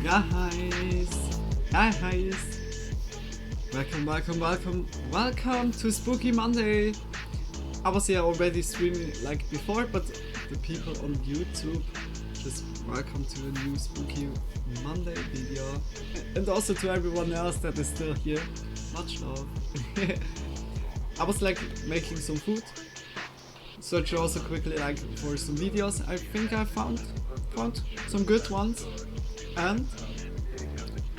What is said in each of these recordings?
Guys, guys, welcome to Spooky Monday. I was here already streaming like before, but the people on YouTube, just welcome to a new Spooky Monday video, and also to everyone else that is still here. Much love. I was like making some food, searched also quickly like for some videos. I think I found some good ones. And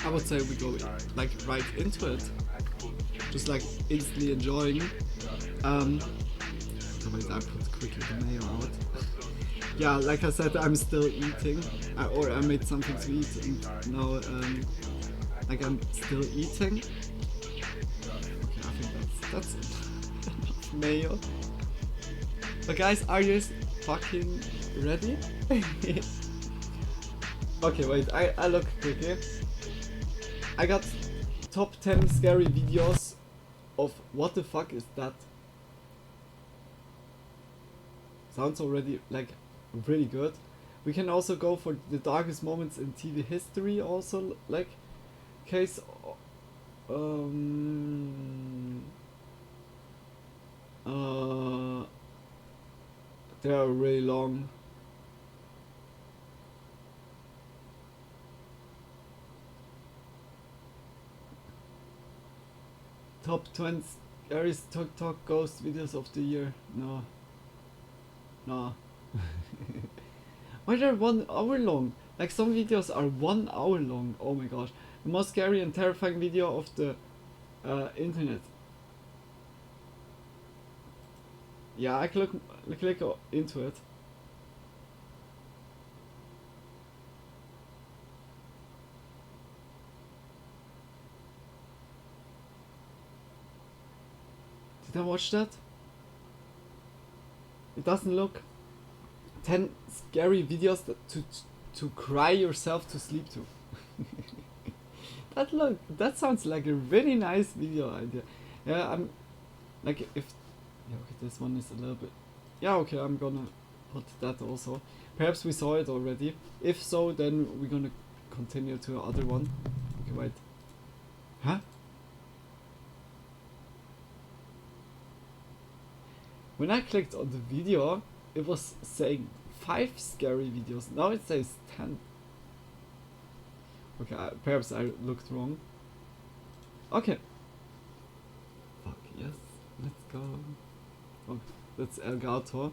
I would say we go like right into it, just like instantly enjoying. Wait, I put quickly the mayo out. Yeah, like I said, I'm still eating, or I made something to eat, and now like I'm still eating. Okay, I think that's enough mayo. But guys, are you fucking ready? Okay, wait, I look quickly. I got top 10 scary videos of what the fuck is that? Sounds already like really good. We can also go for the darkest moments in TV history also, like case they are really long. Top 20 scariest TikTok ghost videos of the year. No. Why they're 1 hour long? Like some videos are 1 hour long. Oh my gosh. The most scary and terrifying video of the internet. Yeah, I click into it. Did I watch that? It doesn't look 10 scary videos to cry yourself to sleep to. That sounds like a really nice video idea. Yeah, I'm like if yeah, okay, this one is a little bit. Yeah, okay, I'm gonna put that also. Perhaps we saw it already. If so, then we're gonna continue to the other one. Okay, wait. Huh? When I clicked on the video, it was saying 5 scary videos. Now it says 10. Okay, perhaps I looked wrong. Okay. Fuck, yes. Let's go. Oh, that's El Gato.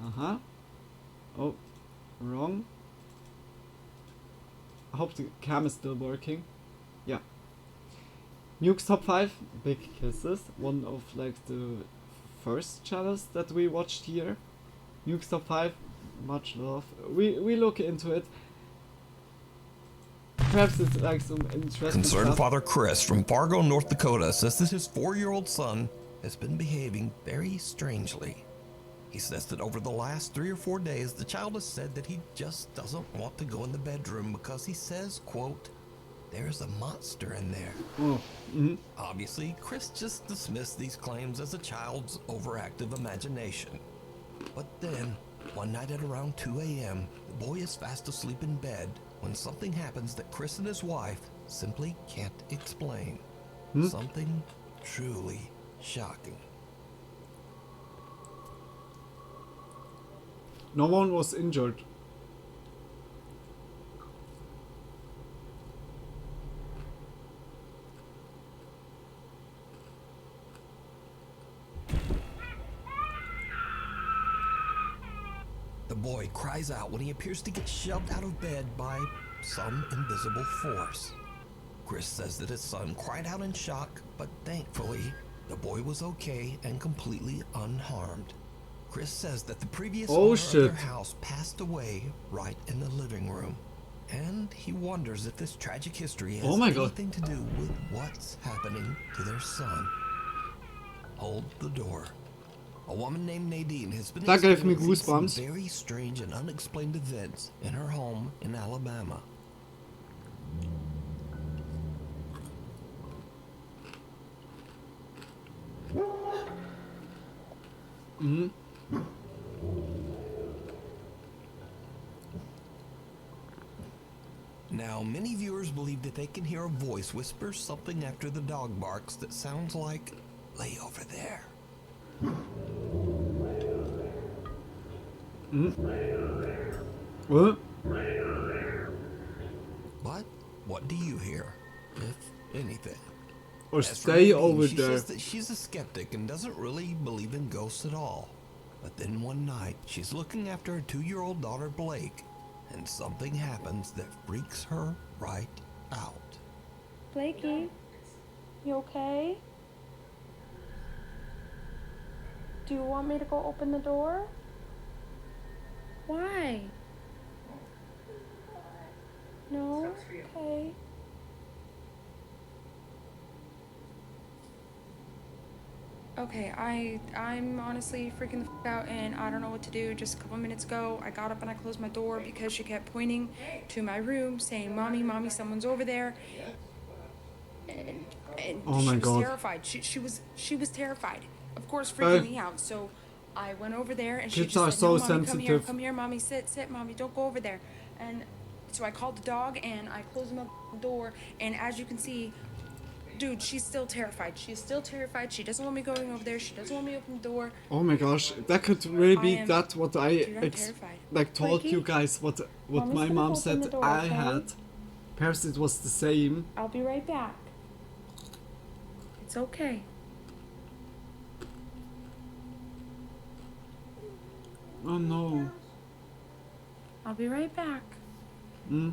Uh-huh. Oh, wrong. I hope the cam is still working. Yeah. Nuke's top 5, Big Kisses. One of like the first channels that we watched here. Nuke's top 5, much love. We look into it. Perhaps it's like some interesting Concerned stuff. Father Chris from Fargo, North Dakota says that his 4-year-old son has been behaving very strangely. He says that over the last 3 or 4 days, the child has said that he just doesn't want to go in the bedroom because he says, quote, "There's a monster in there." Oh, Obviously, Chris just dismissed these claims as a child's overactive imagination. But then, one night at around 2 a.m., the boy is fast asleep in bed when something happens that Chris and his wife simply can't explain. Something truly shocking. No one was injured. The boy cries out when he appears to get shoved out of bed by some invisible force. Chris says that his son cried out in shock, but thankfully, the boy was okay and completely unharmed. Chris says that the previous owner of their house passed away right in the living room. And he wonders if this tragic history has anything to do with what's happening to their son. Hold the door. A woman named Nadine has been experiencing some very strange and unexplained events in her home in Alabama. Now, many viewers believe that they can hear a voice whisper something after the dog barks that sounds like, "Lay over there." What? But what do you hear, if anything? Or As for stay Nadine, over she there. says that she's a skeptic and doesn't really believe in ghosts at all. But then one night, she's looking after her 2-year-old daughter Blake, and something happens that freaks her right out. Blakey, you okay? Do you want me to go open the door? Why? No? Okay. Okay, I'm honestly freaking the f out and I don't know what to do. Just a couple minutes ago, I got up and I closed my door because she kept pointing to my room saying, "Mommy, mommy, someone's over there." And Oh she my was God. terrified. She was terrified. Of course, freaking me out. So I went over there and she Kids just are said, so "No, mommy, sensitive. come here, mommy, sit, mommy, don't go over there." And so I called the dog and I closed my door, and as you can see, dude, she's still terrified. She's still terrified. She doesn't want me going over there. She doesn't want me open the door. Oh my gosh, that could really be that what I Dude, I'm terrified. like told Blakey? you guys what Mommy's my gonna mom open said the door, I okay? had. Perhaps it was the same. I'll be right back. It's okay. Oh no. I'll be right back. Hmm.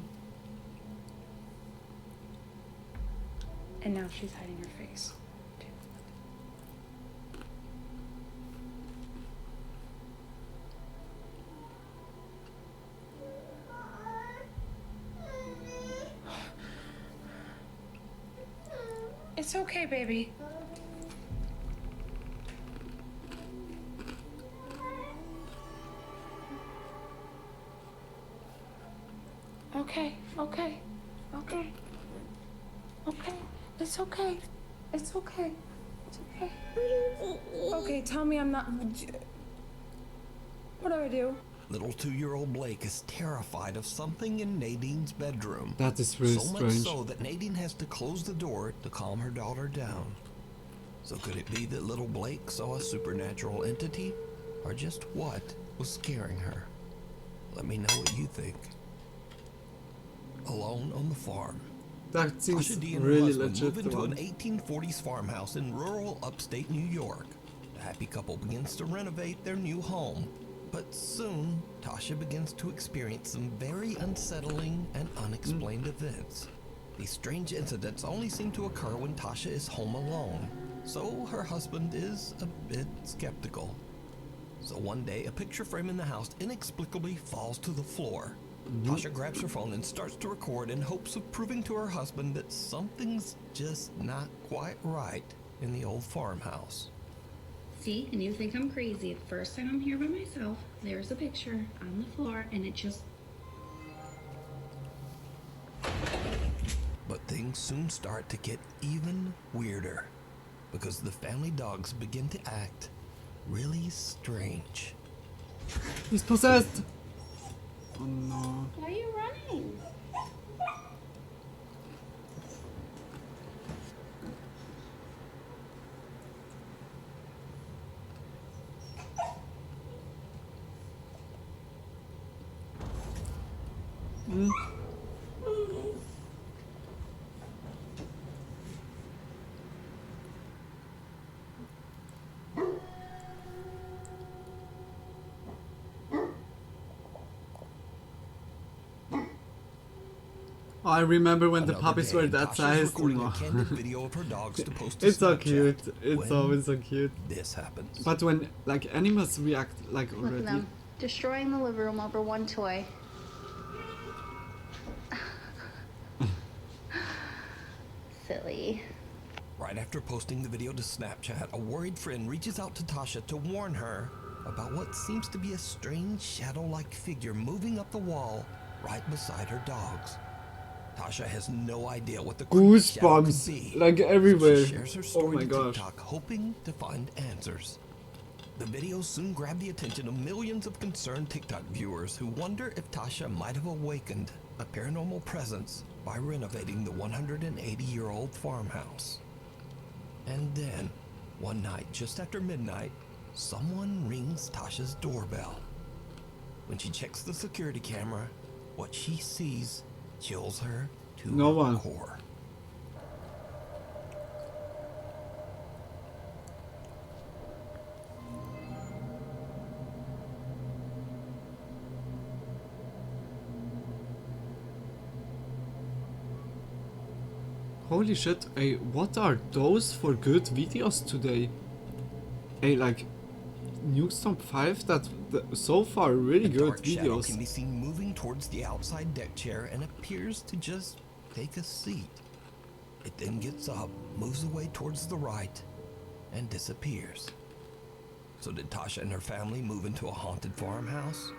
And now she's hiding her face. It's okay, baby. Okay. It's okay. It's okay. Okay, tell me I'm not... What do I do? Little 2-year-old Blake is terrified of something in Nadine's bedroom. That is really so much strange. so that Nadine has to close the door to calm her daughter down. So could it be that little Blake saw a supernatural entity? Or just what was scaring her? Let me know what you think. Alone on the farm, That seems Tasha D and her really husband legit. move into One. an 1840s farmhouse in rural upstate New York. The happy couple begins to renovate their new home. But soon, Tasha begins to experience some very unsettling and unexplained events. These strange incidents only seem to occur when Tasha is home alone, so her husband is a bit skeptical. So one day, a picture frame in the house inexplicably falls to the floor. Tasha grabs her phone and starts to record in hopes of proving to her husband that something's just not quite right in the old farmhouse. See, and you think I'm crazy. The first time I'm here by myself, there's a picture on the floor, and it just... But things soon start to get even weirder, because the family dogs begin to act really strange. He's possessed. Oh no. Why are you running? I remember when the Another puppies day, were that Tasha's size. recording No. a candid video of her dogs to post to It's so Snapchat cute. It's when always so cute. this happens. But when like animals react like Look already. at them, destroying the living room over one toy. Silly. Right after posting the video to Snapchat, a worried friend reaches out to Tasha to warn her about what seems to be a strange shadow-like figure moving up the wall right beside her dogs. Tasha has no idea what the creepy shadow could Goosebumps, be, like so everywhere. she shares her Oh story my to gosh. TikTok, hoping to find answers. The video soon grabbed the attention of millions of concerned TikTok viewers who wonder if Tasha might have awakened a paranormal presence by renovating the 180-year-old farmhouse. And then, one night just after midnight, someone rings Tasha's doorbell. When she checks the security camera, what she sees chills her to No her one. core. Holy shit, hey, what are those for good videos today? Hey, like, Nukes Top 5, so far really A good dark shadow videos. can be seen moving towards the outside deck chair and appears to just take a seat. It then gets up, moves away towards the right, and disappears. So did Tasha and her family move into a haunted farmhouse?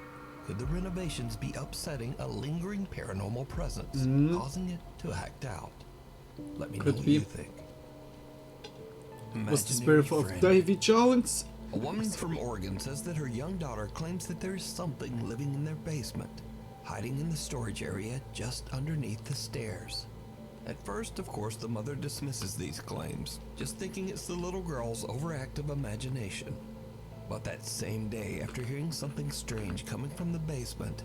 Could the renovations be upsetting a lingering paranormal presence, causing it to act out? Let me know Could what be. you think. Was the Imaginary spirit of friend. Davy Jones? A woman from Oregon says that her young daughter claims that there is something living in their basement, hiding in the storage area just underneath the stairs. At first, of course, the mother dismisses these claims, just thinking it's the little girl's overactive imagination. But that same day, after hearing something strange coming from the basement,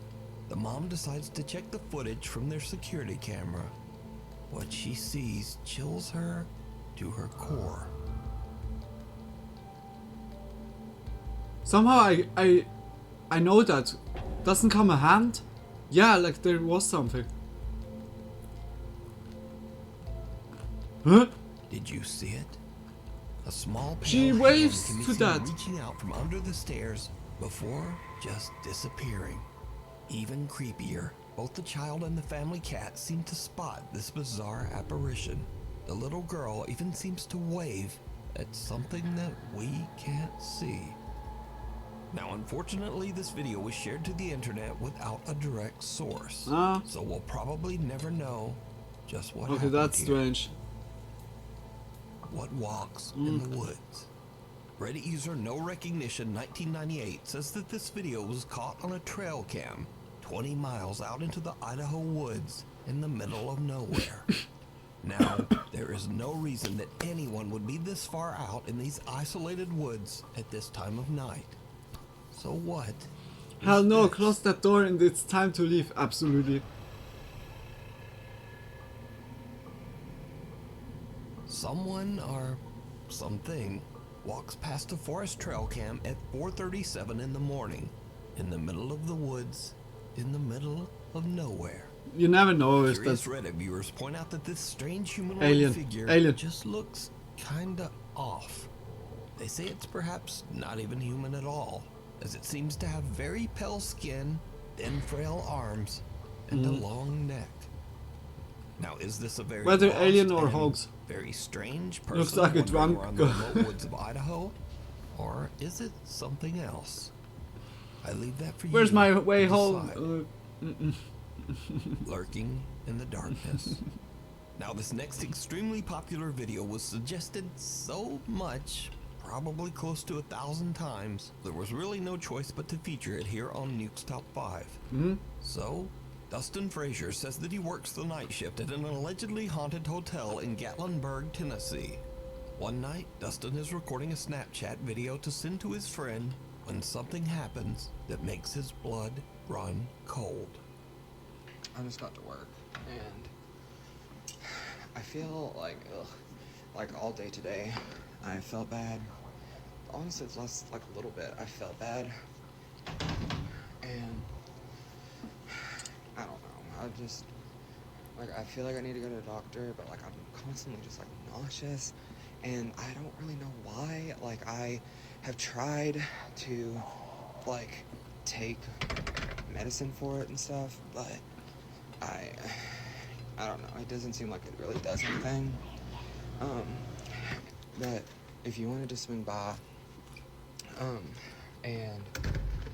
the mom decides to check the footage from their security camera. What she sees chills her to her core. Somehow I know that. Doesn't come a hand? Yeah, like there was something. Huh? Did you see it? A small pale She hand waves can be to seen that. reaching out from under the stairs before just disappearing. Even creepier, both the child and the family cat seem to spot this bizarre apparition. The little girl even seems to wave at something that we can't see. Now, unfortunately, this video was shared to the internet without a direct source, so we'll probably never know just what Okay, happened that's here. strange. What walks in the woods? Reddit user No Recognition 1998 says that this video was caught on a trail cam 20 miles out into the Idaho woods in the middle of nowhere. Now, there is no reason that anyone would be this far out in these isolated woods at this time of night. So what? Hell is no, this? close that door and it's time to leave, absolutely. Someone or something walks past a forest trail cam at 4:37 in the morning, in the middle of the woods, in the middle of nowhere. You never know if Curious that's... Reddit viewers point out that this strange humanoid Alien. figure Alien. just looks kinda off. They say it's perhaps not even human at all, as it seems to have very pale skin, thin frail arms, and a long neck. Now, is this a very Whether lost alien or and hoax. very strange person Looks like a wandering drunk around the girl. remote woods of Idaho? Or is it something else? I leave that for you. Where's my to way decide. home? Lurking in the darkness. Now, this next extremely popular video was suggested so much, probably close to 1,000 times, there was really no choice but to feature it here on Nuke's Top 5. So, Dustin Frazier says that he works the night shift at an allegedly haunted hotel in Gatlinburg, Tennessee. One night, Dustin is recording a Snapchat video to send to his friend when something happens that makes his blood run cold. I just got to work, and I feel like, like all day today, I felt bad. Honestly, it's less like a little bit. I felt bad, and I don't know. I just, like, I feel like I need to go to the doctor, but like I'm constantly just like nauseous, and I don't really know why. Like, I have tried to like take medicine for it and stuff, but I don't know. It doesn't seem like it really does anything. But if you wanted to swing by, and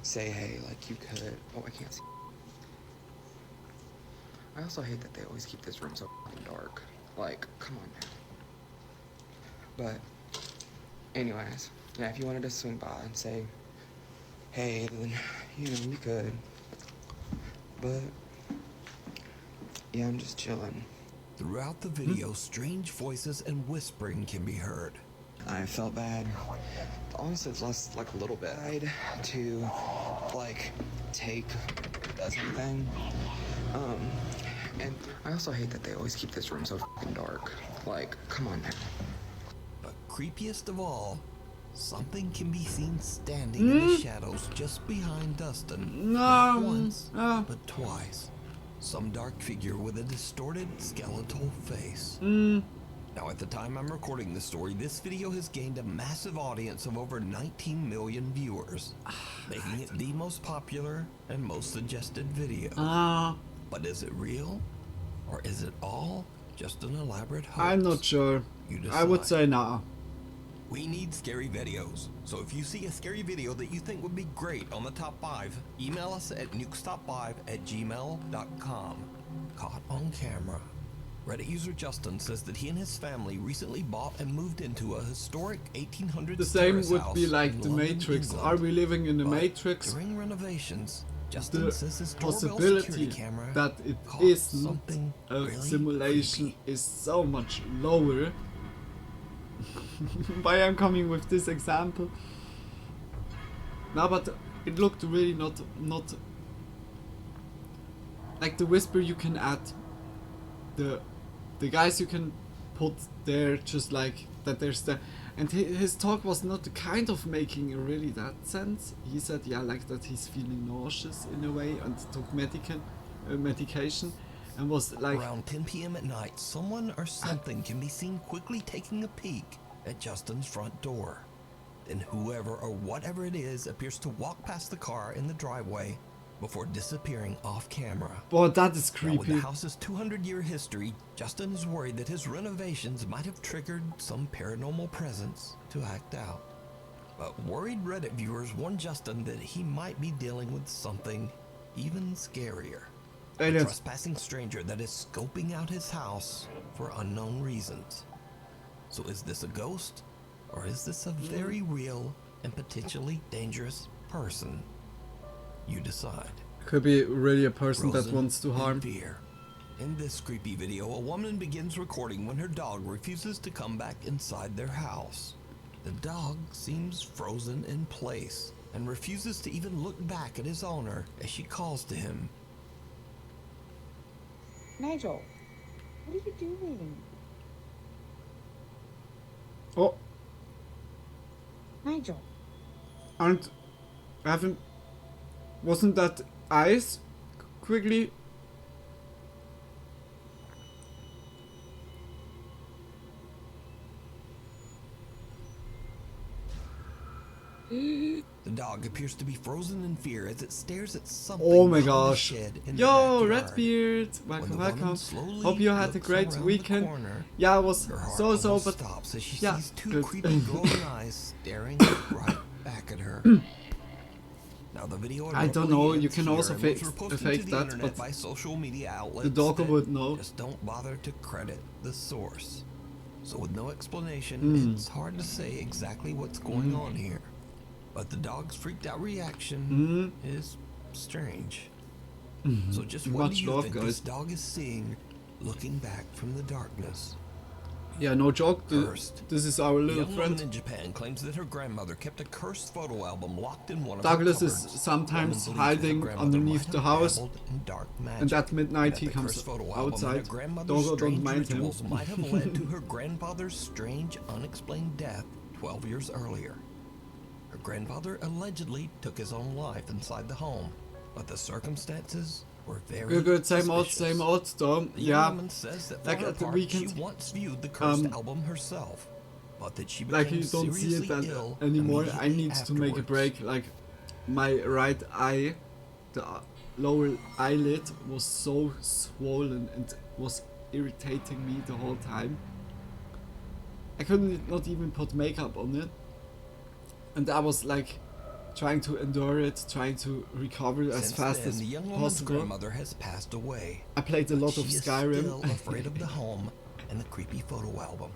say, hey, like you could. Oh, I can't see. I also hate that they always keep this room so fucking dark. Like, come on now. But, anyways, yeah, if you wanted to swing by and say, hey, then, you know, you could. But, Yeah, I'm just chilling. Throughout the video, strange voices and whispering can be heard. I felt bad. Honestly, it's lost like a little bit. I tried to like take something. And I also hate that they always keep this room so fucking dark. Like, come on now. But creepiest of all, something can be seen standing in the shadows just behind Dustin. Not once, but twice. Some dark figure with a distorted skeletal face. Now, at the time I'm recording this story, this video has gained a massive audience of over 19 million viewers, making it the most popular and most suggested video. But is it real? Or is it all just an elaborate hoax? I'm not sure. You decide. I would say nah. We need scary videos. So if you see a scary video that you think would be great on the top 5, email us at nukestop5@gmail.com. Caught on camera. Reddit user Justin says that he and his family recently bought and moved into a historic 1800s The same terrace would house be like in the London, Matrix. England. Are we living in the But Matrix? during renovations, Justin The says his doorbell possibility security camera that it caught isn't something a really simulation creepy. is so much lower. Why I'm coming with this example? No, but it looked really not like the whisper you can add. The guys you can put there, just like that there's the, and his talk was not kind of making really that sense. He said, yeah, like that he's feeling nauseous in a way and took medication, and was like around 10 p.m. at night, someone or something can be seen quickly taking a peek at Justin's front door. Then whoever or whatever it is appears to walk past the car in the driveway before disappearing off camera. Boy, that is Now, with creepy. the house's 200-year history, Justin is worried that his renovations might have triggered some paranormal presence to act out. But worried Reddit viewers warn Justin that he might be dealing with something even scarier. A Aliens. trespassing stranger that is scoping out his house for unknown reasons. So is this a ghost? Or is this a very real and potentially dangerous person? You decide. Could be really a person that Frozen wants to in harm. fear. In this creepy video, a woman begins recording when her dog refuses to come back inside their house. The dog seems frozen in place and refuses to even look back at his owner as she calls to him. Nigel, what are you doing? Oh, Nigel. and wasn't that ice quickly? The dog appears to be frozen in fear as it stares at something Oh my behind the gosh. shed in the Yo, backyard. Redbeard! When Welcome, the woman welcome. slowly Hope you had a looks great around the weekend. corner, Yeah, it was her heart so, almost but stops as she yeah, sees two good. creepy glowing eyes staring right back at her. Now the video I don't abruptly know, you ends can here also and was fake reposted to fake the that, internet but by social media outlets the doggo that would know. just don't bother to credit the source. So with no explanation, it's hard to say exactly what's going on here. But the dog's freaked out reaction is strange. So just what Much do you love, think guys. this dog is seeing looking back from the darkness? Yeah, no joke. Cursed. This is our A little young woman friend. in Japan claims that her grandmother kept a cursed photo album locked in one of Douglas her is cupboards. sometimes Woman believes that her hiding grandmother underneath might the have house, dabbled in dark magic, and at midnight that he the comes cursed photo album and outside. her grandmother's Doggo don't strange mind him. rituals might have led to her grandfather's strange, unexplained death 12 years earlier. Her grandfather allegedly took his own life inside the home, but the circumstances were very Good, same suspicious. old though. The young Yeah, woman says that for like her at the part, weekend, she once viewed the cursed album herself, but that she became like you don't see it seriously that ill anymore. I immediately need to make a afterwards. break. Like my right eye, the lower eyelid was so swollen and was irritating me the whole time. I couldn't not even put makeup on it, and I was like trying to endure it, trying to recover as Since fast then, as the young woman's possible. grandmother has passed away. I played a but lot of she is Skyrim. still afraid of the home and the creepy photo album.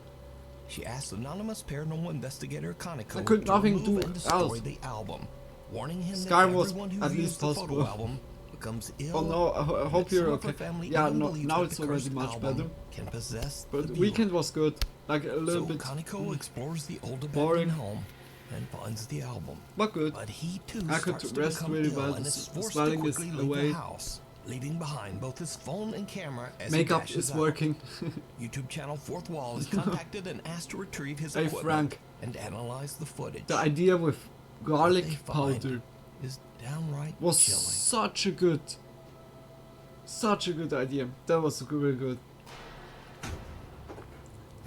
She asked anonymous paranormal investigator Kaneko I could to nothing remove do and destroy else. the album, warning him Skyrim that was everyone who at views least the possible. photo album becomes ill. Oh no, I hope that you're some of her okay. family Yeah, even no, believes now that it's the already cursed much album better. Can possess But the weekend viewer. was good. Like a little So bit Kaneko explores the old boring. abandoned home and finds the album. but good. But he too I could starts to rest become really ill well. and The is forced to swelling is quickly leave away. the house, leaving behind both his phone and camera as Makeup he dashes is out. working. YouTube channel Fourth Wall is contacted and asked to retrieve his Hey equipment Frank, and analyze the footage. the idea with What garlic they find powder is downright was chilling. such a good idea. That was really good.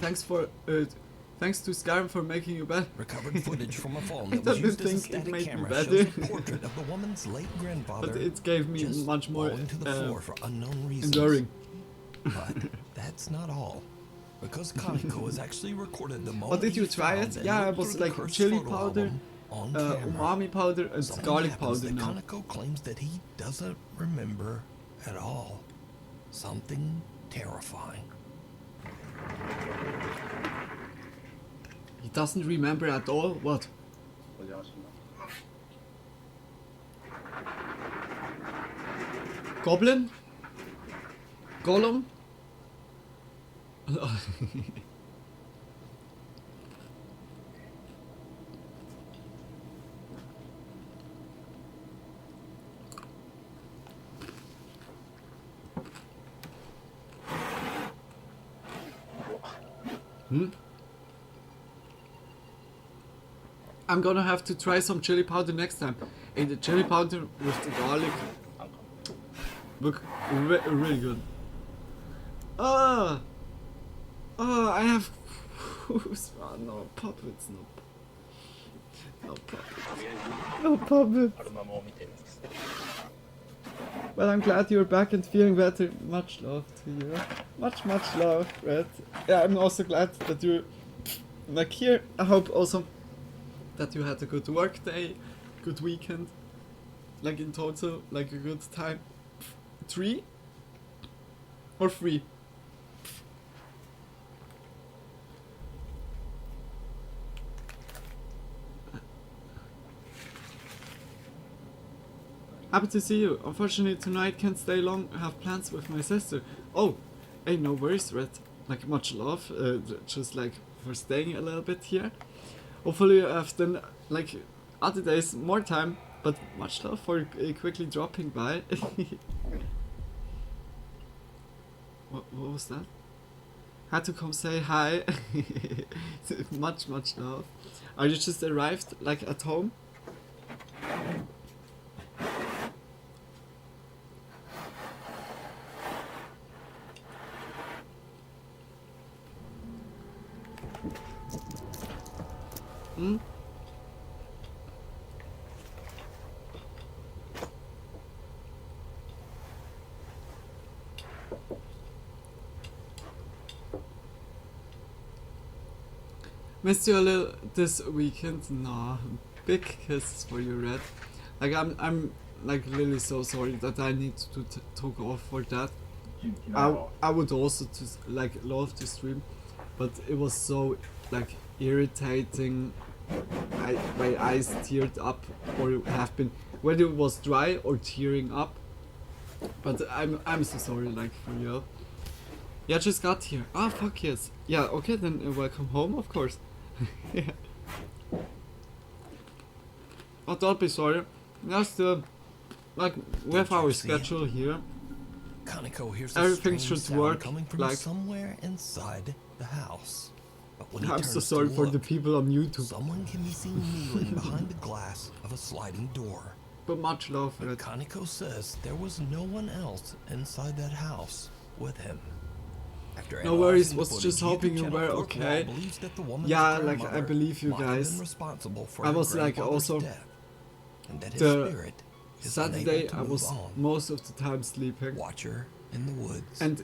Thanks to Skyrim for making you bad. Recovered footage from a phone I that was don't used as a think it static made me camera better. shows a portrait of the woman's late grandfather. But it gave me just much more falling to the floor for unknown reasons. enduring. But that's not all. Because Kaneko has actually recorded the moment But did you he try found it? and Yeah, looked it was through the like cursed chili photo powder, album on camera. umami powder, and Something garlic happens powder that now. Kaneko claims that he doesn't remember at all. Something terrifying. He doesn't remember at all. What? Goblin? Gollum? I'm gonna have to try some chili powder next time. And the chili powder with the garlic look really good. I have no puppets, no puppets. No puppets. Well, I'm glad you're back and feeling better. Much love to you. Much love, Red. Yeah, I'm also glad that you're like here. I hope also that you had a good work day, good weekend. Like in total, like a good time. 3 or 3? Happy to see you. Unfortunately tonight can't stay long. I have plans with my sister. Oh, hey, no worries, Red. Like much love. Just like for staying a little bit here. Hopefully you have then like other days more time. But much love for quickly dropping by. What was that? Had to come say hi. much love. Are you just arrived like at home? Hmm? Missed you a little this weekend. Nah, big kisses for you, Red. Like I'm like really so sorry that I need to talk off for that. I would also just like love to stream, but it was so like irritating. My eyes teared up, or have been, whether it was dry or tearing up. But I'm so sorry, like for you. Yeah, just got here. Ah, fuck yes. Yeah, okay then. Welcome home, of course. Yeah. Oh, don't be sorry. Just like we have our schedule here. Kaneko hears Everything a strange should sound work, coming from like- somewhere inside the house. But when he I'm so turns sorry to for the look, people on YouTube. someone can be seen kneeling behind the glass of a sliding door. But much love, But Red. Kaneko says there was no one else inside that house with him. After No worries, analyzing the was footage, just hoping YouTube you channel were Fourth okay. Wall believes that the woman's Yeah, like, I grandmother believe you might have been guys. responsible for I her was, like, grandfather's also death, and that his the spirit is Saturday unable to I move was on. most of the time sleeping, Watch her in the woods. and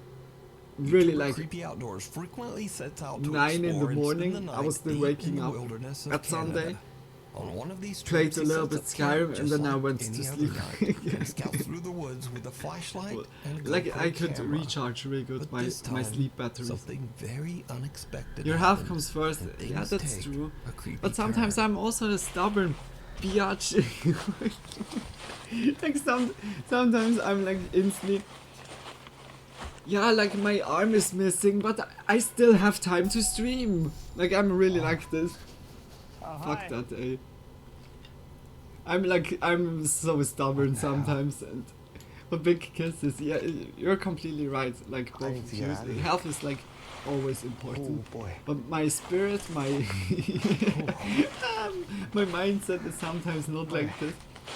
really YouTuber like Creepy Outdoors frequently sets out to 9 in the explore and spend morning, the I night was still deep waking in the up wilderness of that Canada. Sunday, On one of these played trips, a he little sets bit up camp Skyrim, and just then I like went to any other sleep. night, and scouts through the woods with a flashlight and a like GoPro I could camera. recharge really good But my this my time, sleep batteries. Something very unexpected Your health happened, comes first. and Yeah, things that's take true. a creepy But sometimes turn. I'm also stubborn. biatch. Like sometimes I'm like instantly, yeah, like my arm is missing, but I still have time to stream. Like I'm really like this. Fuck that, eh. I'm so stubborn sometimes, and but big kisses, yeah, you're completely right. Like both of you, health is like always important. Oh boy. But my spirit, my my mindset is sometimes not like this.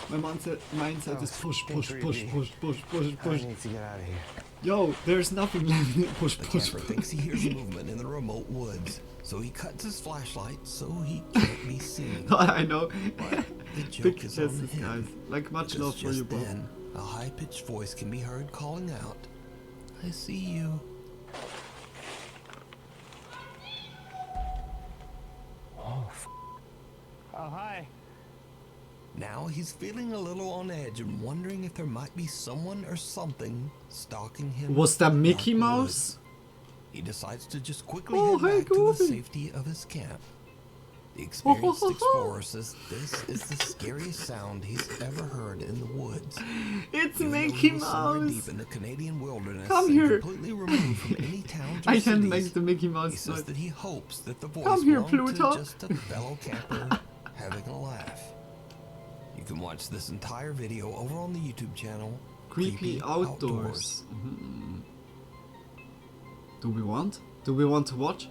My mindset is push. I need to get out of here. Yo, there's nothing left. Push. The camper thinks he hears movement in the remote woods, so he cuts his flashlight so he can't be seen. I know. The joke Big is on kisses, him. guys. Like much Because love for just you both. then, a high-pitched voice can be heard calling out, "I see you." Oh, hi. Now he's feeling a little on edge and wondering if there might be someone or something stalking him. Was that in the Mickey dark Mouse? woods. He decides to just quickly Oh, head hey, back to the Goofy. safety of his camp. The experienced explorer says this is the scariest sound he's ever heard in the woods. It's Even though he Mickey was somewhere Mouse. deep in the Canadian wilderness Come and here. completely removed from any towns or I can cities, make the Mickey he Mouse says noise. that he hopes that the voice Come here, belonged to Pluto. just a fellow camper having a laugh. You can watch this entire video over on the YouTube channel Creepy outdoors. Mhm. Do we want? Do we want to watch?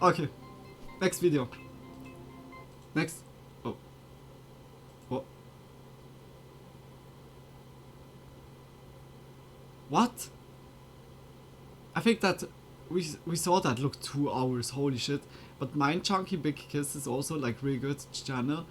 Okay. Next video. Next. Oh. What? What? I think that we saw that look 2 hours, holy shit. But Mind Chunky Big Kiss is also like really good channel.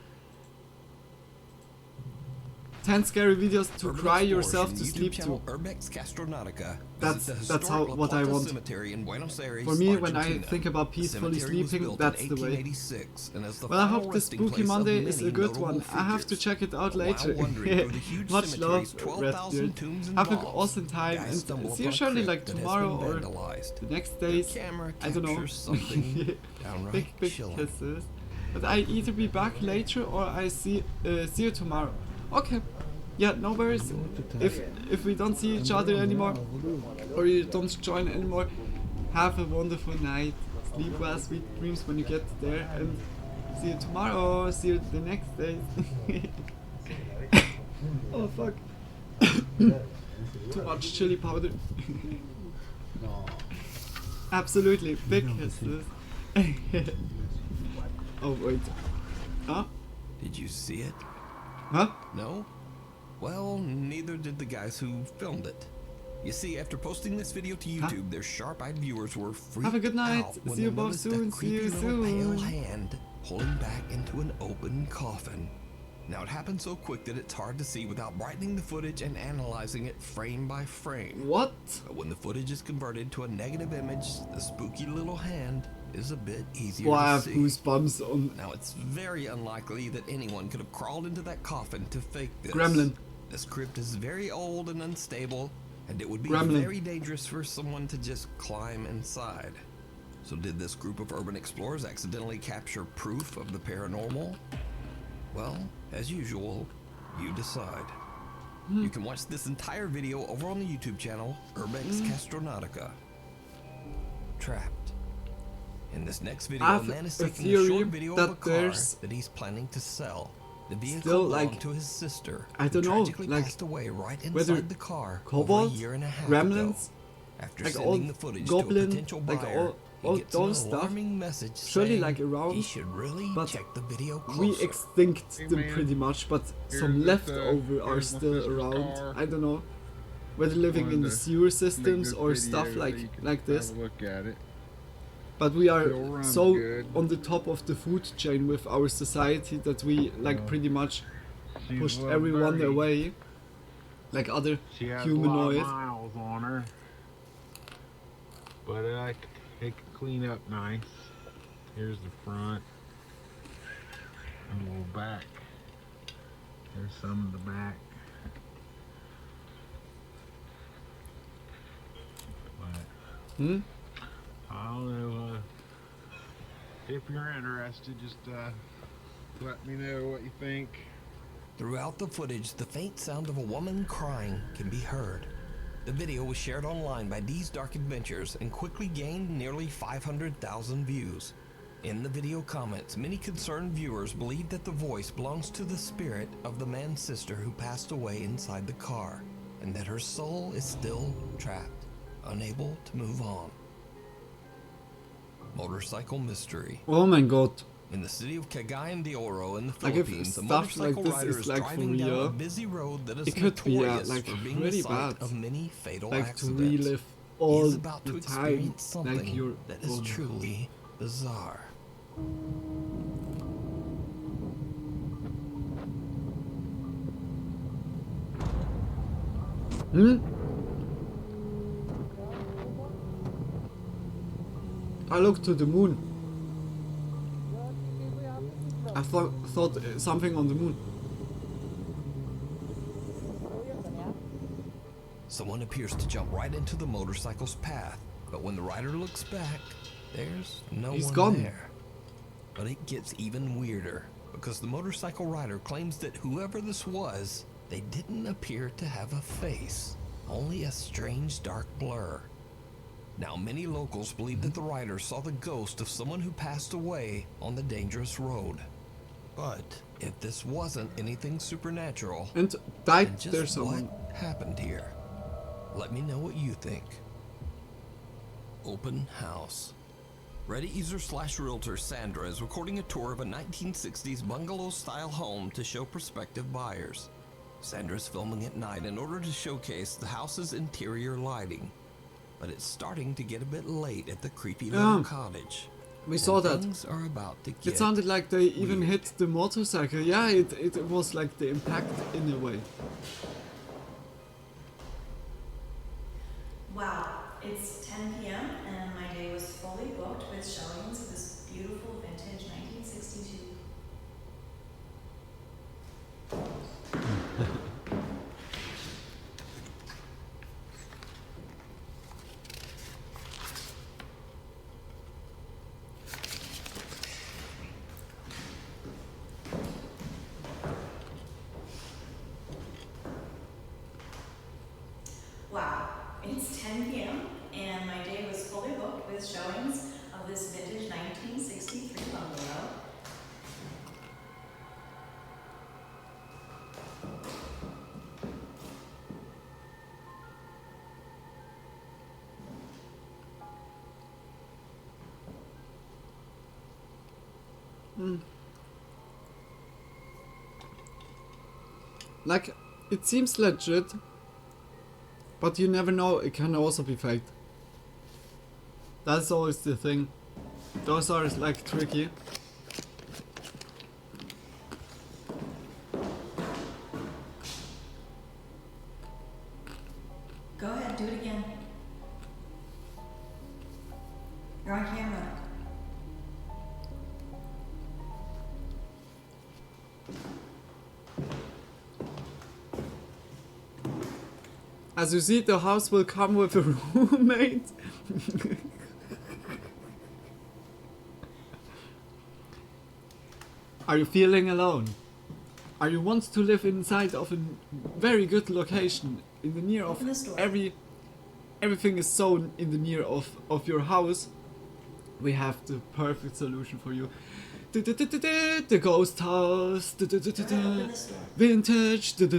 10 scary videos to Urban cry Explorers yourself from to the YouTube sleep channel to. Urbex Castronautica. That's- Visit the that's how- historic what I La Plata want. Cemetery in Buenos Aires, For me, when I Argentina. think about The peacefully cemetery was sleeping, built that's in the way. 1886 and is the Well, I final hope this resting Spooky place of Monday is many a good notable one. I have to figures. check it out While later. wandering through the huge Much cemetery's love, 12,000 Redbeard. tombs and Have an vaults, awesome time guys and stumble see you upon a surely crypt like that has tomorrow been or vandalized. the next The days. camera I don't know. captures something downright big chilling. kisses. But I either be back later or I see you tomorrow. Okay. Yeah, no worries. If we don't see each other anymore or you don't join anymore, have a wonderful night. Sleep well, sweet dreams when you get there, and see you tomorrow. See you the next day. Oh fuck. Too much chili powder. Absolutely, big kisses. Oh wait. Huh? Did you see it? Huh? No? Well, neither did the guys who filmed it. You see, after posting this video to YouTube, their sharp-eyed viewers were freaked Have a good night. out when See you they both noticed soon. a See creepy you little pale soon. hand holding back into an open coffin. Now, it happened so quick that it's hard to see without brightening the footage and analyzing it frame by frame. What? But when the footage is converted to a negative image, the spooky little hand is a bit easier Boy, I to have see. goosebumps on Now, it's very unlikely that anyone could have crawled into that coffin to fake this. Gremlin. This crypt is very old and unstable, and it would be Gremlin. very dangerous for someone to just climb inside. So did this group of urban explorers accidentally capture proof of the paranormal? Well, as usual, you decide. You can watch this entire video over on the YouTube channel, Urbex Castronautica. Trapped. In this next video, I a have man is a taking a theory short video of a that car there's that he's planning to sell. The vehicle still, belonged like, to his sister, I don't who know, tragically like, passed away right whether inside the car kobolds, over a year and a half gremlins, ago. After like sending all the footage goblin, to a potential like buyer, all he gets those an stuff, alarming message surely saying like around, he should really but check the video we closer. extinct Hey, them man. pretty much, but Here's some this, leftover are here's my still sister's around. car. I don't know whether living in Wanted the to sewer Make systems this or video stuff so like you can this. have a look at it. But we are Still runs so good. on the top of the food chain with our society that we like pretty much She's a pushed little everyone dirty. away, like other She has humanoids. a lot of miles on her, but it can clean up nice. Here's the front and a little back. There's some in the back, but Hmm? I don't know. If you're interested, just let me know what you think. Throughout the footage, the faint sound of a woman crying can be heard. The video was shared online by Dee's Dark Adventures and quickly gained nearly 500,000 views. In the video comments, many concerned viewers believe that the voice belongs to the spirit of the man's sister who passed away inside the car, and that her soul is still trapped, unable to move on. Motorcycle mystery. Oh my god. In the city of Cagayan de Oro in the Like if Philippines, a stuff like motorcycle this rider is is like for driving down a real, busy road that is it could be notorious like for being the really site bad. of many fatal Like to accidents. relive He all is about to the time. experience something Like you're that is truly bizarre. Hmm? I looked to the moon. I thought something on the moon. Someone appears to jump right into the motorcycle's path, but when the rider looks back, there's no He's one gone. there. But it gets even weirder, because the motorcycle rider claims that whoever this was, they didn't appear to have a face, only a strange dark blur. Now, many locals believe that the rider saw the ghost of someone who passed away on the dangerous road. But if this wasn't anything supernatural, And died then just there what someone. happened here? Let me know what you think. Open house. Reddit user/realtor Sandra is recording a tour of a 1960s bungalow-style home to show prospective buyers. Sandra's filming at night in order to showcase the house's interior lighting. But it's starting to get a bit late at the creepy little cottage. We saw that. Things are about to get It sounded like they even weird. hit the motorcycle. Yeah, it was like the impact in a way. Wow, it's 10 p.m. and my day was fully booked with showings of this beautiful vintage 1962. Wow, it's 10 p.m. and my day was fully booked with showings of this vintage 1963 bungalow. Like, it seems legit, but you never know, it can also be faked. That's always the thing. Those are like tricky. Go ahead, do it again. You're on camera. As you see, the house will come with a roommate. Are you feeling alone? Are you want to live inside of a very good location in the near of Open this door. everything is so in the near of your house? We have the perfect solution for you. The ghost house. Go ahead, open this door. Vintage. Open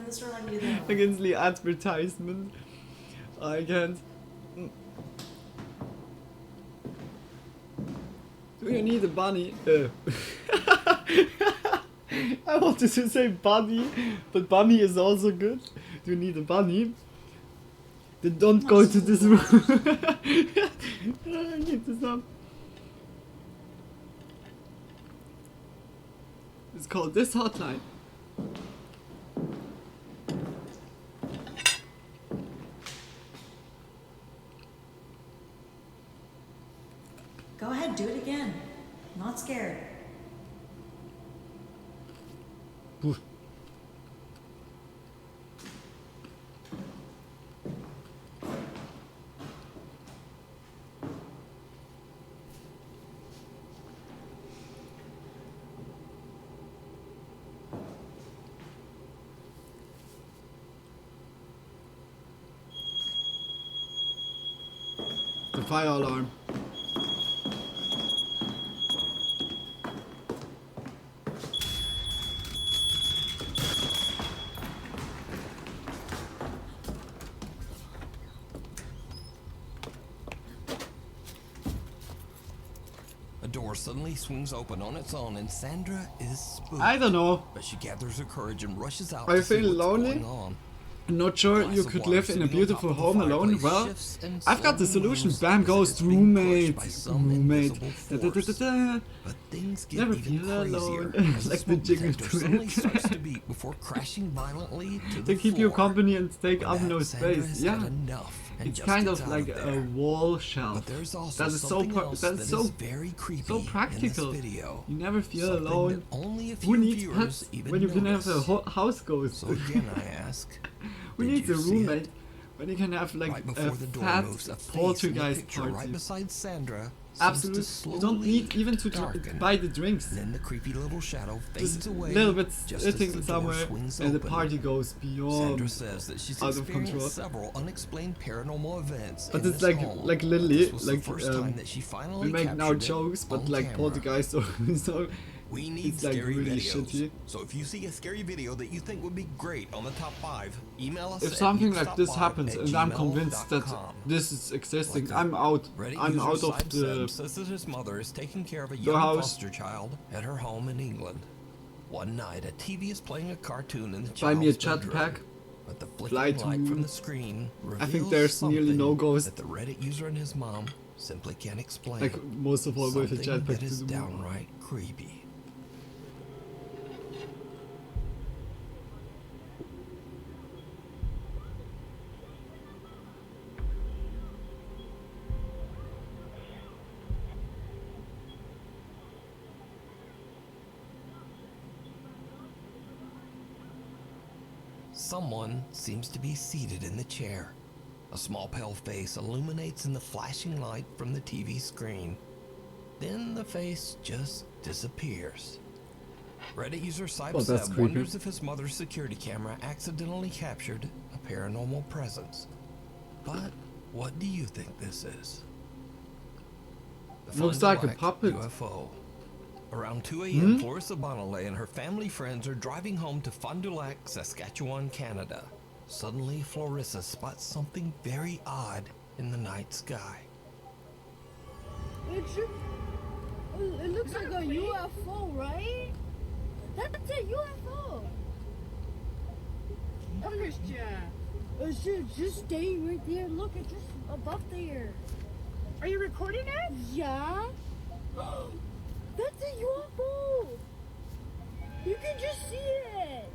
this door like you do. Against the advertisement. I can't. Do you need a bunny? I wanted to say bunny, but bunny is also good. Do you need a bunny? Then don't go to this room. I need this up. It's called this hotline. Go ahead, do it again. I'm not scared. Poof. fire alarm. A door suddenly swings open on its own and Sandra is spooked. I don't know. But she gathers her courage and rushes out Are you to see feeling what's lonely? going on. Not sure Glass you of could water live in a sitting on beautiful top of the home alone. fireplace Well, shifts and I've got the slowly solution. moves Bam as goes if it's being pushed roommate. by some Roommate. invisible Da, da, da, force. da, da. But things get Never even feel alone. crazier as the Like the smoke jingle detector to suddenly it. starts to beat before crashing violently to the They keep you floor. company and take With up that, no Sandra space. has Yeah. had enough and It's just kind gets of out like there. a wall shelf. But there's also That is so something else that that is so is very creepy so practical. in this video. You never feel Something alone. that only a Who few needs viewers pets even when you can have a notice. house ghost? So again, I ask, Who did needs you a see roommate it? when you can have like Right a before the door fat moves, a face in the poltergeist picture party? right beside Sandra Absolutely. seems You to don't need slowly even to darken. buy the drinks. And then the creepy little shadow fades Just a away. little bit just as sitting the door somewhere swings and the open. party goes Sandra beyond. says that she's out of experienced control. several unexplained paranormal events. But in it's this home. literally This was like the first time that she finally we make now captured it jokes, but on like camera. poltergeist, so We need it's like scary really videos. shitty. So if you see a scary video that you think would be great on the top 5, email us If at something like this happens and I'm newstop5@gmail.com. convinced that this is existing, Like I'm out. Reddit I'm user out of Samson the. says that his mother is taking care of a the young house. foster child at her home in England. One night, a TV is playing a cartoon in the Buy me a child's bedroom, jetpack. but the Fly flickering to light moon. from the screen I think reveals there's nearly no something ghost. that the Reddit user and his mom simply can't explain. Like most of all with a Something jetpack that to is the moon. downright creepy. Someone seems to be seated in the chair. A small pale face illuminates in the flashing light from the TV screen. Then the face just disappears. Reddit user Well, that's Cypseb creepy. wonders if his mother's security camera accidentally captured a paranormal presence. But what do you think this is? The Looks Fond like du a Lac puppet. UFO. Around 2 a.m., Hmm? Clarissa Bonnelet and her family friends are driving home to Fond du Lac, Saskatchewan, Canada. Suddenly, Clarissa spots something very odd in the night sky. It looks like a UFO, right? That's a UFO. Christian. Just staying right there. Look, it's just above there. Are you recording it? Yeah. That's a UFO. You can just see it.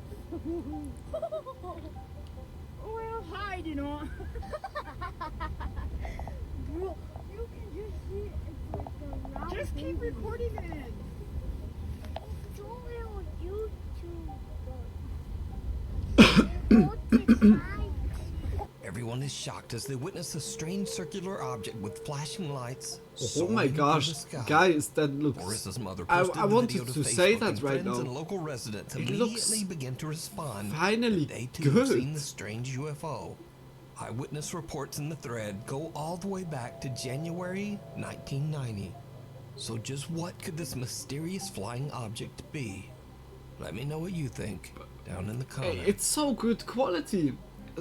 Well, hide, you know. Bro, you can just see it. It's like a round just keep thing. Recording it. It's only on YouTube. Everyone is shocked as they witness a strange circular object with flashing lights. Oh soaring my through gosh, the sky. guys, that looks. Marissa's mother I posted the wanted video to Facebook, say that and right friends now. and local residents It immediately looks began to respond. finally that they too good. have seen the strange UFO. Eyewitness reports in the thread go all the way back to January 1990. So just what could this mysterious flying object be? Let me know what you think down in the Hey, comments. it's so good quality.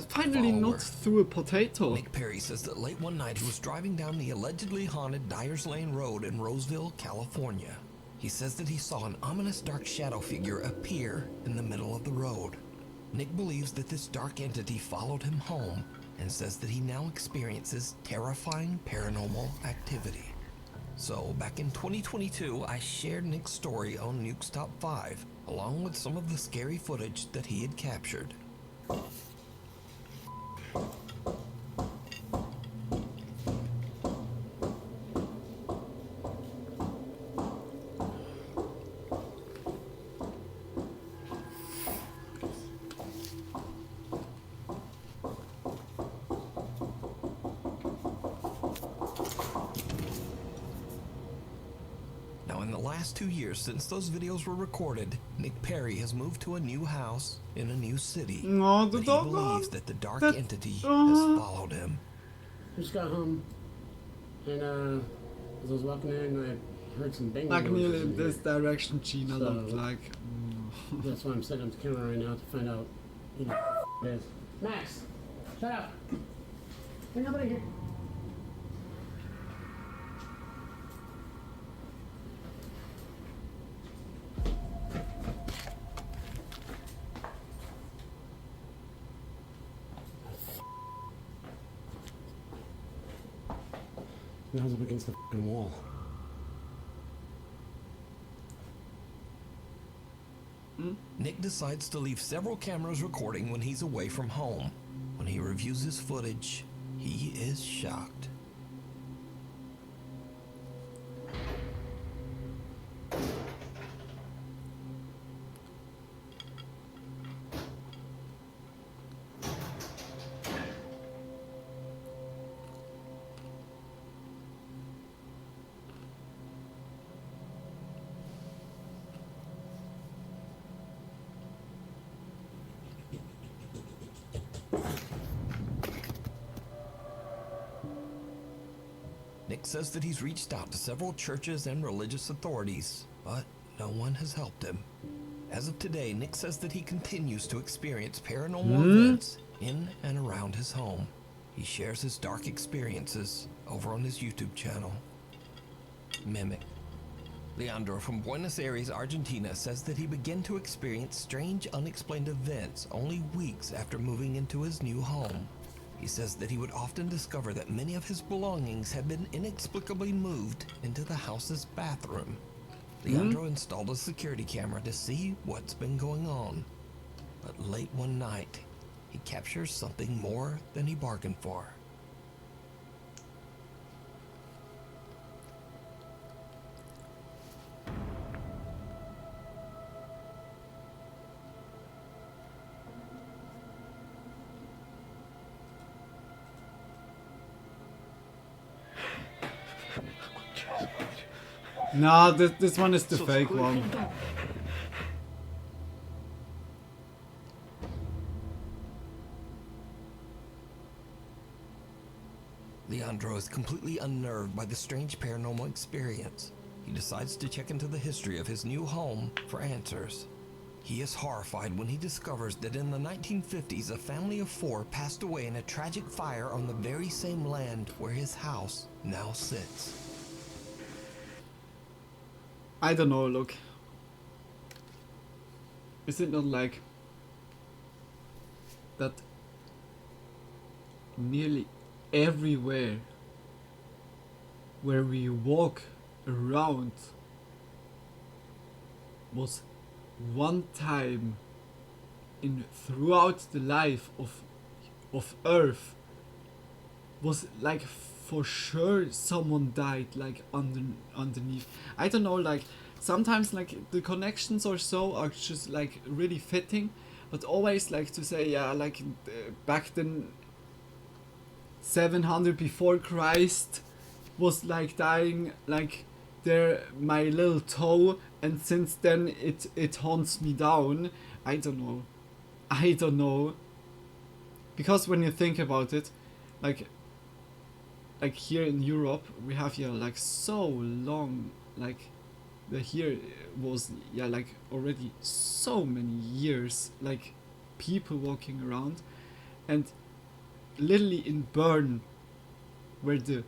Finally, Follower. not through a potato. Nick Perry says that late one night he was driving down the allegedly haunted Dyers Lane Road in Roseville, California. He says that he saw an ominous dark shadow figure appear in the middle of the road. Nick believes that this dark entity followed him home and says that he now experiences terrifying paranormal activity. So back in 2022, I shared Nick's story on Nuke's Top 5, along with some of the scary footage that he had captured. Now, in the last 2 years since those videos were recorded, Nick Perry has moved to a new house in a new city. No, But he don't- believes that the dark that- entity has followed him. Just got home. And as I was walking in, I heard some banging Like noises nearly in in this here. direction Gina So- looked like. That's why I'm setting up the camera right now to find out, you know, what it is. Max, shut up. There's nobody here. Now I'm up against the fucking wall. Nick decides to leave several cameras recording when he's away from home. When he reviews his footage, he is shocked. Nick says that he's reached out to several churches and religious authorities, but no one has helped him. As of today, Nick says that he continues to experience paranormal events in and around his home. He shares his dark experiences over on his YouTube channel, Mimic. Leandro from Buenos Aires, Argentina says that he began to experience strange, unexplained events only weeks after moving into his new home. He says that he would often discover that many of his belongings had been inexplicably moved into the house's bathroom. Leandro installed a security camera to see what's been going on. But late one night, he captures something more than he bargained for. Nah, this one is the fake one. Leandro is completely unnerved by the strange paranormal experience. He decides to check into the history of his new home for answers. He is horrified when he discovers that in the 1950s, a family of 4 passed away in a tragic fire on the very same land where his house now sits. I don't know, look. Is it not like that nearly everywhere where we walk around was one time in throughout the life of Earth was like for sure someone died like underneath. I don't know, like sometimes like the connections or so are just like really fitting, but always like to say yeah, like back then 700 before Christ was like dying like there my little toe, and since then it haunts me down. I don't know, because when you think about it, like here in Europe we have here like so long, like the here was yeah like already so many years like people walking around, and literally in Bern where the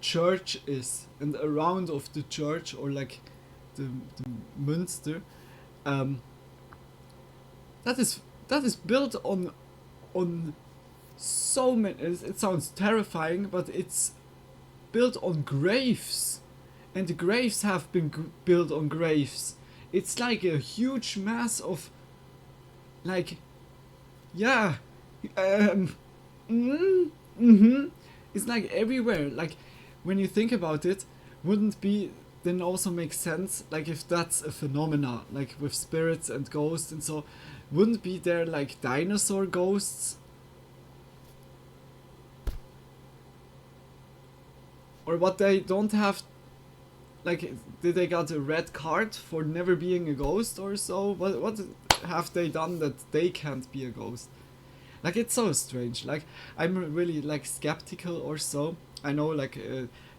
church is and around of the church, or like the Münster, that is built on so many, it sounds terrifying, but it's built on graves, and the graves have been built on graves. It's like a huge mass of like yeah it's like everywhere. Like when you think about it, wouldn't be then also make sense like if that's a phenomena like with spirits and ghosts and so, wouldn't be there like dinosaur ghosts? Or what, they don't have, like, did they got a red card for never being a ghost or so? What have they done that they can't be a ghost? Like, it's so strange. Like, I'm really like skeptical or so. I know like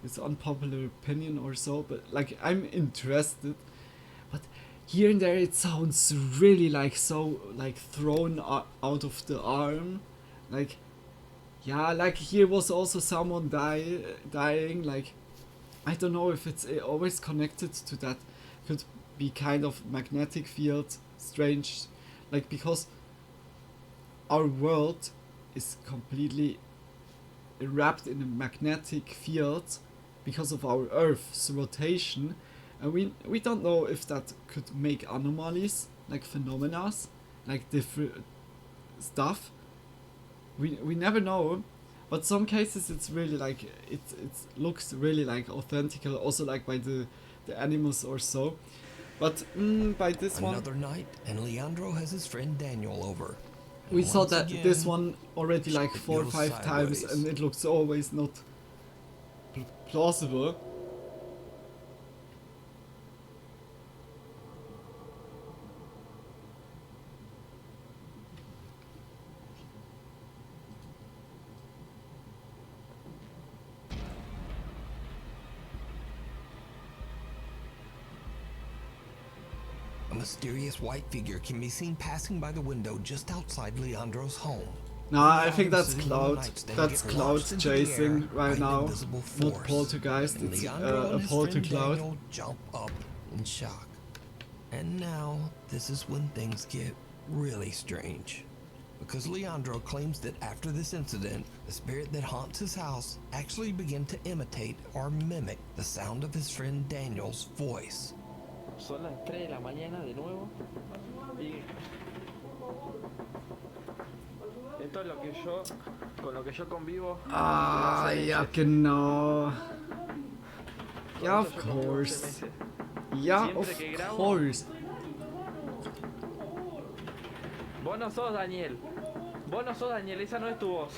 it's unpopular opinion or so, but like I'm interested. But here and there it sounds really like so like thrown out of the arm, like yeah, like here was also someone dying, like I don't know if it's always connected to that, could be kind of magnetic field, strange, like because our world is completely wrapped in a magnetic field because of our Earth's rotation, and we don't know if that could make anomalies, like phenomena, like different stuff. We never know, but some cases it's really like it looks really like authentic, also like by the animals or so. But by this Another one, night, and Leandro has his friend Daniel over. we And saw once that again, this one already like it 4 or goes 5 times, sideways. and it looks always not plausible. A mysterious white figure can be seen passing by the window just outside Leandro's home. Nah, I The think items that's sitting on the Cloud. nightstand That's get Cloud launched into the chasing air right by an now. invisible Not force. poltergeist, And it's Leandro a and his friend poltercloud. Daniel jump up in shock. And now, this is when things get really strange. Because Leandro claims that after this incident, the spirit that haunts his house actually began to imitate or mimic the sound of his friend Daniel's voice. Son las 3 de la mañana de nuevo y esto es lo que yo, con lo que yo convivo. Ah, ja, genau. Yeah, of course. Yeah, of course. Vos no sos Daniel. Vos no sos Daniel, esa no es tu voz.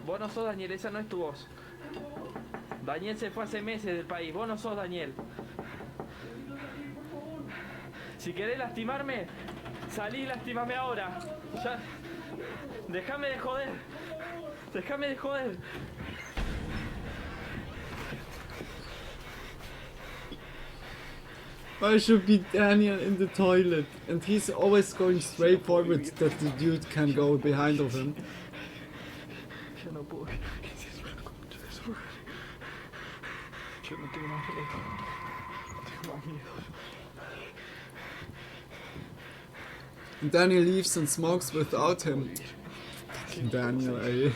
Vos no sos Daniel, esa no es tu voz. Daniel se fue hace meses del país, vos no sos Daniel. Si querés lastimarme, salí y lastimame ahora. Ya. Déjame de joder. Déjame de joder. Why should be Daniel in the toilet? And he's always going straight forward that the dude can go behind of him. Ya no puedo. ¿Qué es eso? Yo no tengo más miedo. Tengo más miedo. And Daniel leaves and smokes without him. Daniel, eh?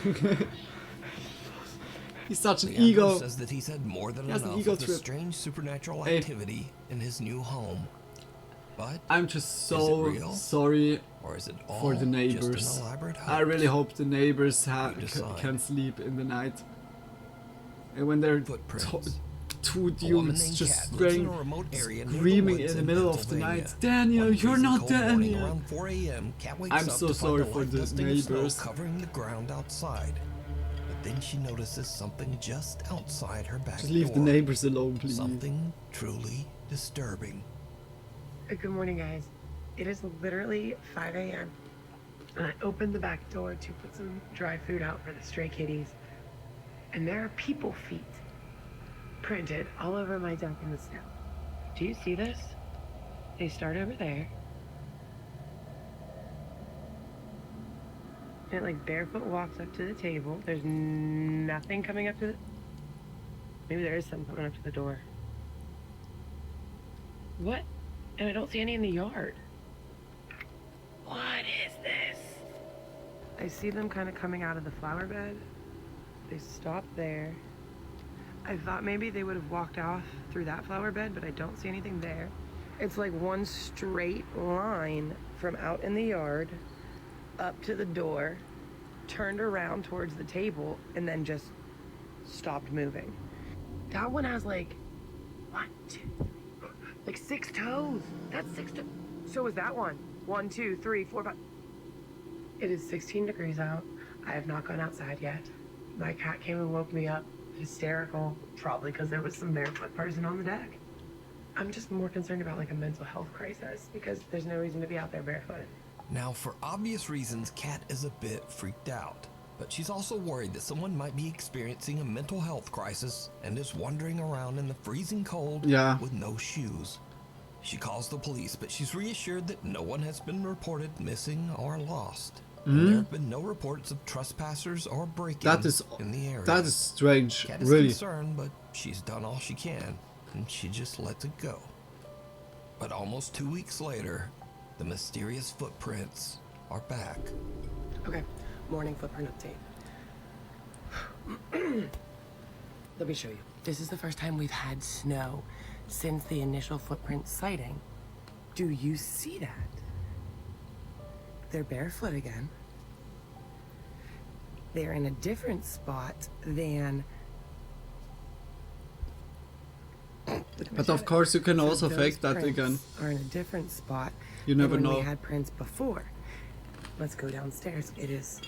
He's such an Leandro ego. says that he's had more than He has an enough ego of the trip. strange supernatural Hey. activity in his new home. But I'm just is it so real? sorry Or is it all for the just neighbors. an elaborate I really hoax? hope the neighbors You decide. can sleep in the night. And when they're Footprints. two A woman dudes named just Kat lives in a screaming, remote area near the screaming woods in the middle of the Pennsylvania. night, Daniel, One you're freezing not cold morning Daniel. around 4 a.m., Kat wakes I'm up so to sorry find a for light the dusting of snow neighbors. covering the ground outside. But then she notices something just outside her back Just leave door. the neighbors alone, please. Something truly disturbing. Good morning, guys. It is literally 5 a.m. And I opened the back door to put some dry food out for the stray kitties. And there are people feet printed all over my deck in the snow. Do you see this? They start over there. And it like barefoot walks up to the table. There's nothing coming up to the... Maybe there is some coming up to the door. What? And I don't see any in the yard. What is this? I see them kind of coming out of the flower bed. They stop there. I thought maybe they would have walked off through that flower bed, but I don't see anything there. It's like one straight line from out in the yard up to the door, turned around towards the table, and then just stopped moving. That one has like, 1, 2, like 6 toes. That's 6 toes. So is that one. 1, 2, 3, 4, 5. It is 16 degrees out. I have not gone outside yet. My cat came and woke me up, hysterical, probably because there was some barefoot person on the deck. I'm just more concerned about like a mental health crisis because there's no reason to be out there barefoot. Now, for obvious reasons, Kat is a bit freaked out. But she's also worried that someone might be experiencing a mental health crisis and is wandering around in the freezing cold with no shoes. She calls the police, but she's reassured that no one has been reported missing or lost. And there have been no reports of trespassers or break-ins in the area. That is strange, Cat is really. concerned, but she's done all she can, and she just lets it go. But almost 2 weeks later, the mysterious footprints are back. Okay, morning footprint update. Let me show you. This is the first time we've had snow since the initial footprint sighting. Do you see that? They're barefoot again. They're in a different spot than... But of course you can also fake that again. Are in a different spot. You never than when know. We had prints before. Let's go downstairs. It is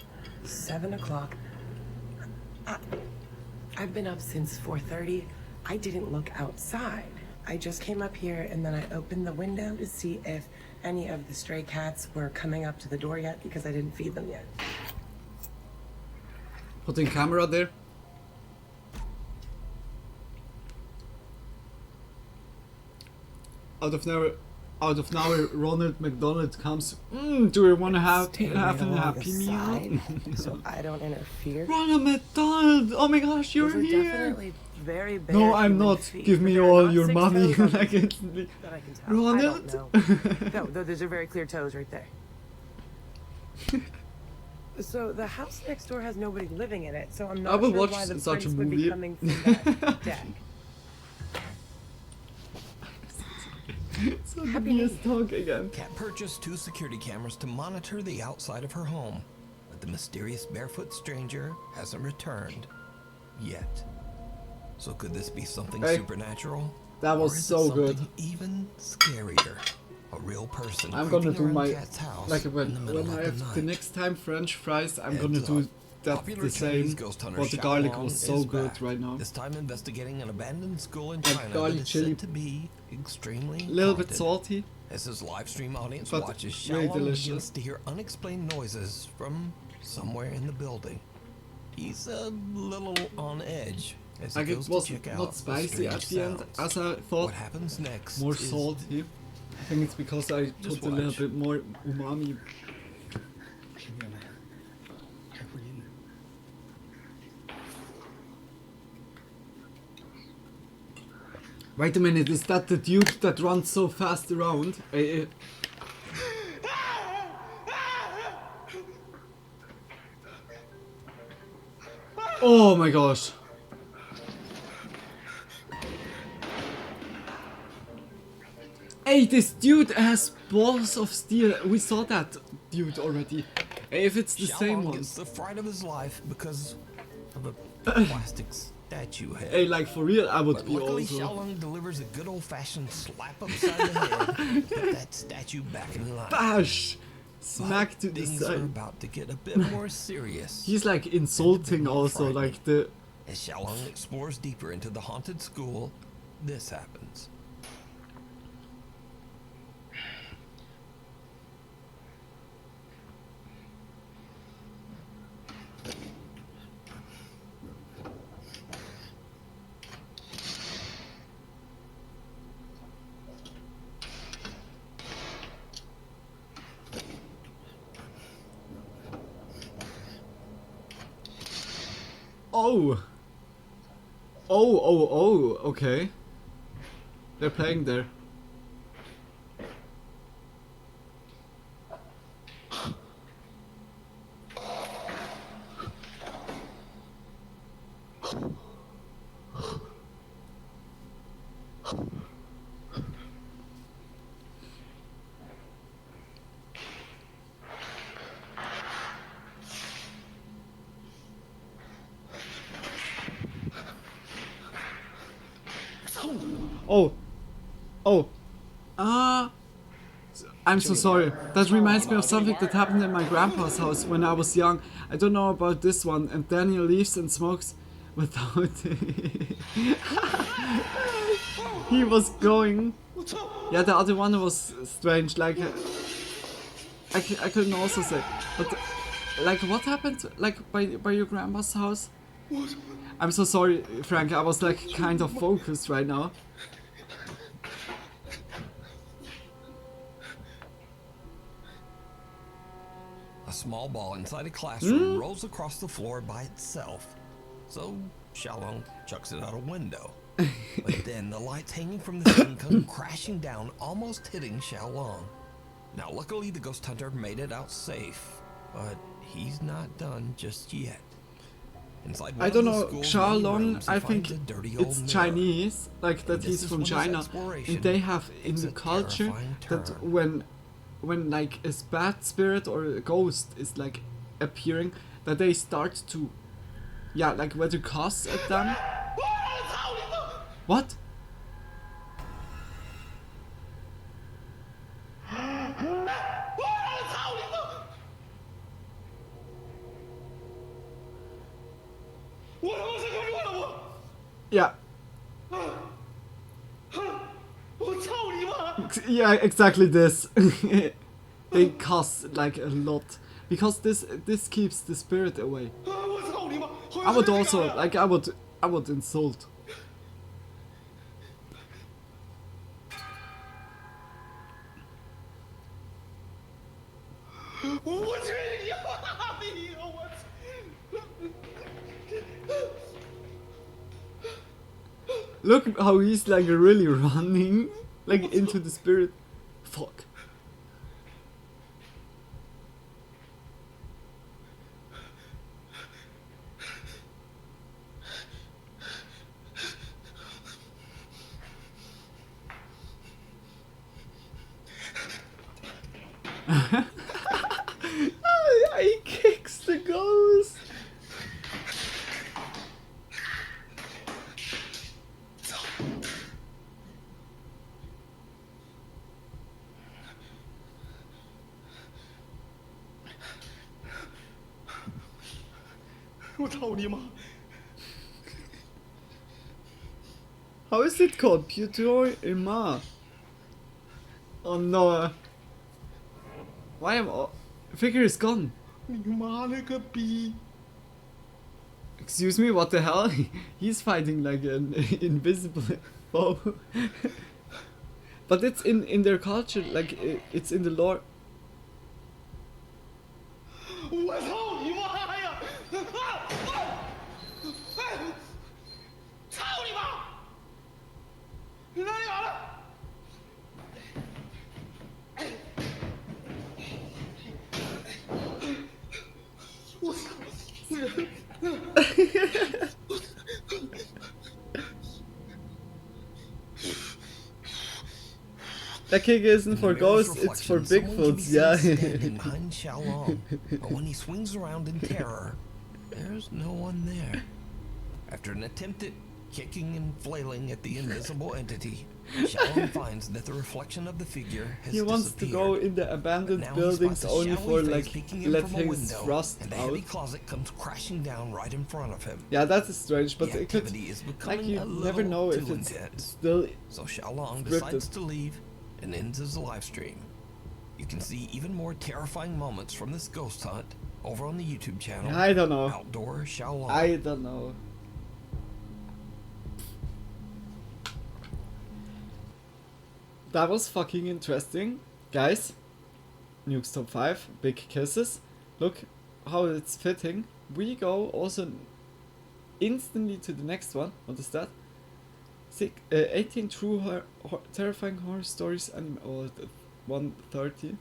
7 o'clock. I've been up since 4:30. I didn't look outside. I just came up here and then I opened the window to see if any of the stray cats were coming up to the door yet because I didn't feed them yet. Putting camera there. Out of nowhere, Ronald McDonald comes. Do you want to have a happy meal? So I don't interfere. Ronald McDonald! Oh my gosh, you're Those are here! definitely very bare No, I'm human not. feet, Give but me they're all not your 6 money. toes on Like them instantly. that I can tell. Ronald? I don't know. No, those are very clear toes right there. So the house next door has nobody living in it, so I'm I not will sure watch why the such a prints would be movie. coming from that deck. So the beast talk again. Cat purchased 2 security cameras to monitor the outside of her home, but the mysterious barefoot stranger hasn't returned yet. So could this be something supernatural? That was or is so it good. something even scarier. A real person. I'm gonna creeping do around my Cat's house like in the when middle I of have the the night. next time French fries. I'm gonna Heads do up. that Popular the Chinese same. ghost hunter But the garlic Xiaolong was so is good back, right now. This time investigating an abandoned school in And China that garlic is chili. said to be extremely Little bit haunted. salty. As his live stream audience but watches, really Xiaolong delicious. begins to hear unexplained noises from somewhere in the building. He's a little on edge as he Like it goes was to check out not spicy the at strange the end sounds. as I thought. What happens next More is salty. I think it's because I Just put a little watch. bit more umami. Wait a minute, is that the dude that runs so fast around? Oh my gosh. Hey, this dude has balls of steel. We saw that dude already. Hey, if it's the same Xiaolong one. gets the fright of his life because of a plastic statue head. Hey, like for real, I would But be luckily, also. Xiaolong delivers a good old-fashioned slap upside the head, put that statue back in line. Bash! Smack to the Things are side. about to get a bit more serious. He's like insulting also, like the. As Xiaolong explores deeper into the haunted school, this happens. Oh! Oh, okay. They're playing there. Oh. I'm so sorry. That reminds me of something that happened in my grandpa's house when I was young. I don't know about this one. And Daniel leaves and smokes without. He was going. Yeah, the other one was strange. Like I couldn't also say. But like what happened like by your grandma's house? I'm so sorry, Frank. I was like kind of focused right now. A small ball inside a classroom rolls across the floor by itself. So Xiaolong chucks it out a window. But then the lights hanging from the ceiling come crashing down, almost hitting Xiaolong. Now luckily the ghost hunter made it out safe, but he's not done just yet. Inside one I don't of the know, school's many Xiaolong, rooms, he I think finds a dirty old it's mirror. Chinese, like that And he's this from is when his China, exploration and they have in takes the a culture terrifying that turn. when like a bad spirit or a ghost is like appearing, that they start to, yeah, like whether cuss at them. What? Yeah. Yeah, exactly this. They cuss like a lot because this keeps the spirit away. I would also like I would insult. Look how he's like really running like into the spirit. Fuck. Oh, he kicks the ghost. How is it called? Putoima. Oh no. Why am I... Figure is gone. Excuse me, what the hell? He's fighting like an invisible foe. But it's in their culture, like it's in the lore. That kick isn't for ghosts, it's for Bigfoots, yeah. Standing behind Xiaolong, but when he swings around in terror, there's no one there. After an attempt at kicking and flailing at the invisible entity, Xiaolong finds that the reflection of the figure has He wants to go in the abandoned buildings only for like let things rust and the out. heavy closet comes crashing down right in front of him. Yeah, that is strange, but The it could, activity is like becoming you a never little know if too it's intense. still So Xiaolong scripted. decides to leave and ends his live stream. You can see even more terrifying moments from this ghost hunt over on the YouTube channel. I don't know. Outdoor Xiaolong. I don't know. That was fucking interesting. Guys, Nuke's top 5, big kisses. Look how it's fitting. We go also instantly to the next one. What is that? 18 true terrifying horror stories and 130.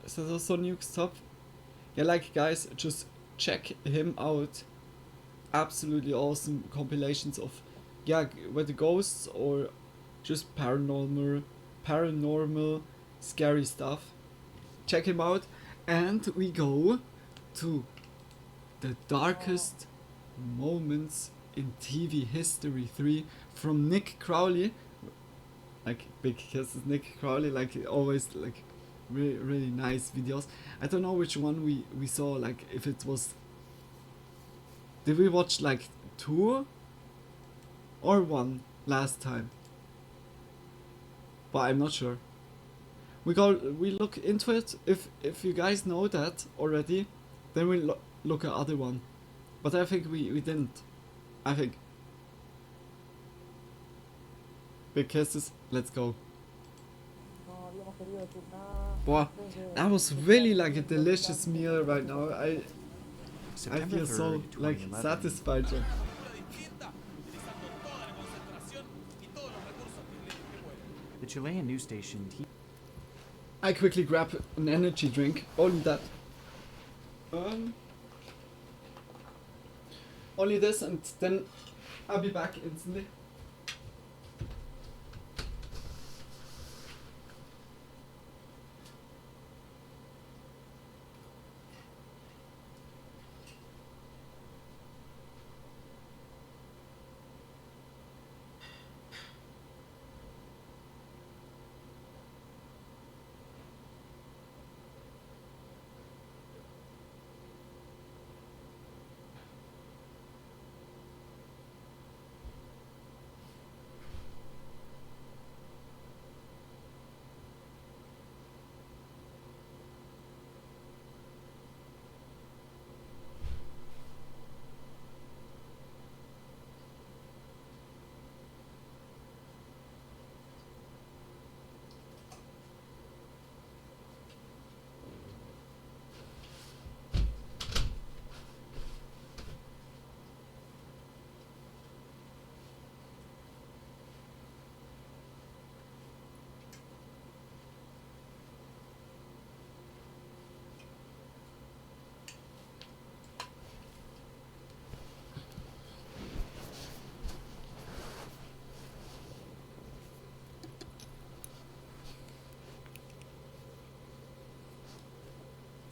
Is that also Nuke's top? Yeah, like guys, just check him out. Absolutely awesome compilations of, yeah, whether ghosts or just paranormal, scary stuff. Check him out, and we go to the darkest moments in TV history 3 from Nick Crowley. Like big kisses, Nick Crowley. Like always, like really nice videos. I don't know which one we saw. Like if it was. Did we watch like 2 or 1 last time? But I'm not sure. we look into it. If you guys know that already, then we look at other one. But I think we didn't. I think. Big kisses. Let's go. Wow, that was really like a delicious meal right now. I feel so like satisfied. The Chilean news station. I quickly grab an energy drink. Only that. Only this, and then I'll be back instantly.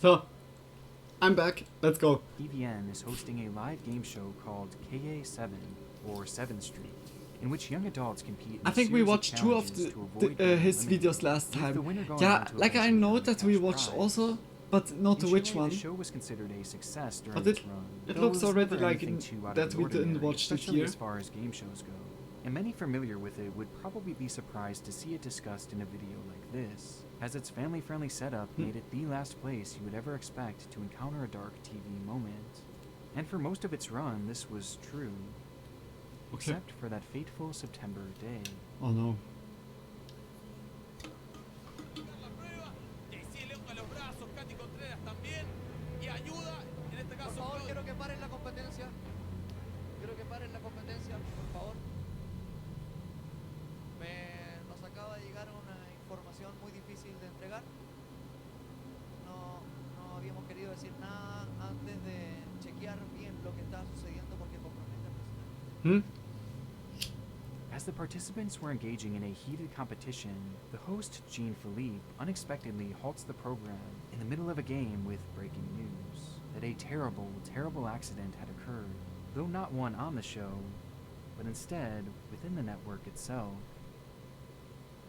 So, I'm back. Let's go. TVN is hosting a live game show called KA7 or 7th Street, in which young adults compete. I think we watched two of his videos last time. Yeah, like I know that we watched also, but not which one. The show was considered a success during but its run. It looks already like that we didn't watch this year. As far as game shows go. And many familiar with it would probably be surprised to see it discussed in a video like this, as its family-friendly setup made it the last place you would ever expect to encounter a dark TV moment. And for most of its run, this was true. Okay. Except for that fateful September day. Oh no. As the participants were engaging in a heated competition, the host, Jean-Philippe, unexpectedly halts the program in the middle of a game with breaking news that a terrible, terrible accident had occurred, though not one on the show, but instead within the network itself.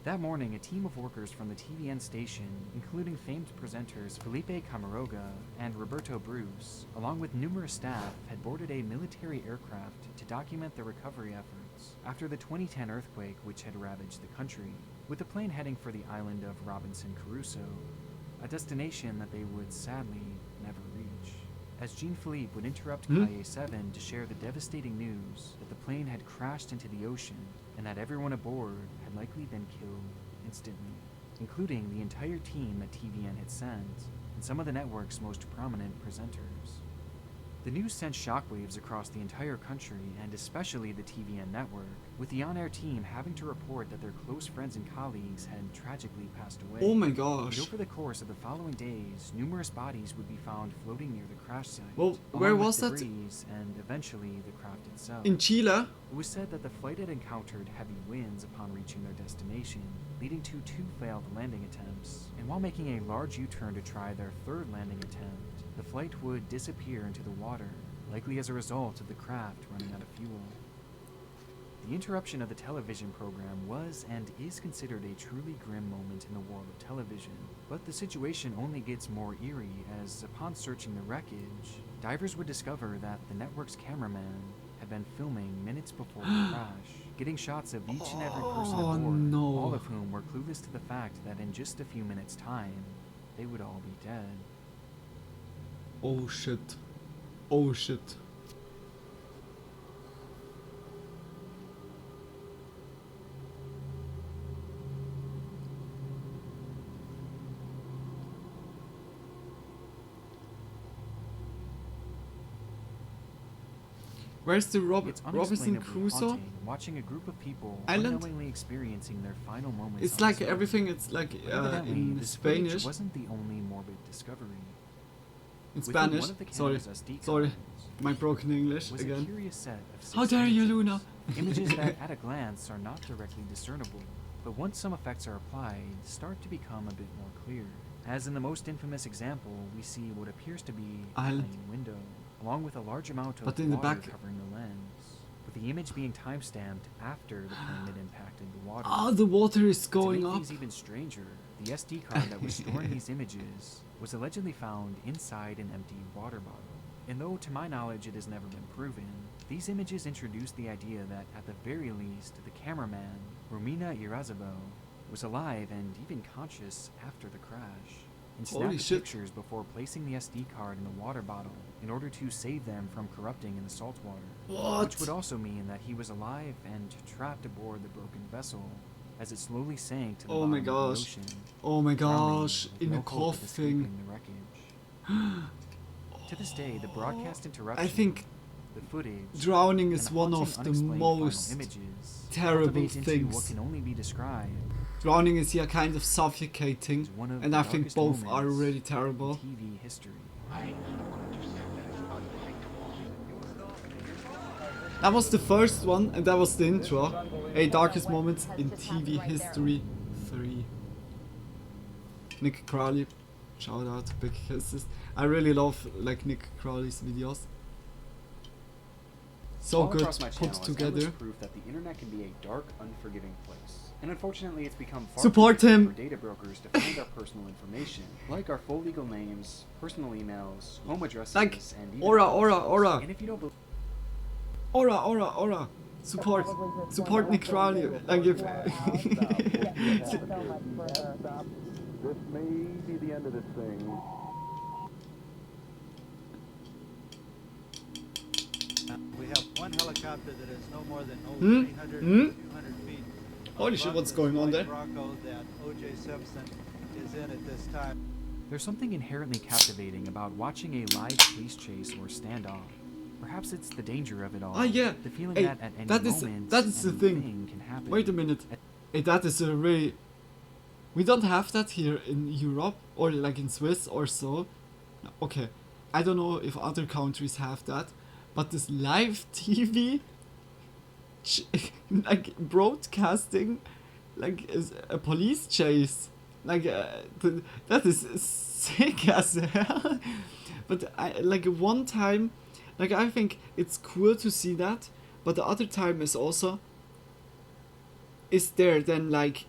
That morning, a team of workers from the TVN station, including famed presenters Felipe Camaroga and Roberto Bruce, along with numerous staff, had boarded a military aircraft to document the recovery efforts after the 2010 earthquake which had ravaged the country, with the plane heading for the island of Robinson Crusoe, a destination that they would sadly never reach. As Jean-Philippe would interrupt KA7 to share the devastating news that the plane had crashed into the ocean and that everyone aboard had likely been killed instantly, including the entire team that TVN had sent and some of the network's most prominent presenters. The news sent shockwaves across the entire country and especially the TVN network, with the on-air team having to report that their close friends and colleagues had tragically passed away. Oh my gosh. But over the course of the following days, numerous bodies would be found floating near the crash site. Well, where was that? And eventually the craft itself. In Chile? It was said that the flight had encountered heavy winds upon reaching their destination, leading to 2 failed landing attempts. And while making a large U-turn to try their 3rd landing attempt, the flight would disappear into the water, likely as a result of the craft running out of fuel. The interruption of the television program was and is considered a truly grim moment in the world of television, but the situation only gets more eerie as, upon searching the wreckage, divers would discover that the network's cameraman had been filming minutes before the crash, getting shots of each and every person Oh, aboard, no. all of whom were clueless to the fact that in just a few minutes' time, they would all be dead. Oh shit. Oh shit. Where's the It's Robinson unexplainably Crusoe? haunting watching a group of people Island? unknowingly experiencing their final moments. It's on like this earth. everything, it's like But evidently, in this footage Spanish. wasn't the only morbid discovery. In Within Spanish. one of the Sorry. camera's SD Sorry. cards My broken English was a again. curious set of 6 How dare you, images. Luna? Images that at a glance are not directly discernible, but once some effects are applied, start to become a bit more clear. As in the most infamous example, we see what appears to be a Island. plane window, along with a large amount of But in the water back- covering the lens, with the image being timestamped after the plane had impacted the water. Ah, the water is To going make up. these even stranger, the SD card that was storing these images was allegedly found inside an empty water bottle. And though to my knowledge it has never been proven, these images introduced the idea that at the very least the cameraman, Romina Irazabo, was alive and even conscious after the crash, and Holy snapped the shit. pictures before placing the SD card in the water bottle in order to save them from corrupting in the salt water. What? Which would also mean that he was alive and trapped aboard the broken vessel as it slowly sank to the Oh bottom my of the gosh. ocean. Oh my drowning gosh. with In no a hope of coffin. escaping the wreckage. To this day, the broadcast interruption, I think the footage, drowning is and one haunting, of the unexplained final most images terrible cultivate into what things. can only be described Drowning is yeah kind of suffocating, as one of and the I think darkest both are moments really in terrible. TV history. That was the first one, and that was the intro. A darkest moments in TV history 3. Nick Crowley, shout out, big kisses. I really love like Nick Crowley's videos. So All good across my put channel is together. endless proof that the internet can be a dark, unforgiving place. And unfortunately, it's become far Support too easy him. for data brokers to find our personal information, like our full legal names, personal emails, home addresses, Like and even Aura, phone Aura, numbers. Aura. And if you don't believe Aura. Support Nick Crowley. Like if This may be the end of this thing. We have one helicopter that is no more than 300 Hmm? 200 feet. Holy shit, above what's this going on white there? Bronco that O.J. Simpson is in at this time. There's something inherently captivating about watching a live police chase or standoff. Perhaps it's the danger of it all. Ah yeah. The feeling Hey, that at any that is moment the thing. anything can happen. Wait a minute. Hey, that is a really. We don't have that here in Europe or like in Swiss or so. Okay, I don't know if other countries have that, but this live TV, like broadcasting, like is a police chase, like that is sick as hell. But I like one time, like I think it's cool to see that, but the other time is also. Is there then like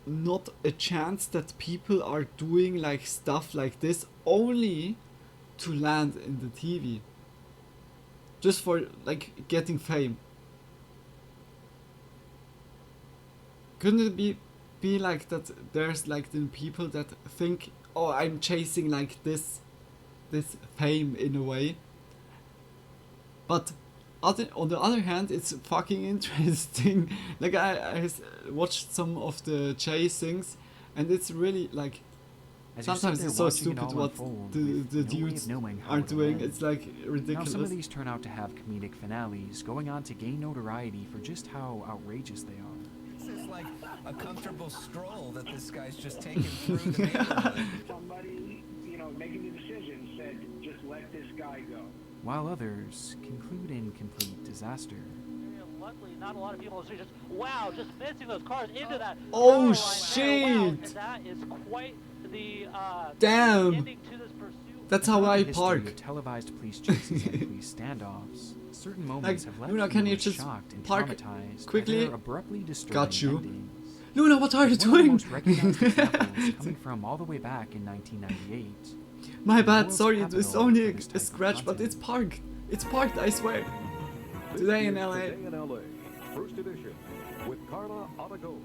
not a chance that people are doing like stuff like this only to land in the TV? Just for like getting fame? Couldn't it be like that there's like the people that think, oh, I'm chasing like this fame in a way, but on the other hand, it's fucking interesting. Like I watched some of the chasings, and it's really like As you sit sometimes there it's so watching it stupid all what unfold the with no way of dudes knowing how are it'll doing. end. It's like Now ridiculous. some of these turn out to have comedic finales, going on to gain notoriety for just how outrageous they are. This is like a comfortable stroll that this guy's just taking through the neighborhood. Somebody, making the decision said, just let this guy go. While others conclude in complete disaster. Luckily, not a lot of people are just, wow, just missing those cars into that. Oh, power line shit. there. Wow, and that is quite the Damn. ending to this pursuit. That's how Throughout I the history park. of televised police chases and police standoffs, certain moments have left Luna, can you viewers just shocked and park traumatized quickly? by their abruptly disturbing Got you. endings. Luna, what are you One of the doing? most recognized examples coming from all the way back in 1998. My the bad, world's sorry, it's capital only for this type a of scratch, but content. it's parked. It's parked, I swear. Today in LA. Today in LA, first edition. gotta go.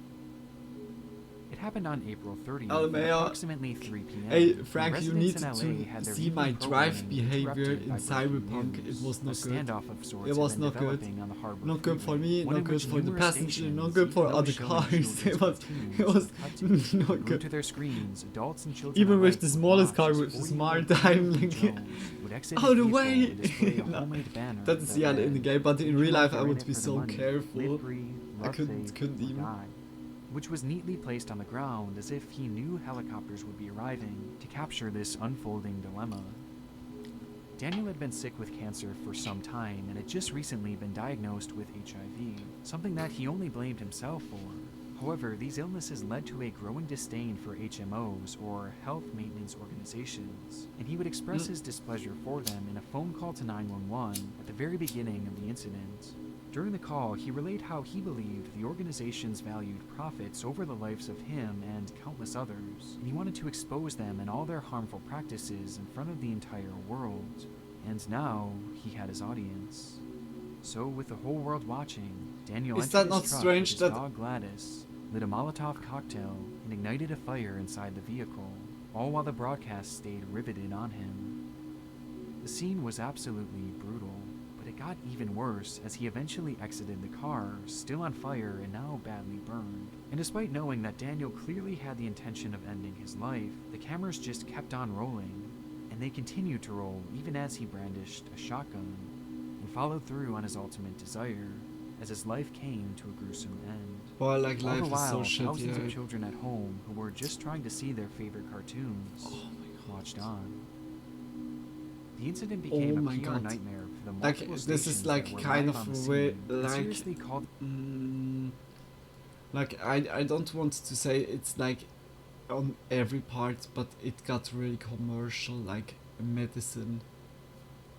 It happened on April 30th LMAO. at approximately 3 p.m. Hey when Frank, you residents need in LA had to their see my evening drive programming behavior interrupted in by breaking Cyberpunk. news. It was A not good. standoff of sorts It had was been not good. developing on the harbor Not good for freeway, me, one not in good which for the numerous passenger, stations, not good even for those other showing cars. children's It was cartoons cut glued good. to their screens. Adults and children Even with alike the would smallest watch car as with the 40-year-old smart time, Timothy like, Jones would exit out his of the vehicle way. and display a No, homemade banner that's that yeah read, in the game, but in "HMOs real life I are in would it be for the so money. careful. Live free, I love couldn't safe, even. or die," which was neatly placed on the ground as if he knew helicopters would be arriving to capture this unfolding dilemma. Daniel had been sick with cancer for some time and had just recently been diagnosed with HIV, something that he only blamed himself for. However, these illnesses led to a growing disdain for HMOs, or health maintenance organizations, and he would express his displeasure for them in a phone call to 911 at the very beginning of the incident. During the call, he relayed how he believed the organizations valued profits over the lives of him and countless others, and he wanted to expose them and all their harmful practices in front of the entire world. And now, he had his audience. So, with the whole world watching, Daniel Is entered that his not truck strange with his that- dog Gladys, lit a Molotov cocktail, and ignited a fire inside the vehicle, all while the broadcast stayed riveted on him. The scene was absolutely brutal, but it got even worse as he eventually exited the car, still on fire and now badly burned. And despite knowing that Daniel clearly had the intention of ending his life, the cameras just kept on rolling, and they continued to roll even as he brandished a shotgun, and followed through on his ultimate desire, as his life came to a gruesome end. Boy, like, All life the is while, so shitty, thousands yeah. of children at home who were just trying to see their favorite cartoons watched on. The incident became Oh a my PR God. nightmare for the Like, multiple this is stations like that were kind live of on the a way, scene and like, seriously called like I don't want to say it's like on every part, but it got really commercial, like medicine,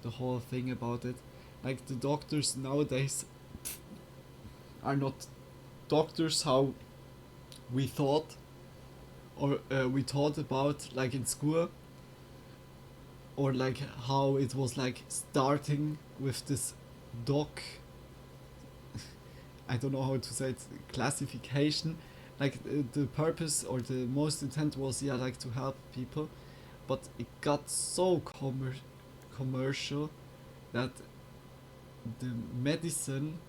the whole thing about it. Like the doctors nowadays are not doctors how we thought, or we thought about like in school, or like how it was like starting with this doc. I don't know how to say it, classification. Like the purpose or the most intent was like to help people, but it got so commercial that the medicine,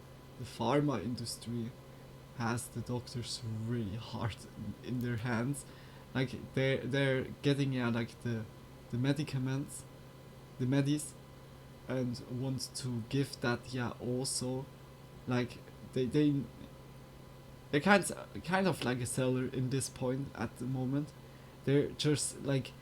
the pharma industry has the doctors really hard in their hands. Like they're getting like the medicaments, the medis, and want to give that also, like they're kind of like a seller in this point at the moment. They're just like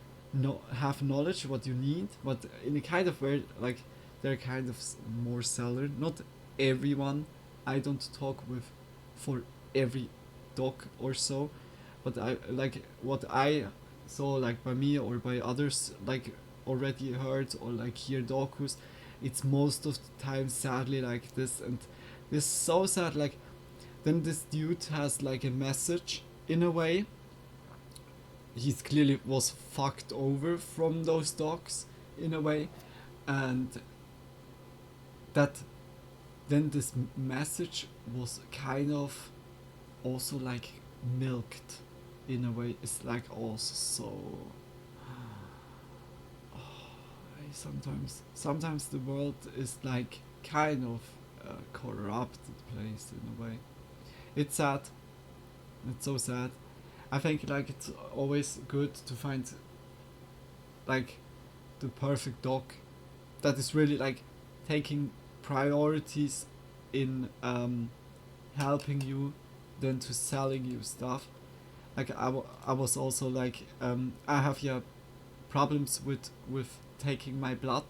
have knowledge what you need, but in a kind of way like they're kind of more seller. Not everyone. I don't talk with for every doc or so, but I like what I saw like by me or by others like already heard or like hear docus. It's most of the time sadly like this, and this is so sad. Like then this dude has like a message in a way. He's clearly was fucked over from those dogs in a way, and that then this message was kind of also like milked in a way. It's like also so sometimes the world is like kind of a corrupted place in a way. It's sad. It's so sad. I think like it's always good to find like the perfect dog that is really like taking priorities in helping you than to selling you stuff. Like I was also like I have problems with taking my blood,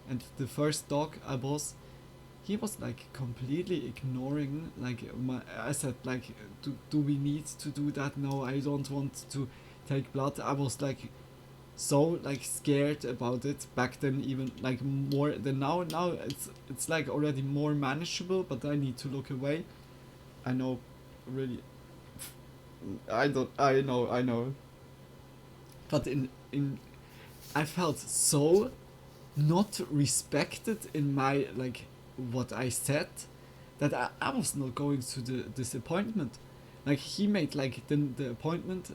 and the first dog he was like completely ignoring like I said like do we need to do that? No, I don't want to take blood. I was like so like scared about it back then, even like more than now. Now it's like already more manageable, but I need to look away. I know, really. I know. But in I felt so not respected in my like what I said, that I was not going to the disappointment. like he made like the appointment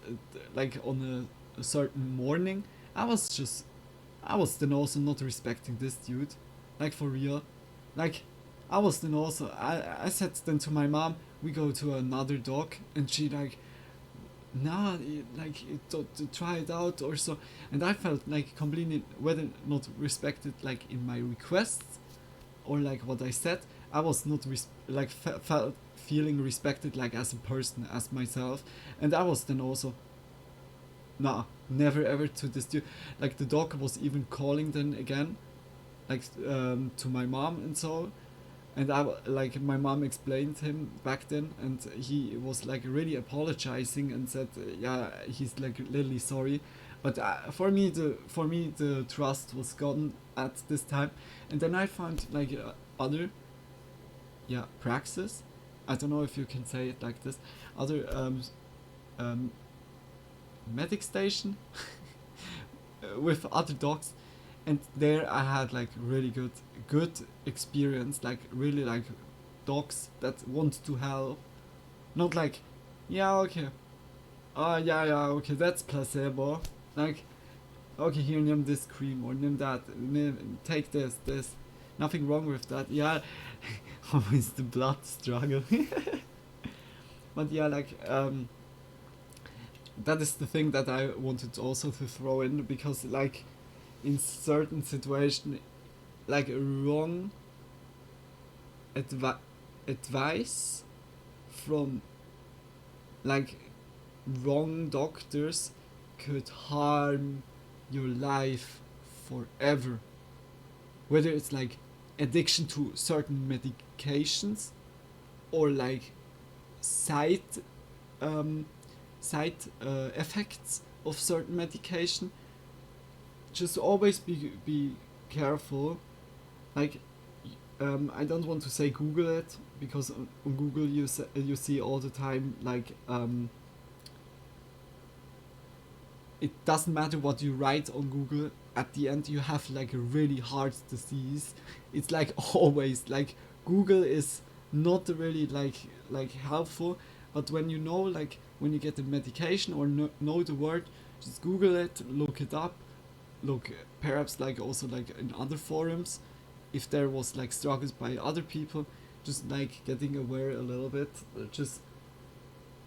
like on a certain morning. I was then also not respecting this dude, like for real. Like I was then also I said then to my mom, we go to another dog, and she like, nah, to try it out or so. And I felt like completely whether not respected like in my requests or like what I said. I was not felt feeling respected like as a person, as myself. And I was then also, nah, never ever to this dude. Like the dog was even calling then again, like to my mom and so. And like my mom explained him back then, and he was like really apologizing and said, yeah, he's like literally sorry. But for me the trust was gone at this time. And then I found like other praxis. I don't know if you can say it like this. Other medic station with other dogs, and there I had like really good experience, like really like dogs that want to help, not like, yeah, okay, okay, that's placebo, like, okay, here, name this cream or name that, take this, nothing wrong with that, yeah. Always the blood struggle. But yeah, like that is the thing that I wanted also to throw in, because like in certain situation, like wrong advice from like wrong doctors could harm your life forever. Whether it's like addiction to certain medications or like side effects of certain medication, just always be careful. Like I don't want to say Google it, because on Google you see all the time like it doesn't matter what you write on Google, at the end you have like a really hard disease. It's like always like Google is not really like helpful, but when you know, like when you get the medication or know the word, just Google it, look it up, look perhaps like also like in other forums if there was like struggles by other people, just like getting aware a little bit. Just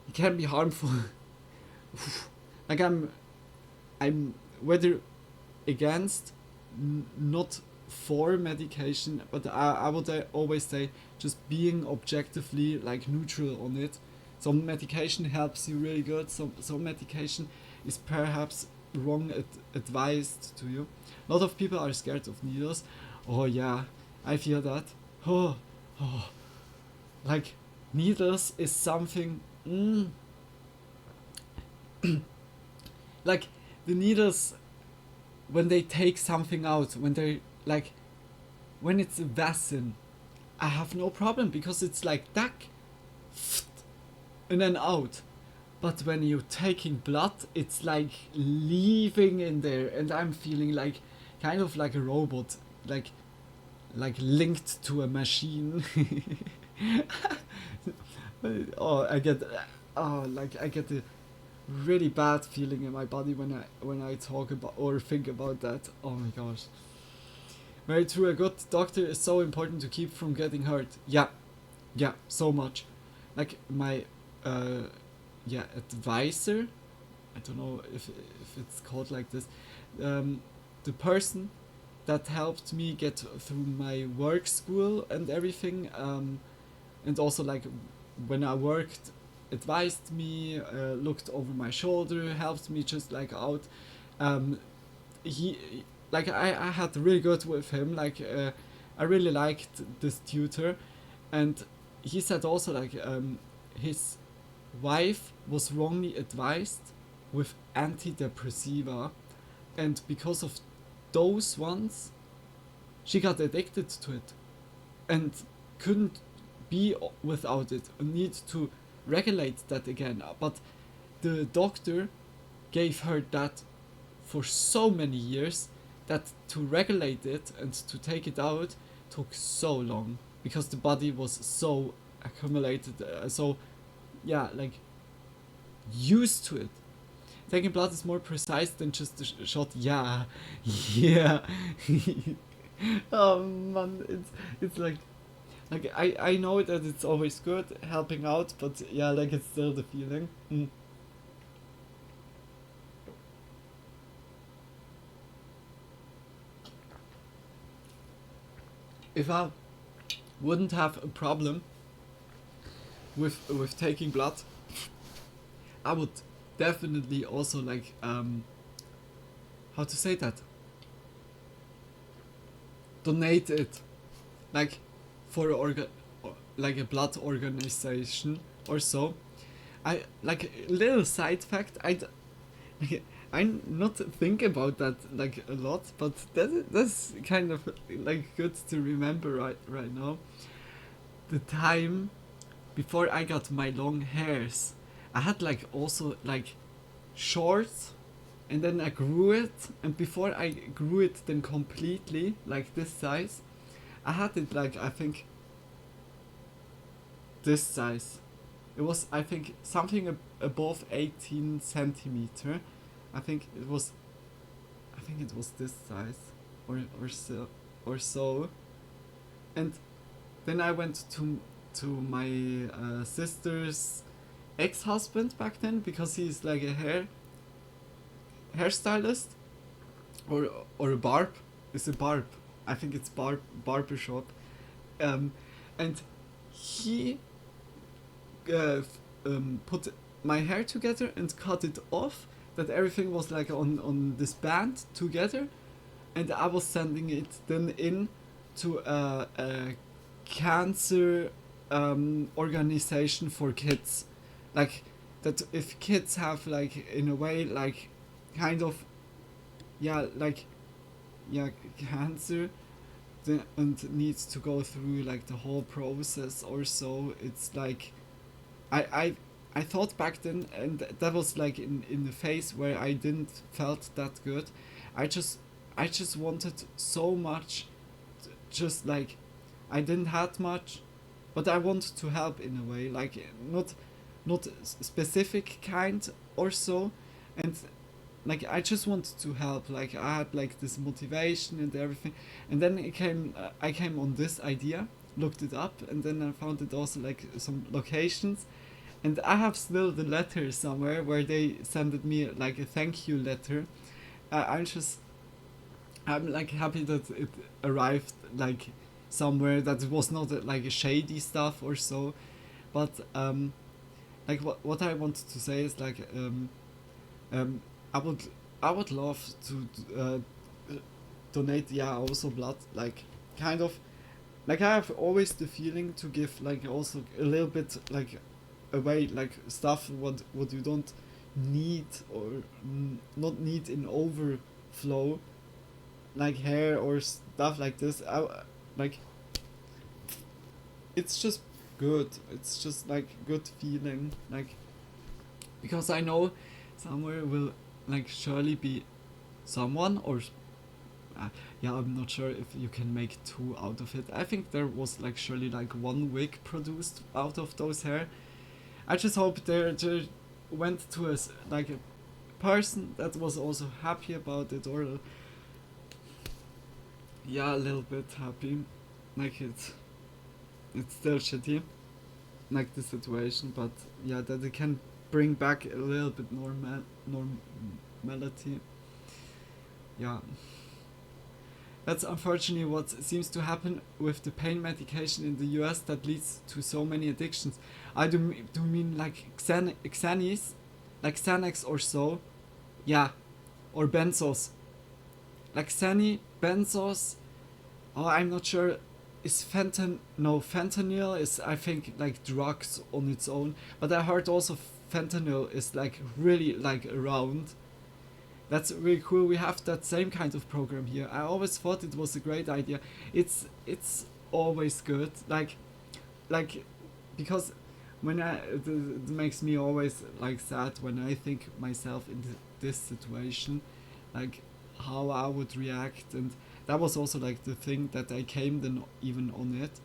it can be harmful. Like I'm whether against, not for medication, but I would always say just being objectively like neutral on it. Some medication helps you really good, some medication is perhaps wrong advised to you. A lot of people are scared of needles. Oh yeah, I feel that. Oh, like needles is something like the needles, when they take something out, when they like when it's a vaccine, I have no problem because it's like tack and then out. But when you're taking blood, it's like leaving in there, and I'm feeling like kind of like a robot, like linked to a machine. I get a really bad feeling in my body when I talk about or think about that. Oh my gosh. Very true, a good doctor is so important to keep from getting hurt. Yeah, so much. Like my advisor, I don't know if it's called like this, the person that helped me get through my work school and everything, and also like when I worked, advised me, looked over my shoulder, helped me just like out. He like I had really good with him, like I really liked this tutor, and he said also like his wife was wrongly advised with antidepressiva, and because of those ones she got addicted to it and couldn't be without it, need to regulate that again. But the doctor gave her that for so many years that to regulate it and to take it out took so long, because the body was so accumulated, so yeah, like used to it. Taking blood is more precise than just a shot. Yeah, yeah. Oh man, it's like I know that it's always good helping out, but yeah, like it's still the feeling. If I wouldn't have a problem with taking blood, I would definitely also like how to say that, donate it, like for like a blood organization or so. I like a little side fact. I not think about that like a lot, but that's kind of like good to remember right now. The time before I got my long hairs, I had like also like shorts, and then I grew it, and before I grew it then completely like this size, I had it like I think this size. It was I think something above 18 centimeter. I think it was this size or so, and then I went to my sister's ex-husband back then, because he's like a hairstylist or a barb. It's a barb. I think it's barber shop, and he put my hair together and cut it off, that everything was like on this band together, and I was sending it then in to a cancer organization for kids, like that if kids have like in a way like kind of cancer, and needs to go through like the whole process or so. It's like I thought back then, and that was like in the phase where I didn't felt that good. I just wanted so much, just like I didn't had much, but I wanted to help in a way, like not specific kind or so, and like I just wanted to help. Like I had like this motivation and everything, and then I came on this idea, looked it up, and then I found it also like some locations. And I have still the letter somewhere where they sent me like a thank you letter. I'm like happy that it arrived like somewhere that it was not like a shady stuff or so, but like what I wanted to say is like I would love to donate also blood, like kind of like I have always the feeling to give like also a little bit like away, like stuff what you don't need or not need in overflow, like hair or stuff like this. Like it's just good. It's just like good feeling, like because I know somewhere will like surely be someone or yeah, I'm not sure if you can make two out of it. I think there was like surely like one wig produced out of those hair. I just hope there went to a like a person that was also happy about it, or yeah, a little bit happy. Like it's still shitty, like the situation, but yeah, that it can bring back a little bit normality. Yeah. That's unfortunately what seems to happen with the pain medication in the US that leads to so many addictions. I do mean like Xannies, like Xanax or so, yeah, or benzos. Like Xanny, benzos, oh I'm not sure, is fentanyl is I think like drugs on its own, but I heard also fentanyl is like really like around. That's really cool. We have that same kind of program here. I always thought it was a great idea. It's always good. Like because when it makes me always like sad when I think myself in this situation, like how I would react, and that was also like the thing that I came then even on it.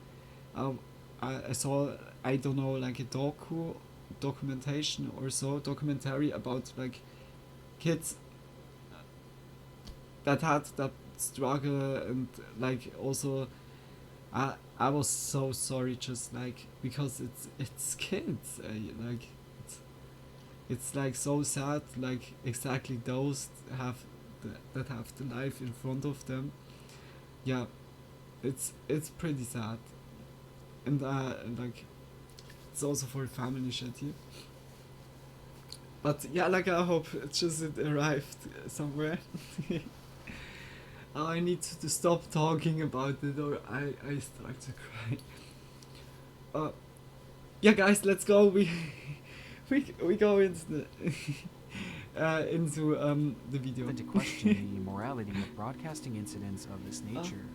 I saw, I don't know, like a documentation or so, documentary about like kids that had that struggle, and like also I was so sorry, just like because it's kids, like it's like so sad, like exactly those that have the life in front of them. Yeah, it's pretty sad, and like it's also for family shit here. But yeah, like I hope it's just it arrived somewhere. I need to stop talking about it, or I start to cry. Yeah, guys, let's go. We go into the video. To question the morality of broadcasting incidents of this nature,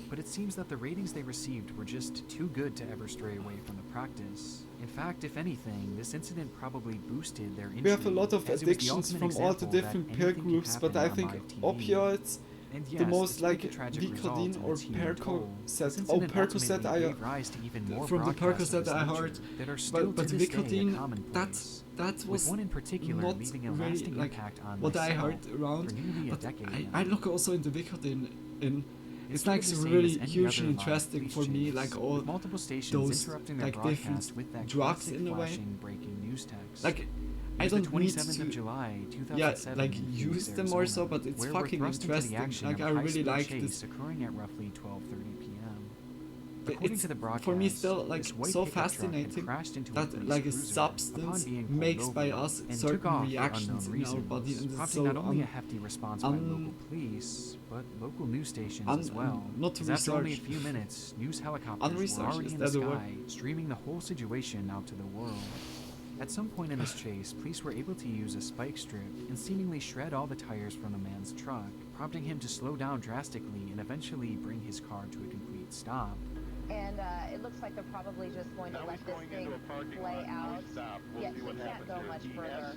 but it seems that the ratings they received were just too good to ever stray away from the practice. In fact, if anything, this incident probably boosted their intrigue. We have a lot of as it was the addictions ultimate from all the example different that peer anything can groups, but happen I on think live TV. opioids, And the yes, most despite like the tragic result Vicodin in or its human toll, this Percocet. incident Percocet ultimately gave rise to even more from the broadcasts of Percocet this I nature heard, that are still but to this day a Vicodin, commonplace, that was with one in particular not leaving a really lasting like impact on what I myself heard around. for nearly a But decade I now. look also into Vicodin in. It's Instead like of the same really as any hugely other live interesting police for me, chase, like all with multiple stations those interrupting their like broadcast different with that drugs classic in a way. flashing breaking news text. Like It I was the don't need 27th to of July, 2007, yeah, like in use Phoenix, them or so, Arizona, but it's where we're fucking thrust into the interesting. action Like of I a really high-speed like chase this. occurring at roughly 12:30 p.m. But According it's to the broadcast, for me still like this white so pickup truck had fascinating crashed into a that police like a cruiser substance upon being pulled makes over by us and took certain off for reactions unknown in our body, reasons, and it's prompting so not only a hefty response by local police, but local news stations as well. not As after only a researched. few minutes, news helicopters were Unresearched, already is in the that the word? sky, streaming the whole situation out to the world. At some point in this chase, police were able to use a spike strip and seemingly shred all the tires from the man's truck, prompting him to slow down drastically and eventually bring his car to a complete stop. And it looks like they're probably just going to let this thing play out. Yes, we can't go much further.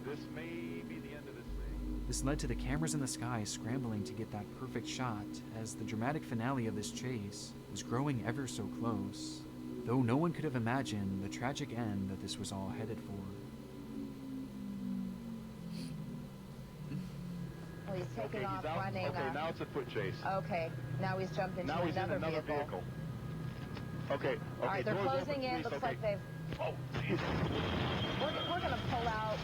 This may be the end of this thing. This led to the cameras in the sky scrambling to get that perfect shot, as the dramatic finale of this chase was growing ever so close, though no one could have imagined the tragic end that this was all headed for. Oh, he's taking off He's out. running. Okay, now it's a foot chase. Okay, now he's jumped into Now he's in another another vehicle. Okay. All right, they're doors closing open, in. please. Looks Okay. like they've. Oh, jeez. We're gonna pull out.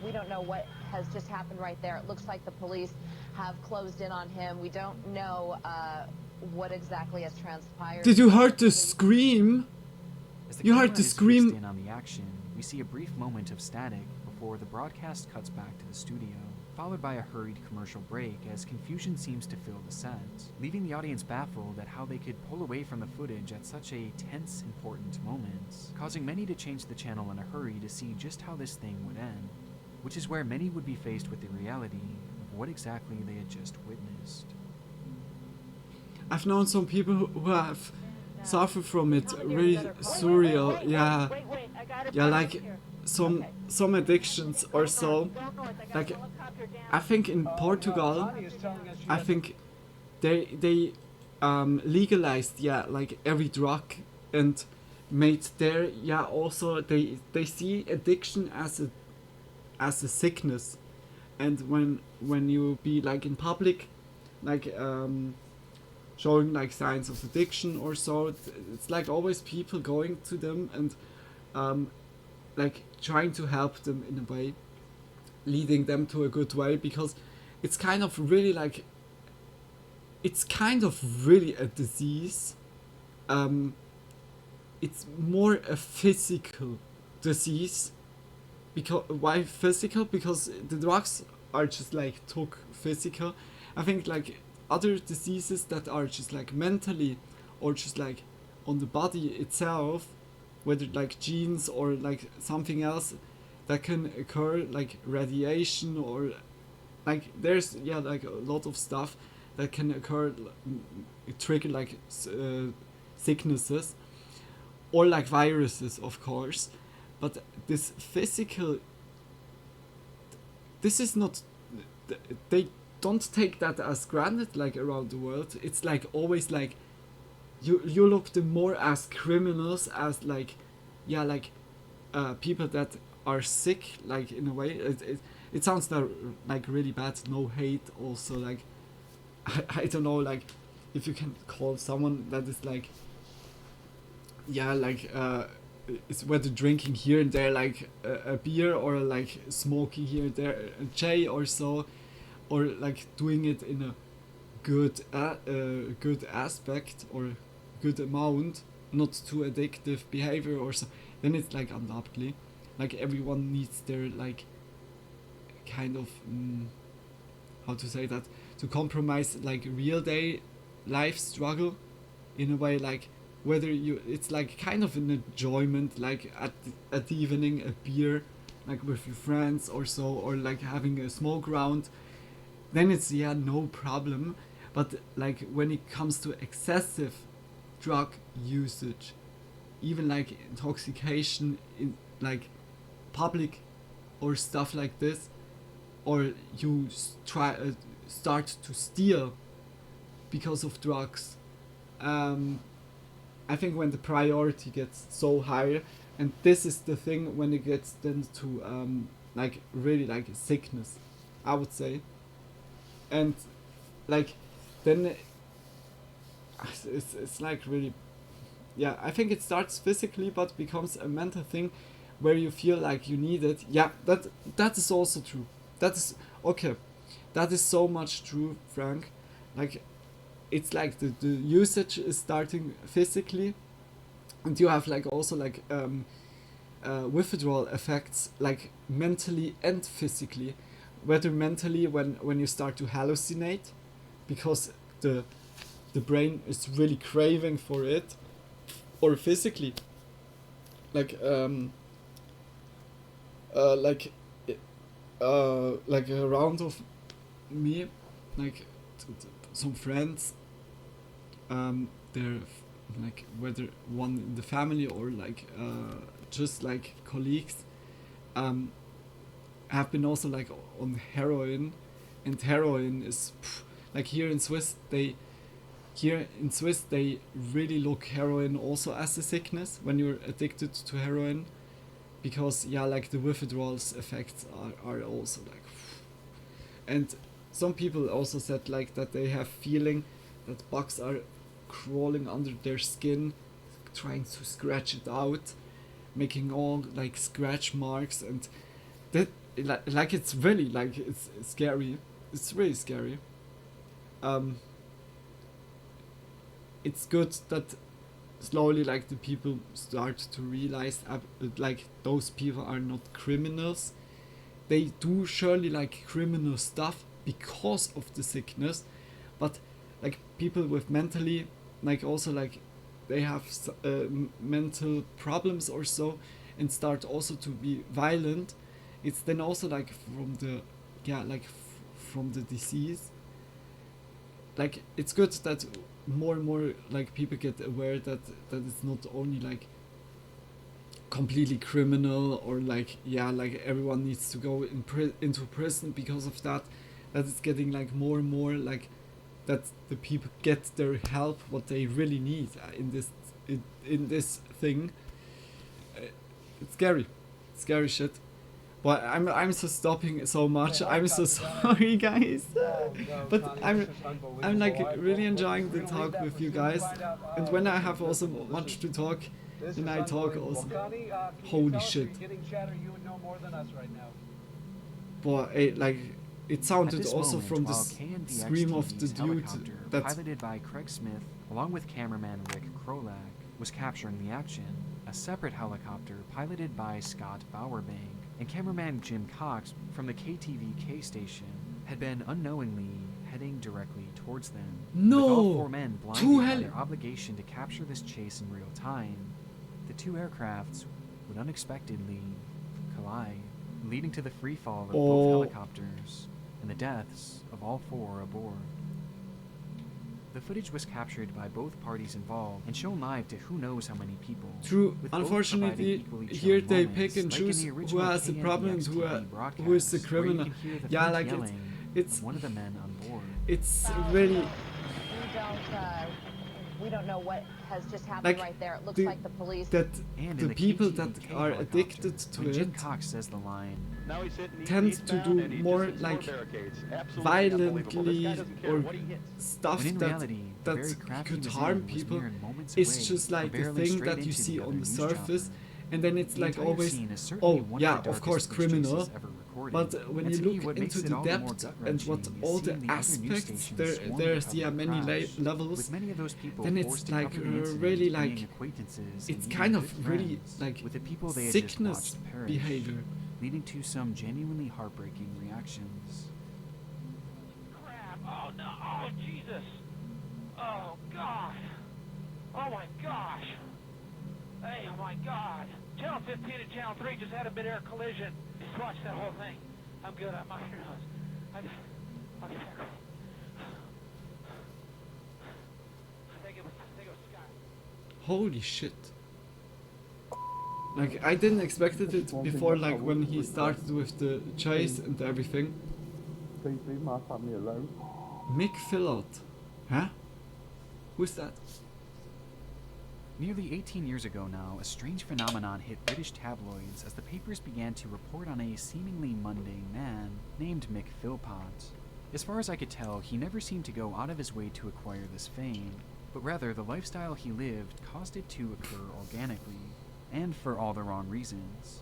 We don't know what has just happened right there. It looks like the police have closed in on him. We don't know what exactly has transpired. Did you heard the scream? As the You heard camera the is scream? fixed in on the action, we see a brief moment of static before the broadcast cuts back to the studio, followed by a hurried commercial break as confusion seems to fill the set, leaving the audience baffled at how they could pull away from the footage at such a tense, important moment, causing many to change the channel in a hurry to see just how this thing would end, which is where many would be faced with the reality of what exactly they had just witnessed. I've known some people who have suffered from it. Really surreal. Yeah, yeah, like some addictions or so. Like I think in Portugal, I think they legalized like every drug and made there also they see addiction as a sickness, and when you be like in public, like showing like signs of addiction or so, it's like always people going to them and like trying to help them in a way, leading them to a good way, because it's kind of really like a disease. It's more a physical disease. Why physical? Because the drugs are just like took physical. I think like other diseases that are just like mentally or just like on the body itself, whether like genes or like something else that can occur, like radiation or like there's like a lot of stuff that can occur, trigger like sicknesses or like viruses, of course. But this physical, this is not, they don't take that as granted like around the world. It's like always like you look them more as criminals, as like, yeah, like people that are sick, like in a way. It sounds like really bad. No hate, also like I don't know, like if you can call someone that is like, yeah, like it's whether drinking here and there like a beer, or like smoking here and there a J or so, or like doing it in a good aspect or good amount, not too addictive behavior or so, then it's like undoubtedly like everyone needs their like kind of how to say that, to compromise like real day life struggle in a way, like whether you, it's like kind of an enjoyment, like at the evening a beer like with your friends or so, or like having a smoke round, then it's, yeah, no problem. But like when it comes to excessive drug usage, even like intoxication in like public or stuff like this, or you start to steal because of drugs, I think when the priority gets so high, and this is the thing when it gets then to like really like sickness, I would say, and like then it's like really, yeah, I think it starts physically but becomes a mental thing where you feel like you need it. Yeah, that is also true. That is okay. That is so much true, Frank. Like it's like the usage is starting physically, and you have like also like withdrawal effects like mentally and physically. Whether mentally when you start to hallucinate because the brain is really craving for it, or physically like like a round of me, like some friends, they're like whether one in the family or like just like colleagues, have been also like on heroin, and heroin is like here in Swiss they really look heroin also as a sickness when you're addicted to heroin, because yeah, like the withdrawals effects are also like, and some people also said like that they have feeling that bugs are crawling under their skin, trying to scratch it out, making all like scratch marks, and that like it's really like it's scary. It's really scary. It's good that slowly like the people start to realize like those people are not criminals. They do surely like criminal stuff because of the sickness, but like people with mentally like also like they have mental problems or so, and start also to be violent. It's then also like from the from the disease. Like it's good that more and more like people get aware that it's not only like completely criminal, or like yeah, like everyone needs to go into prison because of that. That it's getting like more and more like that the people get their help what they really need in this thing. It's scary shit. But I'm so stopping so much. I'm so sorry, guys. But I'm like really enjoying the talk with you guys, and when I have also much to talk, then I talk also. Holy shit! But like it sounded also from the scream of the dude that piloted by Craig Smith, along with cameraman Rick Krolak, was capturing the action. A separate helicopter piloted by Scott Bowerbank and cameraman Jim Cox from the KTVK station had been unknowingly heading directly towards them. No! With all four men blinded by their obligation to capture this chase in real time, the two aircrafts would unexpectedly collide, leading to the free fall of both helicopters and the deaths of all four aboard. The footage was captured by both parties involved and shown live to who knows how many people. True. Unfortunately, here they pick and choose who has the problem and who is the criminal. Yeah, like it's one of the men on board. It's really. We don't know what has just happened Like, right there. It looks like the police. that And the in the people KTVK that are helicopter, addicted to when Jim it Cox says the line, Now he's hitting tend to eastbound do and he more just hits like barricades. Absolutely unbelievable. This guy violently doesn't care or what he hits. stuff when in that reality, the very that craft he could was harm in was people. mere moments It's away just like from the barreling thing straight that you into see the on other the news surface, chopper. and then it's The like entire always, scene is certainly oh one yeah, of the of course darkest police criminal. chases ever recorded. But when And you to me, look what makes into it the all the more depth and gut-wrenching what is all seeing the the other news aspects stations swarm to there's cover yeah the many crash, levels, with many of those people then it's forced to like cover the incident really being like acquaintances and it's even kind good of really friends like with the people they had just sickness watched perish, behavior. leading to some genuinely heartbreaking reactions. Crap! Oh no! Oh Jesus! Oh God! Oh my gosh! Hey! Oh my God! Channel 15 and Channel 3 just had a mid-air collision. Just watch that whole thing. I'm good. I'm on your nose. I'll get back. I think it was Scott. Holy shit. Like, I didn't expect it before, like, when he started with the chase and everything. Please leave my family alone. Mick Phillot. Huh? Who's that? Nearly 18 years ago now, a strange phenomenon hit British tabloids as the papers began to report on a seemingly mundane man named Mick Phillot. As far as I could tell, he never seemed to go out of his way to acquire this fame, but rather the lifestyle he lived caused it to occur organically, and for all the wrong reasons.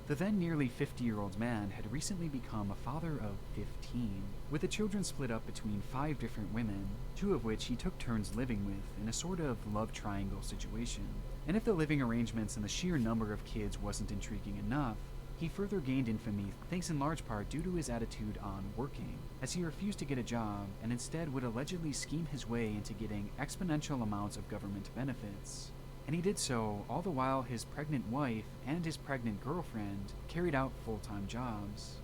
The then nearly 50-year-old man had recently become a father of 15, with the children split up between 5 different women, 2 of which he took turns living with in a sort of love triangle situation. And if the living arrangements and the sheer number of kids wasn't intriguing enough, he further gained infamy thanks in large part due to his attitude on working, as he refused to get a job and instead would allegedly scheme his way into getting exponential amounts of government benefits. And he did so all the while his pregnant wife and his pregnant girlfriend carried out full-time jobs.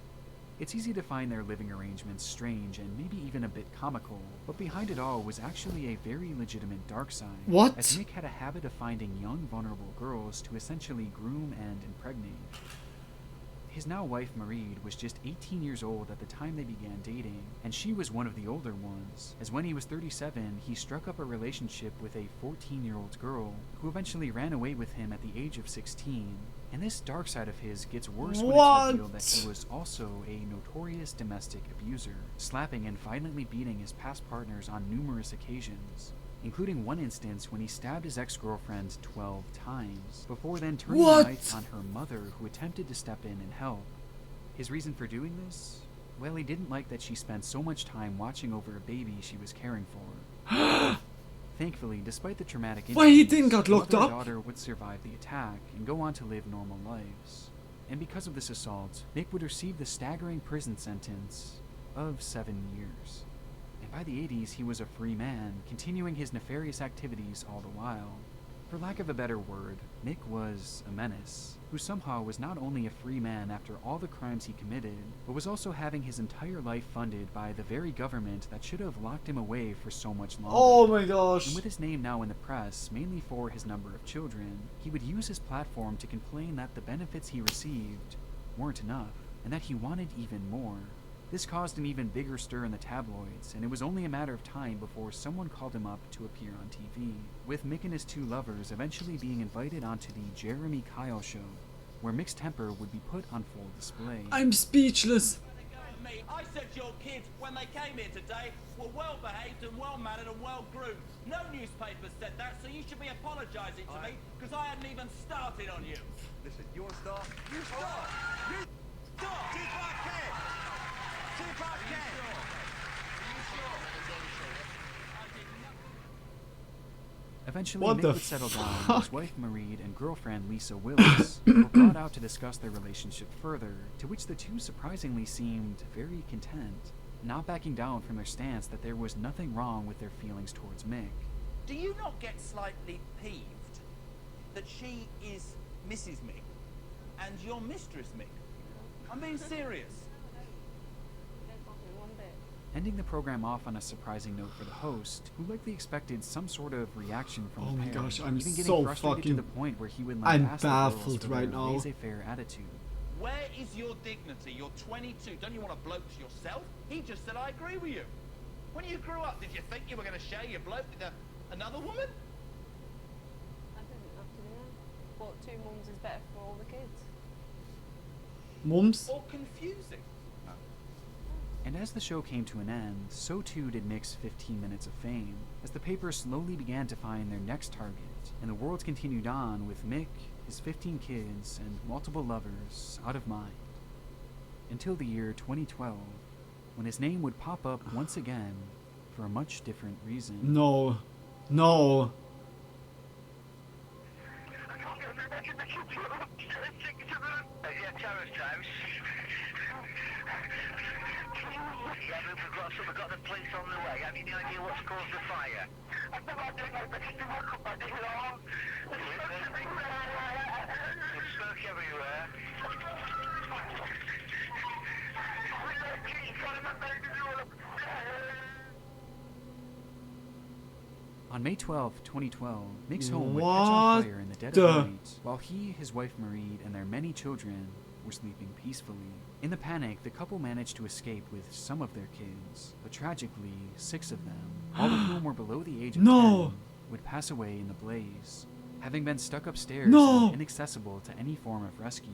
It's easy to find their living arrangements strange and maybe even a bit comical, but behind it all was actually a very legitimate dark side. What? As Mick had a habit of finding young, vulnerable girls to essentially groom and impregnate. His now wife Marie was just 18 years old at the time they began dating, and she was one of the older ones, as when he was 37, he struck up a relationship with a 14-year-old girl, who eventually ran away with him at the age of 16. And this dark side of his gets worse when it's revealed that he was also a notorious domestic abuser, slapping and violently beating his past partners on numerous occasions, including one instance when he stabbed his ex-girlfriend 12 times, before then turning the knife on her mother, who attempted to step in and help. His reason for doing this? Well, he didn't like that she spent so much time watching over a baby she was caring for. Thankfully, despite the traumatic incidents, Why he didn't got locked mother up? and daughter would survive the attack and go on to live normal lives. And because of this assault, Mick would receive the staggering prison sentence of 7 years. And by the 80s, he was a free man, continuing his nefarious activities all the while. For lack of a better word, Mick was a menace, who somehow was not only a free man after all the crimes he committed, but was also having his entire life funded by the very government that should have locked him away for so much longer. Oh my gosh. And with his name now in the press, mainly for his number of children, he would use his platform to complain that the benefits he received weren't enough, and that he wanted even more. This caused an even bigger stir in the tabloids, and it was only a matter of time before someone called him up to appear on TV, with Mick and his 2 lovers eventually being invited onto the Jeremy Kyle show, where Mick's temper would be put on full display. I'm speechless. I said your kids, when they came here today, were well behaved and well mannered and well groomed. No newspaper said that, so you should be apologising to me, because I hadn't even started on you. Listen, you want to start? You start! You start! See if I can! See if I can! Eventually, What Mick the would settle down, fuck? and his wife Marie and girlfriend Lisa Willis were brought out to discuss their relationship further, to which the 2 surprisingly seemed very content, not backing down from their stance that there was nothing wrong with their feelings towards Mick. Do you not get slightly peeved that she is Mrs. Mick and you're Mistress Mick? I'm being serious. Ending the program off on a surprising note for the host, who likely expected some sort of reaction from Oh the my pair, gosh, I'm even getting so frustrated fucking- to the point where he would I'm lambast the girls baffled for right their now. laissez-faire attitude. Where is your dignity? You're 22. Don't you want a bloke to yourself? He just said I agree with you. When you grew up, did you think you were going to share your bloke with the Another woman? I didn't have to do that. What, 2 mums is better for all the kids? Mums? Or confusing? And as the show came to an end, so too did Mick's 15 minutes of fame, as the paper slowly began to find their next target, and the world continued on with Mick, his 15 kids, and multiple lovers out of mind. Until the year 2012, when his name would pop up once again for a much different reason. No. No. We've got the police on the way. Have you any idea what's caused the fire? I've no idea, mate, but it's There's smoke everywhere. On May 12, 2012, Mick's home would catch What on fire in the dead the- of night, while he, his wife Marie, and their many children were sleeping peacefully. In the panic, the couple managed to escape with some of their kids, but tragically, 6 of them, all of whom were below the age of No. 10, would pass away in the blaze, having been stuck upstairs No. and inaccessible to any form of rescue.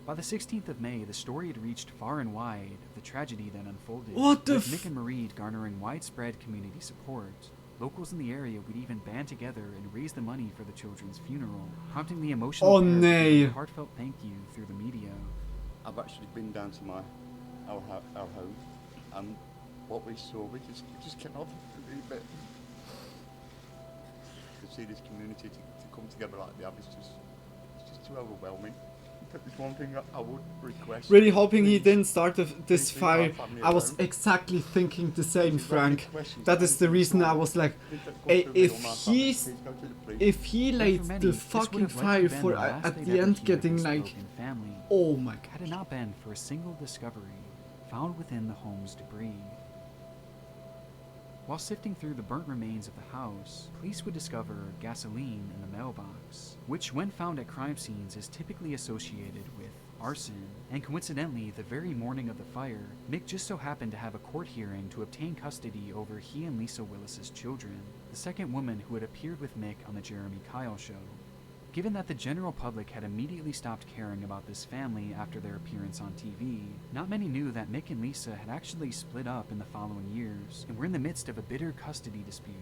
By the 16th of May, the story had reached far and wide of the tragedy that unfolded, What the with f- Mick and Marie garnering widespread community support. Locals in the area would even band together and raise the money for the children's funeral, prompting the emotional Oh, pair to nay. give a heartfelt thank you through the media. I've actually been down to our home, and what we saw, we just cannot believe it. To see this community to come together like that, it's just too overwhelming. But there's one thing I would request. Really hoping he didn't start this please leave my fire. family I was alone. exactly thinking the same, If you've got any Frank. questions, That is the reason I was like, please don't come through me or my family. if Please go to the police. he But laid for many, the this fucking would have likely fire been for the last at they'd the ever end hear of getting this like, broken family, oh my god. had it not been for a single discovery found within the home's debris. While sifting through the burnt remains of the house, police would discover gasoline in the mailbox, which when found at crime scenes is typically associated with arson. And coincidentally, the very morning of the fire, Mick just so happened to have a court hearing to obtain custody over he and Lisa Willis's children, the second woman who had appeared with Mick on the Jeremy Kyle show. Given that the general public had immediately stopped caring about this family after their appearance on TV, not many knew that Mick and Lisa had actually split up in the following years and were in the midst of a bitter custody dispute,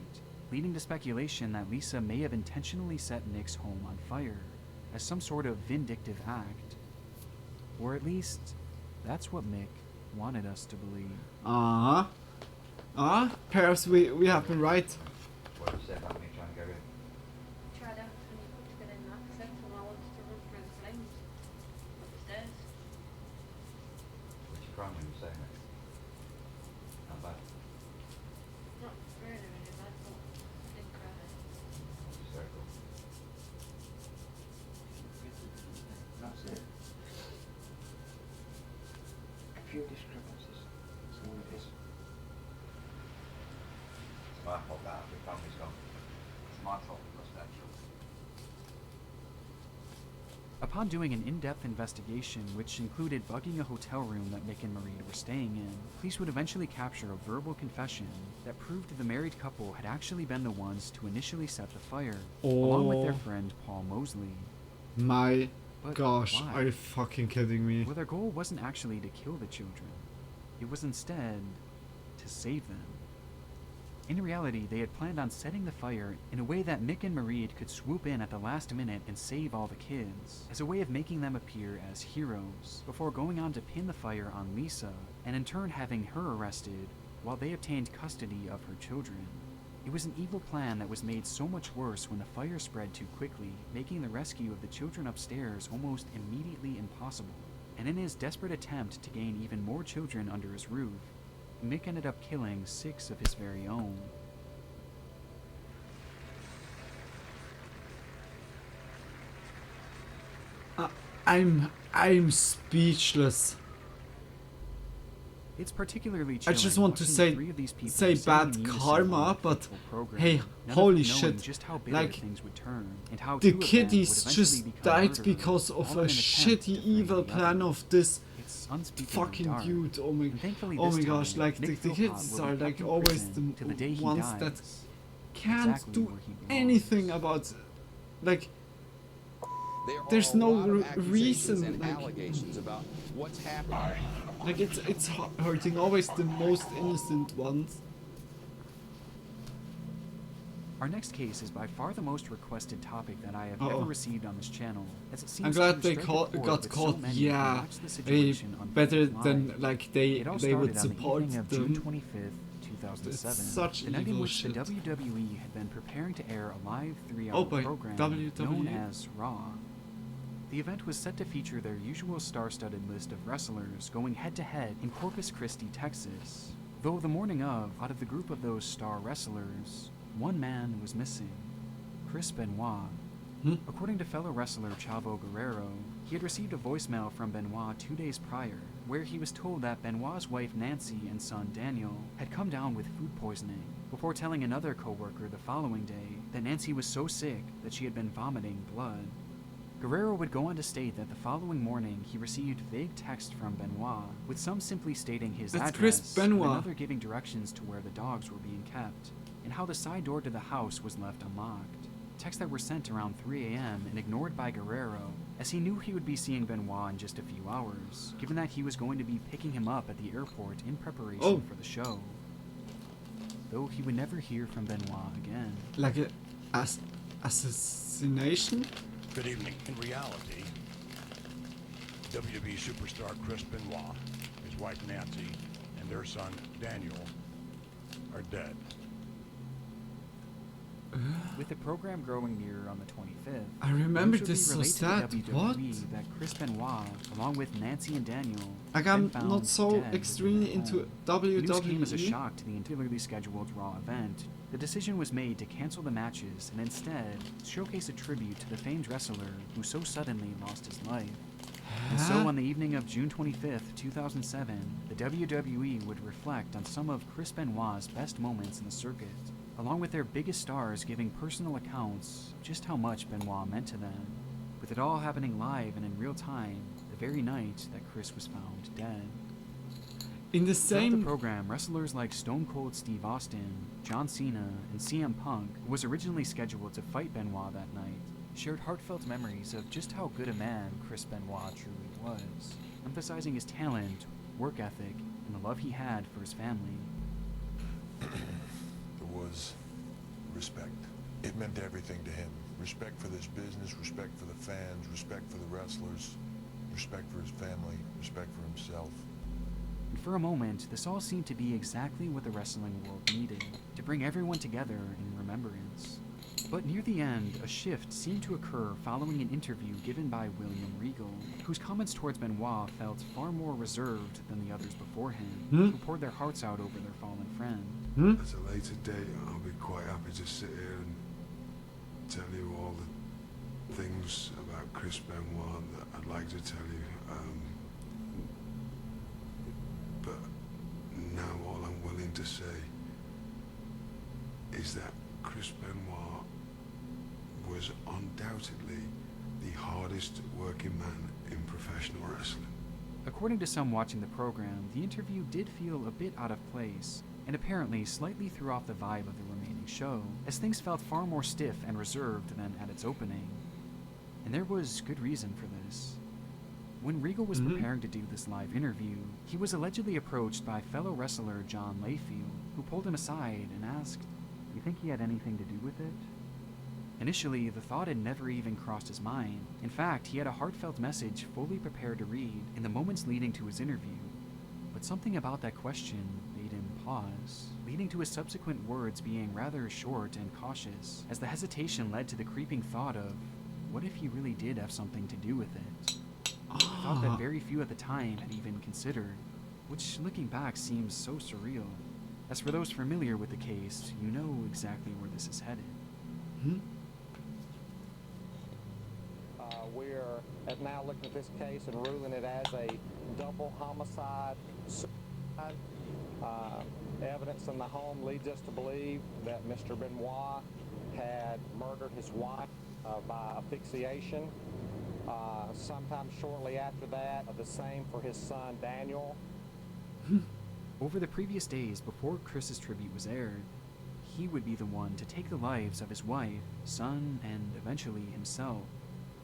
leading to speculation that Lisa may have intentionally set Mick's home on fire as some sort of vindictive act. Or at least, that's what Mick wanted us to believe. Perhaps we have been right. What did you say about me trying to go in? Tried everything you could to get in access and I wanted to run through the flames upstairs. What's your crime when you say it? Not bad. Not really, really bad, but I did cry. Hysterical. That's it. A few discrepancies. That's all it is. It's my fault that the family's gone. It's my fault, residential. Upon doing an in-depth investigation, which included bugging a hotel room that Mick and Marie were staying in, police would eventually capture a verbal confession that proved the married couple had actually been the ones to initially set the fire, along with their Oh. friend Paul Mosley. My But gosh, why? are you fucking kidding me? Well, their goal wasn't actually to kill the children. It was instead to save them. In reality, they had planned on setting the fire in a way that Mick and Marie could swoop in at the last minute and save all the kids, as a way of making them appear as heroes, before going on to pin the fire on Lisa, and in turn having her arrested while they obtained custody of her children. It was an evil plan that was made so much worse when the fire spread too quickly, making the rescue of the children upstairs almost immediately impossible. And in his desperate attempt to gain even more children under his roof, Mick ended up killing 6 of his very own. I'm speechless. It's particularly I chilling just want to watching say 3 of these people say sing in bad unison karma, on a but fateful program, hey, none of holy them knowing shit! just how bitter Like things would turn, and how the 2 of them would kiddies eventually just become died murderers, because all of in a an attempt shitty to frame evil the plan other. of this It's unspeakably fucking dark. dude. And thankfully Oh this my gosh! time, like Nick the Philpott kids will are be like kept in always prison till the day he ones dies. that can't exactly do where he belongs. anything about, like, There are there's a no lot of accusations reason, and like, allegations about what's happening. like it's hurting always the most innocent ones. Our next case is by far the most requested topic that I have Uh-oh. ever received on this channel, as it seems I'm glad to they strike a chord got with caught. so many who Yeah, watch the situation better unfold than live. like It all they would started on the support evening of them. June 25th, 2007, such the night in evil which shit. the WWE had been preparing to air a live 3-hour Oh, by program WWE? known as Raw. The event was set to feature their usual star-studded list of wrestlers going head-to-head in Corpus Christi, Texas. Though the morning of, out of the group of those star wrestlers, one man was missing. Chris Benoit. According to fellow wrestler Chavo Guerrero, he had received a voicemail from Benoit 2 days prior, where he was told that Benoit's wife Nancy and son Daniel had come down with food poisoning, before telling another co-worker the following day that Nancy was so sick that she had been vomiting blood. Guerrero would go on to state that the following morning he received vague text from Benoit, with some simply stating his That's address Chris Benoit. and another giving directions to where the dogs were being kept, and how the side door to the house was left unlocked. Texts that were sent around 3 a.m. and ignored by Guerrero, as he knew he would be seeing Benoit in just a few hours, given that he was going to be picking him up at the airport in preparation for the show. Though he would never hear from Benoit again. Like a assassination? Good evening. In reality, WWE superstar Chris Benoit, his wife Nancy, and their son Daniel are dead. With the program growing near on the 25th, I remember news would this be so relayed sad. to the WWE that Chris Benoit, along with Nancy and Daniel, Like, had I'm been found not so dead extremely within their into home. The news came as a WWE. shock to the entirely scheduled Raw event. The decision was made to cancel the matches and instead showcase a tribute to the famed wrestler who so suddenly lost his life. And so on the evening of June 25th, 2007, the WWE would reflect on some of Chris Benoit's best moments in the circuit, along with their biggest stars giving personal accounts of just how much Benoit meant to them, with it all happening live and in real time the very night that Chris was found dead. In the Throughout same the program, wrestlers like Stone Cold Steve Austin, John Cena, and CM Punk, who was originally scheduled to fight Benoit that night, shared heartfelt memories of just how good a man Chris Benoit truly was, emphasizing his talent, work ethic, and the love he had for his family. There was respect. It meant everything to him. Respect for this business, respect for the fans, respect for the wrestlers, respect for his family, respect for himself. And for a moment, this all seemed to be exactly what the wrestling world needed, to bring everyone together in remembrance. But near the end, a shift seemed to occur following an interview given by William Regal, whose comments towards Benoit felt far more reserved than the others before him, who poured their hearts out over their fallen friend. At a later date, I'll be quite happy to sit here and tell you all the things about Chris Benoit that I'd like to tell you. But now all I'm willing to say is that Chris Benoit was undoubtedly the hardest working man in professional wrestling. According to some watching the program, the interview did feel a bit out of place, and apparently slightly threw off the vibe of the remaining show, as things felt far more stiff and reserved than at its opening. And there was good reason for this. When Regal was preparing to do this live interview, he was allegedly approached by fellow wrestler John Layfield, who pulled him aside and asked, "You think he had anything to do with it?" Initially, the thought had never even crossed his mind. In fact, he had a heartfelt message fully prepared to read in the moments leading to his interview. But something about that question made him pause, leading to his subsequent words being rather short and cautious, as the hesitation led to the creeping thought of, what if he really did have something to do with it? A thought that very few at the time had even considered, which looking back seems so surreal. As for those familiar with the case, you know exactly where this is headed. We're now looking at this case and ruling it as a double homicide suicide. Evidence in the home leads us to believe that Mr. Benoit had murdered his wife by asphyxiation. Sometime shortly after that, the same for his son Daniel. Over the previous days before Chris's tribute was aired, he would be the one to take the lives of his wife, son, and eventually himself.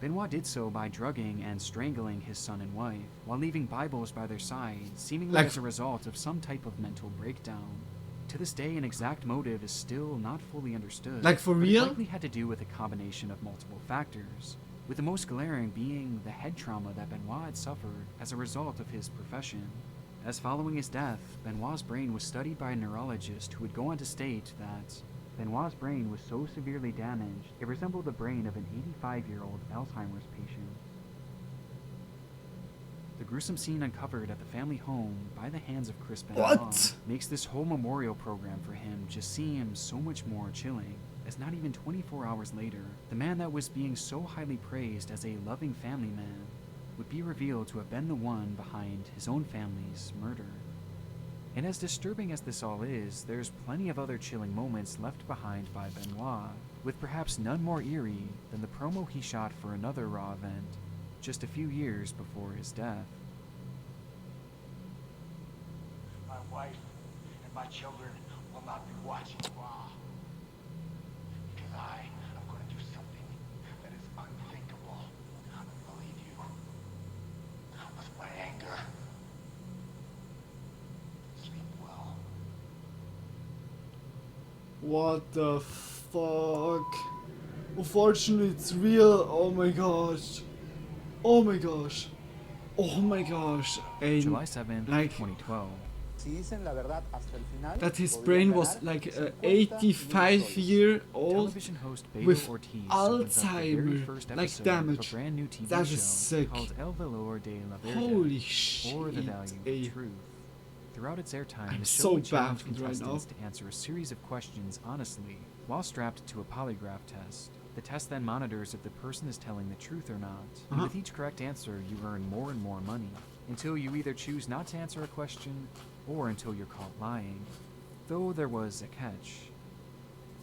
Benoit did so by drugging and strangling his son and wife, while leaving Bibles by their side, seemingly Like- as a result of some type of mental breakdown. To this day, an exact motive is still not fully understood. Like, for but real? It likely had to do with a combination of multiple factors, with the most glaring being the head trauma that Benoit had suffered as a result of his profession. As following his death, Benoit's brain was studied by a neurologist who would go on to state that Benoit's brain was so severely damaged, it resembled the brain of an 85-year-old Alzheimer's patient. The gruesome scene uncovered at the family home by the hands of Chris Benoit What? makes this whole memorial program for him just seem so much more chilling, as not even 24 hours later, the man that was being so highly praised as a loving family man would be revealed to have been the one behind his own family's murder. And as disturbing as this all is, there's plenty of other chilling moments left behind by Benoit, with perhaps none more eerie than the promo he shot for another Raw event just a few years before his death. My wife and my children will not be watching Raw. Because I am going to do something that is unthinkable. I'm going to leave you with my anger. Sleep well. What the fuck? Unfortunately, it's real. Oh my gosh. Oh my gosh. Oh my gosh. And July 7th, like 2012. that his brain was like 85-year-old Television host Beto with Ortiz opens up the very Alzheimer, first like episode damage. of a brand new TV That show is sick. called El Valor de la Verdad, Holy or The shit, Value of Truth. Throughout its airtime, I'm the show so would challenge baffled right contestants now. to answer a series of questions honestly, while strapped to a polygraph test. The test then monitors if the person is telling the truth or not, and with each correct answer, you earn more and more money, until you either choose not to answer a question, or until you're caught lying. Though there was a catch.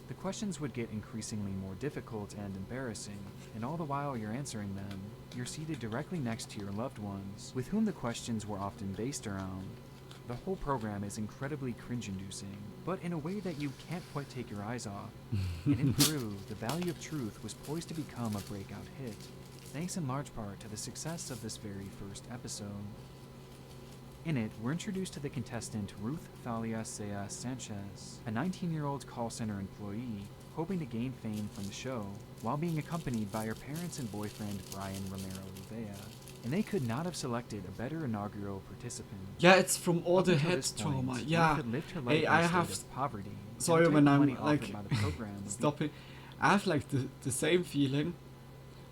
The questions would get increasingly more difficult and embarrassing, and all the while you're answering them, you're seated directly next to your loved ones, with whom the questions were often based around. The whole program is incredibly cringe-inducing, but in a way that you can't quite take your eyes off. And in Peru, The Value of Truth was poised to become a breakout hit, thanks in large part to the success of this very first episode. In it, we're introduced to the contestant Ruth Thalia Sea Sanchez, a 19-year-old call center employee hoping to gain fame from the show, while being accompanied by her parents and boyfriend Brian Romero Rivera. And they could not have selected a better inaugural participant. Yeah, it's from all Up the until head this point, trauma. Ruth Yeah. had lived her life Hey, in I a state have. of poverty, and Sorry the when type of I'm money like offered by the program would be- stopping. I have like the same feeling.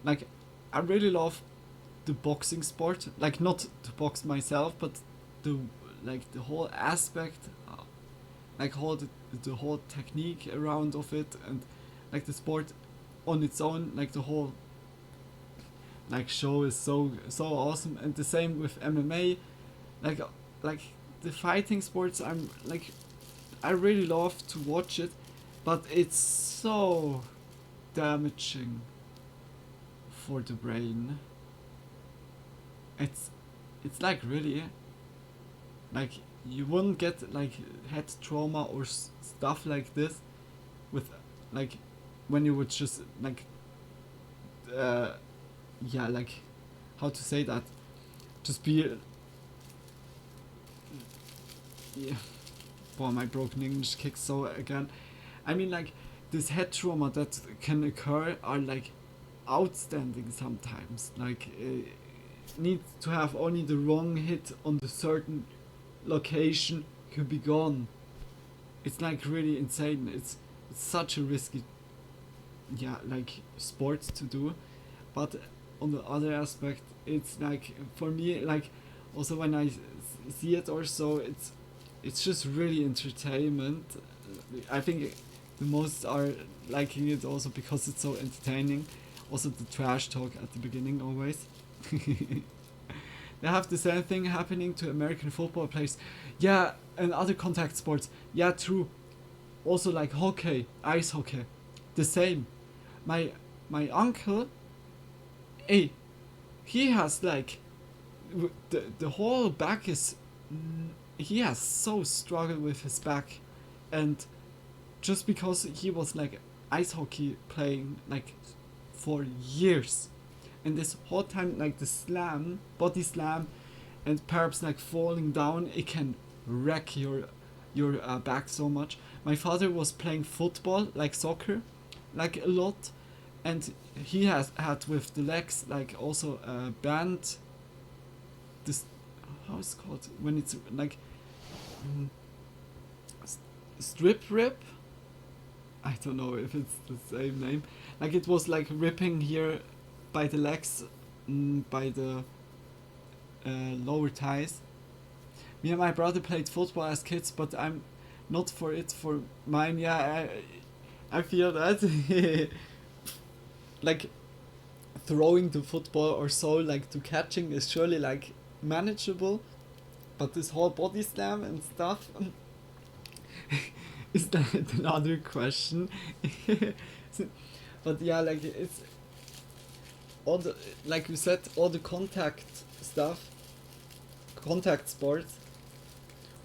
Like, I really love the boxing sport. Like, not to box myself, but the whole aspect, like all the whole technique around of it, and like the sport on its own, like the whole like show is so awesome. And the same with MMA, like the fighting sports. I really love to watch it, but it's so damaging for the brain. It's like really, like you wouldn't get like head trauma or stuff like this with like when you would just like yeah, like how to say that, just be yeah. Boy, my broken English kicks so again. I mean, like this head trauma that can occur are like outstanding sometimes. Like need to have only the wrong hit on the certain location could be gone. It's like really insane. It's such a risky like sports to do, but on the other aspect, it's like for me, like also when I see it or so, it's just really entertainment. I think the most are liking it also because it's so entertaining. Also the trash talk at the beginning always. They have the same thing happening to American football players. Yeah, and other contact sports. Yeah, true. Also like hockey, ice hockey. The same. My uncle, hey, he has like the whole back is he has so struggled with his back, and just because he was like ice hockey playing like for years, and this whole time like the slam, body slam, and perhaps like falling down, it can wreck your back so much. My father was playing football, like soccer, like a lot, and he has had with the legs like also a band. This, how is it called when it's like strip rip? I don't know if it's the same name. Like it was like ripping here by the legs, by the lower thighs. Me and my brother played football as kids, but I'm not for it. For mine, yeah, I feel that like throwing the football or so, like to catching is surely like manageable, but this whole body slam and stuff is that another question. But yeah, like it's all the, like you said, all the contact stuff, contact sports,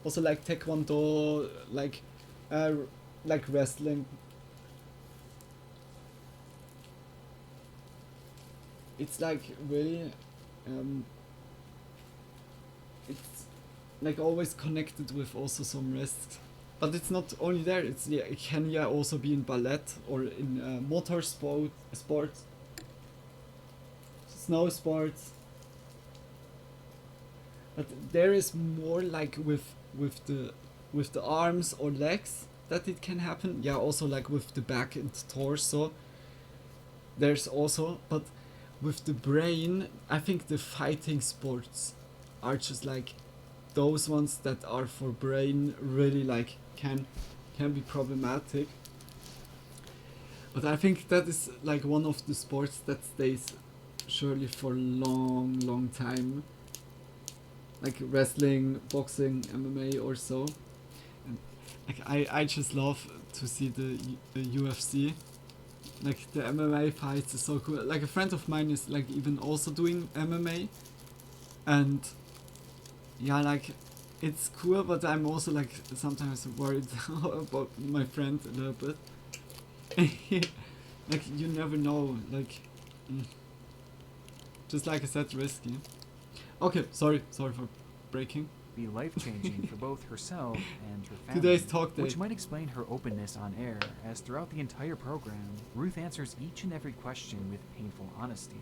also like taekwondo, like wrestling. It's like really it's like always connected with also some risks, but it's not only there. It's it can also be in ballet or in motor sports, snow sports. But there is more like with the arms or legs that it can happen. Yeah, also like with the back and torso. There's also, but with the brain, I think the fighting sports are just like those ones that are for brain really like can be problematic. But I think that is like one of the sports that stays surely for long time. Like wrestling, boxing, MMA or so. And like I just love to see the UFC. Like the MMA fights is so cool. Like a friend of mine is like even also doing MMA, and yeah, like it's cool, but I'm also like sometimes worried about my friend a little bit. Like you never know, like just like I said, risky. Okay, sorry for breaking. Be life-changing for both herself and her family. Today's talk day. Which might explain her openness on air, as throughout the entire program, Ruth answers each and every question with painful honesty.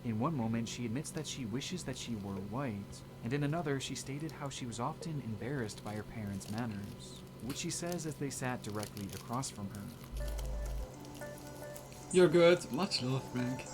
In one moment, she admits that she wishes that she were white, and in another, she stated how she was often embarrassed by her parents' manners, which she says as they sat directly across from her. You're good. Much love, Frank.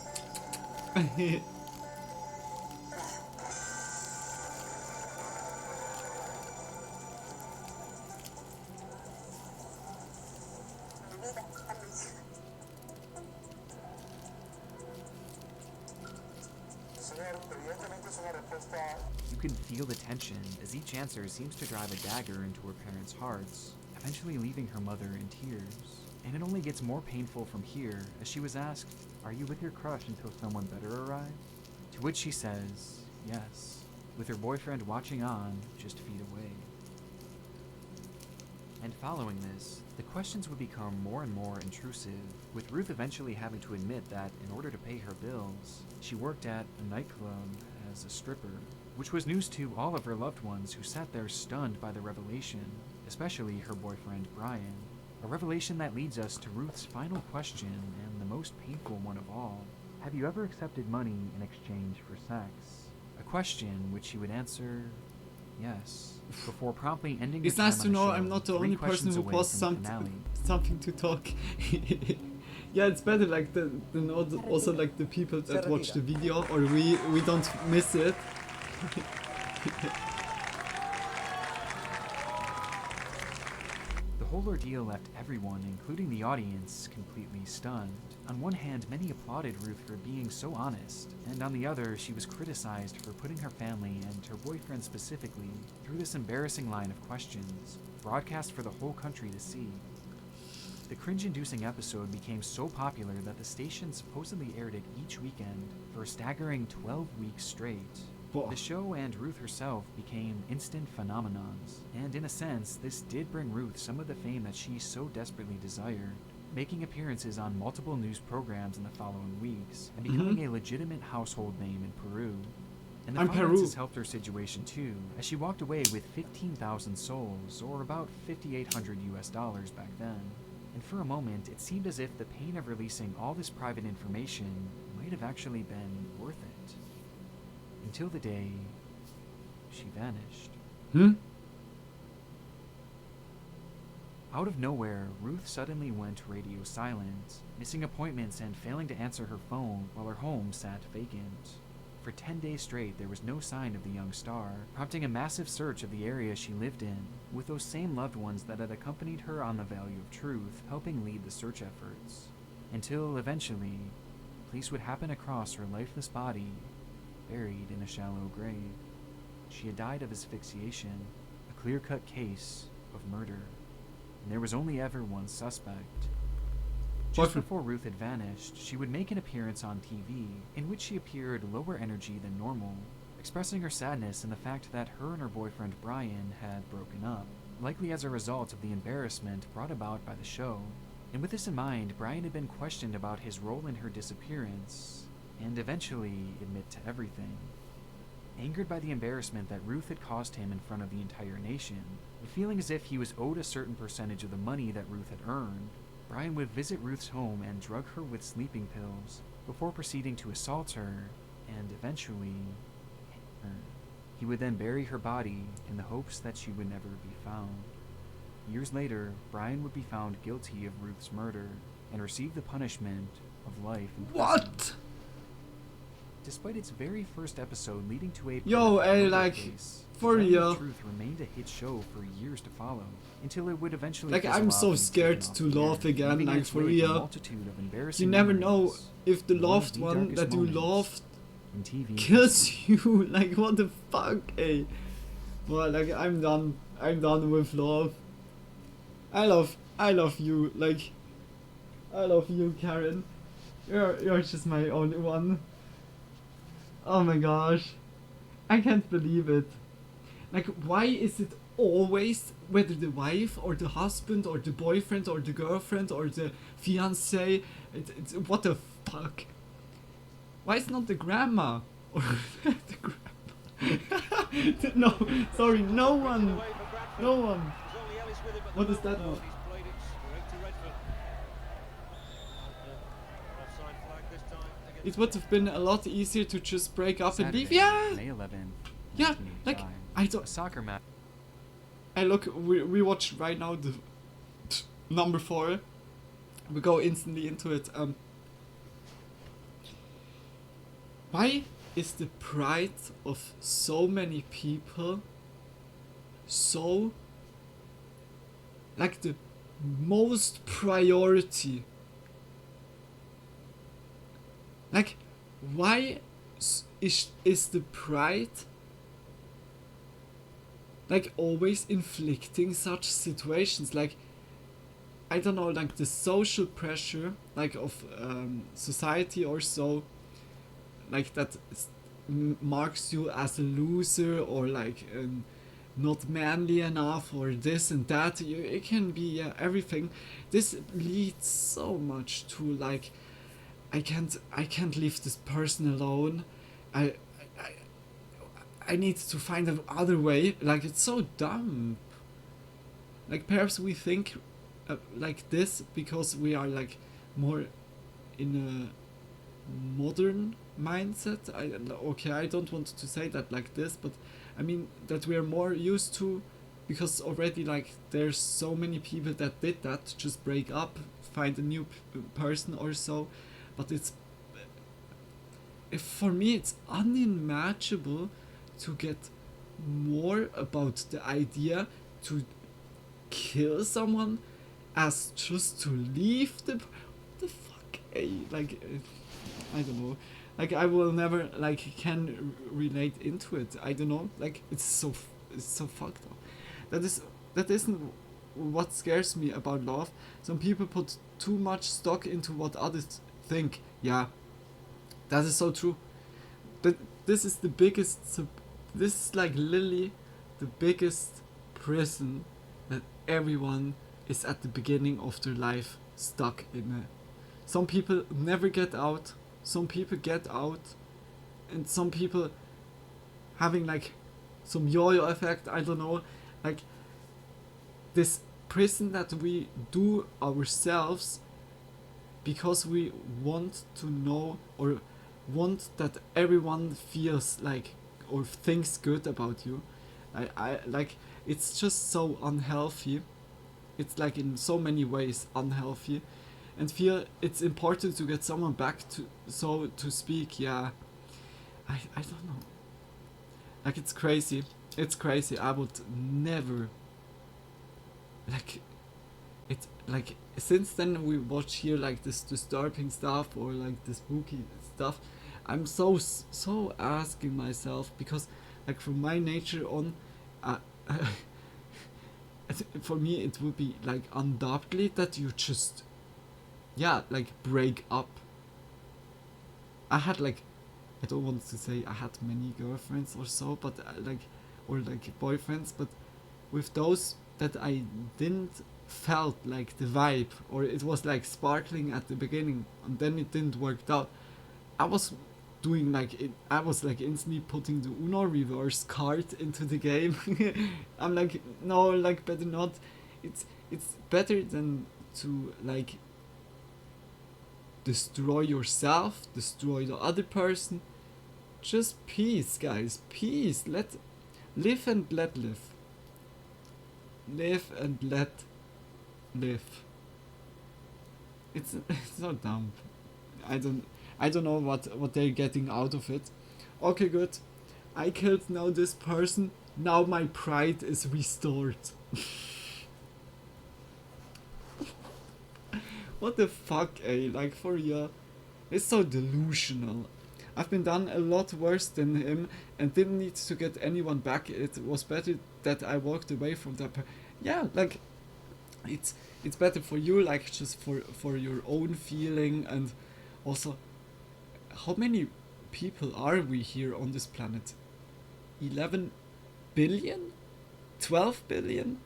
You can feel the tension as each answer seems to drive a dagger into her parents' hearts, eventually leaving her mother in tears. And it only gets more painful from here as she was asked, "Are you with your crush until someone better arrives?" To which she says, yes, with her boyfriend watching on just feet away. And following this, the questions would become more and more intrusive, with Ruth eventually having to admit that in order to pay her bills, she worked at a nightclub as a stripper, which was news to all of her loved ones who sat there stunned by the revelation, especially her boyfriend Brian. A revelation that leads us to Ruth's final question and the most painful one of all. Have you ever accepted money in exchange for sex? A question which she would answer yes, before promptly ending It's her nice time to on know the show I'm not the 3 only person questions who away posts from the finale. something to talk. Yeah, it's better like the know also like the people that watch the video, or we don't miss it. The whole ordeal left everyone, including the audience, completely stunned. On one hand, many applauded Ruth for being so honest, and on the other, she was criticized for putting her family and her boyfriend specifically through this embarrassing line of questions, broadcast for the whole country to see. The cringe-inducing episode became so popular that the station supposedly aired it each weekend for a staggering 12 weeks straight. The show and Ruth herself became instant phenomenons, and in a sense, this did bring Ruth some of the fame that she so desperately desired, making appearances on multiple news programs in the following weeks, and becoming a legitimate household name in Peru. And the finances helped her situation too, as she walked away with 15,000 sols, or about $5,800 back then. And for a moment, it seemed as if the pain of releasing all this private information might have actually been worth it. Until the day she vanished. Out of nowhere, Ruth suddenly went radio silent, missing appointments and failing to answer her phone while her home sat vacant. For 10 days straight, there was no sign of the young star, prompting a massive search of the area she lived in, with those same loved ones that had accompanied her on the Value of Truth helping lead the search efforts. Until, eventually, police would happen across her lifeless body, buried in a shallow grave. She had died of asphyxiation, a clear-cut case of murder. And there was only ever one suspect. Just before Ruth had vanished, she would make an appearance on TV, in which she appeared lower energy than normal, expressing her sadness in the fact that her and her boyfriend Brian had broken up, likely as a result of the embarrassment brought about by the show. And with this in mind, Brian had been questioned about his role in her disappearance, and eventually admit to everything. Angered by the embarrassment that Ruth had caused him in front of the entire nation, and feeling as if he was owed a certain percentage of the money that Ruth had earned, Brian would visit Ruth's home and drug her with sleeping pills, before proceeding to assault her, and eventually hang her. He would then bury her body in the hopes that she would never be found. Years later, Brian would be found guilty of Ruth's murder, and receive the punishment of life in prison. What? Despite its very first episode leading to a case, for real. Truth remained a hit show for years to follow, until it would eventually like, I'm so scared to laugh again, like, for real. You never know if the loved one that you loved kills you. Like, what the fuck, eh? Well, like, I'm done with love. I love you, like, I love you, Karen. You're just my only one. Oh my gosh, I can't believe it. Like, why is it always, whether the wife or the husband or the boyfriend or the girlfriend or the fiancé, it's what the fuck? Why is not the grandma or the grandma? No, sorry, no one. What is that one? It would have been a lot easier to just break up and leave. Yeah. May 11, yeah, like, I don't. A soccer match. I look, we watch right now the number 4. We go instantly into it. Why is the pride of so many people so, like, the most priority? Like, why is the pride, like, always inflicting such situations? Like, I don't know, like, the social pressure, like, of society or so, like, that marks you as a loser or, like, not manly enough or this and that. It can be everything. This leads so much to, like, I can't leave this person alone. I need to find another way. Like, it's so dumb. Like, perhaps we think like this because we are, like, more in a modern mindset. I don't want to say that like this, but I mean that we are more used to, because already, like, there's so many people that did that, just break up, find a new person or so. But for me, it's unimaginable to get more about the idea to kill someone as just to leave the. What the fuck? Like, I don't know. Like, I will never, like, can relate into it. I don't know. Like, it's so fucked up. That isn't what scares me about love. Some people put too much stock into what others think. Yeah, that is so true. this is the biggest, this is like literally the biggest prison that everyone is at the beginning of their life stuck in. Some people never get out, some people get out, and some people having like some yo-yo effect, I don't know, like this prison that we do ourselves because we want to know or want that everyone feels like or thinks good about you. I like, it's just so unhealthy. It's like in so many ways unhealthy, and feel it's important to get someone back to, so to speak. Yeah, I don't know, like it's crazy. I would never, like, it's like since then we watch here like this disturbing stuff or like the spooky stuff. I'm so asking myself, because like from my nature on, for me it would be like undoubtedly that you just, yeah, like break up. I had like, I don't want to say I had many girlfriends or so, but like, or like boyfriends, but with those that I didn't felt like the vibe, or it was like sparkling at the beginning and then it didn't work out, I was doing like it, I was like instantly putting the Uno reverse card into the game. I'm like, no, like better not. It's better than to like destroy yourself, destroy the other person. Just peace, guys, peace. Live and let live. Live and let live. It's so dumb. I don't know what they're getting out of it. Okay, good. I killed now this person. Now my pride is restored. What the fuck, eh? Like, for real. It's so delusional. I've been done a lot worse than him and didn't need to get anyone back. It was better that I walked away from that. Yeah, like, it's better for you, like, just for your own feeling. And also, how many people are we here on this planet? 11 billion? 12 billion?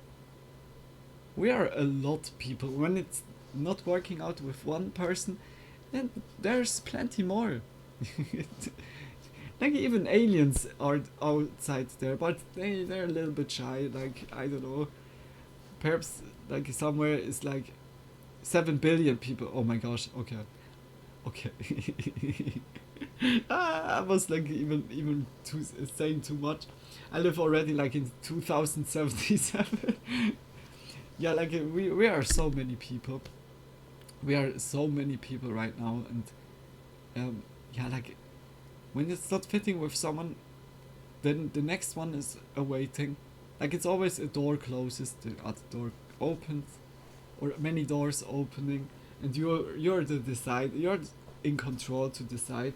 We are a lot of people. When it's not working out with one person, then there's plenty more. Like, even aliens are outside there, but they're a little bit shy. Like, I don't know, perhaps like somewhere is like 7 billion people. Oh my gosh, okay. I was like even saying too much. I live already like in 2077. Yeah, like we are so many people. We are so many people right now, and yeah, like when it's not fitting with someone, then the next one is awaiting. Like, it's always a door closes, the other door opens, or many doors opening, and you're in control to decide.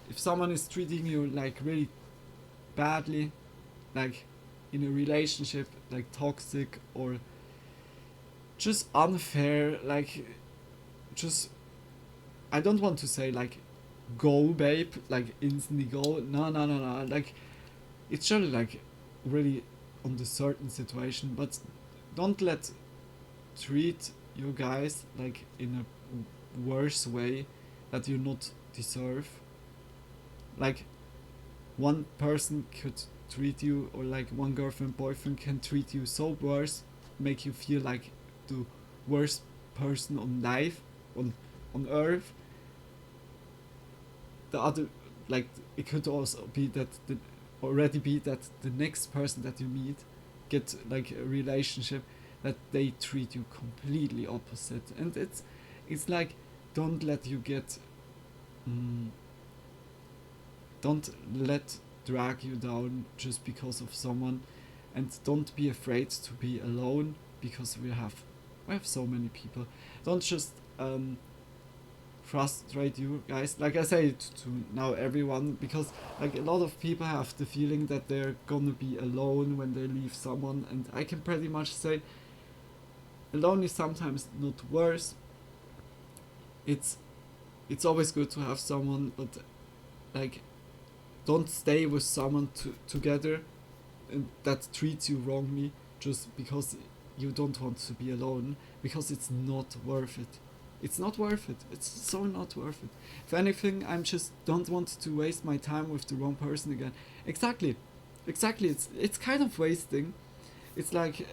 If someone is treating you like really badly, like in a relationship, like toxic or just unfair, like just, I don't want to say like go babe, like instantly go, no, like it's surely like really on the certain situation, but don't treat you guys like in a worse way that you not deserve. Like, one person could treat you, or like one girlfriend, boyfriend can treat you so worse, make you feel like the worst person on life, on earth. The other, like, it could also be that the next person that you meet get like a relationship that they treat you completely opposite, and it's like, don't let drag you down just because of someone, and don't be afraid to be alone, because we have so many people. Don't just frustrate you guys, like I say to now everyone, because like a lot of people have the feeling that they're gonna be alone when they leave someone, and I can pretty much say alone is sometimes not worse. It's always good to have someone, but like don't stay with someone together that treats you wrongly just because you don't want to be alone, because it's not worth it. It's not worth it. It's so not worth it. If anything, I'm just don't want to waste my time with the wrong person again. Exactly. It's kind of wasting. It's like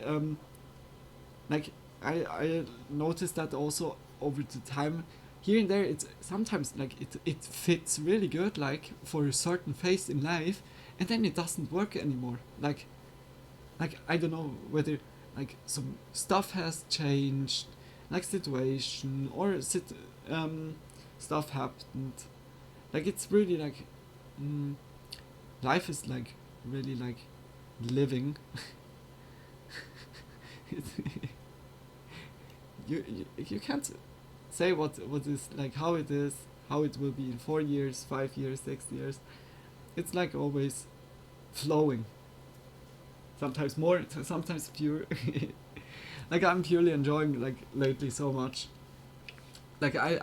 I noticed that also over the time. Here and there, it's sometimes like it fits really good, like for a certain phase in life, and then it doesn't work anymore. Like I don't know whether like some stuff has changed, like situation or stuff happened. Like it's really like life is like really like living. you can't say what is like how it is, how it will be in 4 years, 5 years, 6 years. It's like always flowing. Sometimes more, sometimes fewer. Like I'm purely enjoying like lately so much. Like I'm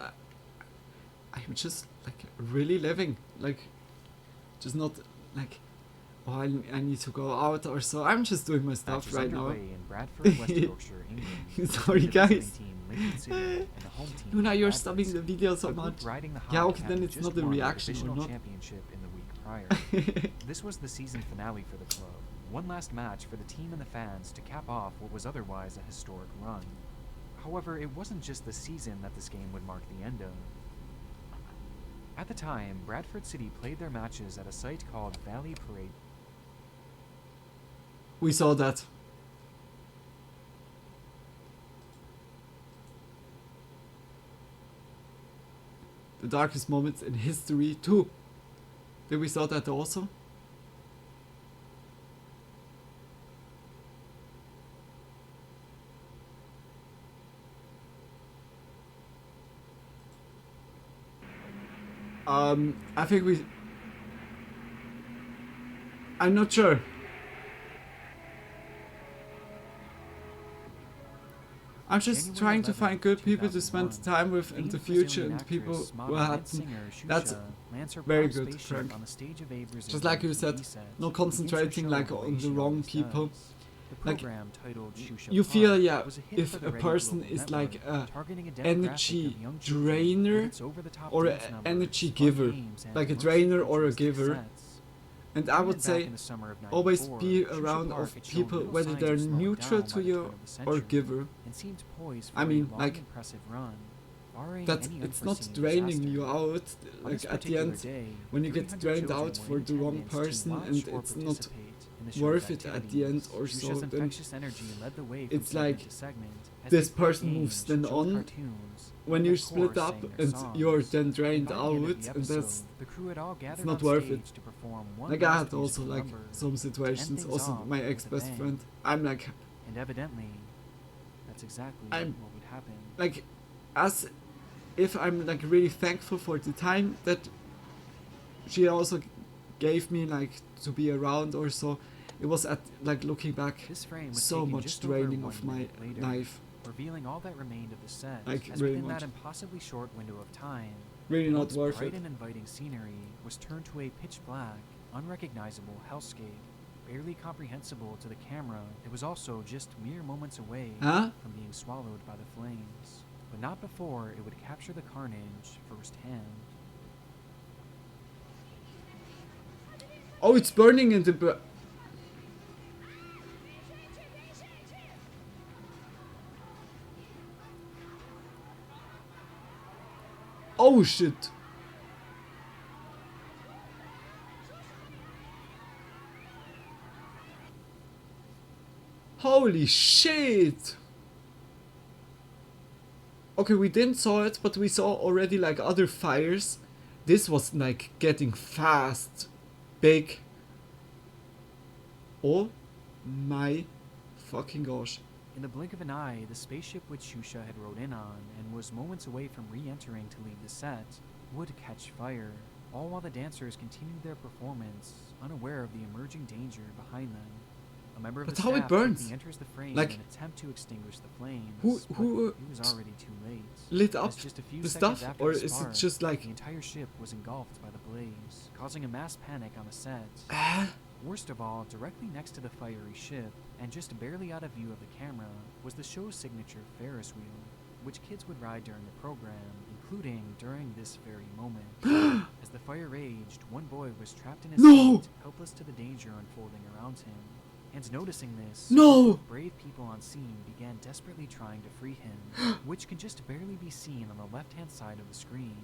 just like really living. Like just not like oh I need to go out or so. I'm just doing my stuff Matches right now. underway in Bradford, West Yorkshire, England. Sorry The guys. visiting team, Lincoln City, and the home team, Luna, you're Bradford stopping the City. video so The group much. riding the Yeah, high okay, then had it's just not a won the reaction or divisional not. championship in the week prior. This was the season finale for the club. One last match for the team and the fans to cap off what was otherwise a historic run. However, it wasn't just the season that this game would mark the end of. At the time, Bradford City played their matches at a site called Valley Parade. We saw that. The darkest moments in history too. Did we saw that also? I think we... I'm not sure. I'm just trying to find good people to spend time with in the future and people will happen. That's very good, Frank. Just like you said, not concentrating like on the wrong people. Like you feel, yeah, if a person is like a energy drainer or an energy giver, like a drainer or a giver. And I would say always be around of people whether they're neutral to you or giver. I mean, like that it's not draining you out. Like at the end, when you get drained out for the wrong person and it's not worth it at the end or so, then it's like this person moves then on when you split up and you're then drained out, and that's it's not worth it. Like I had also like some situations, also my ex-best friend, I'm like, and evidently that's exactly what would happen. Like as if I'm like really thankful for the time that she also gave me like to be around or so. It was at like looking back so much draining of my life. Revealing all that remained of the set, like as really within much. that impossibly short window of time, really not once worth bright it. and inviting scenery was turned to a pitch black, unrecognizable hellscape, barely comprehensible to the camera. It was also just mere moments away from being swallowed by the flames, but not before it would capture the carnage firsthand. Oh, it's burning in the oh shit. Holy shit. Okay, we didn't saw it, but we saw already like other fires. This was like getting fast, big. Oh my fucking gosh. In the blink of an eye, the spaceship which Shusha had rode in on and was moments away from re-entering to leave the set would catch fire, all while the dancers continued their performance, unaware of the emerging danger behind them. A member of But the how it staff burns? quickly enters the frame Like, in an attempt to extinguish the flames. who but he was already too late. lit As up just a few the seconds stuff, after or the is spark, it just like the entire ship was engulfed by the blaze, causing a mass panic on the set. Worst of all, directly next to the fiery ship, and just barely out of view of the camera, was the show's signature Ferris wheel, which kids would ride during the program, including during this very moment. As the fire raged, one boy was trapped in his seat, helpless to the danger unfolding around him. And noticing this, a group of brave people on scene began desperately trying to free him, which can just barely be seen on the left-hand side of the screen.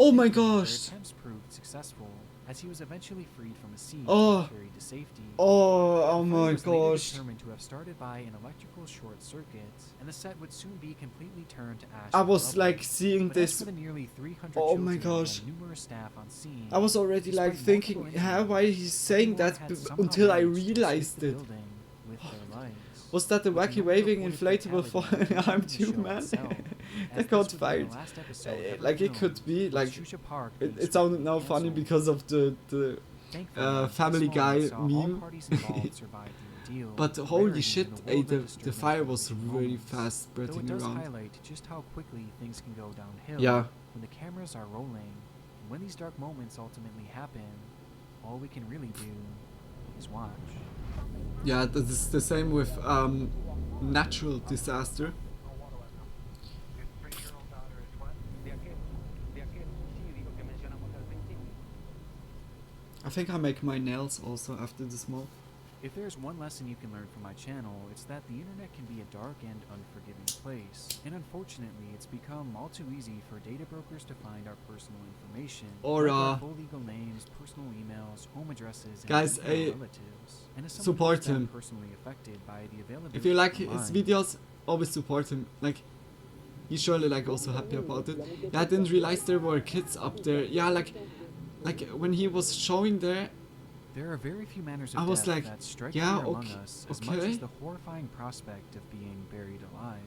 Oh my Thankfully, gosh. their attempts proved successful, as he was eventually freed from a seat Oh. and carried to safety. Oh The my fire was later gosh. determined to have started by an electrical short circuit, and the set would soon be completely turned to ash. I and was rubble. like seeing But as this. for the nearly 300 Oh my children gosh. and numerous staff on scene, I was already like despite thinking, multiple why he's saying everyone that had somehow until I managed to escape realized the it. building with their lives. Was that the With wacky no waving reported inflatable for fatality an arm in the tube show man? itself, as That this got would be the fired. last episode ever Like it filmed, could be with like Shusha Park being it sounded now swiftly funny cancelled. because of the Thankfully, this Family Guy moment saw all meme. parties involved survive the ordeal, But rarity holy in shit, the world that the disturbance fire of was fleeting very moments. fast Though it spreading does around. highlight just how quickly things can go downhill Yeah. when the cameras are rolling. And when these dark moments ultimately happen, all we can really do is watch. Yeah, this is the same with natural disaster. I think I make my nails also after this mod. If there's one lesson you can learn from my channel, it's that the internet can be a dark and unforgiving place. And unfortunately, it's become all too easy for data brokers to find our personal information. Or, like our full legal names, personal emails, home addresses, and guys, even our relatives. And as someone support who's been him. personally affected by the availability If you like his online, videos, always support him. Like, he's surely like also happy about it. Yeah, I didn't realize there were kids up there. Yeah, like when he was showing there, there are very few manners of I was death like, that strike yeah, fear among okay, us as much okay. as the horrifying prospect of being buried alive.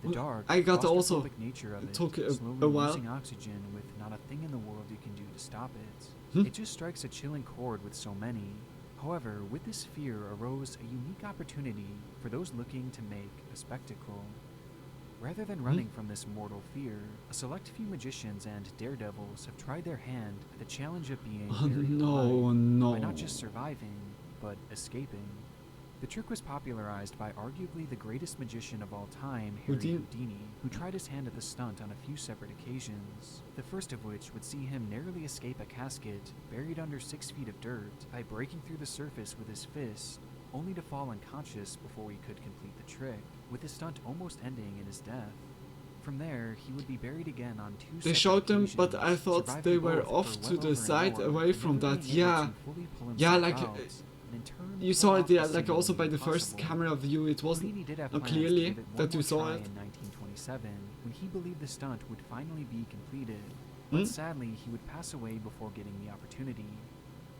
The Well, dark, I got also claustrophobic nature of it, took slowly a while. losing oxygen with not a thing in the world you can do to stop it. Hmm. It just strikes a chilling chord with so many. However, with this fear arose a unique opportunity for those looking to make a spectacle. Rather than running from this mortal fear, a select few magicians and daredevils have tried their hand at the challenge of being Oh, buried no, alive no. by not just surviving, but escaping. The trick was popularized by arguably the greatest magician of all time, Harry Houdini, who tried his hand at the stunt on a few separate occasions, the first of which would see him narrowly escape a casket buried under 6 feet of dirt by breaking through the surface with his fist, only to fall unconscious before he could complete the trick, with his stunt almost ending in his death. From there, he would be buried again on 2 They separate showed them, occasions, but I thought surviving they were both off for to well the over an side, hour, away and from never that. being able Yeah, to fully pull yeah, himself like out, and in turn you pull saw off it. the Yeah, like also by seemingly the first impossible. camera view, it wasn't Houdini did have not plans to clearly give it one that you more saw try it. in 1927, when he believed the stunt would finally be completed, Hmm? but sadly he would pass away before getting the opportunity.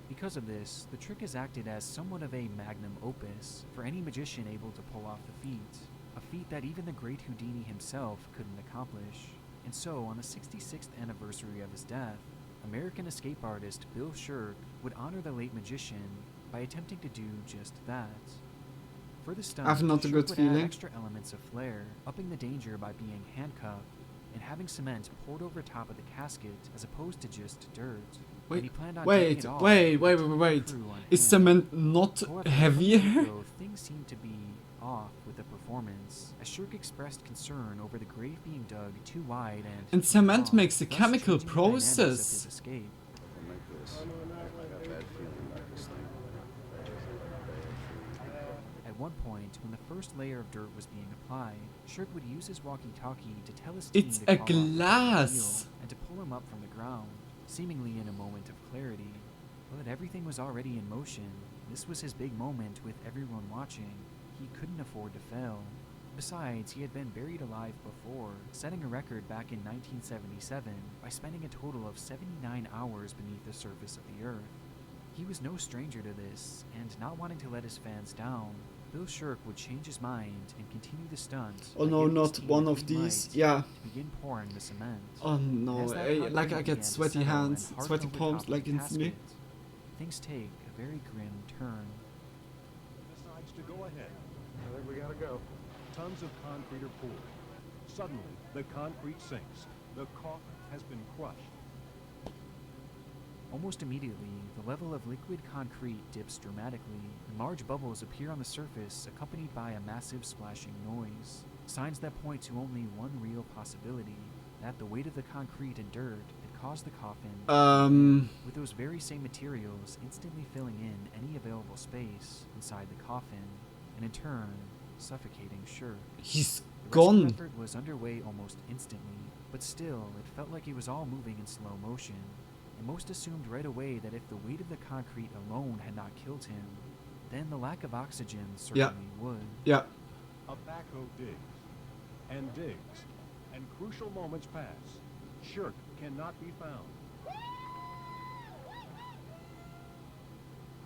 Because of this, the trick has acted as somewhat of a magnum opus for any magician able to pull off the feat, a feat that even the great Houdini himself couldn't accomplish. And so, on the 66th anniversary of his death, American escape artist Bill Shirk would honor the late magician by attempting to do just that. For the stunt, I've not a Shirk good would feeling. add extra elements of flair, upping the danger by being handcuffed and having cement poured over top of the casket as opposed to just dirt. And he planned on doing it all with wait. the crew on Is hand. cement not However, heavier? though, things seemed to be off with the performance, as Shirk expressed concern over the grave being dug too wide and cement too long, makes a thus chemical changing the dynamics of his process. escape. At one point, when the first layer of dirt was being applied, Shirk would use his walkie-talkie to tell his team It's to a call off the glass. wheel and to pull him up from the ground, seemingly in a moment of clarity. But everything was already in motion. This was his big moment with everyone watching. He couldn't afford to fail. Besides, he had been buried alive before, setting a record back in 1977 by spending a total of 79 hours beneath the surface of the earth. He was no stranger to this, and not wanting to let his fans down, Bill Shirk would change his mind and continue the stunt. Oh by no, giving his not team one the of green these. light Yeah. to begin pouring the cement. Oh no, As that like concrete I began get to sweaty settle hands, and harden sweaty over palms top of like the instantly. casket, things take a very grim turn. ahead. I think we gotta go. Tons of concrete are poured. Suddenly, the concrete sinks. The coffin has been crushed. Almost immediately, the level of liquid concrete dips dramatically, and large bubbles appear on the surface, accompanied by a massive splashing noise. Signs that point to only one real possibility, that the weight of the concrete and dirt had caused the coffin, with those very same materials instantly filling in any available space inside the coffin, and in turn, suffocating Shirk. He's The rescue gone. effort was underway almost instantly, but still, it felt like it was all moving in slow motion. And most assumed right away that if the weight of the concrete alone had not killed him, then the lack of oxygen certainly would. Yeah. A backhoe digs and digs, and crucial moments pass. Shirk cannot be found.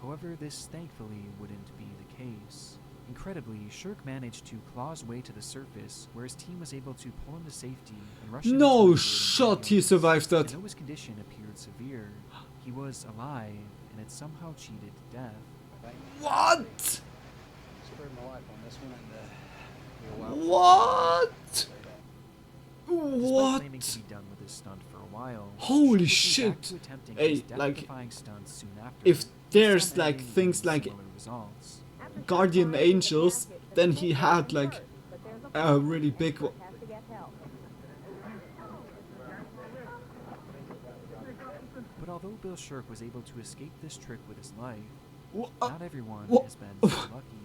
However, this thankfully wouldn't be the case. Incredibly, Shirk managed to claw his way to the surface, where his team was able to pull him to safety and rush him No into shot he survived that. Though his condition appeared severe, he was alive and had somehow cheated death. What? Spared my life on this one, and What? Despite claiming to be done with his stunt for a while, Holy Shirk went back shit. to attempting Hey, his like, death-defying stunts soon after, if there's some like ending things in like similar results. guardian angels, then he had like a really big one. But although Bill Shirk was able to escape this trick with his life, not everyone has been so lucky.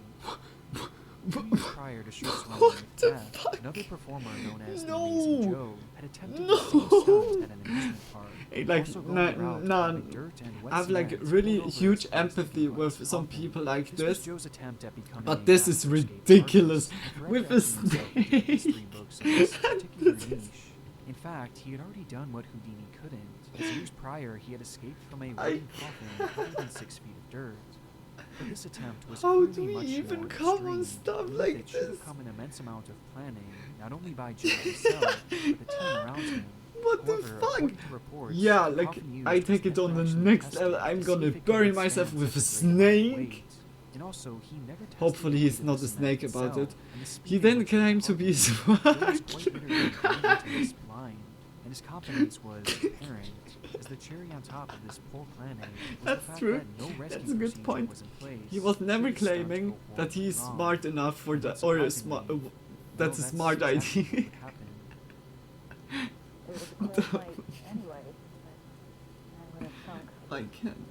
2 years prior to Shirk's running death, another performer known as the Amazing Joe had attempted the same stunt at an amusement park. Hey, like, also going around having dirt and wet I have like cement really poured over huge his face empathy to with some coffin. people like This was this, Joe's attempt at becoming but a this is master escape ridiculous artist, and with forever a etching himself into snake. history books in this particular niche. In fact, he had already done what Houdini couldn't, as years prior he had escaped from a wooden coffin covered in 6 feet of dirt. But this attempt was How clearly do we much even more come on extreme, stuff and like it should this? have come an immense amount of planning, not only by Joe himself, but the team around him. What the However, fuck? according to reports, Yeah, the like coffin used I was take it never on the actually next tested level. I'm to see gonna if it could bury withstand myself with a such great amount of snake. weight. And also, he never tested Hopefully the he's weight of not the a cement snake about itself, it. and the He speed at then which claimed to be Joe was smart. quite literally going into this blind, and his confidence was apparent, as the cherry on top of this poor planning was That's the fact true. that no rescue That's a good procedure point. was in place. He was never should the stunt claiming go that horribly he's wrong. smart enough for And the or a unsurprisingly, smart. That's a well, smart exactly idea. what happened. I can't.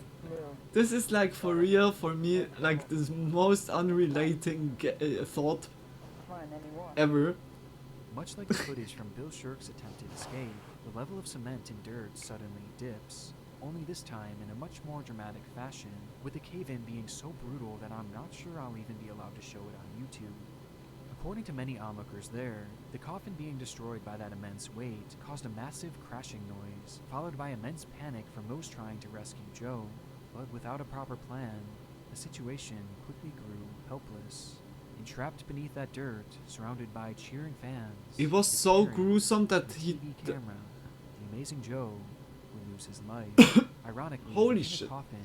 This is like for real for me like the most unrelating thought ever. Much like the footage from Bill Shirk's attempted escape, the level of cement and dirt suddenly dips, only this time in a much more dramatic fashion, with the cave-in being so brutal that I'm not sure I'll even be allowed to show it on YouTube. According to many onlookers there, the coffin being destroyed by that immense weight caused a massive crashing noise, followed by immense panic from those trying to rescue Joe. But without a proper plan, the situation quickly grew helpless. Entrapped beneath that dirt, surrounded by cheering fans, It was his so parents, gruesome and that the he. TV camera, the Amazing Joe would lose his life. Ironically, Holy in shit. a coffin,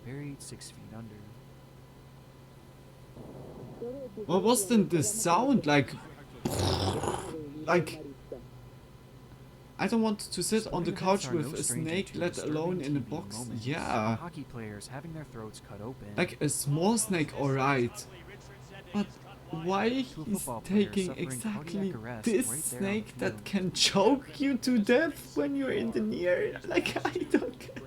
buried 6 feet under. What was then the sound like? Like. I don't want to sit on the Sporting couch events are with no a stranger snake, to let disturbing alone in a TV box. moments. Yeah. Hockey players having their throats cut open. Like a small snake, alright. But why To a he's football player taking suffering exactly cardiac arrest this right there on the snake that field. can choke you to death when you're in the near? Like, I don't get.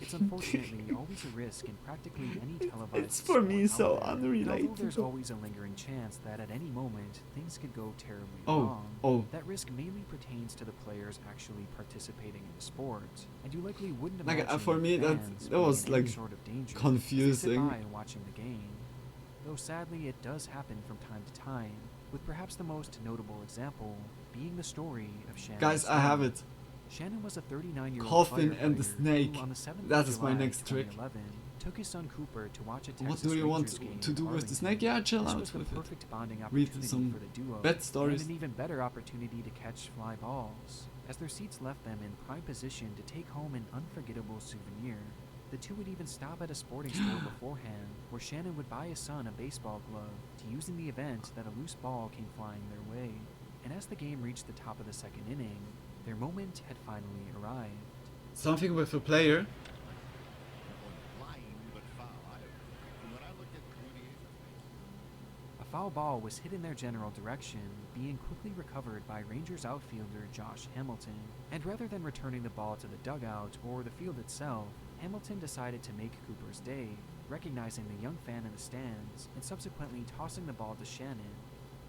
It's unfortunately always a risk in practically any televised It's for me sport so out there. And although there's unrelatable. always a lingering chance that at any moment things could go terribly Oh, wrong, oh. that risk mainly pertains to the players actually participating in the sport. And you likely wouldn't Like, imagine for me, that fans that being was in any like sort of danger as they sit confusing. by and watching the game. Though sadly it does happen from time to time, with perhaps the most notable example being the story of Shannon. Guys, I have Swann. it. Shannon was a 39-year-old Coffin and the firefighter snake. who, on the 7th That of is my July, next trick. 2011, took his son Cooper to watch a Texas What do you want Rangers game to in do with the Arlington. snake? Yeah, chill This out was the with it. perfect bonding Read opportunity some for the duo, bed stories. and an even better opportunity to catch fly balls, as their seats left them in prime position to take home an unforgettable souvenir. The two would even stop at a sporting store beforehand, where Shannon would buy his son a baseball glove to use in the event that a loose ball came flying their way. And as the game reached the top of the second inning, their moment had finally arrived. Something with a player. A foul ball was hit in their general direction, being quickly recovered by Rangers outfielder Josh Hamilton. And rather than returning the ball to the dugout or the field itself, Hamilton decided to make Cooper's day, recognizing the young fan in the stands and subsequently tossing the ball to Shannon.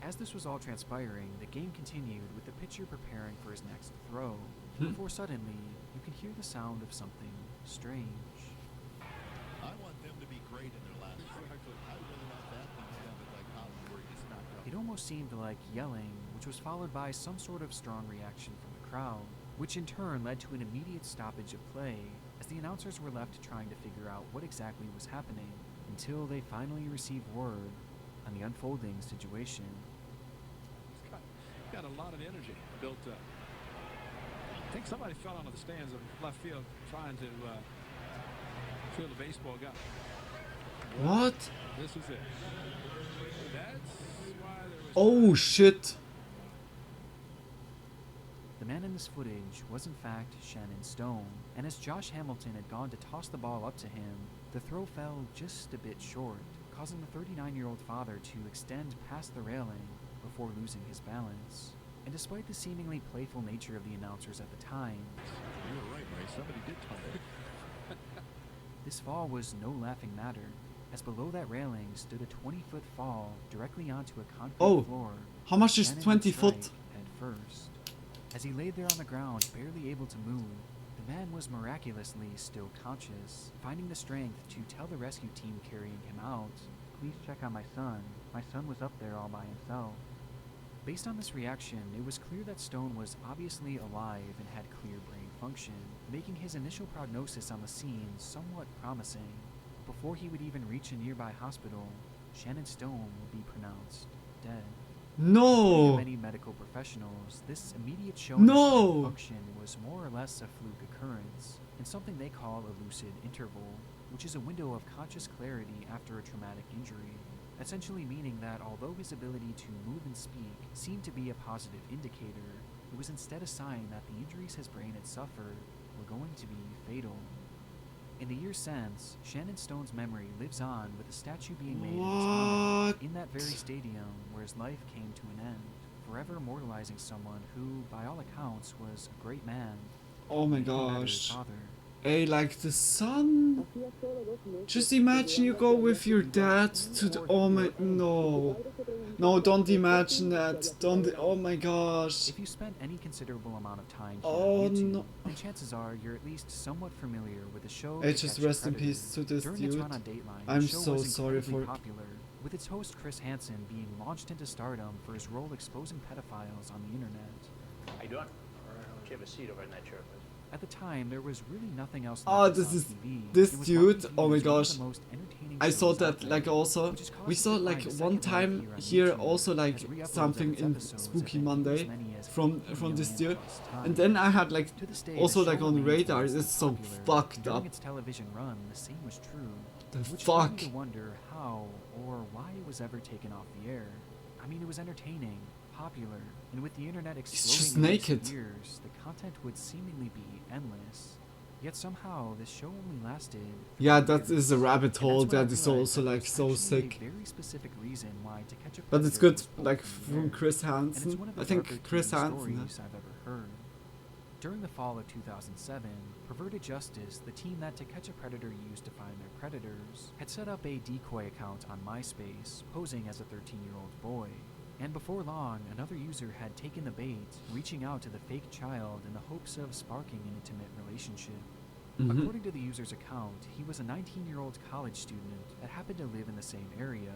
As this was all transpiring, the game continued with the pitcher preparing for his next throw, before suddenly you can hear the sound of something strange. I want them to be great in their last strike. I really want that thing to have a dichotomy where it's not done. It almost seemed like yelling, which was followed by some sort of strong reaction from the crowd, which in turn led to an immediate stoppage of play, as the announcers were left trying to figure out what exactly was happening, until they finally received word on the unfolding situation. Got a lot of energy built up. I think somebody fell out of the stands of left field trying to field the baseball guy. What? This is it. That's why there was... Oh shit. The man in this footage was in fact Shannon Stone, and as Josh Hamilton had gone to toss the ball up to him, the throw fell just a bit short, causing the 39-year-old father to extend past the railing before losing his balance. And despite the seemingly playful nature of the announcers at the time, You were right, Ray. Somebody did tumble. this fall was no laughing matter, as below that railing stood a 20-foot fall directly onto a concrete floor. How much is Shannon 20 would foot? strike head first. As he laid there on the ground, barely able to move, the man was miraculously still conscious, finding the strength to tell the rescue team carrying him out, "Please check on my son. My son was up there all by himself." Based on this reaction, it was clear that Stone was obviously alive and had clear brain function, making his initial prognosis on the scene somewhat promising. Before he would even reach a nearby hospital, Shannon Stone would be pronounced dead. No! According to many medical professionals, this immediate showing of brain function was more or less a fluke occurrence, and something they call a lucid interval, which is a window of conscious clarity after a traumatic injury, essentially meaning that although his ability to move and speak seemed to be a positive indicator, it was instead a sign that the injuries his brain had suffered were going to be fatal. In the years since, Shannon Stone's memory lives on with a statue being made in his honor in that very stadium where his life came to an end, forever immortalizing someone who, by all accounts, was a great man. Oh my gosh. Hey, like the sun? Just imagine you go with your dad to the... Oh my... No. No, don't imagine that. Don't... Oh my gosh. If you spent any considerable amount of time here Oh on YouTube, no. then chances are you're at least somewhat familiar with the show. Hey, To just Catch a rest in Predator. peace to this During its dude. run on Dateline, I'm the show so was sorry incredibly for... popular, with its host Chris Hansen being launched into stardom for his role exposing pedophiles on the internet. How you doing? Should have a seat over in that chair, please. At the time, there was really nothing else Oh, left this on is... TV. This It was dude, often oh my viewed as one of gosh. the most entertaining I saw shows that, out there, like, also... which is caused We us saw, to like, find a one second time life on here YouTube, also, like, as Reupload something its in episodes Spooky have Monday as many as from 50 this million dude. plus And times. then I had, like, To this day, also, the like, show on the remains radar. immensely It's so popular. fucked During up. its television run, the same was true. The which fuck? led me to wonder how or why it was ever taken off the air. I mean, it was entertaining, popular, and with the internet exploding just in recent naked. years, the content would seemingly be endless. Yet somehow, this show only lasted. Yeah, that is a rabbit And hole that's when I that is realized also, that like, there's so actually sick. a very specific reason why To Catch a But it's Predator good, was pulled like, from the from air. Chris And it's Hansen. one of I the think darker Chris teen Hansen. stories I've ever heard. During the fall of 2007, Perverted Justice, the team that To Catch a Predator used to find their predators, had set up a decoy account on MySpace, posing as a 13-year-old boy. And before long, another user had taken the bait, reaching out to the fake child in the hopes of sparking an intimate relationship. According to the user's account, he was a 19-year-old college student that happened to live in the same area.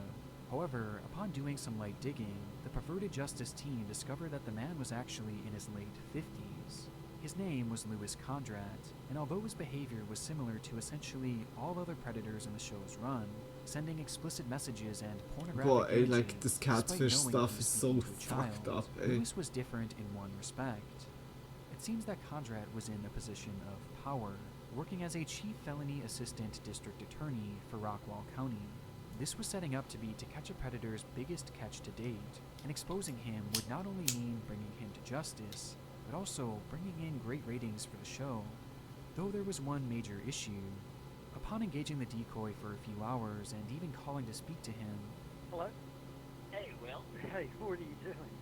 However, upon doing some light digging, the Perverted Justice team discovered that the man was actually in his late 50s. His name was Louis Condrat, and although his behavior was similar to essentially all other predators in the show's run, sending explicit messages and pornographic Boy, images, like, this despite catfish knowing stuff he was is so speaking to a fucked child, up, eh? Louis was different in one respect. It seems that Condrat was in a position of power, working as a chief felony assistant district attorney for Rockwall County. This was setting up to be To Catch a Predator's biggest catch to date, and exposing him would not only mean bringing him to justice, but also bringing in great ratings for the show. Though there was one major issue. Upon engaging the decoy for a few hours and even calling to speak to him, Hello? Hey, Will. Hey, what are you doing?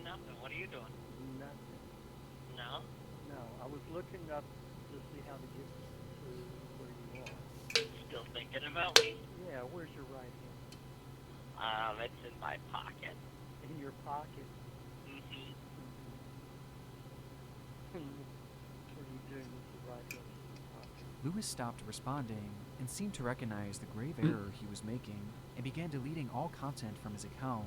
Nothing. What are you doing? Nothing. No? No, I was looking up to see how to get to where you are. Still thinking about me? Yeah, where's your right hand? It's in my pocket. In your pocket? Mm-hmm. What are you doing with the right hand in your pocket? Lewis stopped responding and seemed to recognize the grave error he was making and began deleting all content from his account.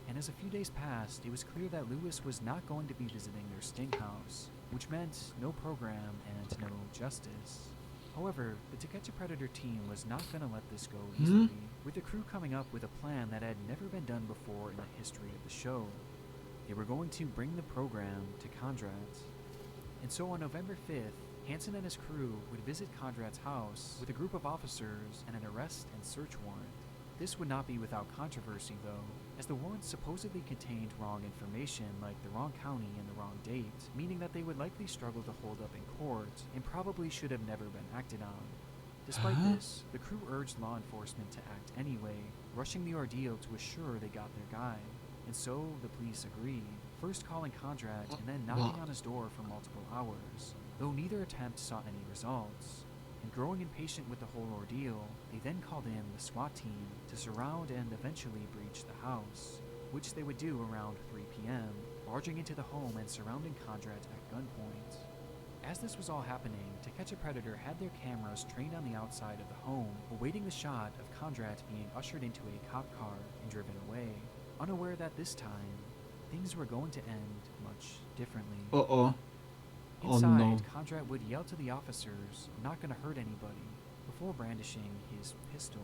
And as a few days passed, it was clear that Lewis was not going to be visiting their sting house, which meant no program and no justice. However, the To Catch a Predator team was not going to let this go easily, with the crew coming up with a plan that had never been done before in the history of the show. They were going to bring the program to Conrad. And so on November 5th, Hansen and his crew would visit Conrad's house with a group of officers and an arrest and search warrant. This would not be without controversy though, as the warrants supposedly contained wrong information like the wrong county and the wrong date, meaning that they would likely struggle to hold up in court and probably should have never been acted on. Despite this, the crew urged law enforcement to act anyway, rushing the ordeal to assure they got their guy. And so the police agreed, first calling Conrad and then knocking on his door for multiple hours, though neither attempt saw any results. And growing impatient with the whole ordeal, they then called in the SWAT team to surround and eventually breach the house, which they would do around 3 p.m., barging into the home and surrounding Conrad at gunpoint. As this was all happening, To Catch a Predator had their cameras trained on the outside of the home, awaiting the shot of Conrad being ushered into a cop car and driven away, unaware that this time, things were going to end much differently. Uh-oh. Inside, no. Conrad would yell to the officers, "I'm not gonna hurt anybody," before brandishing his pistol,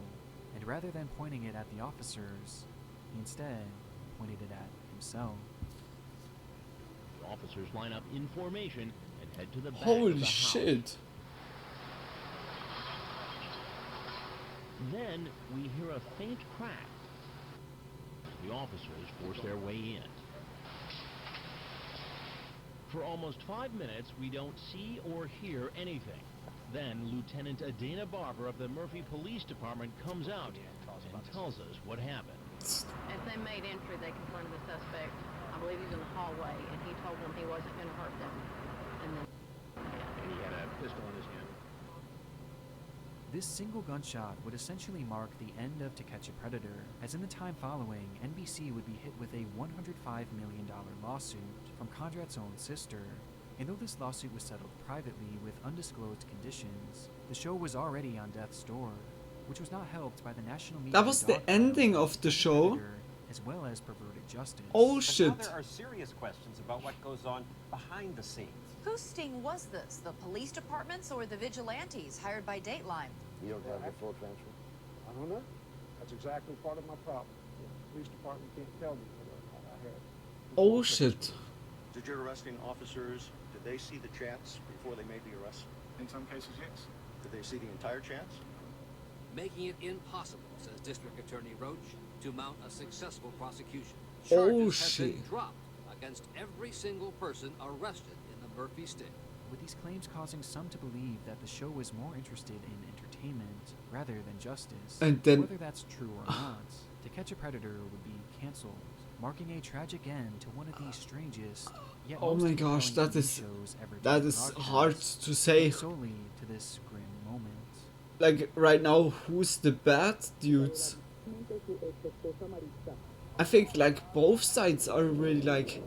and rather than pointing it at the officers, he instead pointed it at himself. The officers line up in formation and head to the back of Holy the shit. house. Then we hear a faint crack. The officers force their way in. For almost 5 minutes, we don't see or hear anything. Then Lieutenant Adana Barber of the Murphy Police Department comes out and tells us what happened. As they made entry, they confronted the suspect. I believe he was in the hallway, and he told them he wasn't going to hurt them. And then, And he had a pistol in his hand. This single gunshot would essentially mark the end of To Catch a Predator, as in the time following, NBC would be hit with a $105 million lawsuit from Conrad's own sister. And though this lawsuit was settled privately with undisclosed conditions, the show was already on death's door, which was not helped by the national media. That was the ending of the show? As well as perverted justice. Oh But shit. now there are serious questions about what goes on behind the scenes. Whose sting was this? The police departments or the vigilantes hired by Dateline? You don't have the full transfer? I don't know. That's exactly part of my problem. The police department can't tell me whether or not I have. Oh shit. Did your arresting officers, did they see the chats before they made the arrest? In some cases, yes. Did they see the entire chats? Making it impossible, says District Attorney Roach, to mount a successful prosecution. Oh, Charges have shit. been dropped against every single person arrested in the Murphy sting. With these claims causing some to believe that the show was more interested in entertainment rather than justice. And then- whether that's true or not, To Catch a Predator would be cancelled, marking a tragic end to one of the strangest yet Oh most my gosh, compelling that TV is shows ever that to is broadcast, hard to say. solely to this grim moment. Like right now, who's the bad dudes? I think like both sides are really like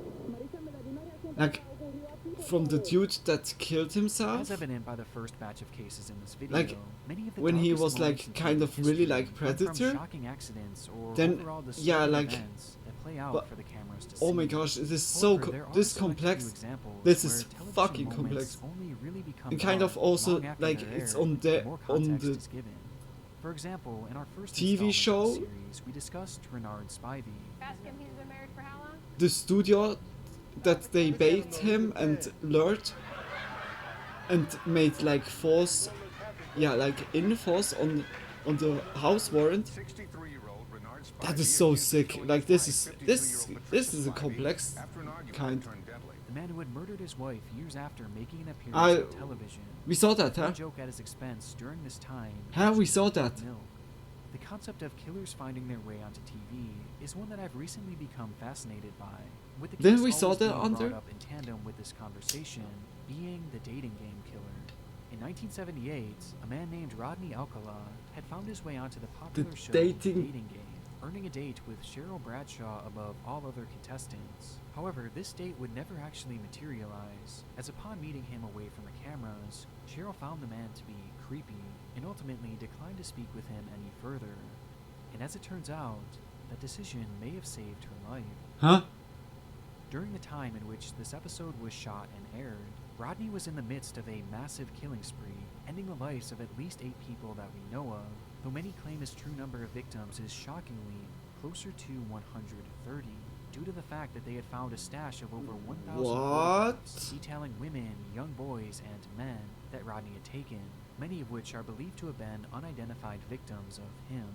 from the dude that killed himself. As evident by the first batch of cases in this video, Like many of the when he darkest was moments like in kind TV of really history like come from Predator. shocking accidents or Then overall yeah, disturbing like events that play out but for the cameras to oh see. my gosh, it is so However, there are this select few complex. examples This where is television fucking moments complex. only really become And kind of dark also long after like they're it's aired, on the more on context the is given. For example, in our first TV installment show, of the series, we discussed Renard Spivey. Ask him he's been married for how long? the studio that they baked him and lured. and made like force, yeah, like enforce on the house warrant. That is so sick. Like this is a complex kind. The man who had murdered his wife years after making an appearance on television. We saw that, huh? Joke at his expense during this time. Huh? We saw that. The concept of killers finding their way onto TV is one that I've recently become fascinated by. With the Then case we saw always that being on brought there. up in tandem with this conversation being the dating game killer. In 1978, a man named Rodney Alcala had found his way onto the popular show dating Game, earning a date with Cheryl Bradshaw above all other contestants. However, this date would never actually materialize, as upon meeting him away from the cameras, Cheryl found the man to be creepy and ultimately declined to speak with him any further. And as it turns out, that decision may have saved her life. Huh? During the time in which this episode was shot and aired, Rodney was in the midst of a massive killing spree, ending the lives of at least 8 people that we know of, though many claim his true number of victims is shockingly closer to 130, due to the fact that they had found a stash of over 1,000 photographs detailing women, young boys, and men that Rodney had taken, many of which are believed to have been unidentified victims of him.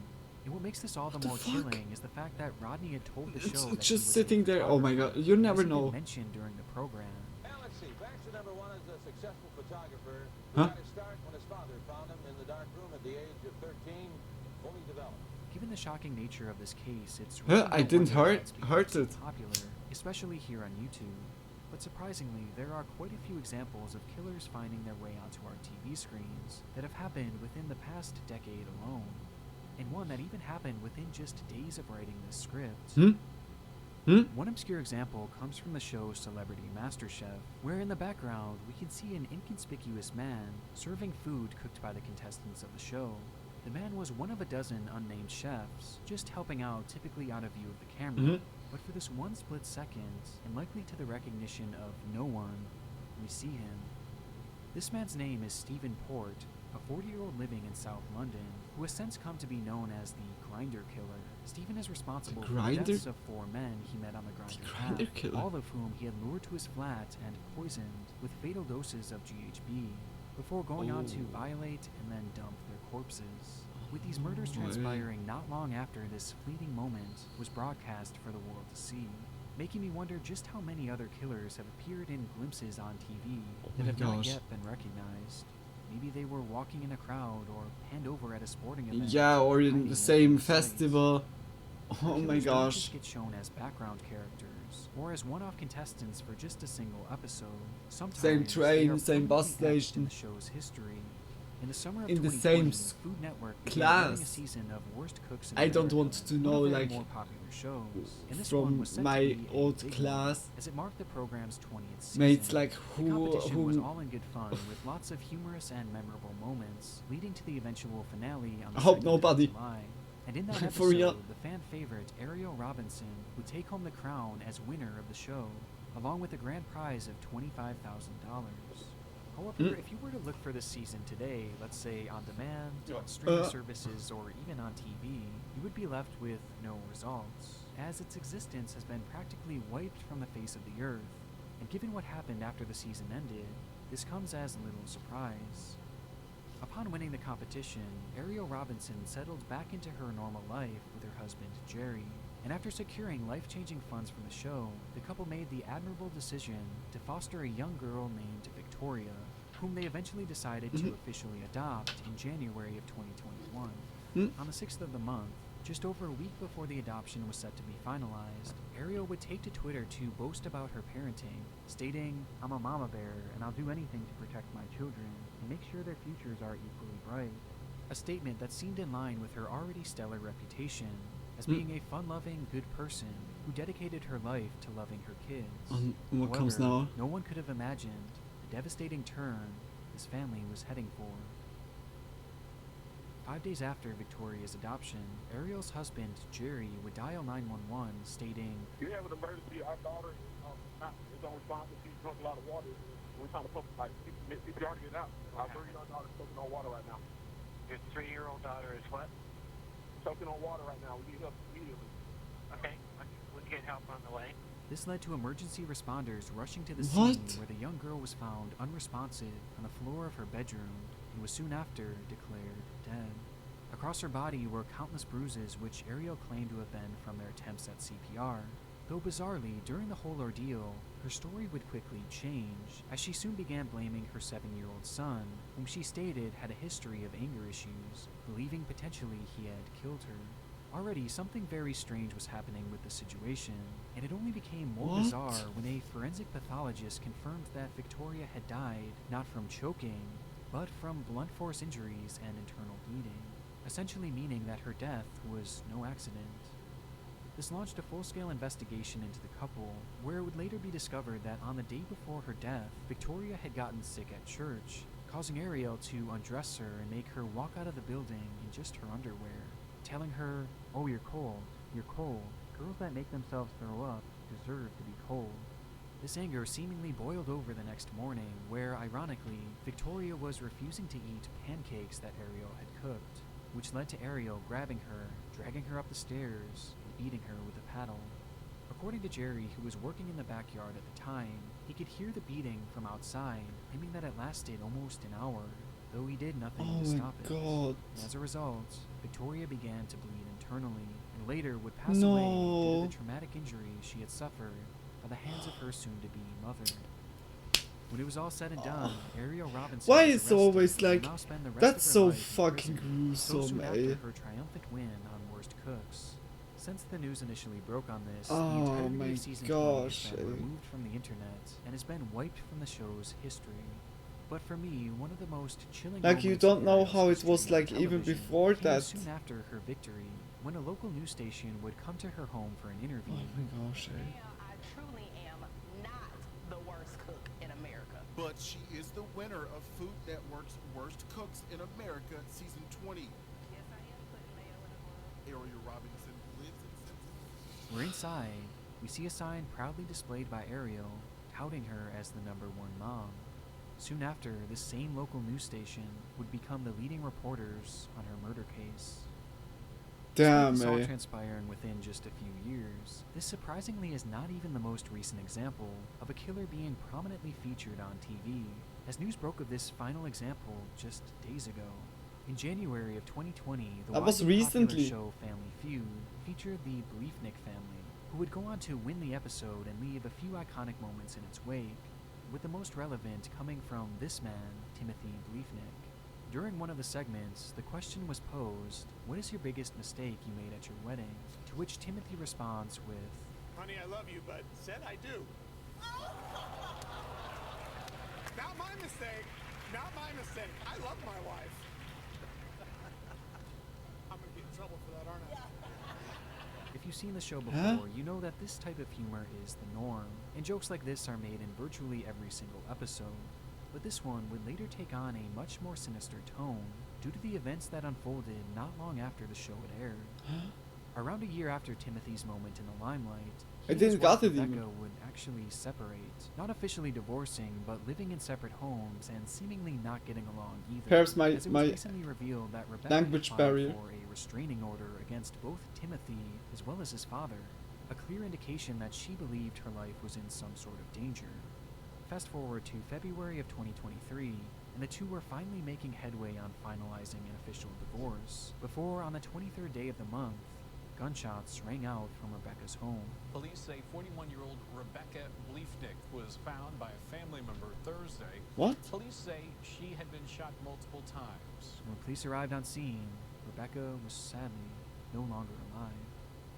And what makes this all the more chilling is the fact that Rodney had told the show that just sitting there. Oh my god, you never know. Mentioned during the program. Let's see. Baxter number 1 is a successful photographer who Huh? got his start when his father found him in the dark room at the age of 13, fully developed. Given the shocking nature of this case, it's Huh? really I no didn't wonder hurt it's become so it. popular, especially here on YouTube. But surprisingly, there are quite a few examples of killers finding their way onto our TV screens that have happened within the past decade alone. And one that even happened within just days of writing this script. One obscure example comes from the show Celebrity MasterChef, where in the background we can see an inconspicuous man serving food cooked by the contestants of the show. The man was one of a dozen unnamed chefs, just helping out typically out of view of the camera, but for this one split second, and likely to the recognition of no one, we see him. This man's name is Stephen Port, a 40-year-old living in South London, who has since come to be known as the Grinder Killer. Stephen is responsible for the deaths of 4 men he met on the Grinder path, all of whom he had lured to his flat and poisoned with fatal doses of GHB, before going on to violate and then dump their corpses. With these murders transpiring not long after this fleeting moment was broadcast for the world to see, making me wonder just how many other killers have appeared in glimpses on TV that have not yet been recognized. Maybe they were walking in a crowd or panned over at a sporting event. Yeah, or in the same festival. Oh my Killers don't gosh. just get shown as background characters or as one-off contestants for just a single episode. Sometimes Same train, they are same bus permanently etched station. in the show's history. In the summer of In the 2020, same Food Network began running a class. season of Worst Cooks in I don't America, want to know one of their like more popular shows. And this one from was set to my be a old big one, class. as it marked the program's 20th season. Mates like The who competition was all in good fun, with lots of humorous and memorable moments, leading to the eventual finale on the I hope 2nd nobody. of July. And in that For episode, real. the fan favorite Ariel Robinson would take home the crown as winner of the show, along with a grand prize of $25,000. However, if you were to look for this season today, let's say on demand, on streaming services, or even on TV, you would be left with no results, as its existence has been practically wiped from the face of the earth. And given what happened after the season ended, this comes as little surprise. Upon winning the competition, Ariel Robinson settled back into her normal life with her husband, Jerry. And after securing life-changing funds from the show, the couple made the admirable decision to foster a young girl named Victoria, whom they eventually decided to officially adopt in January of 2021. On the 6th of the month, just over a week before the adoption was set to be finalized, Ariel would take to Twitter to boast about her parenting, stating, "I'm a mama bear, and I'll do anything to protect my children and make sure their futures are equally bright." A statement that seemed in line with her already stellar reputation as being a fun-loving, good person who dedicated her life to loving her kids. And what However, comes now? no one could have imagined the devastating turn his family was heading for. 5 days after Victoria's adoption, Ariel's husband, Jerry, would dial 911 stating, "You have an emergency. Our daughter is unresponsive. She's drunk a lot of water. We're trying to pump, like, CPR to get out. Our 3-year-old daughter is soaking on water right now." Your 3-year-old daughter is what? Soaking on water right now. We need help immediately. Okay, we'll get help on the way. The This led to emergency responders rushing to the What? scene where the young girl was found unresponsive on the floor of her bedroom and was soon after declared dead. Across her body were countless bruises which Ariel claimed to have been from their attempts at CPR. Though bizarrely, during the whole ordeal, her story would quickly change, as she soon began blaming her 7-year-old son, whom she stated had a history of anger issues, believing potentially he had killed her. Already, something very strange was happening with the situation, and it only became more What? bizarre when a forensic pathologist confirmed that Victoria had died not from choking, but from blunt force injuries and internal bleeding, essentially meaning that her death was no accident. This launched a full-scale investigation into the couple, where it would later be discovered that on the day before her death, Victoria had gotten sick at church, causing Ariel to undress her and make her walk out of the building in just her underwear, telling her, "Oh, you're cold, you're cold. Girls that make themselves throw up deserve to be cold." This anger seemingly boiled over the next morning, where, ironically, Victoria was refusing to eat pancakes that Ariel had cooked, which led to Ariel grabbing her, dragging her up the stairs, and beating her with a paddle. According to Jerry, who was working in the backyard at the time, he could hear the beating from outside, claiming that it lasted almost an hour, though he did nothing Oh to my stop it. God. And as a result, Victoria began to bleed internally, and later would pass away due to the traumatic injuries she had suffered by the hands of her soon-to-be mother. When it was all said and done, Ariel Robinson Why was is arrested always and will like now spend the rest that's of her so life in fucking prison, so gruesome, soon eh? after her triumphant win on Worst Cooks. Since the news initially broke on this, the Oh entirety my of season 20 gosh, has been eh? removed from the internet and has been wiped from the show's history. But for me, one of the most chilling Like, you moments don't of know Ariel's how it was history on like even television before came that. soon after her victory, when a local news station would come to her home for an interview. Oh my gosh, eh? I truly am not the worst cook in America. But she is the winner of Food Network's Worst Cooks in America Season 20. Yes, I am putting mayo in a bowl. Ariel Robinson lives in Samson. We're inside. We see a sign proudly displayed by Ariel, touting her as the #1 mom. Soon after, this same local news station would become the leading reporters on her murder case. Damn, Despite this all eh? transpiring within just a few years, this surprisingly is not even the most recent example of a killer being prominently featured on TV, as news broke of this final example just days ago. In January of 2020, the That was widely popular recently. show Family Feud featured the Bleefnick family, who would go on to win the episode and leave a few iconic moments in its wake, with the most relevant coming from this man, Timothy Bleefnick. During one of the segments, the question was posed, "What is your biggest mistake you made at your wedding?" To which Timothy responds with, Honey, I love you, but said I do. Not my mistake. Not my mistake. I love my wife. I'm gonna get in trouble for that, aren't I? If you've seen the show before, Huh? you know that this type of humor is the norm, and jokes like this are made in virtually every single episode. But this one would later take on a much more sinister tone due to the events that unfolded not long after the show had aired. Around a year after Timothy's moment in the limelight, I he and his didn't got wife it even. Rebecca would actually separate, not officially divorcing, but living in separate homes and seemingly not getting along either. Perhaps my- as it was my recently revealed that Rebecca language had filed barrier. for a restraining order against both Timothy as well as his father, a clear indication that she believed her life was in some sort of danger. Fast forward to February of 2023, and the two were finally making headway on finalizing an official divorce, before on the 23rd day of the month, gunshots rang out from Rebecca's home. Police say 41-year-old Rebecca Bleefnick was found by a family member Thursday. What? Police say she had been shot multiple times. When police arrived on scene, Rebecca was sadly no longer alive,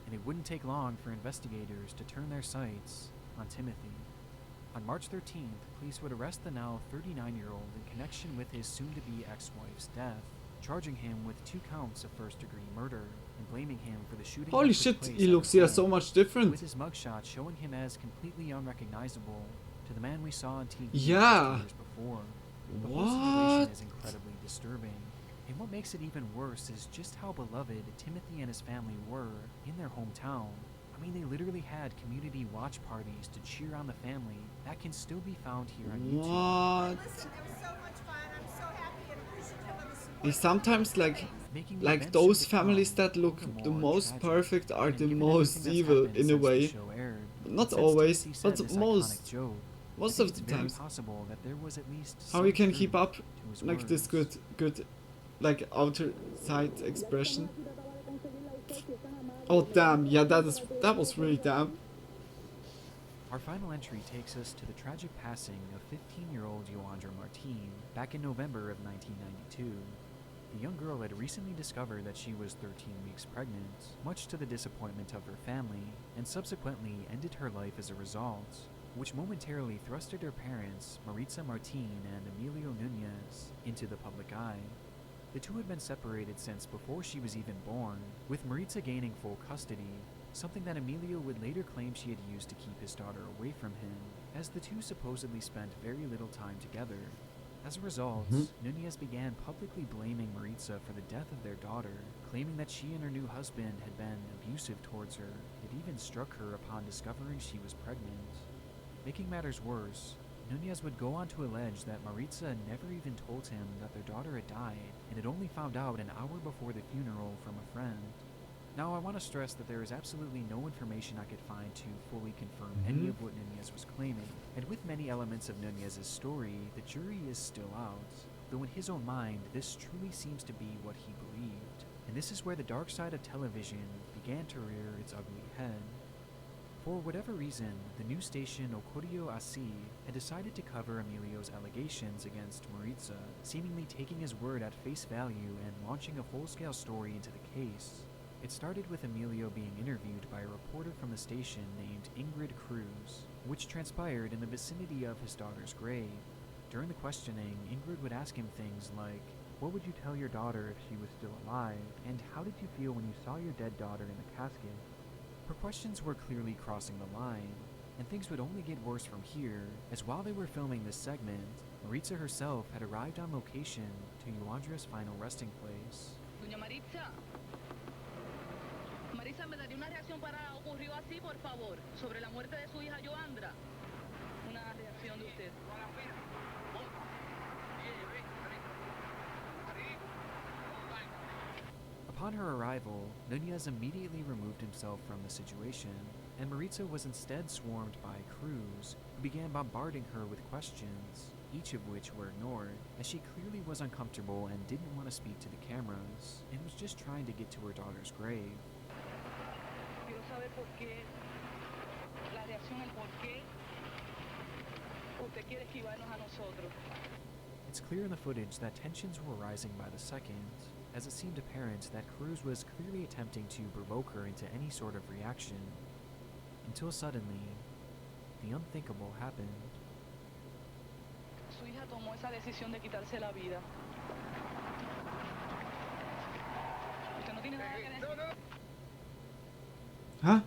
and it wouldn't take long for investigators to turn their sights on Timothy. On March 13th, police would arrest the now 39-year-old in connection with his soon-to-be ex-wife's death, charging him with 2 counts of first-degree murder and blaming him for the shooting. Holy that took shit, place he at looks her here home, so much different. with his mugshot showing him as completely unrecognizable to the man we saw on TV Yeah. 2 years before. The whole What? situation is incredibly disturbing, and what makes it even worse is just how beloved Timothy and his family were in their hometown. I mean, they literally had community watch parties to cheer on the family that can still be found here on YouTube. What? He sometimes like making the like events those soon to come families that look all the more most tragic. perfect are And the given most everything that's evil happened in a since the way. show aired, Not and since always, Timothy but said this most. iconic joke, I Most think of it's the very times. possible that there was at least How some you can truth keep up to his like this words. good like outer side expression. Oh damn, yeah, that was really damn. Our final entry takes us to the tragic passing of 15-year-old Joandra Martin back in November of 1992. The young girl had recently discovered that she was 13 weeks pregnant, much to the disappointment of her family, and subsequently ended her life as a result, which momentarily thrusted her parents, Maritza Martin and Emilio Nunez, into the public eye. The two had been separated since before she was even born, with Maritza gaining full custody, something that Emilio would later claim she had used to keep his daughter away from him, as the two supposedly spent very little time together. As a result, Nunez began publicly blaming Maritza for the death of their daughter, claiming that she and her new husband had been abusive towards her, and even struck her upon discovering she was pregnant. Making matters worse, Nunez would go on to allege that Maritza never even told him that their daughter had died, and had only found out an hour before the funeral from a friend. Now, I want to stress that there is absolutely no information I could find to fully confirm any of what Nunez was claiming, and with many elements of Nunez's story, the jury is still out, though in his own mind, this truly seems to be what he believed, and this is where the dark side of television began to rear its ugly head. For whatever reason, the news station Ocorio Así had decided to cover Emilio's allegations against Maritza, seemingly taking his word at face value and launching a full-scale story into the case. It started with Emilio being interviewed by a reporter from the station named Ingrid Cruz, which transpired in the vicinity of his daughter's grave. During the questioning, Ingrid would ask him things like, "What would you tell your daughter if she was still alive? And how did you feel when you saw your dead daughter in the casket?" Her questions were clearly crossing the line, and things would only get worse from here, as while they were filming this segment, Maritza herself had arrived on location to Joandra's final resting place. Doña Maritza. Maritza, ¿me daría una reacción para ocurrió así, por favor? Sobre la muerte de su hija Joandra. Una reacción de usted. Upon her arrival, Nunez immediately removed himself from the situation, and Maritza was instead swarmed by Cruz, who began bombarding her with questions, each of which were ignored, as she clearly was uncomfortable and didn't want to speak to the cameras, and was just trying to get to her daughter's grave. Quiero saber por qué, la reacción, el por qué usted quiere esquivarnos a nosotros. It's clear in the footage that tensions were rising by the second, as it seemed apparent that Cruz was clearly attempting to provoke her into any sort of reaction, until suddenly, the unthinkable happened. Su hija tomó esa decisión de quitarse la vida. Usted no tiene nada que decir. Huh?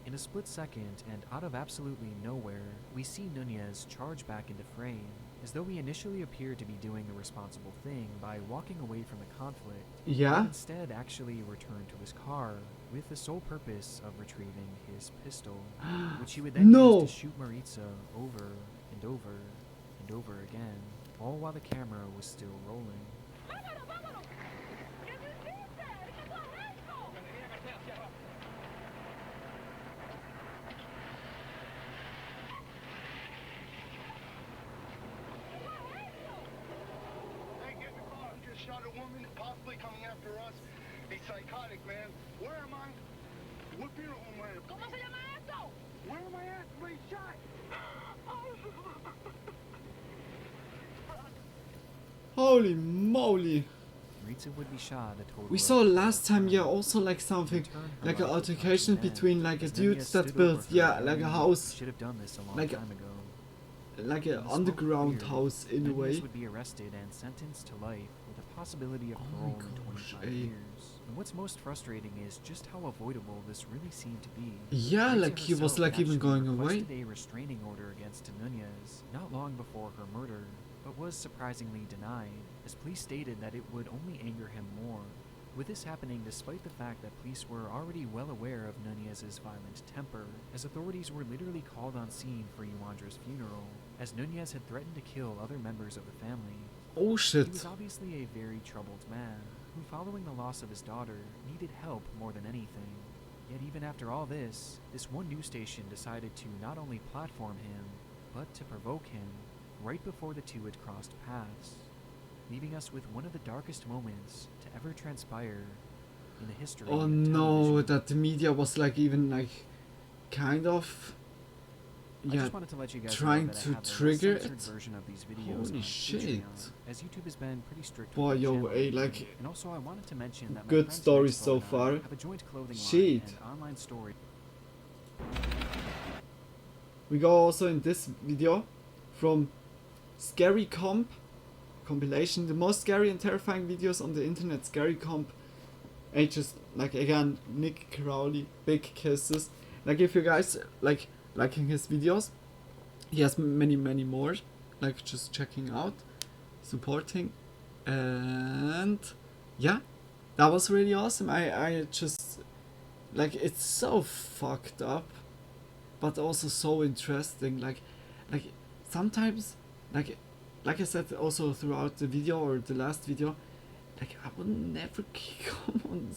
In a split second, and out of absolutely nowhere, we see Nunez charge back into frame, as though he initially appeared to be doing the responsible thing by walking away from the conflict, Yeah? but instead actually returned to his car, with the sole purpose of retrieving his pistol, which he would then No! use to shoot Maritza over and over and over again, all while the camera was still rolling. Shot a woman, possibly coming after us. He's psychotic, man. Where am I? What funeral home am I at? ¿Cómo se llama esto? Where am I at? Somebody shot. Holy moly. Maritza would be shot a total We of saw 12 last time, yeah, times. also like something, In turn, her like an life would altercation come to an end, between like a as dude Nunez that stood built, over her yeah, like a knowing house, should have done this a long like time ago. like When an the smoke underground cleared, house in a Nunez way. would be arrested and sentenced to life with a possibility of Oh my parole in gosh, 25 eh. years. And what's most frustrating is just how avoidable this really seemed to be. Yeah, Maritza like he was herself like even actually going away. requested a restraining order against Nunez not long before her murder, but was surprisingly denied, as police stated that it would only anger him more. With this happening despite the fact that police were already well aware of Nunez's violent temper, as authorities were literally called on scene for Joandra's funeral, as Nunez had threatened to kill other members of the family. Oh shit. He was obviously a very troubled man, who following the loss of his daughter, needed help more than anything. Yet even after all this one news station decided to not only platform him, but to provoke him right before the two had crossed paths, leaving us with one of the darkest moments to ever transpire in the history Oh of no, television. that the media was like even like kind of I just wanted to let you guys trying know that I to have the trigger censored it. version of these videos Holy on shit. Patreon, as YouTube has been pretty strict Boy, with the yo, channel hey, lately. like, And also I wanted to mention that my good friends stories Maxwell so and I far. have a joint clothing Shit. line and online story. We go also in this video from Scary Comp compilation, the most scary and terrifying videos on the internet. Scary Comp, just like again Nick Crowley, big kisses. Like if you guys like liking his videos, he has many more. Like just checking out, supporting, and yeah, that was really awesome. I just like it's so fucked up, but also so interesting. Like sometimes like I said also throughout the video or the last video, like I would never come on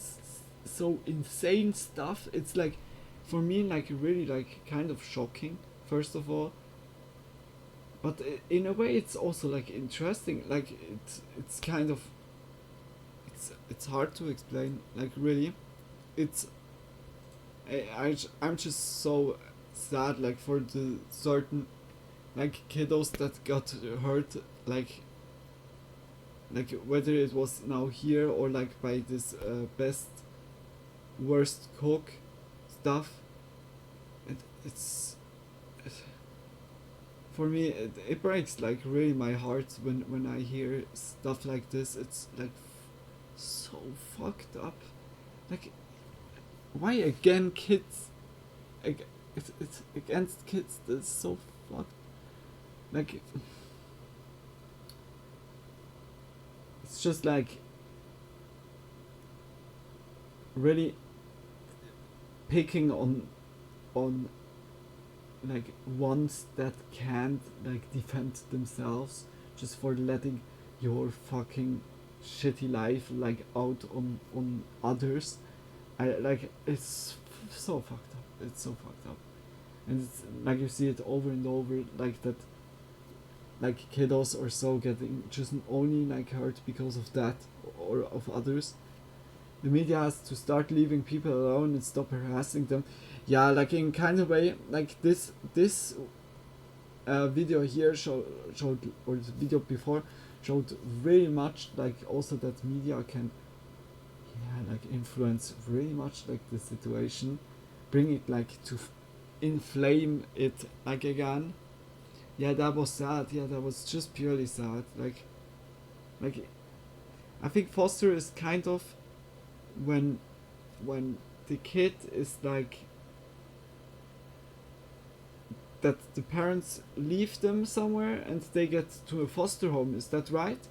so insane stuff. It's like for me like really like kind of shocking first of all, but in a way it's also like interesting. Like it's kind of it's hard to explain. Like really, it's I'm just so sad like for the certain like kiddos that got hurt, like whether it was now here or like by this best worst cook stuff. It's for me it breaks like really my heart when I hear stuff like this. It's like so fucked up. Like why again kids? It's against kids. That's so fucked. Like it's just like really picking on like ones that can't like defend themselves just for letting your fucking shitty life like out on others. I like it's so fucked up. It's so fucked up, and it's like you see it over and over like that. Like kiddos or so getting just only like hurt because of that or of others. The media has to start leaving people alone and stop harassing them. Yeah, like in kind of way, like this video here showed or the video before showed very much like also that media can like influence really much like the situation, bring it like to inflame it like again. Yeah, that was sad. Yeah, that was just purely sad. Like I think foster is kind of when the kid is like that the parents leave them somewhere and they get to a foster home. Is that right?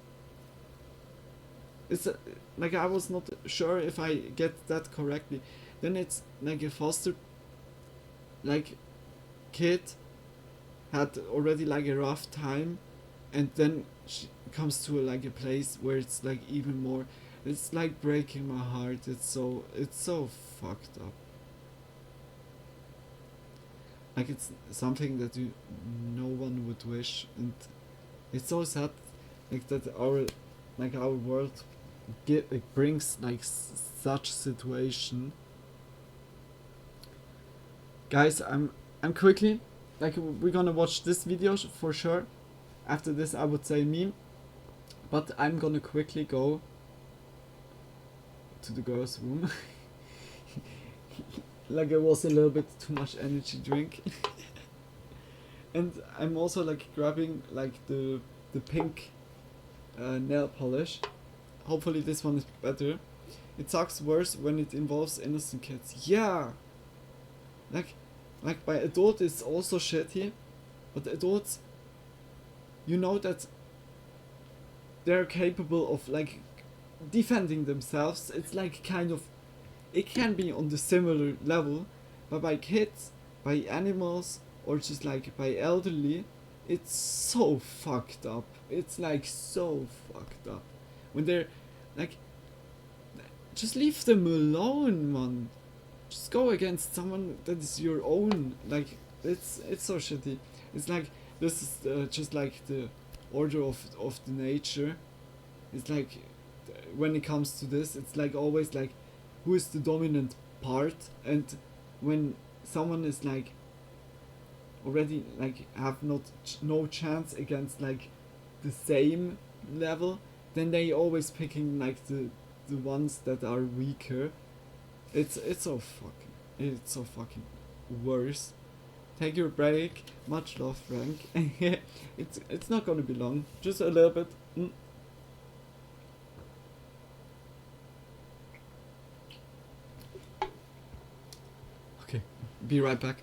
It's like I was not sure if I get that correctly. Then it's like a foster like kid had already like a rough time, and then she comes to like a place where it's like even more. It's like breaking my heart. It's so fucked up. Like it's something that no one would wish, and it's so sad like that our world it brings like such situation. Guys, I'm quickly like we're gonna watch this video for sure. After this I would say meme, but I'm gonna quickly go to the girls' room. Like it was a little bit too much energy drink. And I'm also like grabbing like the pink nail polish. Hopefully this one is better. It sucks worse when it involves innocent kids. Yeah! Like by adult it's also shitty, but adults, you know that they're capable of like defending themselves. It's like kind of, it can be on the similar level, but by kids, by animals, or just like by elderly, it's so fucked up. It's like so fucked up when they're like, just leave them alone, man. Just go against someone that is your own. Like, it's so shitty. It's like, this is just like the order of the nature. It's like, when it comes to this, it's like always like, who is the dominant part? And when someone is like already like have no chance against like the same level, then they always picking like the ones that are weaker. It's so fucking worse. Take your break. Much love, Frank. It's not gonna be long. Just a little bit. Okay. Be right back.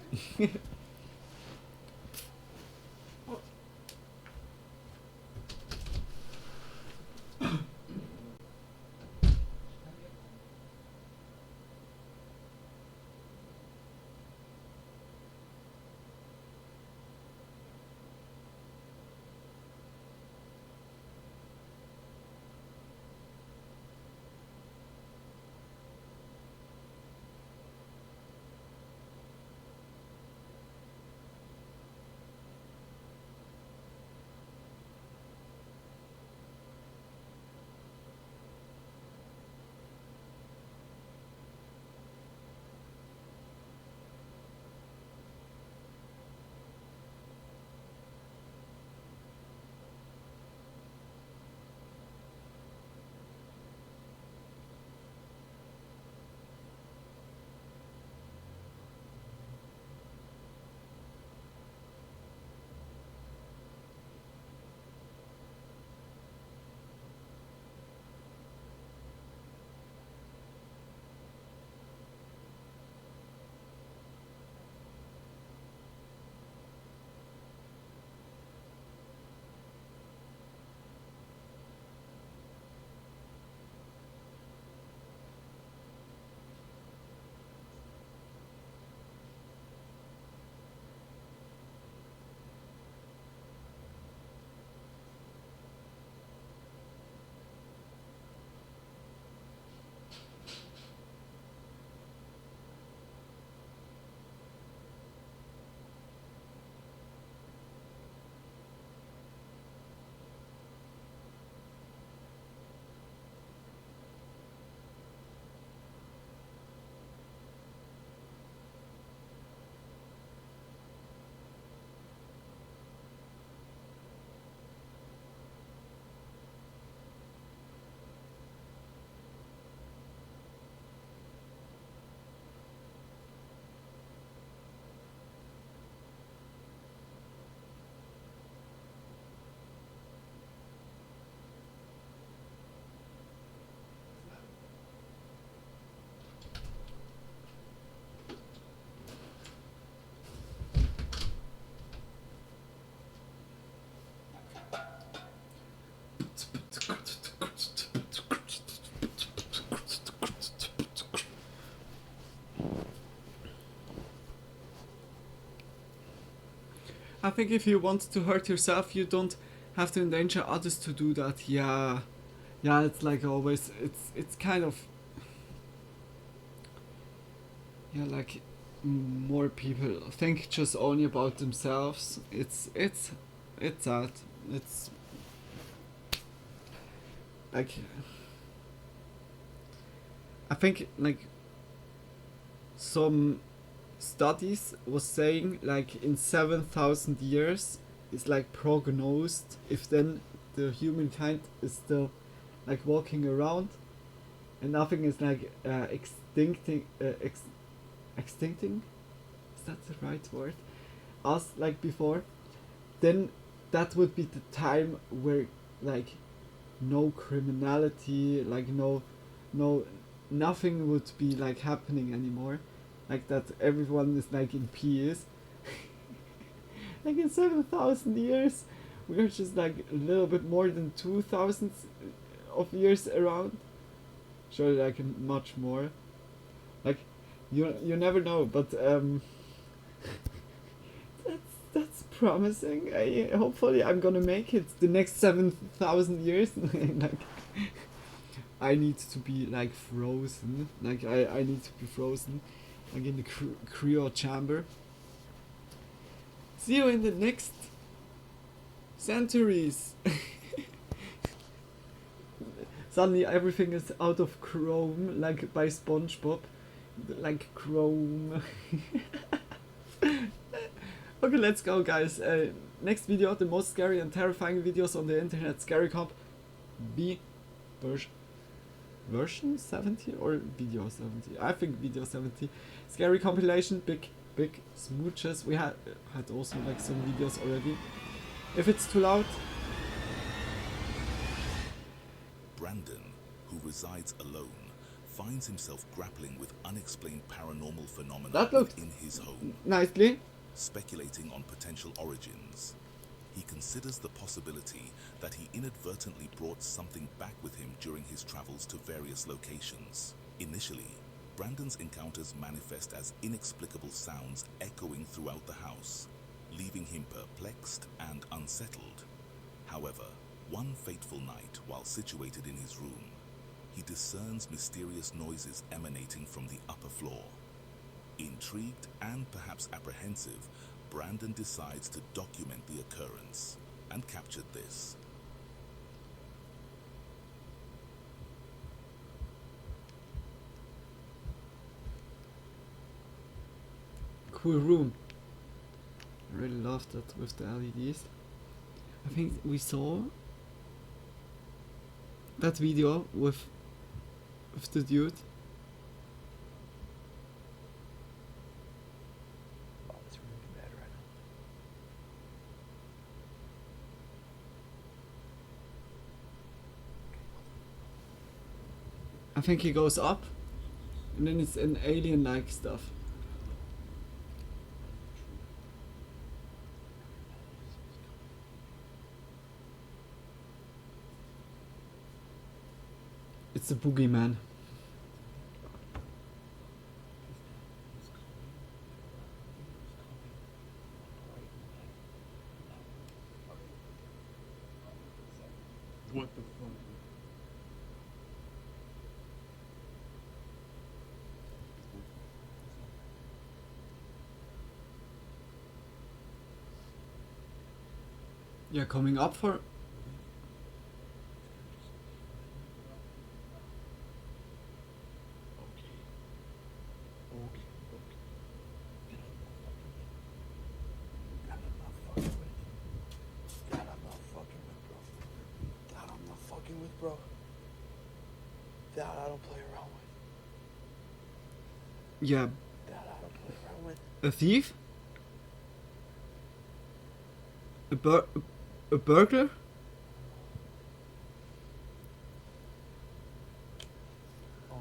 I think if you want to hurt yourself, you don't have to endanger others to do that. Yeah, it's like always. It's kind of, yeah, like more people think just only about themselves. It's sad. It's like, I think like some studies was saying like in 7,000 years is like prognosed if then the humankind is still like walking around and nothing is like extincting is that the right word, us like before, then that would be the time where like no criminality, like no nothing would be like happening anymore, like that everyone is like in peace. Like in 7,000 years we're just like a little bit more than 2,000 of years around, surely like much more, like you never know, but that's it's promising. Hopefully I'm gonna make it the next 7,000 years. Like, I need to be like frozen. Like I need to be frozen, like in the cryo chamber. See you in the next centuries. Suddenly everything is out of chrome, like by SpongeBob. Like chrome. Okay, let's go, guys. Next video, the most scary and terrifying videos on the internet. Scary Comp B version 70 or video 70? I think video 70. Scary compilation, big smooches. We had also like some videos already. If it's too loud. Brandon, who resides alone, finds himself grappling with unexplained paranormal phenomena That looked in his home. Nicely. Speculating on potential origins, he considers the possibility that he inadvertently brought something back with him during his travels to various locations. Initially, Brandon's encounters manifest as inexplicable sounds echoing throughout the house, leaving him perplexed and unsettled. However, one fateful night, while situated in his room, he discerns mysterious noises emanating from the upper floor. Intrigued and perhaps apprehensive, Brandon decides to document the occurrence and captured this. Cool room. I really love that with the LEDs. I think we saw that video with the dude. I think he goes up, and then it's an alien-like stuff. It's the boogeyman. What the fuck? Yeah, coming up for. Bro, that I don't play around with. Yeah. That I don't play around with. A thief? A burglar? Oh no.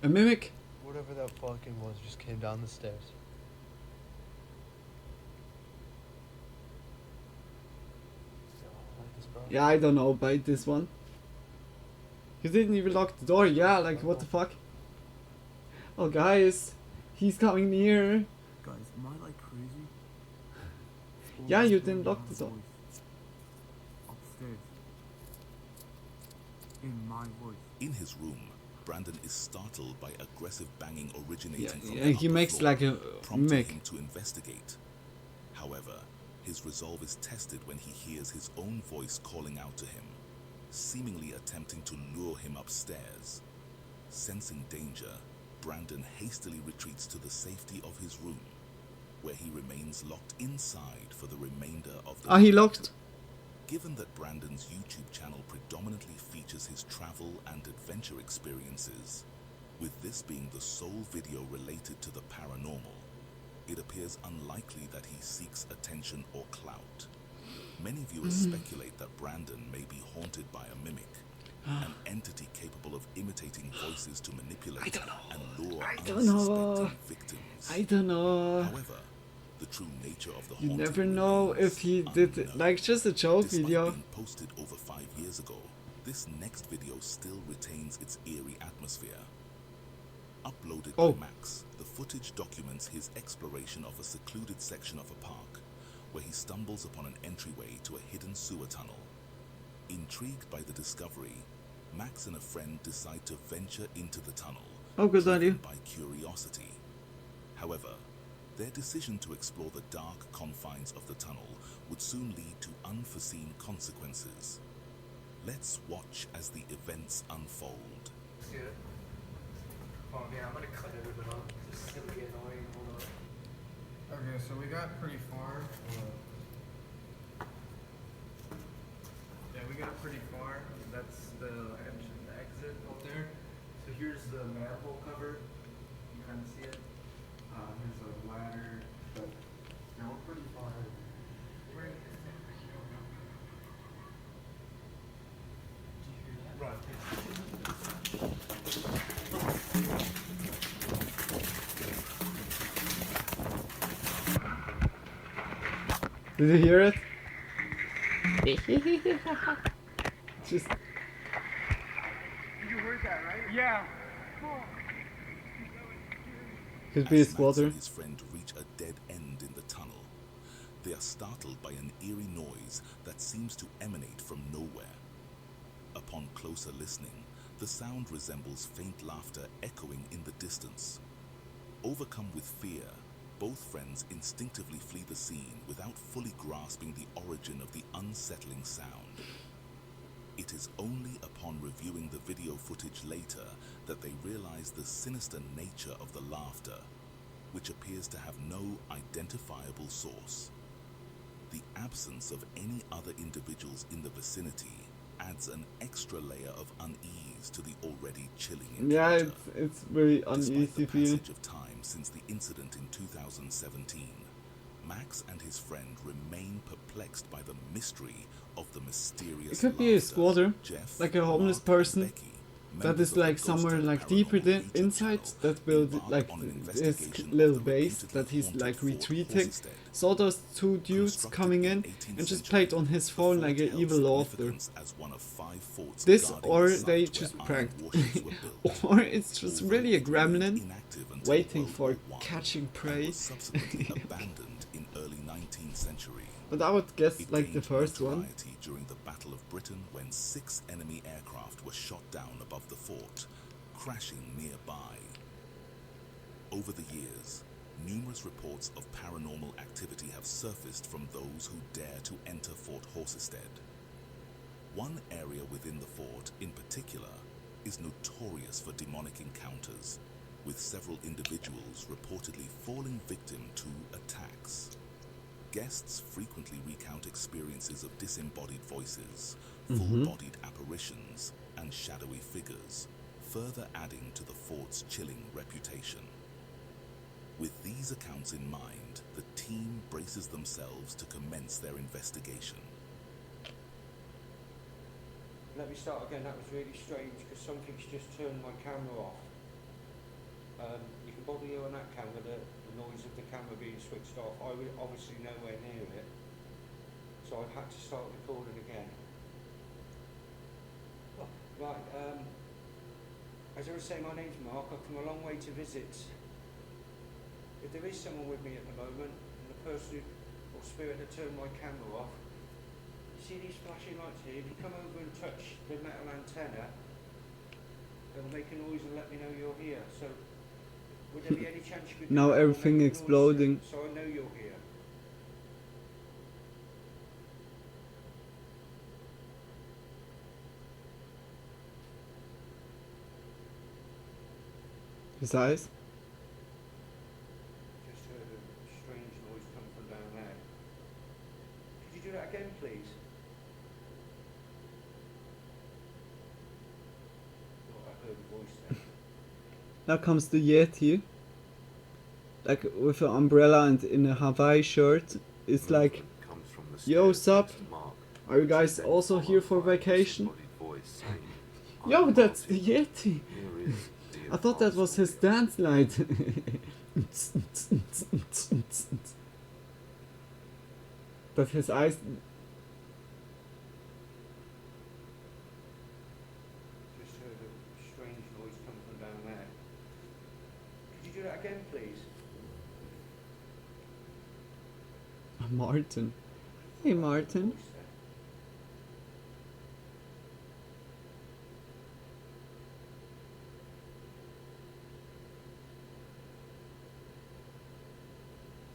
A mimic? Whatever that fucking was just came down the stairs. Yeah, I don't know about this one. You didn't even lock the door. Yeah, like what the fuck? Oh guys, he's coming near. Guys, am I like crazy? Yeah, you didn't lock the door. Upstairs. In my voice. In his room, Brandon is startled by aggressive banging originating from Yeah, the he upper makes floor, like a prompting mic. him to investigate. However, his resolve is tested when he hears his own voice calling out to him, seemingly attempting to lure him upstairs. Sensing danger, Brandon hastily retreats to the safety of his room, where he remains locked inside for the remainder of the Ah, he night. locked. Given that Brandon's YouTube channel predominantly features his travel and adventure experiences, with this being the sole video related to the paranormal, it appears unlikely that he seeks attention or clout. Many viewers speculate that Brandon may be haunted by a mimic, an entity capable of imitating voices to manipulate and lure unsuspecting victims. I don't know. However, the true nature of the You haunting never know if he did it, like just a joke Despite video. being posted over 5 years ago, this next video still retains its eerie atmosphere. Uploaded by Max, the footage documents his exploration of a secluded section of a park, where he stumbles upon an entryway to a hidden sewer tunnel. Intrigued by the discovery, Max and a friend decide to venture into the tunnel, good idea. by curiosity. However, their decision to explore the dark confines of the tunnel would soon lead to unforeseen consequences. Let's watch as the events unfold. Let's do it. Oh man, I'm gonna cut everything up. This is gonna be annoying. Hold on. Okay, so we got pretty far. Yeah, we got pretty far. That's the exit out there. So here's the manhole cover. You kind of see it. Here's a ladder. But yeah, we're pretty far. Did you hear it? Just. You heard that, right? Yeah. Could be a As Max squatter. and his friend reach a dead end in the tunnel, they are startled by an eerie noise that seems to emanate from nowhere. Upon closer listening, the sound resembles faint laughter echoing in the distance. Overcome with fear, both friends instinctively flee the scene without fully grasping the origin of the unsettling sound. It is only upon reviewing the video footage later that they realize the sinister nature of the laughter, which appears to have no identifiable source. The absence of any other individuals in the vicinity adds an extra layer of unease to the already chilling encounter. Yeah, it's very Despite uneasy the feeling. passage of time since the incident in 2017, Max and his friend remain perplexed by the mystery of the mysterious It could be a laughter. squatter, Jeff, like a homeless Mark, and person Becky, that members is of the like Ghost somewhere and like deeper Paranormal inside YouTube that build embark like on an his investigation little of the base repeatedly that he's haunted like Fort retweeting. Horsestead. Saw those two dudes coming in and just played on his phone like an evil laughter. As one of 5 forts This guarding or the site they where just iron pranked. warships were built. Or it's just Although really a it remained gremlin inactive until waiting World for War I catching and prey. was subsequently abandoned in early 19th century. But I would guess It like the gained first one. notoriety during the Battle of Britain when 6 enemy aircraft were shot down above the fort, crashing nearby. Over the years, numerous reports of paranormal activity have surfaced from those who dare to enter Fort Horsestead. One area within the fort, in particular, is notorious for demonic encounters, with several individuals reportedly falling victim to attacks. Guests frequently recount experiences of disembodied voices, full-bodied apparitions, and shadowy figures, further adding to the fort's chilling reputation. With these accounts in mind, the team braces themselves to commence their investigation. Let me start again. That was really strange because something's just turned my camera off. You can probably hear on that camera the noise of the camera being switched off. I was obviously nowhere near it, so I've had to start recording again. Right, as I was saying, my name's Mark. I've come a long way to visit. If there is someone with me at the moment, and the person or spirit that turned my camera off, you see these flashing lights here? If you come over and touch the metal antenna, it'll make a noise and let me know you're here. So, would there be any chance you could do Now that or everything make a noise exploding. so I know you're here? His eyes. Just heard a strange noise come from down there. Could you do that again, please? Oh, I heard a voice there. Now comes the Yeti. Like with an umbrella and in a Hawaii shirt. It's like, yo, sup? Are you guys also here for vacation? Yo, that's the Yeti! I thought that was his dance light. But his eyes... Just heard a strange noise come from down there. Could you do do that again, please? Martin. Hey, Martin.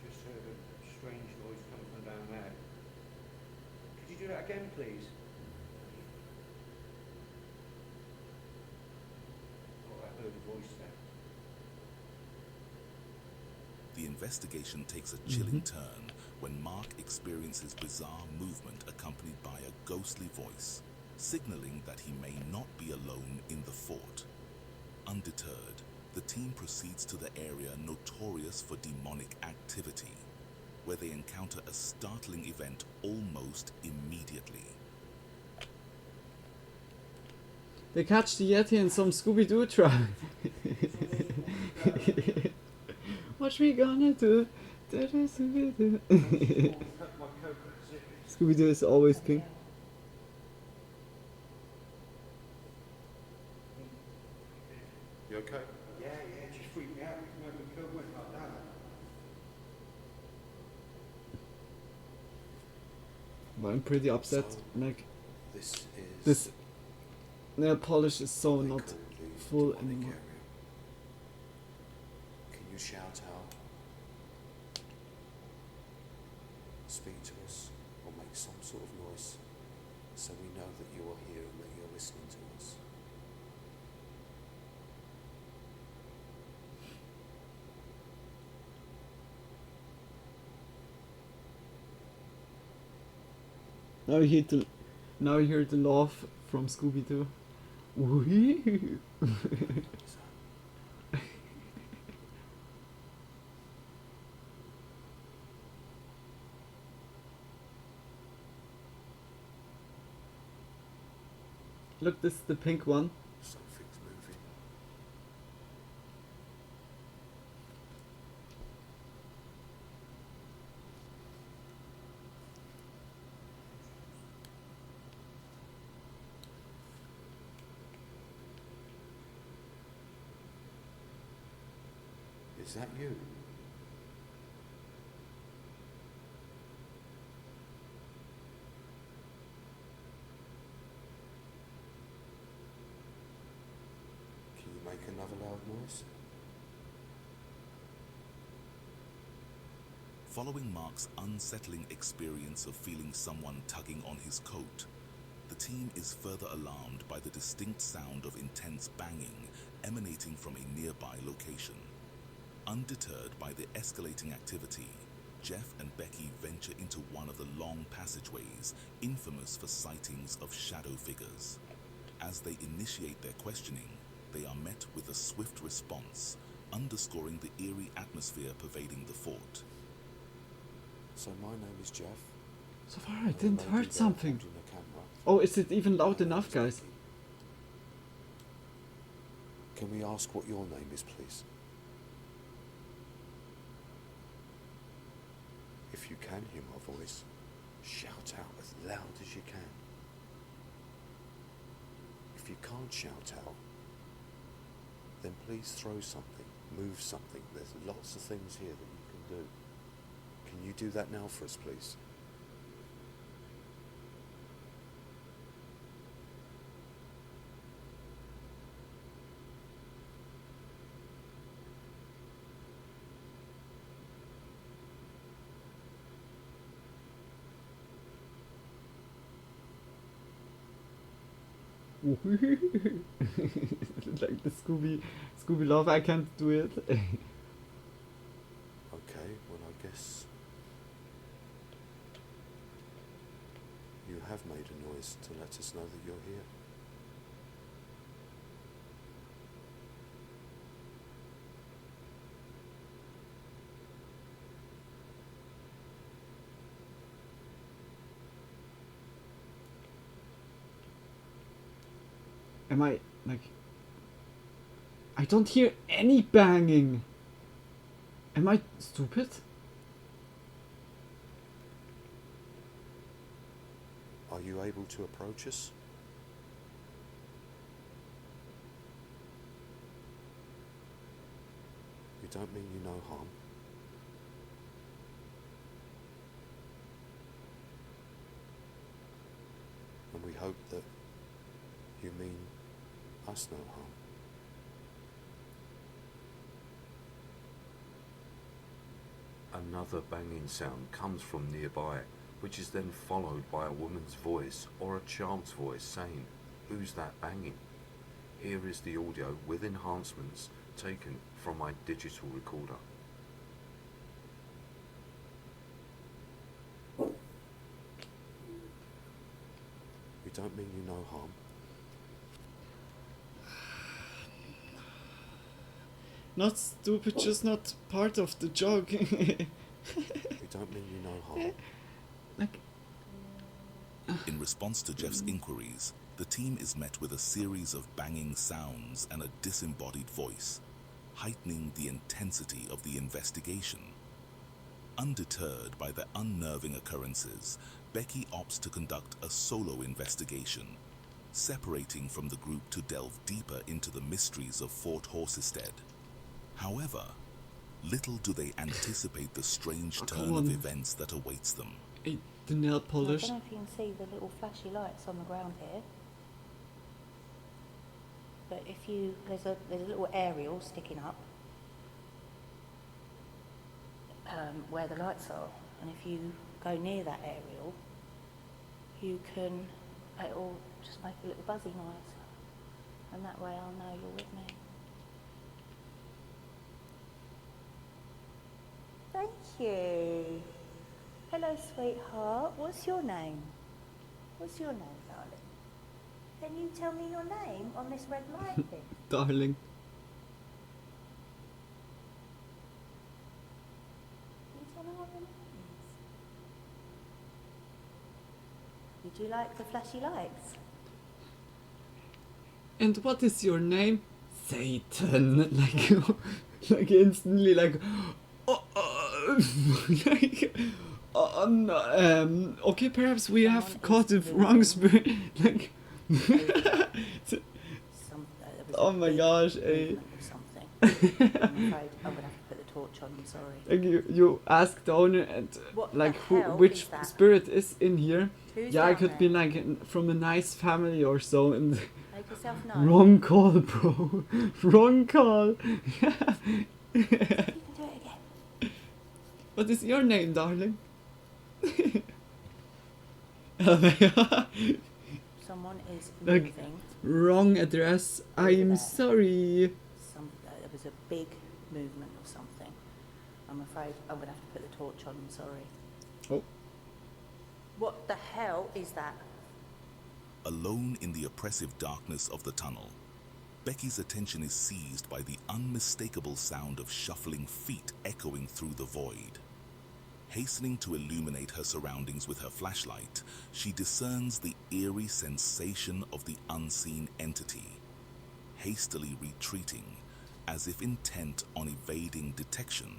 Just heard a strange noise coming from down there. Could you do that again, please? Oh, I heard a voice there. The investigation takes a chilling turn when Mark experiences bizarre movement accompanied by a ghostly voice, signaling that he may not be alone in the fort. Undeterred, the team proceeds to the area notorious for demonic activity, where they encounter a startling event almost immediately. They catch the Yeti in some Scooby-Doo trap. What we gonna do? Scooby-Doo. Scooby-Doo is always king. You okay? Yeah, it just freaked me out. My coat went like that. But I'm pretty upset. Like, This nail polish is so not full anymore. Can you shout out? Speak to us or make some sort of noise so we know that you are here and that you're listening to us. Now you hear the laugh from Scooby-Doo. Wee. Look, this is the pink one. Something's moving. Is that you? Can you make another loud noise? Following Mark's unsettling experience of feeling someone tugging on his coat, the team is further alarmed by the distinct sound of intense banging emanating from a nearby location. Undeterred by the escalating activity, Jeff and Becky venture into one of the long passageways infamous for sightings of shadow figures. As they initiate their questioning, they are met with a swift response, underscoring the eerie atmosphere pervading the fort. So my name is Jeff. So far I didn't heard something. Oh, is it even loud enough, guys? Can we ask what your name is, please? If you can hear my voice, shout out as loud as you can. If you can't shout out, then please throw something, move something. There's lots of things here that you can do. Can you do that now for us, please? Like the Scooby love, I can't do it. Okay, well I guess you have made a noise to let us know that you're here. Am I, like... I don't hear any banging! Am I stupid? Are you able to approach us? You don't mean you no harm. And we hope that you mean us no harm. Another banging sound comes from nearby, which is then followed by a woman's voice or a child's voice saying, "Who's that banging?" Here is the audio with enhancements taken from my digital recorder. We don't mean you no harm. Not stupid, just not part of the joke. We don't mean you no harm. In response to Jeff's inquiries, the team is met with a series of banging sounds and a disembodied voice, heightening the intensity of the investigation. Undeterred by the unnerving occurrences, Becky opts to conduct a solo investigation, separating from the group to delve deeper into the mysteries of Fort Horsestead. However, little do they anticipate the strange turn of events that awaits them. The nail polish. I don't know if you can see the little flashy lights on the ground here. But if you, there's a little aerial sticking up where the lights are, and if you go near that aerial, you can, it'll just make a little buzzy noise, and that way I'll know you're with me. Thank you. Hello, sweetheart. What's your name? What's your name, darling? Can you tell me your name on this red light thing? Darling. Can you tell me what your name is? Did you like the flashy lights? And what is your name? Satan. Like instantly, like, like, no, okay, perhaps we have caught the wrong spirit. Like, oh my gosh, I'm afraid I'm gonna have to put the torch on. I'm sorry. Like you ask the owner and What like the hell which is that? spirit is in here. Who's Yeah, it down could there? be like from a nice family or so. And Make yourself known. wrong call, bro. Wrong call. You can do it again. What is your name, darling? Someone is Like, moving. wrong address. I'm sorry. There was a big movement or something. I'm afraid I'm going to have to put the torch on. I'm sorry. Oh. What the hell is that? Alone in the oppressive darkness of the tunnel, Becky's attention is seized by the unmistakable sound of shuffling feet echoing through the void. Hastening to illuminate her surroundings with her flashlight, she discerns the eerie sensation of the unseen entity, hastily retreating, as if intent on evading detection.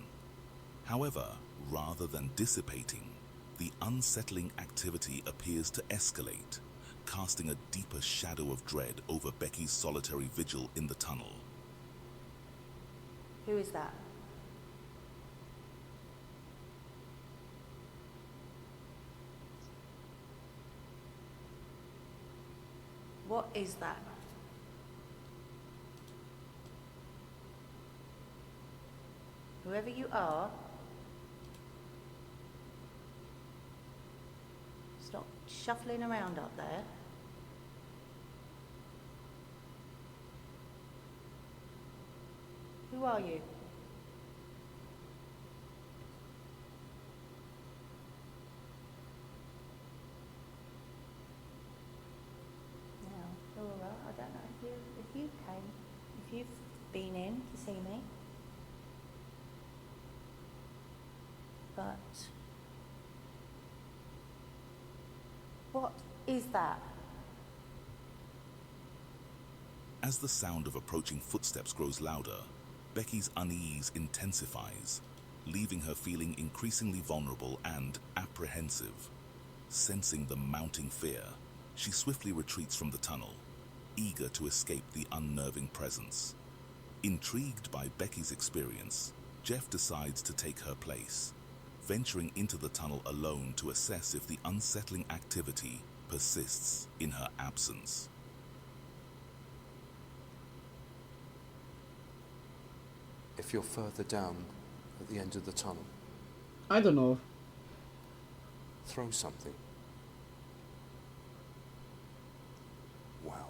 However, rather than dissipating, the unsettling activity appears to escalate, casting a deeper shadow of dread over Becky's solitary vigil in the tunnel. Who is that? What is that? Whoever you are, stop shuffling around up there. Who are you? Now, Laura, I don't know if you've been in to see me, but what is that? As the sound of approaching footsteps grows louder, Becky's unease intensifies, leaving her feeling increasingly vulnerable and apprehensive. Sensing the mounting fear, she swiftly retreats from the tunnel, eager to escape the unnerving presence. Intrigued by Becky's experience, Jeff decides to take her place, venturing into the tunnel alone to assess if the unsettling activity persists in her absence. If you're further down at the end of the tunnel, I don't know. throw something. Wow.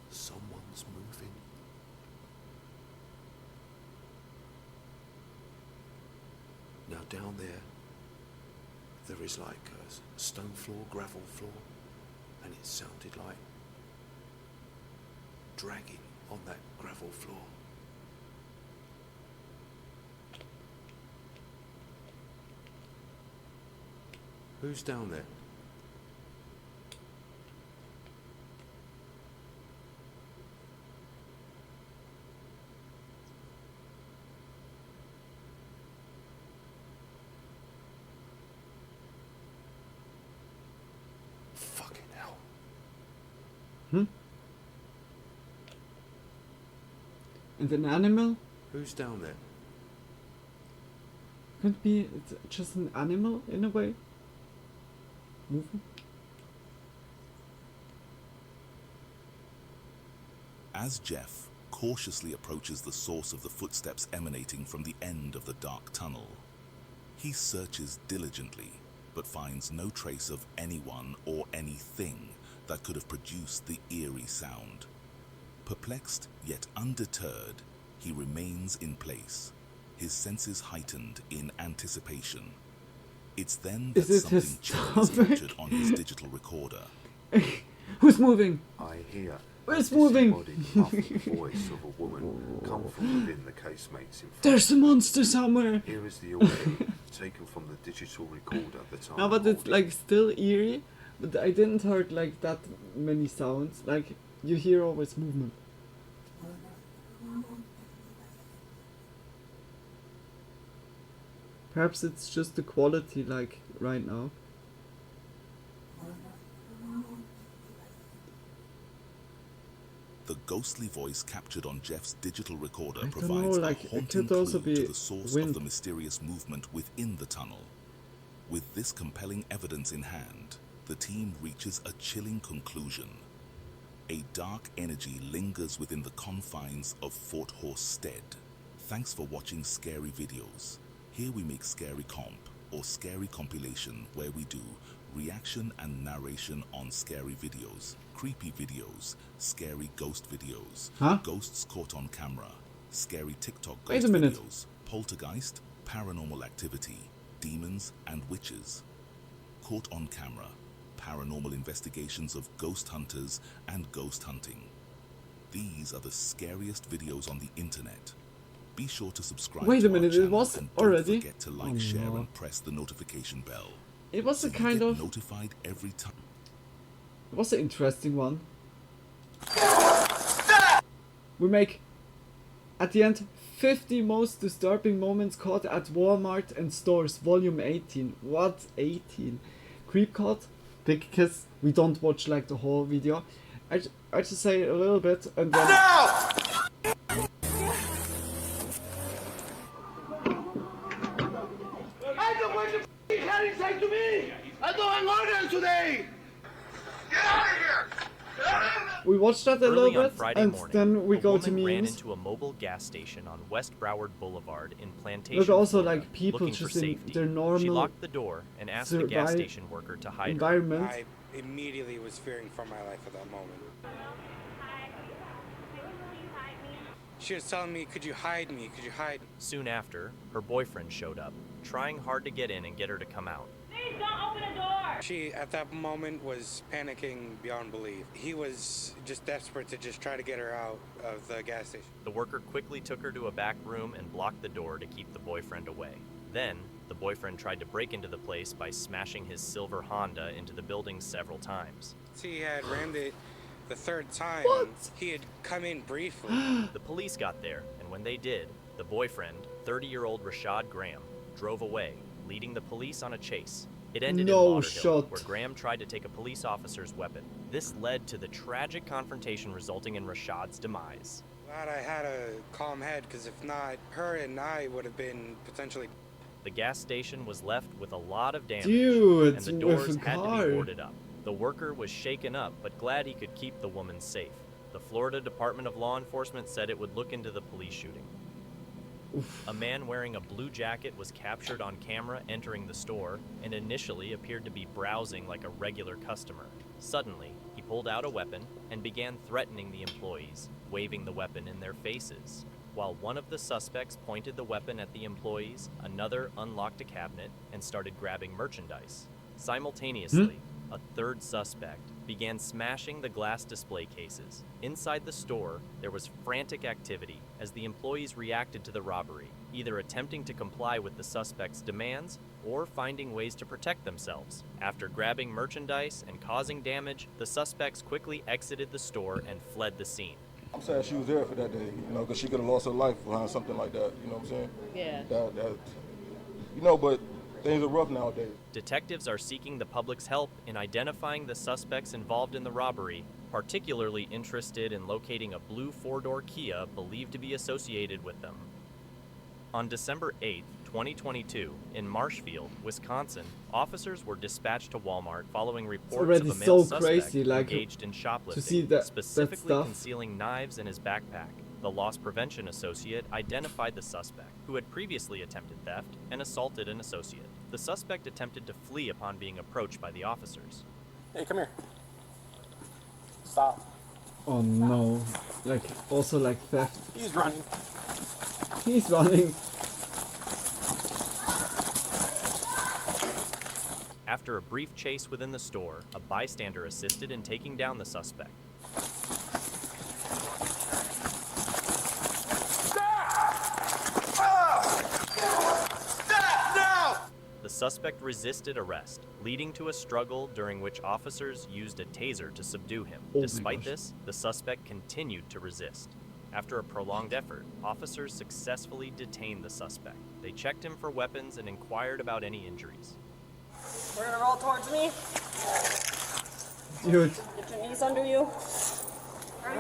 Someone's moving. Now down there is like a stone floor, gravel floor, and it sounded like dragging on that gravel floor. Who's down there? Fucking hell. And an animal? Who's down there? Could be it's just an animal in a way. Moving. As Jeff cautiously approaches the source of the footsteps emanating from the end of the dark tunnel, he searches diligently, but finds no trace of anyone or anything that could have produced the eerie sound. Perplexed yet undeterred, he remains in place, his senses heightened in anticipation. It's then that something chilling is captured on his digital recorder. Who's moving? I hear Where's moving? muffled voice of a woman come from within the casemates in front. There's a monster somewhere. Here is the audio taken from the digital recorder that I'm No, but it's holding. like still eerie. But I didn't heard like that many sounds. Like you hear always movement. Perhaps it's just the quality like right now. The ghostly voice captured on Jeff's digital recorder I don't provides know, like, a it haunting could also clue to be the source wind. of the mysterious movement within the tunnel. With this compelling evidence in hand, the team reaches a chilling conclusion. A dark energy lingers within the confines of Fort Horse Stead. Thanks for watching Scary Videos. Here we make Scary Comp, or Scary Compilation, where we do reaction and narration on scary videos, creepy videos, scary ghost videos, ghosts caught on camera, scary TikTok Wait ghost a minute. videos, poltergeist, paranormal activity, demons and witches. Caught on camera, paranormal investigations of ghost hunters and ghost hunting. These are the scariest videos on the internet. Be sure to subscribe Wait to a minute, our channel it was and don't already? forget to like, Oh, share no. and press the notification bell. It was so a you kind get of. notified every time. It was an interesting one. We make, at the end, 50 most disturbing moments caught at Walmart and stores, volume 18. What 18? Creep caught? Because we don't watch like the whole video. I just say a little bit and then... I don't want the f***ing cat inside to me! I don't want order today! Get out of here! We watched that a Early little on bit Friday and morning, then we a go to woman ran memes. into a mobile gas station on West Broward Boulevard in Plantation, There's also Florida, like people looking for just in safety. their normal She locked the door and asked the gas survive- station worker to hide her. environment. I immediately was fearing for my life at that moment. She was telling me, could you hide me? Could you hide me? Soon after, her boyfriend showed up, trying hard to get in and get her to come out. Please don't open the door! She, at that moment, was panicking beyond belief. He was just desperate to just try to get her out of the gas station. The worker quickly took her to a back room and blocked the door to keep the boyfriend away. Then, the boyfriend tried to break into the place by smashing his silver Honda into the building several times. He had rammed it the third time. He had come in briefly. The police got there, and when they did, the boyfriend, 30-year-old Rashad Graham, drove away, leading the police on a chase. It ended No in Lauderhill, shot. where Graham tried to take a police officer's weapon. This led to the tragic confrontation resulting in Rashad's demise. Glad I had a calm head, because if not, her and I would have been potentially... The gas station was left with a lot of damage, Dude, and the with doors a had to car. be boarded up. The worker was shaken up, but glad he could keep the woman safe. The Florida Department of Law Enforcement said it would look into the police shooting. Oof. A man wearing a blue jacket was captured on camera entering the store and initially appeared to be browsing like a regular customer. Suddenly, he pulled out a weapon and began threatening the employees, waving the weapon in their faces. While one of the suspects pointed the weapon at the employees, another unlocked a cabinet and started grabbing merchandise. Simultaneously, a third suspect began smashing the glass display cases. Inside the store, there was frantic activity as the employees reacted to the robbery, either attempting to comply with the suspect's demands or finding ways to protect themselves. After grabbing merchandise and causing damage, the suspects quickly exited the store and fled the scene. I'm sad she was there for that day, you know, because she could have lost her life behind something like that, you know what I'm saying? Yeah. That you know, but things are rough nowadays. Detectives are seeking the public's help in identifying the suspects involved in the robbery, particularly interested in locating a blue four-door Kia believed to be associated with them. On December 8, 2022, in Marshfield, Wisconsin, officers were dispatched to Walmart following reports of a male suspect crazy, like, engaged in shoplifting, to see that specifically stuff. concealing knives in his backpack. The loss prevention associate identified the suspect, who had previously attempted theft and assaulted an associate. The suspect attempted to flee upon being approached by the officers. Hey, come here. Stop. Oh no. Like, also like theft. He's running. He's running. After a brief chase within the store, a bystander assisted in taking down the suspect. The suspect resisted arrest, leading to a struggle during which officers used a taser to subdue him. Oh my Despite gosh. this, the suspect continued to resist. After a prolonged effort, officers successfully detained the suspect. They checked him for weapons and inquired about any injuries. We're gonna roll towards me. Dude, Get your knees under you.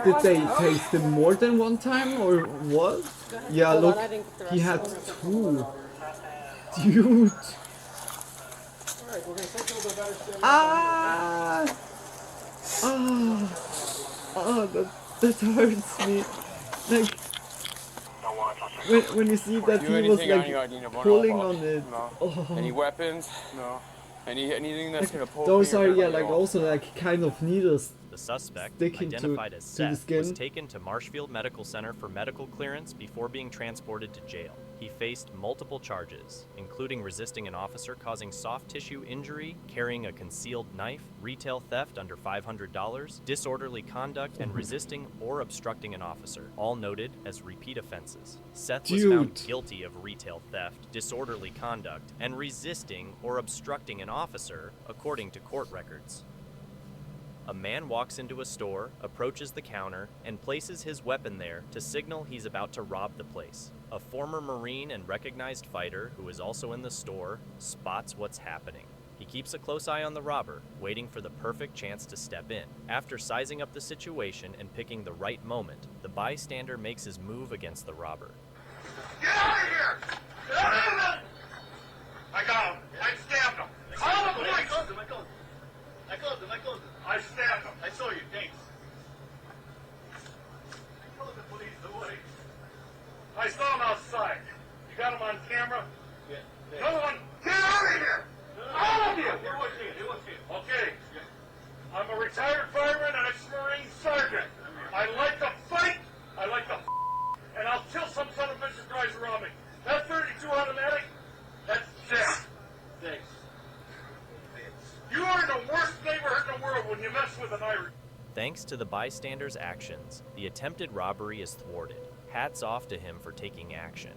did they taste him more than one time or what? Yeah, Hold on, look, I didn't get the he rest. had two. Dude. Ah! Oh, that hurts me. Like, when you see that he was like pulling on it. No. Oh. Any weapons? No. Anything that's gonna pull Those me or are, hurt yeah, me like off. also like kind of needles. The suspect, Sticking to identified as the Seth, was skin. taken to Marshfield Medical Center for medical clearance before being transported to jail. He faced multiple charges, including resisting an officer causing soft tissue injury, carrying a concealed knife, retail theft under $500, disorderly conduct, and resisting or obstructing an officer, all noted as repeat offenses. Seth was found Dude. guilty of retail theft, disorderly conduct, and resisting or obstructing an officer, according to court records. A man walks into a store, approaches the counter, and places his weapon there to signal he's about to rob the place. A former Marine and recognized fighter, who is also in the store, spots what's happening. He keeps a close eye on the robber, waiting for the perfect chance to step in. After sizing up the situation and picking the right moment, the bystander makes his move against the robber. Get out of here! Get out of here! I got him. I stabbed him. Call the police! I stabbed him. I saw you. Thanks. Call the police. No way. I saw him outside. You got him on camera? Yeah. No one. Get out of here! All of you! Okay. I'm a retired fireman and ex-Marine sergeant. I like to fight. I like to and I'll kill some son of a bitch that drives around me. That 32 automatic, that's death. Thanks. You are in the worst neighborhood in the world when you mess with an Irish. Thanks to the bystander's actions, the attempted robbery is thwarted. Hats off to him for taking action.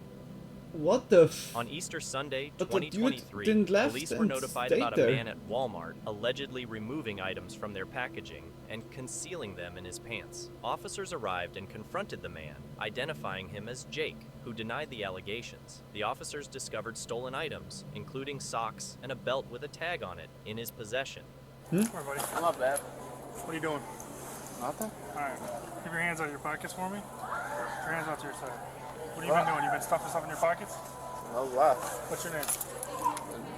What the f? On Easter Sunday, But the dude 2023, didn't left police were and notified stayed about there. a man at Walmart allegedly removing items from their packaging and concealing them in his pants. Officers arrived and confronted the man, identifying him as Jake, who denied the allegations. The officers discovered stolen items, including socks and a belt with a tag on it, in his possession. Come on, buddy. My bad. What are you doing? Nothing. Alright. Keep your hands out of your pockets for me. Keep your hands out to your side. What have you been doing? You been stuffing stuff in your pockets? No, why? What's your name?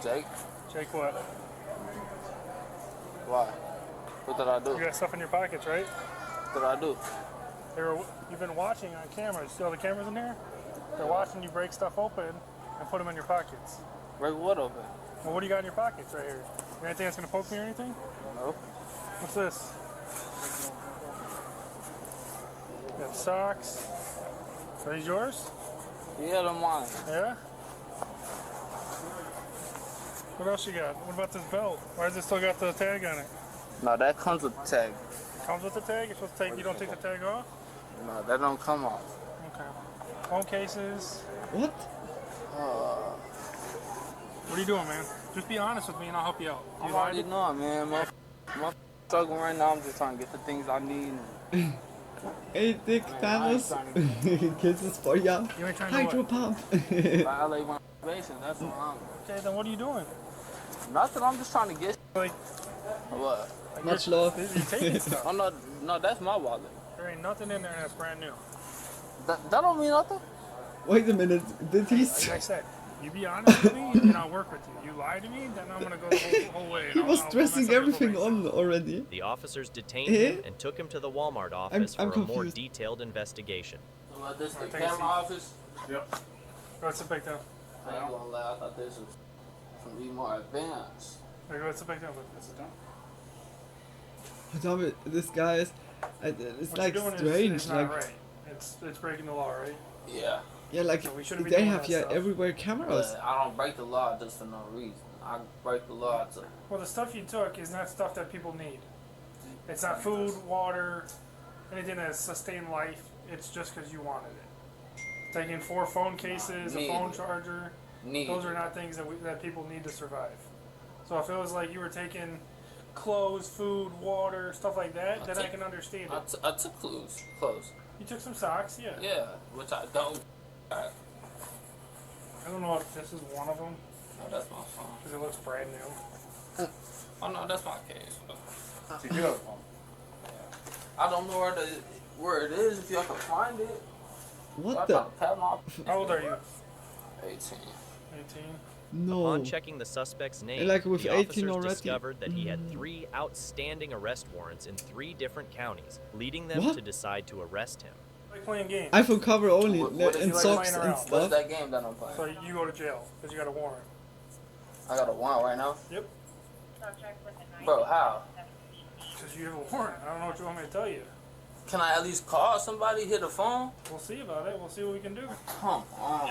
Jake. Jake what? Why? What did I do? You got stuff in your pockets, right? What did I do? You've been watching on camera. You see all the cameras in here? They're watching you break stuff open and put them in your pockets. Break what open? Well, what do you got in your pockets right here? Anything that's gonna poke me or anything? No. What's this? You got socks. Are these yours? Yeah, they're mine. Yeah? What else you got? What about this belt? Why does it still got the tag on it? No, that comes with the tag. Comes with the tag? You're supposed to take, you don't take the tag off? No, that don't come off. Okay. Phone cases. What? What are you doing, man? Just be honest with me and I'll help you out. I'm already knowing, man. My struggling right now. I'm just trying to get the things I need. Hey, Dick Thanos. Kisses for ya. You ain't trying Hydro to pump. I lay my base, that's all I'm. Okay, then what are you doing? Nothing. I'm just trying to get. Like, what? like Much you're- love. You're taking stuff. Oh no, no, that's my wallet. There ain't nothing in there that's brand new. That don't mean nothing. Wait a minute. Did he? Like I said, you be honest with me and I'll work with you. You lie to me, then I'm gonna go the whole way. He was dressing everything on already. The officers detained Eh? him and took him to the Walmart office I'm for a more confused. detailed investigation. So like this, the Alright, take a camera seat. office. Yep. Go sit back down. I ain't gonna lie, I thought this was from be more advanced. Hey, go sit back down. Sit down. Damn it, this guy is. It's What like you're doing strange. is not Like, right. It's breaking the law, right? Yeah. yeah, like So we shouldn't be they doing have that yeah stuff. everywhere cameras. But I don't break the law just for no reason. I break the law to. Well, the stuff you took is not stuff that people need. It's not food, water, anything that sustain life. It's just because you wanted it. Taking 4 phone cases, a Need phone it. charger. Need Those it. are not things that people need to survive. So if it was like you were taking clothes, food, water, stuff like that, then I can understand it. I took clothes. You took some socks, yeah. Yeah, which I don't. I don't know if this is one of them. No, that's my phone. Because it looks brand new. Oh no, that's my case. So you have a phone. I don't know where it is. If y'all can find it. What the? How old are you? 18. 18. No. Upon checking the suspect's name, Like with the 18 officers already? discovered that he had 3 outstanding arrest warrants in 3 different counties, leading them What? to decide to arrest him. Like playing games. iPhone cover only What if and you like socks playing and around? What's stuff. that game that I'm playing? So you go to jail because you got a warrant. I got a warrant right now. Yep. Bro, how? Because you have a warrant. I don't know what you want me to tell you. Can I at least call somebody? Hit a phone? We'll see about it. We'll see what we can do. Come on.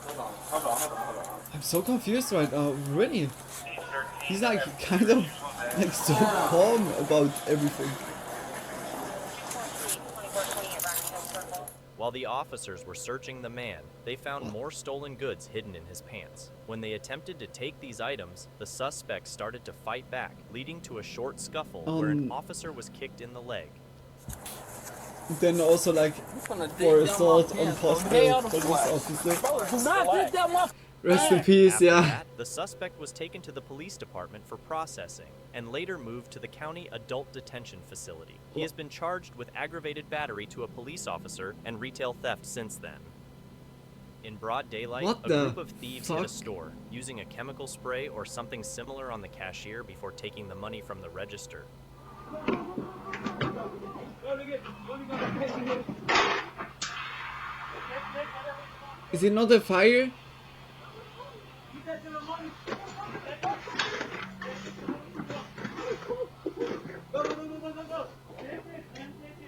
Hold on. I'm so confused right now. Really? He's like kind of like so calm about everything. While the officers were searching the man, they found more stolen goods hidden in his pants. When they attempted to take these items, the suspect started to fight back, leading to a short scuffle where an officer was kicked in the leg. Then also like for assault on possible police officer. Do not dig that my Rest in peace, After yeah. that, the suspect was taken to the police department for processing and later moved to the county adult detention facility. He has been charged with aggravated battery to a police officer and retail theft since then. In broad daylight, What a the group of thieves hit a fuck? store, using a chemical spray or something similar on the cashier before taking the money from the register. Is it not a fire?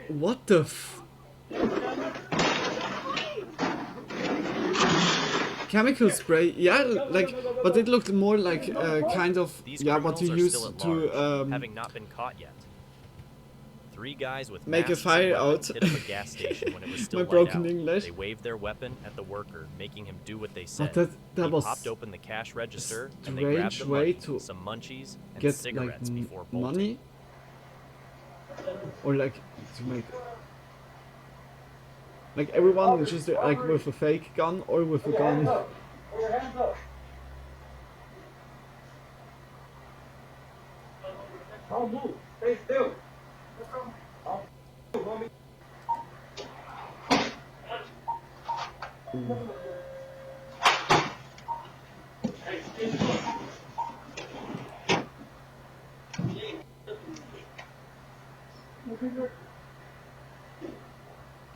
What the f... Chemical spray, yeah, like, but it looked more like kind of, These yeah, what criminals you are use still at to, large, having not been caught yet. 3 guys with Make a masks fire and weapons out. hit up a gas station when it was still My light broken out. English. They waved their weapon at the worker, making him do what they said. that He was popped open the cash register and they strange grabbed the way money, to some munchies, and get cigarettes like before bolting. money, or like to make like everyone just like with a fake gun or with a gun. Put your hands up. Don't move. Stay still. I'll homie. Hey, excuse me.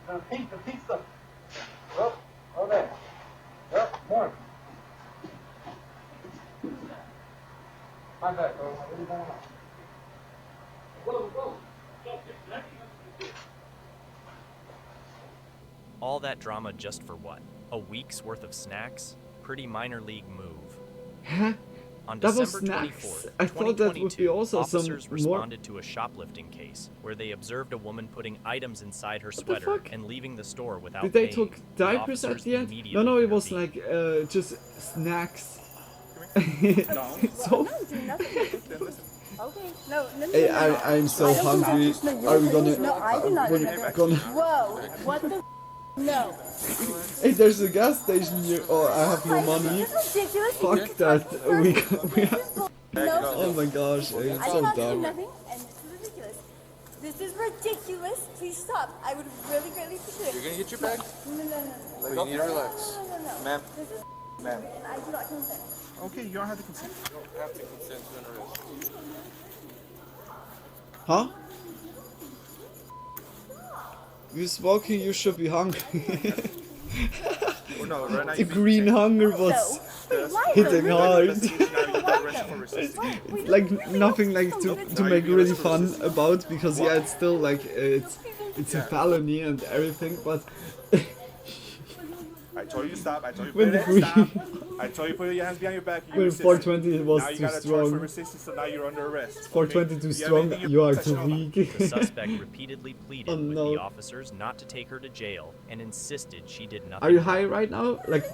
The pizza. Up, okay. Up, more. My bad, bro. What are you going on? Whoa. All that drama just for what? A week's worth of snacks? Pretty minor league move. Huh? On That was December snacks? 24th, I thought that would be 2022, also some officers more- responded to a shoplifting case where they observed a woman putting items inside her the sweater fuck? and leaving the store without Did they paying. took The diapers at officers the end? immediately No, it was intervened. like just snacks. No. So Okay, no. hey, I'm so hungry. Are we gonna? No, I do not. We're gonna. Whoa, what the? No. Hey, there's a gas station here. Oh, I have no money. This is ridiculous. Fuck that. We have. No. Oh my gosh, it's I so did not do dumb. nothing, and this is ridiculous. This is ridiculous. Please stop. I would really, really appreciate it. You're gonna get your bag? No. You need to relax. No. Ma'am. This is Ma'am. and I do not consent. Okay, you don't have to consent. You don't have to consent to an arrest. Huh? You're smoking, you should be hungry. Oh, no, right now The green hunger was hitting hard. Like nothing like to make really fun about, because yeah, it's still like it's a felony and everything, but I told you to stop. I told you when to the put your hands green stop. I told you to put your hands behind your back. You when resisted. 420 it was now you too got a charge for strong. resistance, so now you're under arrest. 420 too You have strong, anything you are possession too of? weak. The suspect repeatedly pleaded Oh, with no. the officers not to take her to jail and insisted she did nothing. Are you high right now? Like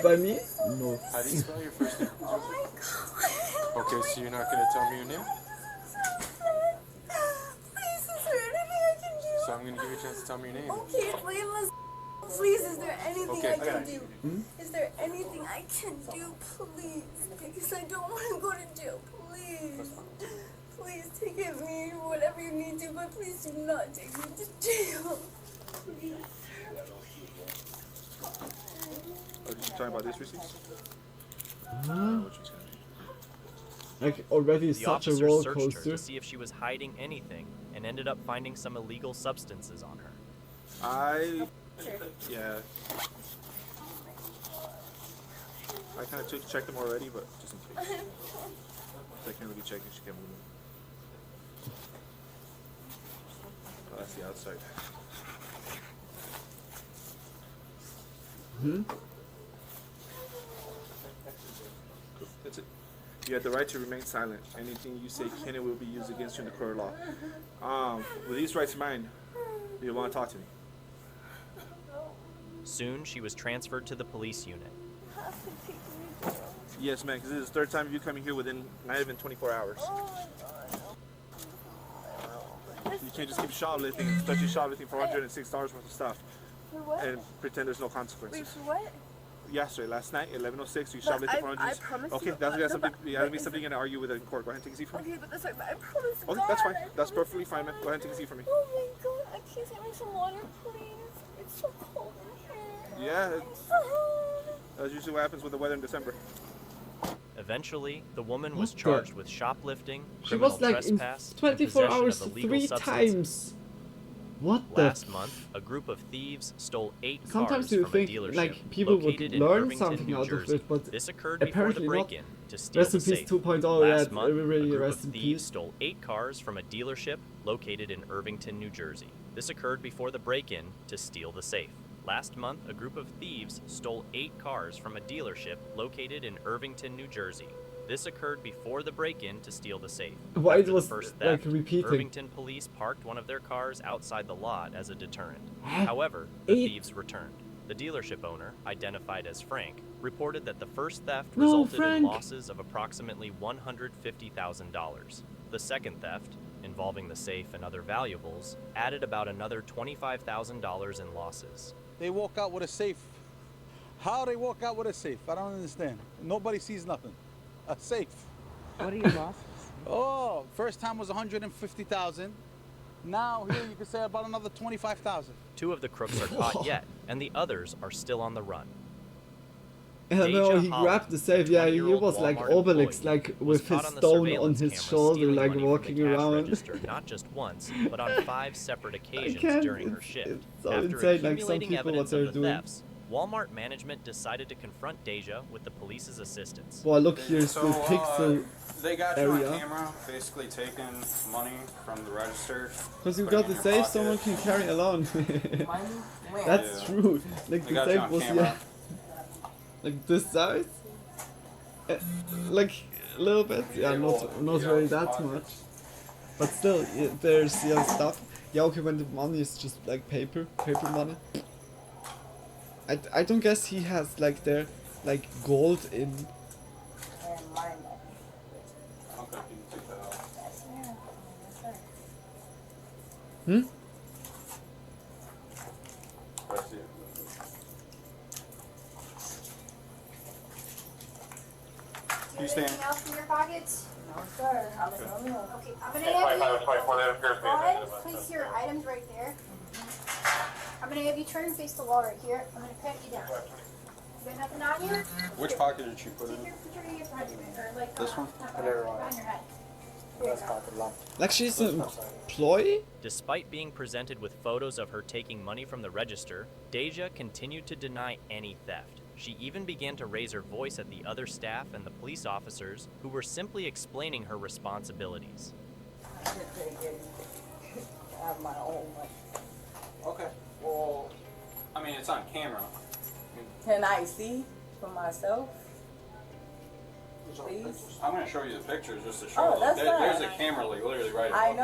by me? No. How do you spell your first name? Oh my god. Okay, so you're not gonna tell me your name? Please, is there anything I can do? So I'm gonna give you a chance to tell me your name. Okay, please. Please, is there anything Okay, I can okay. do? Is there anything I can do, please? Because I don't want to go to jail, please. Please take me or whatever you need to, but please do not take me to jail. Please. Oh, did you talk about this receipt? Huh? Like already The such a officers roller searched her coaster. to see if she was hiding anything and ended up finding some illegal substances on her. Yeah. I kind of checked them already, but just in case. I can't really check if she can move them. Oh, that's the outside. That's it. You have the right to remain silent. Anything you say can and will be used against you in the court of law. With these rights in mind, do you want to talk to me? Soon, she was transferred to the police unit. Yes, man, because this is the third time you coming here within not even 24 hours. You can't just keep shoplifting, especially shoplifting for $106 worth of stuff, and pretend there's no consequences. Wait, for what? Yesterday, last night, 11:06, you But shoplifted for I $106. promise Okay, you- that's no, something. but- Yeah, that'll be something you're gonna argue with in court. Go ahead and take a seat for me. Okay, but that's like, I promise Okay, God. that's fine. I That's promise perfectly fine, man. Go ahead and take a seat for me. Oh my god, please get me some water, please. It's so cold in here. Yeah, that's usually what happens with the weather in December. Eventually, the woman was What the- charged with shoplifting, She criminal was like in trespass, and 24 possession hours of illegal 3 substances. times. What the? Last month, a group of thieves stole 8 Sometimes cars you from think a dealership like people would located in learn Irvington, something New out of Jersey. it, but This occurred before the apparently not. break-in to steal Rest the in peace safe. 2.0, Last yeah, month, really a group rest of in thieves peace. stole 8 cars from a dealership located in Irvington, New Jersey. This occurred before the break-in to steal the safe. Last month, a group of thieves stole 8 cars from a dealership located in Irvington, New Jersey. This occurred before the break-in to steal the safe. Why After it the was first like theft, repeating? Irvington police parked one of their cars outside the lot as a deterrent. Huh? However, the thieves returned. The dealership owner, identified as Frank, reported that the first theft No, resulted in Frank. losses of approximately $150,000. The second theft, involving the safe and other valuables, added about another $25,000 in losses. They walk out with a safe. How they walk out with a safe? I don't understand. Nobody sees nothing. A safe. What are your losses? Oh, first time was 150,000. Now here you could say about another 25,000. 2 of the crooks are caught yet, and the others are still on the run. No, Deja he Holland, grabbed the safe. Yeah, he 20-year-old was like Walmart Obelix, employee, like was with his caught on the stone on surveillance his camera shoulder, stealing like money from walking the cash around. register not just once, but on 5 separate occasions can't- during her shift. it's so After insane, like some accumulating people, what evidence they're of the doing. thefts, Walmart management decided to confront Deja with the police's assistance. Well, look, here's the pixel They got you area. on camera, basically taking money from the register. Because you putting got it the in your safe, pocket. someone can carry along. That's Yeah. true. Like They the got you safe on was camera. like this size, like a little bit. Yeah, not really that much, but still, there's stuff. Yeah, okay, when the money is just like paper money. I don't guess he has like there like gold in. Okay, you can take that out. Hmm? I see it. You stand. Anything else in your pockets? No, sir. I'm Okay, I'm gonna Yeah, have 25 you 24, that appears to be go ahead, an incident. place your items right there. I'm gonna have you turn and face the wall right here. I'm gonna pat you down. You got nothing on you? Which pocket did you put Take in? your picture of your front, or like This one? behind your head. There you go. Like she's an employee? Despite being presented with photos of her taking money from the register, Deja continued to deny any theft. She even began to raise her voice at the other staff and the police officers who were simply explaining her responsibilities. I have my own money. Okay. Well, I mean, it's on camera. Can I see for myself? Please? I'm going to show you the pictures just to show Oh, you. that's There's fine. a camera literally right I above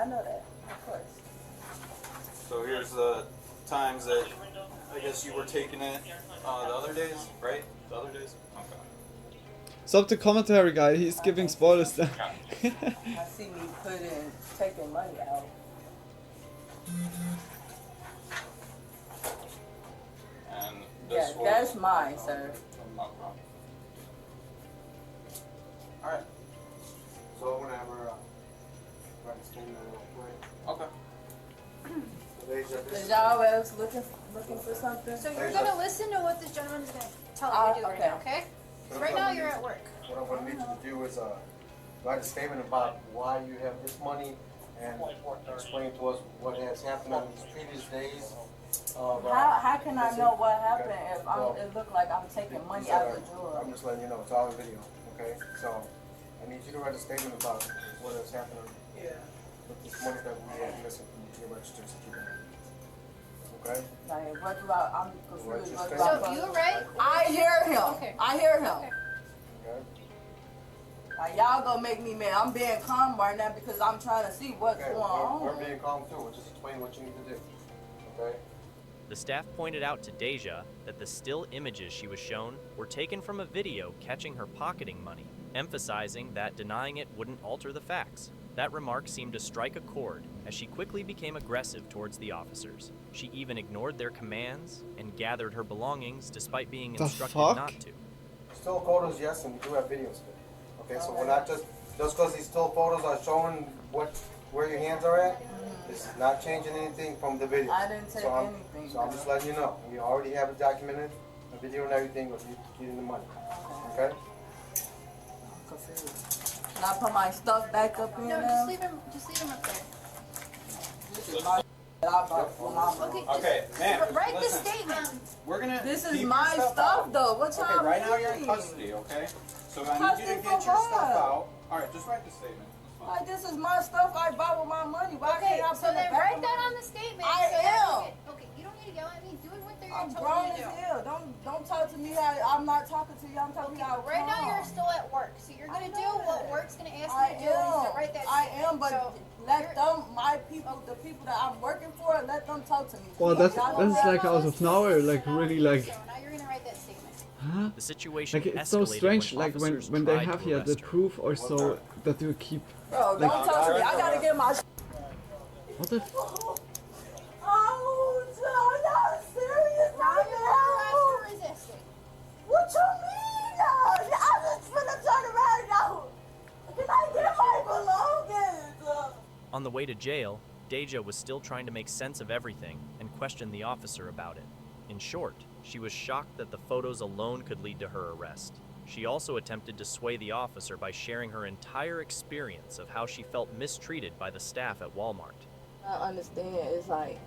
know that. Of course. you. So here's the times that I guess you were taking it the other days, right? The other days? Okay. Stop the commentary guy, he's giving spoilers now. I see me taking money out. And Yeah, this was... that's mine, sir. No problem. Alright. So whenever, write a statement real quick. Okay. Is y'all else looking for something? So you're gonna listen to what this gentleman's gonna tell you to do right now, okay? So right now you're at work. What I'm going to need you to do is write a statement about why you have this money and explain to us what has happened on these previous days. How can I know what happened if it look like I'm taking money out of the drawer? I'm just letting you know, it's all in video, okay? So I need you to write a statement about what has happened with this money that we have missing from your registers that you're going to. Okay? Like, what about, I'm confused. What So about you right? I hear him. Okay. I hear him. Okay? Like, y'all gonna make me mad. I'm being calm right now because I'm trying to see what's Okay, going on. we're being calm too. We're just explaining what you need to do. Okay? The staff pointed out to Deja that the still images she was shown were taken from a video catching her pocketing money, emphasizing that denying it wouldn't alter the facts. That remark seemed to strike a chord as she quickly became aggressive towards the officers. She even ignored their commands and gathered her belongings despite being instructed not to. Still photos, yes, and we do have videos. Okay, so we're not just because these still photos are showing where your hands are at. This is not changing anything from the video. I didn't take anything. So I'm just letting you know. We already have it documented, the video and everything of you getting the money. Okay? Can I put my stuff back up in No, now? just leave him up there. This is my that I bought for my mom. Okay, ma'am, Write the listen. statement. We're gonna This is keep your my stuff out. though. What y'all Okay, right now you're in mean? custody, okay? So I need you Custody to for get your stuff what? out. Alright, just write the statement. Like, this is my stuff I bought with my money. Why Okay, can't I so put it then back write on that my- on the statement. I so that am. we get- okay, you don't need to yell at me. Do it with I'm grown as hell. Don't talk to me how I'm not talking to you. I'm talking to you how Right now you're still at work, so you're gonna do what work's gonna ask you to do. And write that statement. But let them, my people, the people that I'm working for, let them talk to me. Well, that's like out of nowhere, like really like. So now you're gonna write that statement. Huh? The situation Like it's so escalated strange, when like officers when they tried have to here the arrest her. proof or so that you keep. Bro, Like, don't talk to me. I gotta get my. What the? Oh, no, not serious right now. Resisting. What you mean? I'm just finna turn around now. Can I get my belongings? On the way to jail, Deja was still trying to make sense of everything and question the officer about it. In short, she was shocked that the photos alone could lead to her arrest. She also attempted to sway the officer by sharing her entire experience of how she felt mistreated by the staff at Walmart. I understand. It's like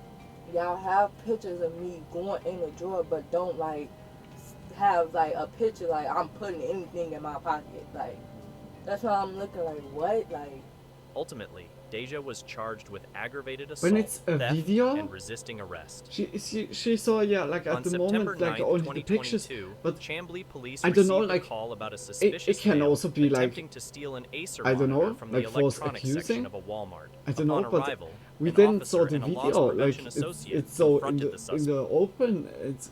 y'all have pictures of me going in the drawer, but don't like have like a picture like I'm putting anything in my pocket. Like that's why I'm looking like what like. Ultimately, Deja was charged with aggravated When assault, it's a theft, video, and resisting arrest. She saw like at On the September moment like 9th, only the pictures, 2022, but Chambly police I don't know received a like call about a suspicious it can male also be like attempting to steal an Acer I don't monitor know from like the false electronics section accusing. of a Walmart. I don't know, Upon but arrival, we an didn't saw officer the and a loss video. Like prevention associate it's so in confronted the the suspect. open. It's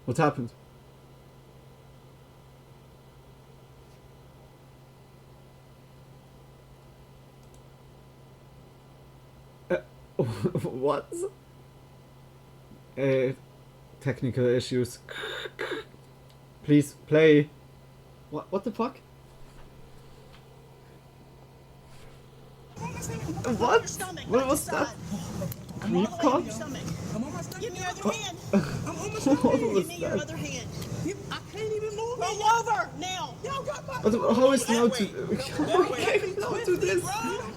what happened. What? Technical issues. Please play. What the fuck? What? What was that? Creep cop? Give me your other hand. I'm on my What stomach. was Give me your that? other hand. I can't even move. Roll over now. Y'all got my. But how is now to how to this?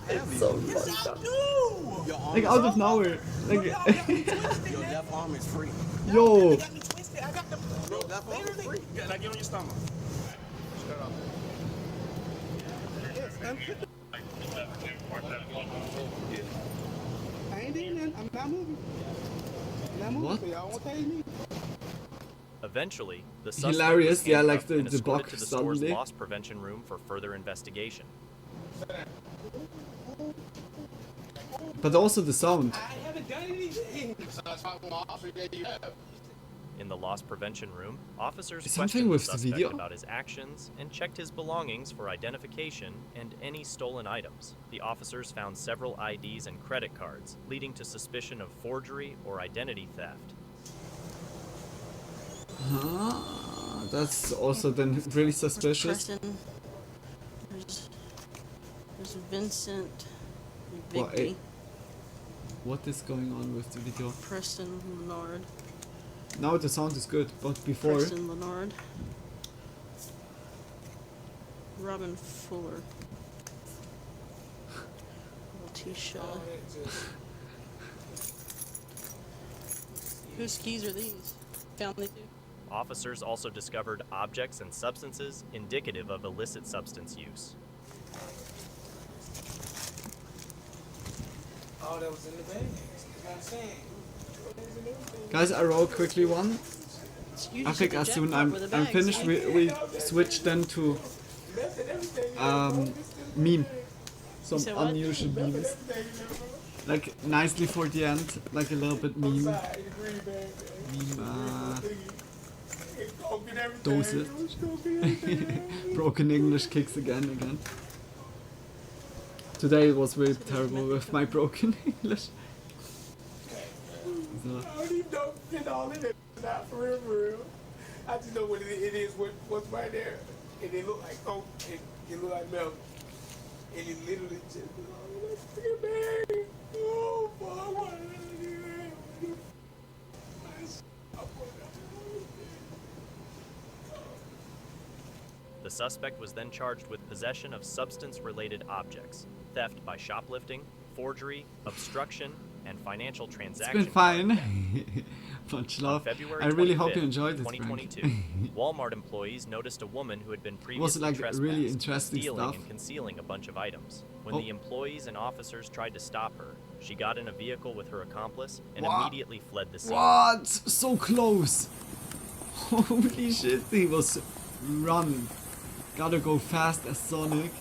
It's so fucked up. Like out of nowhere. Like Your left arm is free. yo. Your left arm is free. Yeah, now get on your stomach. Shut up. I ain't doing nothing. I'm not moving. I'm not moving. What? So y'all won't tase me. Eventually, the suspect Hilarious, was yeah, like handcuffed the and escorted buck to the store's suddenly. loss prevention room for further investigation. But also the sound. I haven't done anything. Besides fighting my officer that you have. In the loss prevention room, officers Is questioned something the with the suspect video? about his actions and checked his belongings for identification and any stolen items. The officers found several IDs and credit cards, leading to suspicion of forgery or identity theft. That's also then really suspicious. Preston. There's Vincent. What, Vigby. what is going on with the video? Preston Leonard. Now the sound is good, but before Preston Leonard. Robin Fuller. Letitia. Whose keys are these? Family too? Officers also discovered objects and substances indicative of illicit substance use. Oh, that was in the bag. That's what I'm saying. guys, I roll quickly one. I think as soon I'm finished, we switch then to meme. Some said what? unusual memes. Like nicely for the end, like a little bit meme. Doses. Broken English kicks again. Today was really terrible with my broken English. So. I don't even know if all in it. Not for real. I just know what it is, what's right there. And it look like coke, and it look like milk. And it literally just, oh, that's freaking bad. Oh, fuck, why did I do that? The suspect was then charged with possession of substance-related objects, theft by shoplifting, forgery, obstruction, and financial It's transaction. been fine. Much love. February I really hope 25th, you enjoyed it. 2022, Walmart employees noticed a woman who had been previously like trespassed, really interesting stealing stuff. and concealing a bunch of items. When Oh. the employees and officers tried to stop her, She got in a vehicle with her accomplice and What? immediately fled the scene. What? So close. Holy shit, he was running. Gotta go fast as Sonic.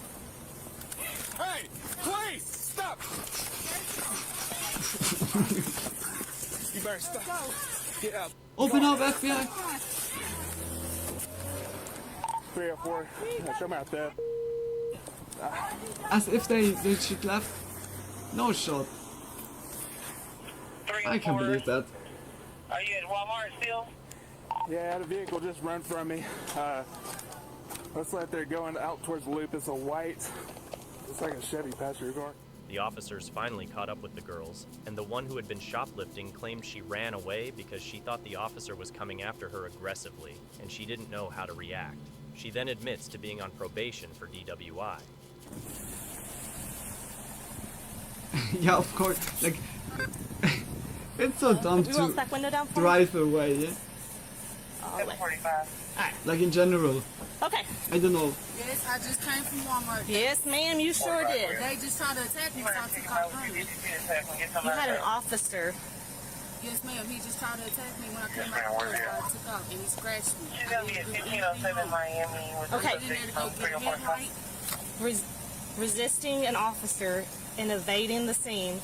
Hey, please, stop! You better stop. Get out. Open up, FBI. 304. Show me out there. As if they should left. No shot. I can't believe that. Are you at Walmart still? Yeah, the vehicle just run from me. Looks like they're going out towards the loop. It's a white, it's like a Chevy passenger car. The officers finally caught up with the girls, and the one who had been shoplifting claimed she ran away because she thought the officer was coming after her aggressively, and she didn't know how to react. She then admits to being on probation for DWI. Yeah, of course. Like, it's so dumb Do you want to that window down for me? drive away. Yeah? Alright. Like in general. Okay. I don't know. Yes, I just came from Walmart. Yes, ma'am, you sure did. They just tried to attack me, so I took off running. You had an officer. Yes, ma'am, he just tried to attack me when I came out the door, so I took off, and he scratched me. She's gonna be at 1507 Miami. Okay. I didn't go get a head right. Resisting an officer and evading the scene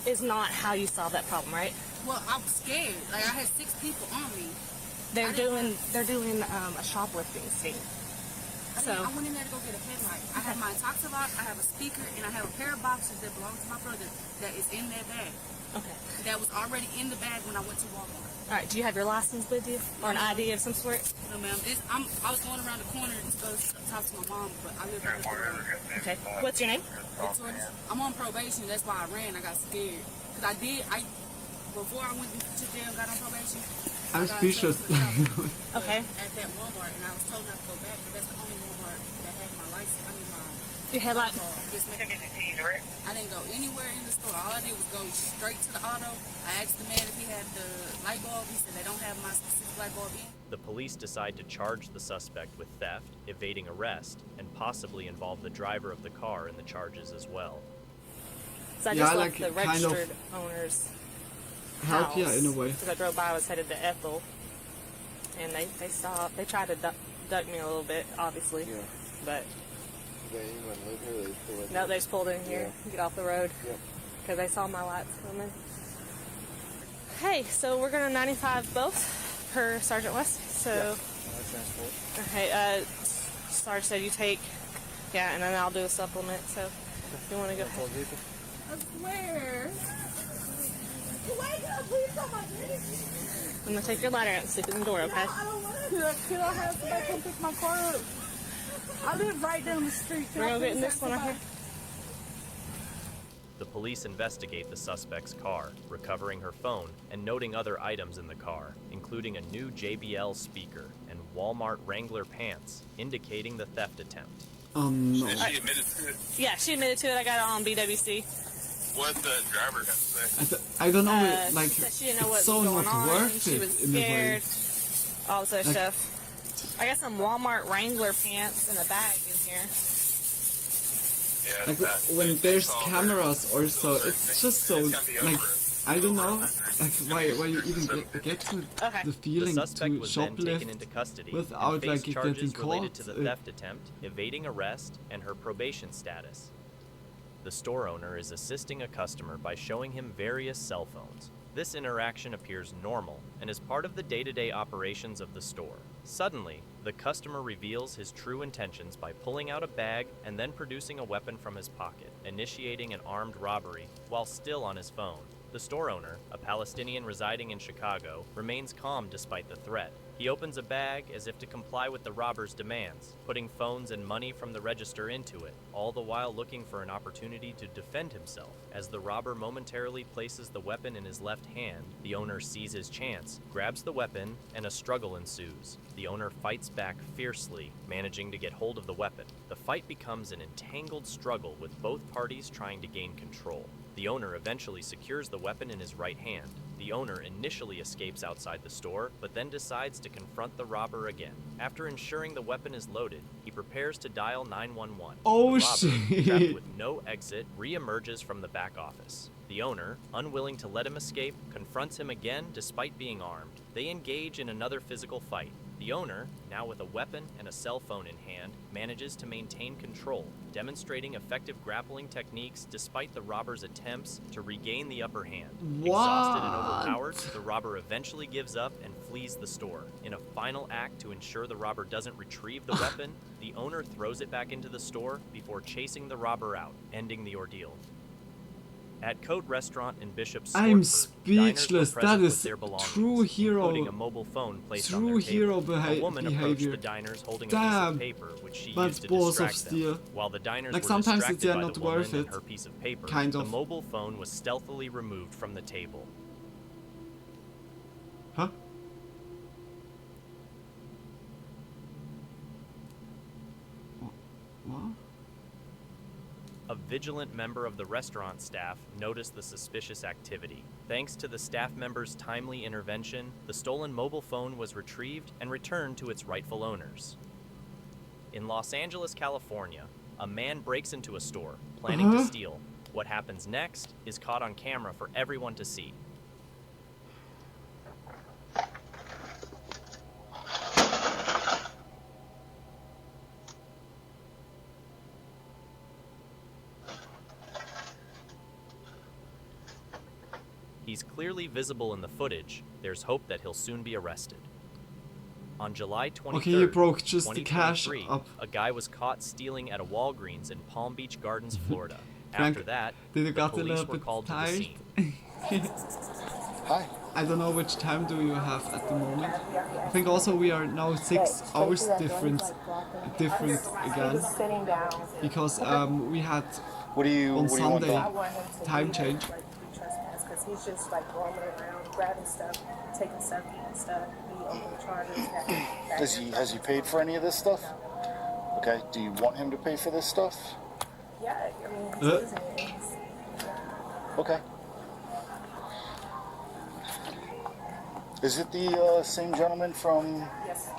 is not how you solve that problem, right? Well, I was scared. Like, I had 6 people on me. They're doing a shoplifting scene. I went in there to go get a headlight. I have my Toxalock, I have a speaker, and I have a pair of boxers that belong to my brother that is in that bag. Okay. That was already in the bag when I went to Walmart. All right. Do you have your license with you or an ID of some sort? No, ma'am. I was going around the corner to go talk to my mom, but I live right there. Okay. What's your name? I'm on probation. That's why I ran. I got scared. Because before I went to jail and got on probation, I'm speechless. Okay. At that Walmart, and I was told not to go back, but that's the only Walmart that had my license. I mean, my You had like. I didn't go anywhere in the store. All I did was go straight to the auto. I asked the man if he had the light bulb. He said they don't have my specific light bulb in. The police decide to charge the suspect with theft, evading arrest, and possibly involve the driver of the car in the charges as well. So I just left the registered owner's help, yeah, in a way. Because I drove by, I was headed to Ethel, and they stopped. They tried to duck me a little bit, obviously, but no, they just pulled in here, get off the road, because they saw my lights coming. Hey, so we're gonna 95 both per Sergeant West. So, okay, Sarge said you take, and then I'll do a supplement. So, if you want to go ahead. I swear. Wake up, please come on, please. I'm gonna take your lighter out and sleep in the door, okay? I don't want to. Can I have somebody come pick my car up? I live right down the street. We're gonna get in this one right here. The police investigate the suspect's car, recovering her phone and noting other items in the car, including a new JBL speaker and Walmart Wrangler pants, indicating the theft attempt. No. And she admitted to it. Yeah, she admitted to it. I got it on BWC. What the driver have to say? I don't know, like, she said she didn't know what it's so was going not on. worth She it was in a way. scared. All this other Like- stuff. I got some Walmart Wrangler pants in a bag in here. Like, when there's cameras or so, it's just so, like, I don't know, like, why you even get to the feeling The suspect to was then taken shoplift into custody without, and like, faced getting charges related caught. to the theft attempt, evading arrest, and her probation status. The store owner is assisting a customer by showing him various cell phones. This interaction appears normal and is part of the day-to-day operations of the store. Suddenly, the customer reveals his true intentions by pulling out a bag and then producing a weapon from his pocket, initiating an armed robbery while still on his phone. The store owner, a Palestinian residing in Chicago, remains calm despite the threat. He opens a bag as if to comply with the robber's demands, putting phones and money from the register into it, all the while looking for an opportunity to defend himself. As the robber momentarily places the weapon in his left hand, the owner sees his chance, grabs the weapon, and a struggle ensues. The owner fights back fiercely, managing to get hold of the weapon. The fight becomes an entangled struggle with both parties trying to gain control. The owner eventually secures the weapon in his right hand. The owner initially escapes outside the store, but then decides to confront the robber again. After ensuring the weapon is loaded, he prepares to dial 911. Oh, the robber, shit. trapped with no exit, re-emerges from the back office. The owner, unwilling to let him escape, confronts him again despite being armed. They engage in another physical fight. The owner, now with a weapon and a cell phone in hand, manages to maintain control, demonstrating effective grappling techniques despite the robber's attempts to regain the upper hand. Exhausted and overpowered, the robber eventually gives up and flees the store. In a final act to ensure the robber doesn't retrieve the weapon, the owner throws it back into the store before chasing the robber out, ending the ordeal. At Coat Restaurant in Bishop's I'm Stortford, diners were speechless. present That with is their belongings, true hero. including a mobile phone placed on True their hero table. A woman approached behavior. the diners holding a Damn. piece of paper, which she But used to balls of distract steel. them. While the diners Like were sometimes distracted they're by not the woman worth and it. her piece of paper, Kind the of. mobile phone was stealthily removed from the table. Huh? What? A vigilant member of the restaurant staff noticed the suspicious activity. Thanks to the staff member's timely intervention, the stolen mobile phone was retrieved and returned to its rightful owners. In Los Angeles, California, a man breaks into a store, planning to steal. What happens next is caught on camera for everyone to see. He's clearly visible in the footage. There's hope that he'll soon be arrested. On July 23rd, Okay, you broke just the cash 2023, up. a guy was caught stealing at a Walgreens in Palm Beach Gardens, Florida. Frank, After that, did you the got a police little were bit called to the tired? scene. Hi. I don't know which time do you have at the moment. I think also we are now 6 hours different again. Because we had on Sunday time change. Because he's just like roaming around, grabbing stuff, taking stuff, eating stuff. He opened charges. Has he paid for any of this stuff? Okay. Do you want him to pay for this stuff? Yeah, I mean, he's using it. Okay. Is it the same gentleman from? Yes.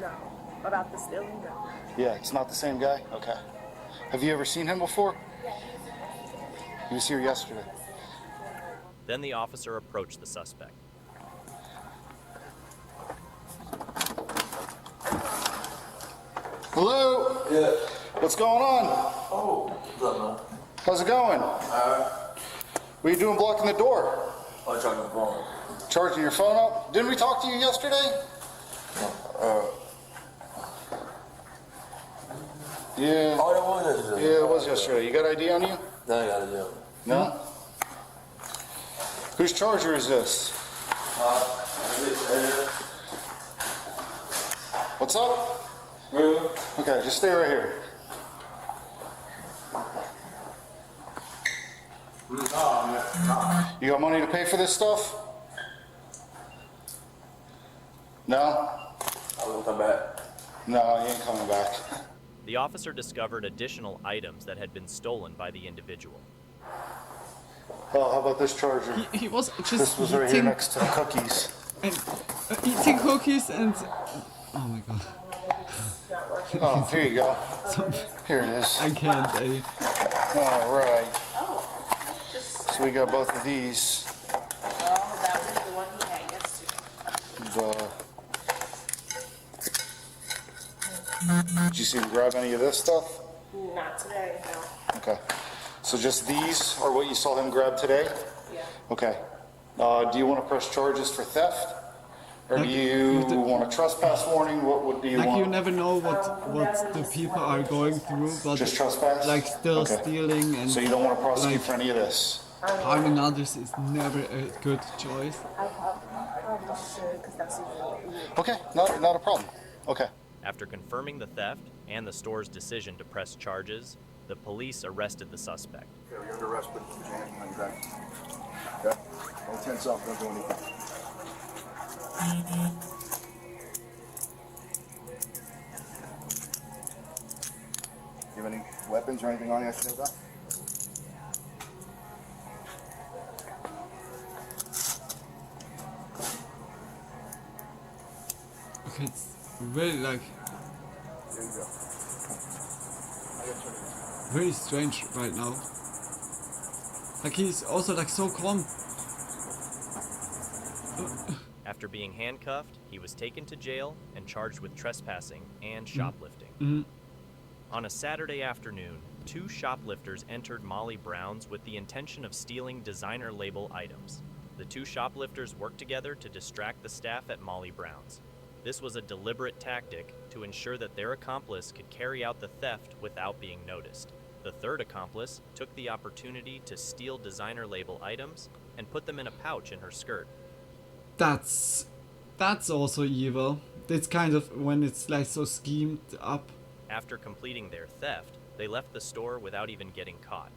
No. About the stealing? No. Yeah, it's not the same guy? Okay. Have you ever seen him before? He was here yesterday. Then the officer approached the suspect. Hello? Yeah. What's going on? Oh, what's up, man? How's it going? What are you doing blocking the door? I'm charging the phone. Charging your phone up? Didn't we talk to you yesterday? Yeah. Oh, it was yesterday. Yeah, it was yesterday. You got ID on you? No, I got it, yeah. No? Whose charger is this? What's up? Okay, just stay right here. You got money to pay for this stuff? No? I will come back. No, you ain't coming back. The officer discovered additional items that had been stolen by the individual. Oh, how about this charger? He was just this was right here next to the cookies. And eating cookies and oh my god. Oh, here you go. Here it is. I can't. All right. So we got both of these. Oh, that was the one he had yesterday. Did you see him grab any of this stuff? Not today, no. Okay. So just these are what you saw him grab today? Yeah. Okay. Do you want to press charges for theft? Or do you want a trespass warning? What do you like want? you never know what the people are going through, but Just trespass? like still Okay. stealing and So you don't want to prosecute like, for any of this? harming others is never a good choice. I probably should, because that's usually what we Okay, not a problem. Okay. After confirming the theft and the store's decision to press charges, the police arrested the suspect. Okay, you're under arrest, but put your hands behind your back. Okay? Don't tense up, don't do anything. You have any weapons or anything on you I should know about? Okay, it's really like There you go. very strange right now. Like he's also like so calm. After being handcuffed, he was taken to jail and charged with trespassing and shoplifting. Mhm. On a Saturday afternoon, 2 shoplifters entered Molly Brown's with the intention of stealing designer label items. The 2 shoplifters worked together to distract the staff at Molly Brown's. This was a deliberate tactic to ensure that their accomplice could carry out the theft without being noticed. The third accomplice took the opportunity to steal designer label items and put them in a pouch in her skirt. That's also evil. It's kind of when it's like so schemed up. After completing their theft, they left the store without even getting caught.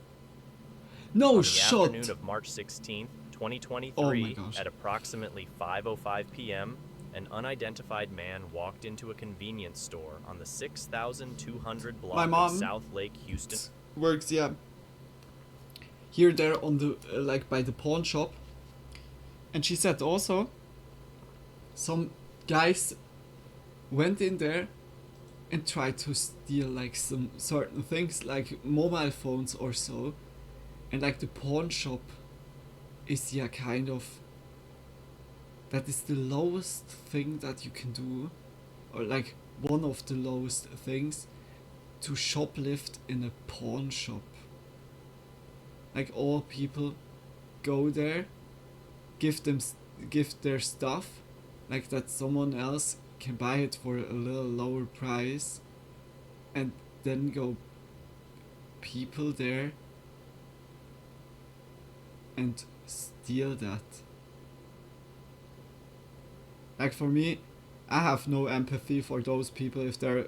No On the shot. afternoon of March 16th, 2023, Oh my gosh. at approximately 5:05 p.m., an unidentified man walked into a convenience store on the 6200 block My mom of South Lake, Houston. Works, yeah. Here, there on the like by the pawn shop, and she said also some guys went in there and tried to steal like some certain things like mobile phones or so, and like the pawn shop is yeah kind of, that is the lowest thing that you can do, or like one of the lowest things, to shoplift in a pawn shop. Like all people go there, give their stuff, like that someone else can buy it for a little lower price, and then go people there and steal that. Like for me, I have no empathy for those people if they're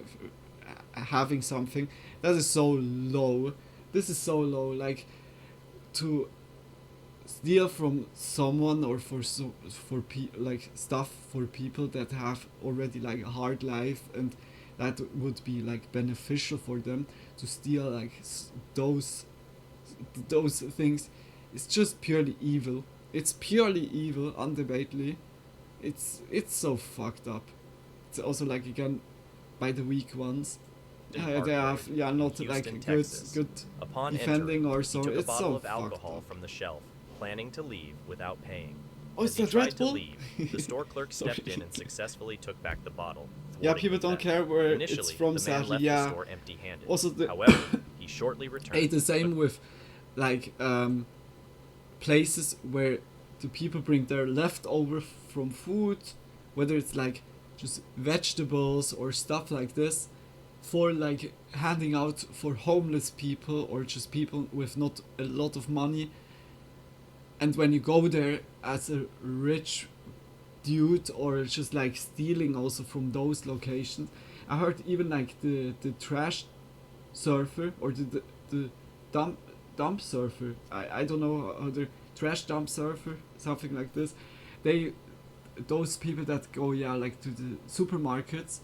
having something that is so low. This is so low, like to steal from someone or like stuff for people that have already like a hard life and that would be like beneficial for them, to steal like those things. It's just purely evil. It's purely evil, undebatably. It's so fucked up. It's also like, again, by the weak ones. They have not Houston, like Texas. good Upon defending entering, or he so. took a It's bottle so of fucked alcohol up. from the shelf, planning to leave without paying. Oh, As is he that tried Red to Bull? leave, the store clerk Sorry. stepped in and successfully took back the bottle. Yeah, thwarting people the don't theft. care where Initially, it's from, the man sadly. left Yeah. the store empty-handed. Also, However, he shortly returned. Hey, the same with like places where the people bring their leftover from food, whether it's like just vegetables or stuff like this, for like handing out for homeless people or just people with not a lot of money. And when you go there as a rich dude or just like stealing also from those locations, I heard even like the trash surfer or the dump surfer, I don't know how the trash dump surfer, something like this, those people that go like to the supermarkets,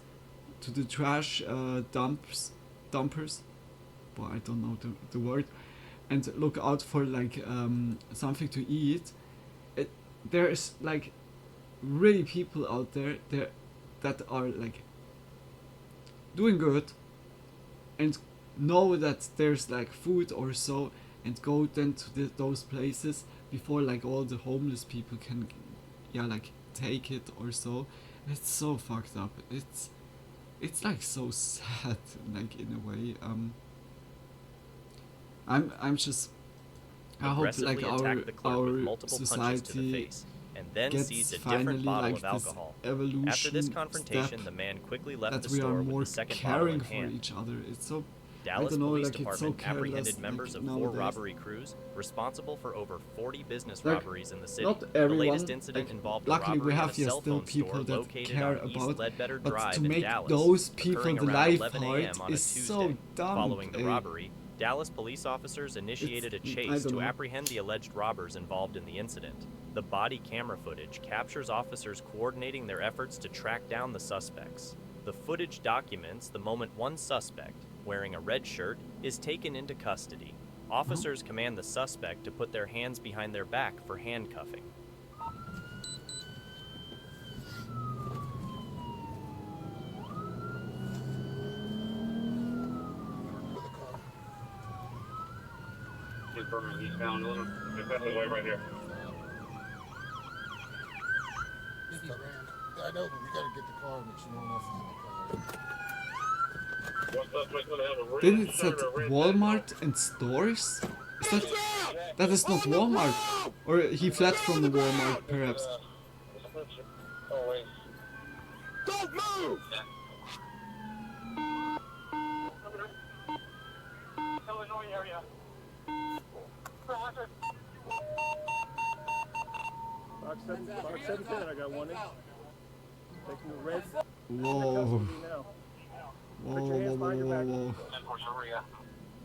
to the trash dumpers, well, I don't know the word, and look out for like something to eat. There's like really people out there that are like doing good and know that there's like food or so, and go then to those places before like all the homeless people can like take it or so. It's so fucked up. It's like so sad, like in a way. I'm just, I hope Aggressively like attacked the clerk with our multiple punches to the society face, and then gets seized a finally different bottle like of this alcohol. evolution After this confrontation, step the man quickly left that the we are store with more the second bottle caring in for hand. each other. It's so, Dallas I don't know, Police like it's so Department careless apprehended like, members of 4 nowadays. robbery crews responsible for over 40 business Like, robberies in the city. not The everyone, latest incident like, involved a luckily robbery we in have a here cell still phone people store that located care on East about, Ledbetter but Drive to in make Dallas, those people occurring the around life 11 part a.m. on a is Tuesday. so dumb. Following the robbery, Dallas police officers initiated a I chase don't to know. apprehend the alleged robbers involved in the incident. The body camera footage captures officers coordinating their efforts to track down the suspects. The footage documents the moment one suspect, wearing a red shirt, is taken into custody. Officers command the suspect to put their hands behind their back for handcuffing. confirm he's found Luna. They're definitely way right here. I know, but we gotta get the car and make sure no one else is in the car. Didn't it said Walmart and stores? Is that is not Walmart. Or he fled from the Walmart, perhaps. Don't move! Illinois area. Box 710, I got one in. Taking the red. Whoa. Whoa.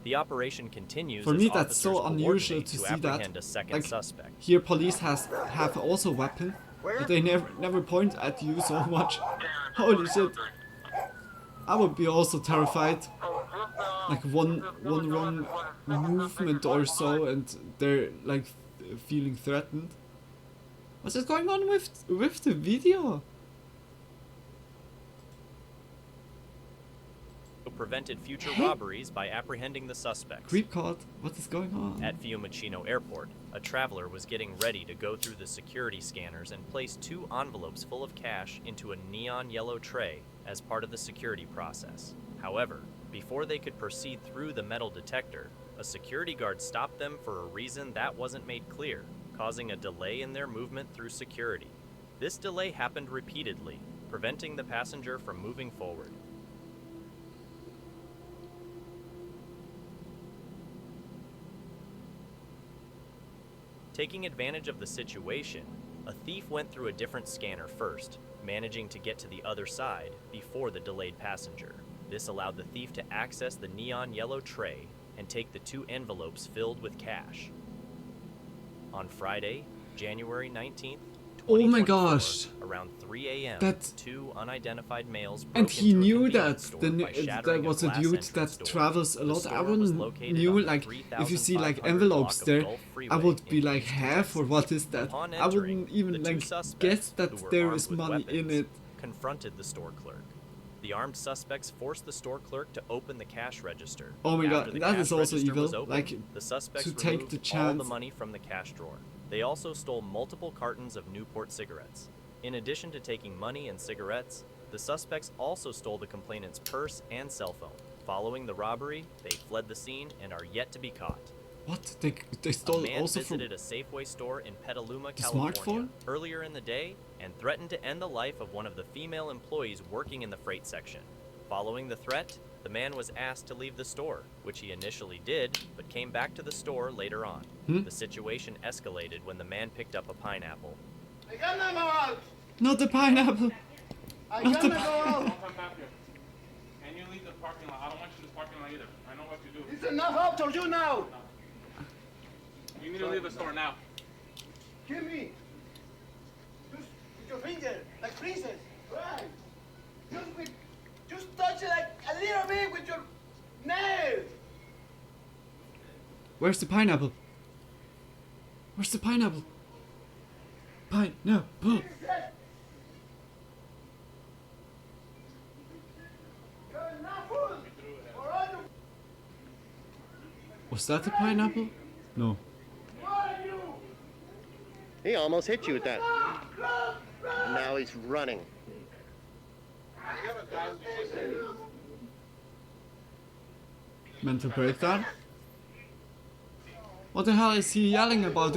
The operation continues. For me, as that's so officers unusual coordinate to see apprehend that. a second Like, suspect. here police have also weapon, but they never point at you so much. Holy shit. I would be also terrified. Like one wrong movement or so and they're like feeling threatened. What is going on with the video? Prevented future robberies by apprehending the suspects. Creep caught. What is going on? At Fiumicino Airport, a traveler was getting ready to go through the security scanners and place 2 envelopes full of cash into a neon yellow tray as part of the security process. However, before they could proceed through the metal detector, a security guard stopped them for a reason that wasn't made clear, causing a delay in their movement through security. This delay happened repeatedly, preventing the passenger from moving forward. Taking advantage of the situation, a thief went through a different scanner first, managing to get to the other side before the delayed passenger. This allowed the thief to access the neon yellow tray and take the 2 envelopes filled with cash. On Friday, January 19th, oh my gosh. Around 3 a.m., That- 2 unidentified males broke And he into a knew convenience that store the, by shattering that was a glass dude entrance that door. travels a The lot. I store was wouldn't located knew on the like if you see like 3,500 envelopes block of there, Gulf I Freeway would be in like Houston, half or Texas. what is that? Upon I wouldn't entering, even the 2 like suspects, guess who that were there armed is with money in weapons, it. confronted the store clerk. The armed suspects forced the store clerk to open the cash register. Oh my god, After the that cash is also register evil. was opened, Like the suspects to take removed the all the chance. money from the cash drawer. They also stole multiple cartons of Newport cigarettes. In addition to taking money and cigarettes, the suspects also stole the complainant's purse and cell phone. Following the robbery, they fled the scene and are yet to be caught. What? They stole A man also from visited a Safeway store in Petaluma, the California, smartphone? earlier in the day and threatened to end the life of one of the female employees working in the freight section. Following the threat, the man was asked to leave the store, which he initially did, but came back to the store later on. The situation escalated when the man picked up a pineapple. Not the pineapple. Not the Don't come back here. And you leave the parking lot. I don't want you in this parking lot either. I know what to do. It's enough. I'll tell you now. You need to leave the store now. Give me. Just with your finger, like princess. Right. Just touch it like a little bit with your nail. Where's the pineapple? Where's the pineapple? Pineapple. Was that the pineapple? No. He almost hit you with that. Now he's running. Mental breakdown? What the hell is he yelling about?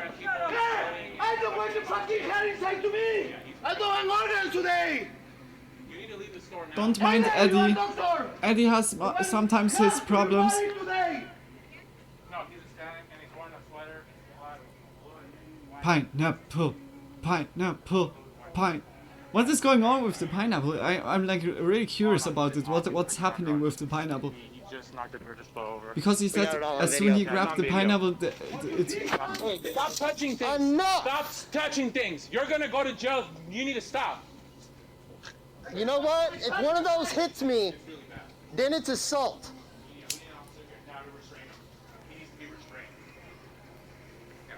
I don't want the fucking hair inside to me. I don't want organs today. You need to leave the store now. Don't mind Eddie. Eddie has sometimes his problems. No, he's Hispanic and he's wearing a sweater. Pineapple. Pineapple. Pine. What is going on with the pineapple? I'm like really curious about it. What's happening with the pineapple? He just knocked the display over. Because he said as soon as he grabbed the pineapple, it's... Hey, stop touching things. Enough! Stop touching things. You're gonna go to jail. You need to stop. You know what? If one of those hits me, then it's assault.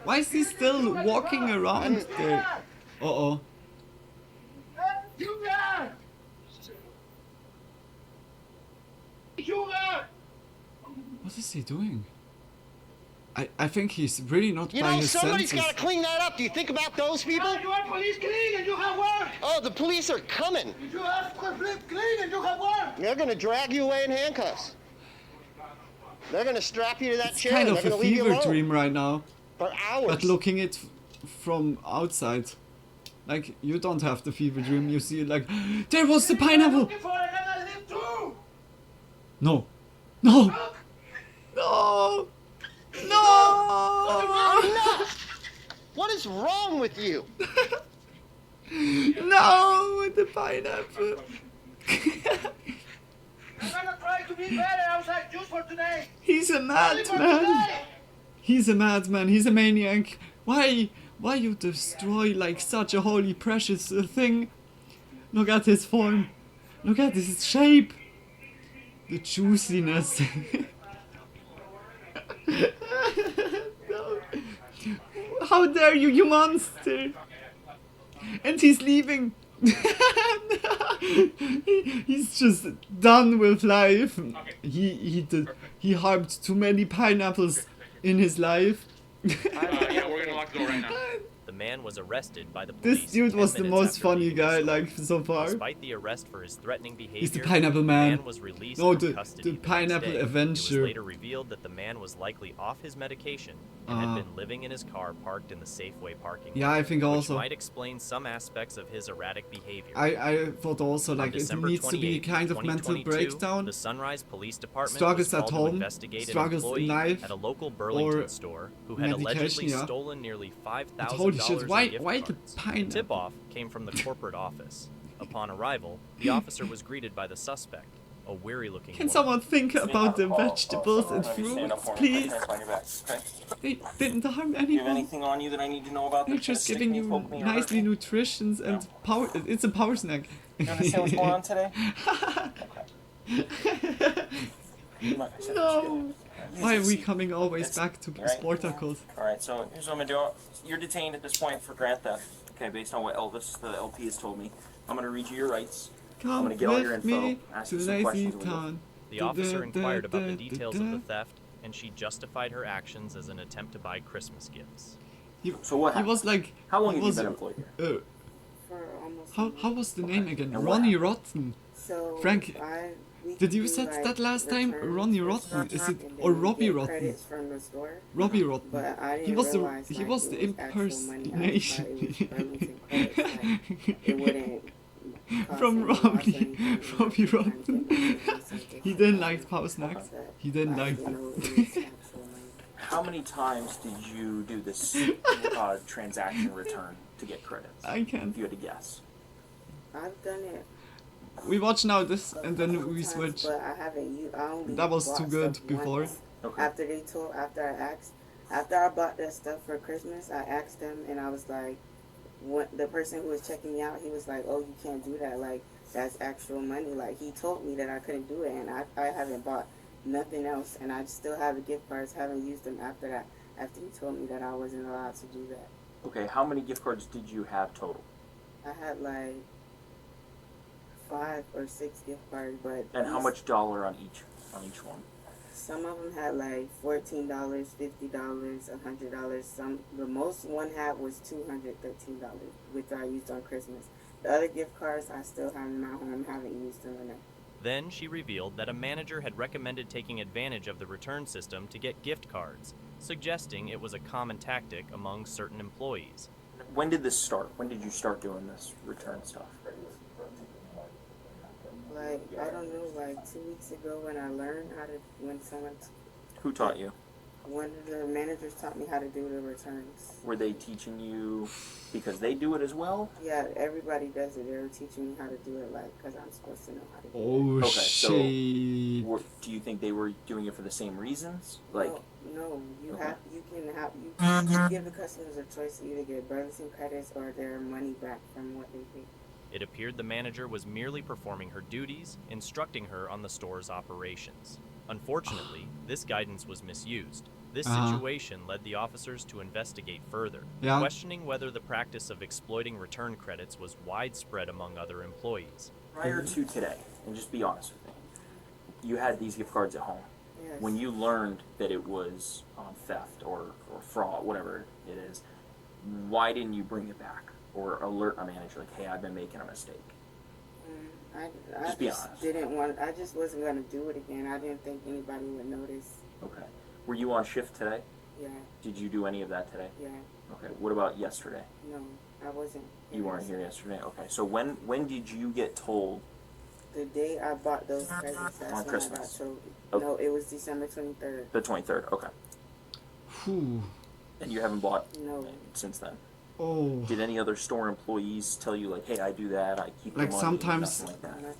Why is he still walking around there? Uh-oh. What is he doing? I think he's really not You by know, his somebody's senses. got to clean that up. Do you think about those people? You are police clean and you have work. Oh, the police are coming. You have police clean and you have work. They're going to drag you away in handcuffs. They're going to strap you to that It's chair. kind They're of going a to leave you fever alone dream right now. for hours. But looking it from outside. Like, you don't have the fever dream, you see it like, there was the pineapple! No. No! No! No! Enough! What is wrong with you? No! With the pineapple! I'm gonna try to be better outside just for today. He's a madman! He's a madman, he's a maniac. Why you destroy like such a holy precious thing? Look at his form. Look at his shape. The juiciness. No. How dare you, you monster! And he's leaving. He's just done with life. He harmed too many pineapples in his life. Yeah, we're gonna lock the door right now. The man was arrested by the police. This dude was the 10 minutes most after funny leaving guy, the store. like, so far. Despite the arrest for his threatening behavior, He's the pineapple man. The man was released No, from the custody the pineapple next day. Avenger. It was later revealed that the man was likely off his medication and had been living in his car parked in the Safeway parking lot. Yeah, I think also. Which might explain some aspects of his erratic behavior. I thought also like it December needs to be 28th, kind of mental 2022, breakdown. The Sunrise Police Department Struggles was at called to home, investigate an struggles in employee life, at a local Burlington or store who had medication, allegedly yeah. stolen nearly But holy shit, $5,000 why in gift the cards. pineapple? Tip-off came from the corporate office. Upon arrival, the officer was greeted by the suspect, a weary-looking Can woman. someone think about the vegetables and Stand fruits, up for me. please? Hands behind your back, okay? They didn't harm Do you have anyone. anything on you that I need to know about? They're that's gonna just stick giving me, you poke me, or hurt nicely me? nutritions and power. It's a power snack. You understand what's going on today? No. Why are we coming always back to Right. Sportacles? Alright, so here's what I'm gonna do. You're detained at this point for grand theft. Okay, based on what Elvis, the LP, has told me. I'm gonna read you your rights. I'm Come gonna get all your with info. me Ask to you some Lazy questions. and we'll go. Town. The officer inquired about the details of the theft, and she justified her actions as an attempt to buy Christmas gifts. So what He was like. How long he have you was, been employed here? For almost How was the name again? And what Ronnie Rotten. So Frank, we did you do, said like, that last time? returns Ronnie for Rotten? Is stuff, it and or then we Robbie get Rotten? credits from the store. Robbie Rotten. But I He didn't was the realize, he like, was it the was actual money. I impersonation. thought it was Burlington credits, like, it wouldn't cost From any loss or anything. Robbie Rotten. He didn't like power snacks. He didn't like them. How many times did you do this transaction return to get credits? I can't. If you had to guess. I've done it. We watch now this and then we times, switch. But I haven't. I only That was bought too good stuff before. once. After I bought that stuff for Christmas, I asked them, and I was like, the person who was checking me out, he was like, "Oh, you can't do that. Like, that's actual money." Like, he told me that I couldn't do it, and I haven't bought nothing else, and I still have the gift cards. Haven't used them after that. After he told me that I wasn't allowed to do that. Okay, how many gift cards did you have total? I had like 5 or 6 gift cards, but And how much dollar on each one? some of them had like $14, $50, $100. The most one had was $213, which I used on Christmas. The other gift cards I still have in my home, haven't used them enough. Then she revealed that a manager had recommended taking advantage of the return system to get gift cards, suggesting it was a common tactic among certain employees. When did this start? When did you start doing this return stuff? Like, I don't know, like 2 weeks ago when I learned how to, Who taught you? one of the managers taught me how to do the returns. Were they teaching you because they do it as well? Yeah, everybody does it. They were teaching me how to do it, like, because I'm supposed to know how to do it. Oh Okay, shit. so do you think they were doing it for the same reasons? Like, No, you Okay. you give the customers a choice to either get Burlington credits or their money back from what they paid. It appeared the manager was merely performing her duties, instructing her on the store's operations. Unfortunately, this guidance was misused. This situation led the officers to investigate further, Yeah. questioning whether the practice of exploiting return credits was widespread among other employees. prior to today, and just be honest with me, you had these gift cards at home. Yes. When you learned that it was theft or fraud, whatever it is, why didn't you bring it back or alert a manager like, hey, I've been making a mistake? I Just be honest. I just wasn't gonna do it again. I didn't think anybody would notice. Okay. Were you on shift today? Yeah. Did you do any of that today? Yeah. Okay. What about yesterday? No, I wasn't. You weren't here yesterday. Okay. So when did you get told? The day I bought those presents, that's On when Christmas. I got told. Okay. No, it was December 23rd. The 23rd. Okay. Whew. And you haven't bought No. since then. Oh. Did any other store employees tell you like, hey, I do that, I keep Like the money, sometimes nothing like that?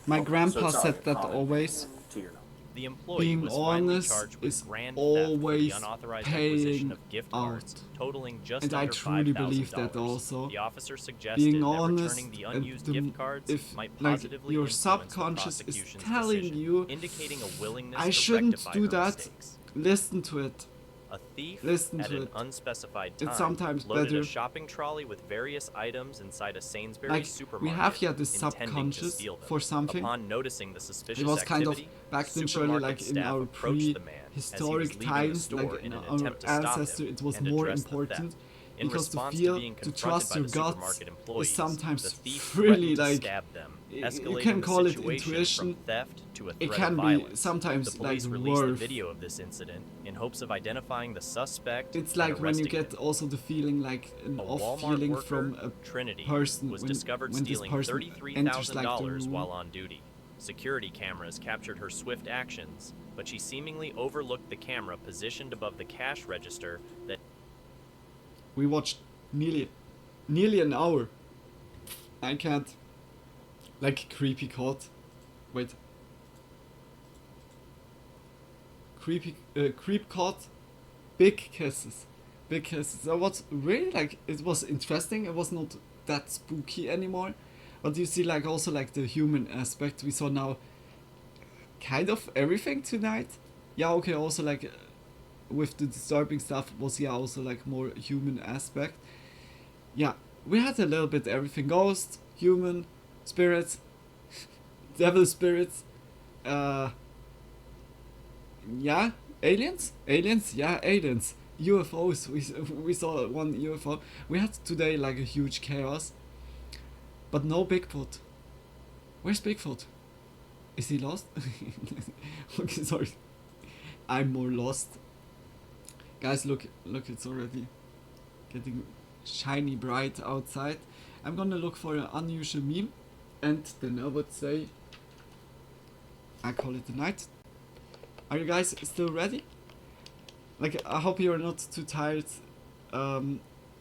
my Okay, grandpa so it's not said like a that common always. to your The employee Being was finally honest charged with is grand theft for the always unauthorized acquisition paying of gift out. cards, totaling just And I under truly $5,000. believe that also. The officer suggested Being that honest, returning the and unused gift cards if might like positively your influence the subconscious is prosecution's telling decision, you, indicating a willingness I to shouldn't rectify do her that. mistakes. Listen to it. A thief Listen at to an it. unspecified It's time sometimes loaded better. a shopping trolley with various items inside a Sainsbury's Like supermarket, we have here the intending to subconscious steal them. for something. Upon noticing the suspicious It was kind of activity, back then, surely, supermarket like in staff our approached the man as he was prehistoric leaving the times, store like in an our attempt to stop him ancestor, it was and more address the important. theft. In Because to response feel, to being to confronted trust by your the guts supermarket employees, is sometimes the thief really threatened to like stab them, you escalating can the call it situation intuition. from theft to a It threat can of be violence. sometimes The police like released the worth. video of this incident in hopes of identifying the suspect. It's and like when you arresting get also the feeling like an a off Walmart feeling worker, from a Trinity, person was when, discovered when this stealing person enters like the $33,000 room. while on duty. Security cameras captured her swift actions, but she seemingly overlooked the camera positioned above the cash register that We watched nearly an hour. I can't. Like creepy caught. Wait. Creep caught. Big kisses. Big kisses. That was really like, it was interesting. It was not that spooky anymore. But you see like also like the human aspect. We saw now kind of everything tonight. Yeah, okay, also like with the disturbing stuff was yeah also like more human aspect. Yeah, we had a little bit everything. Ghost, human, spirits, devil spirits, yeah, aliens, yeah, aliens, UFOs. We saw one UFO. We had today like a huge chaos, but no Bigfoot. Where's Bigfoot? Is he lost? Okay, sorry. I'm more lost. Guys, look, it's already getting shiny bright outside. I'm gonna look for an unusual meme, and then I would say I call it a night. Are you guys still ready? Like, I hope you're not too tired,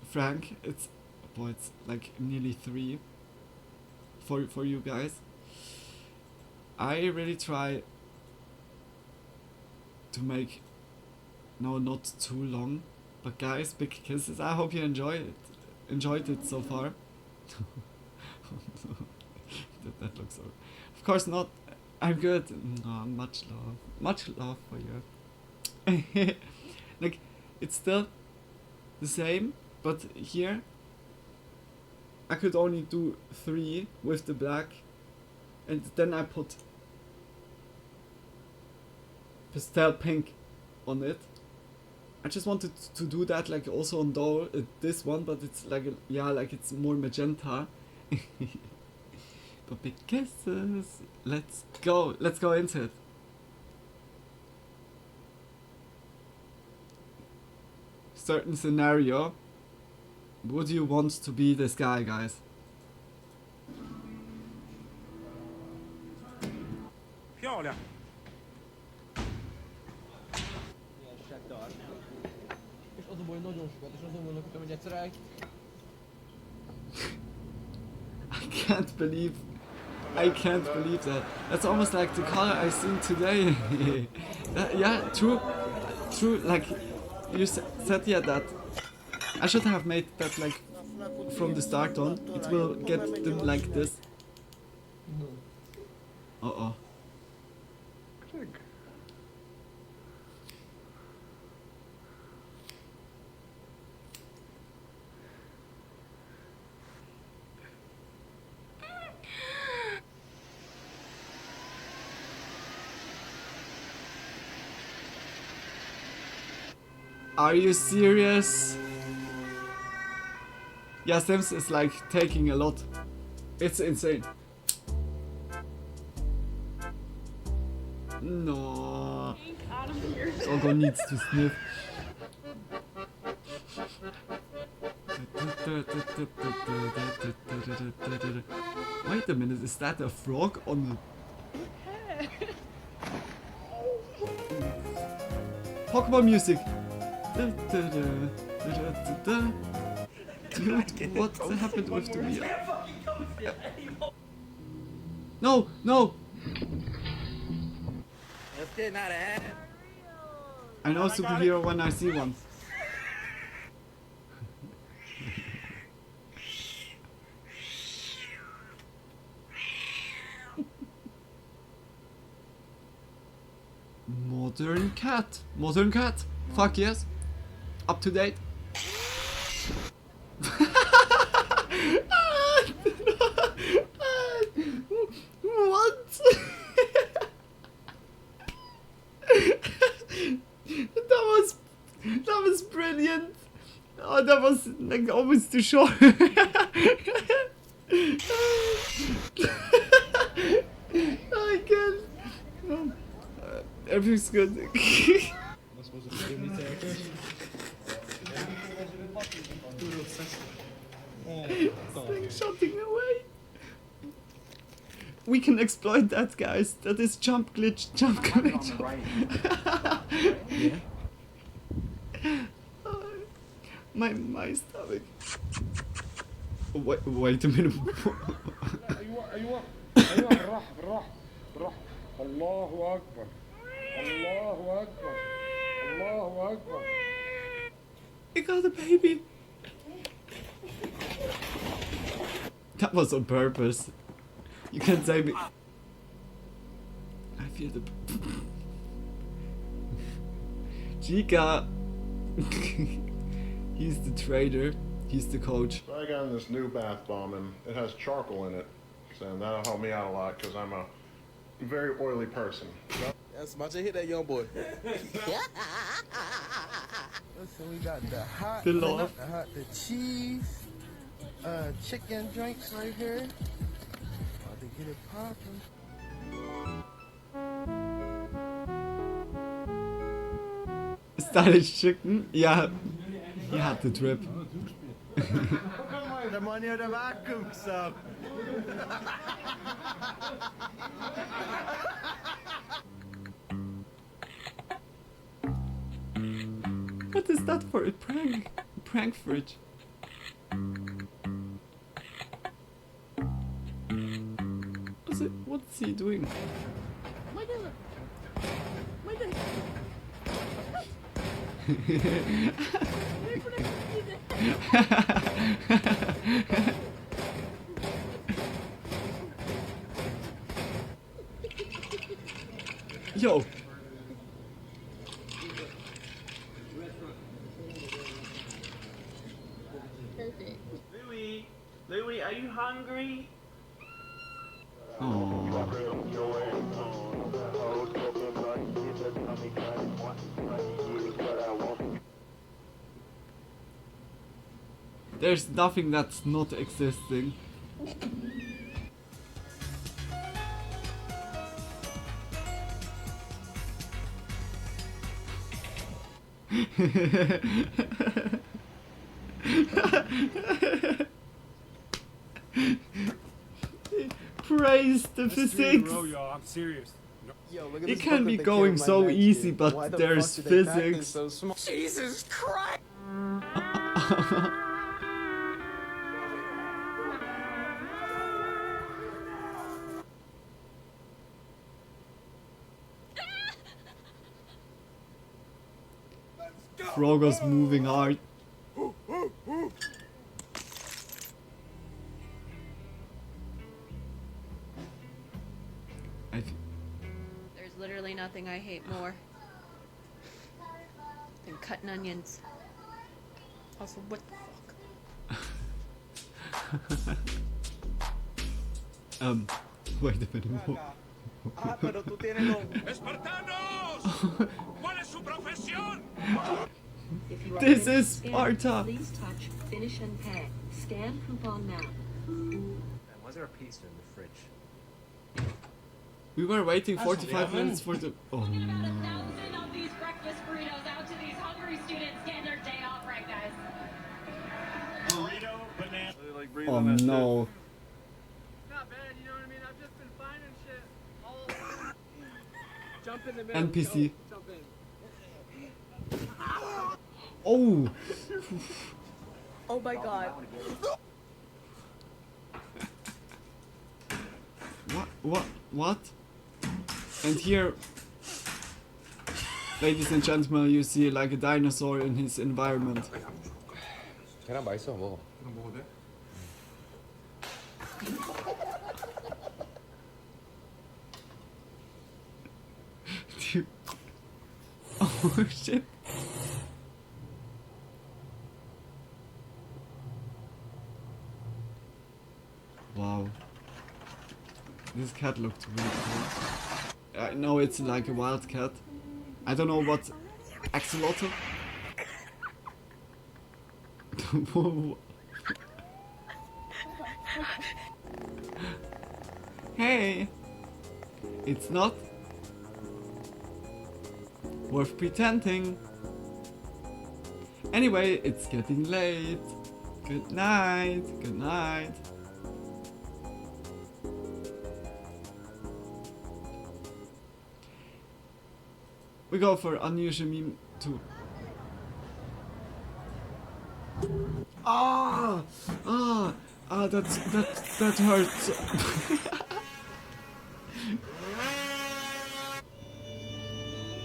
Frank. It's like nearly 3 for you guys. I really try to make not too long, but guys, big kisses. I hope you enjoyed it so far. that looks so. Of course not. I'm good. No, much love for you. Like, it's still the same, but here I could only do 3 with the black, and then I put pastel pink on it. I just wanted to do that like also on this one, but it's like like it's more magenta. But big kisses. Let's go into it. Certain scenario. Would you want to be this guy, guys?漂亮。I can't believe that. That's almost like the color I seen today. Yeah, true. Like you said, yeah, that I should have made that like from the start on. It will get them like this. Uh-oh. Are you serious? Yeah, Samson is like taking a lot. It's insane. No. Ogo needs to sniff. Wait a minute, is that a frog on the Pokemon music? Dude, what happened with the wheel? No, no! It's getting out of hand. I know superhero when I see one. Modern cat. Modern cat. Fuck yes. Up to date. What? That was brilliant. Oh, that was like almost too short. I can't. Everything's good. Shutting away. We can exploit that, guys. That is jump glitch. Yeah. My stomach. Wait a minute. ايوه بالراحه الله اكبر الله اكبر الله اكبر. I got a baby. That was on purpose. You can't say me. I feel the. Chica. He's the trader. He's the coach. So I got in this new bath bomb and it has charcoal in it. So that'll help me out a lot because I'm a very oily person. That's about to hit that young boy. So we got the hot, the cheese, chicken drinks right here. About to get it popping. Stylish chicken? Yeah, he had the drip. The money of the vacuum stuff. What is that for a prank? Prank fridge. What's he doing? Yo. Louis, are you hungry? There's nothing that's not existing. Praise the physics. I'm serious. Yo, look at It this can book be that they going carry so my neck easy, to. but Why the there's fuck do they pack this physics. so small? Jesus Christ! Frogger's moving hard. There's literally nothing I hate more than cutting onions. Also, what the fuck? Wait a minute. Ah, pero tú tienes los... ¡Espartanos! ¿Cuál es su profesión? If you are This finished is scanning, Sparta. please touch finish and pay. Scan coupon now. And was there a pizza in the fridge? We were waiting 45 minutes for the. Oh no. Of these breakfast burritos out to these hungry students getting their day off right, guys. Burrito, banana. Oh no. Not bad, you know what I mean? I've just been finding shit all along. Jump in the middle. NPC. Jump in. Oh. Oh my god. What? And here, ladies and gentlemen, you see like a dinosaur in his environment. 계란 맛있어 먹어. 이거 먹어도 돼? Dude. Oh shit. Wow. This cat looked really cool. I know it's like a wild cat. I don't know what axolotl. Hey, it's not worth pretending. Anyway, it's getting late. Good night. Good night. We go for unusual meme too. That hurts.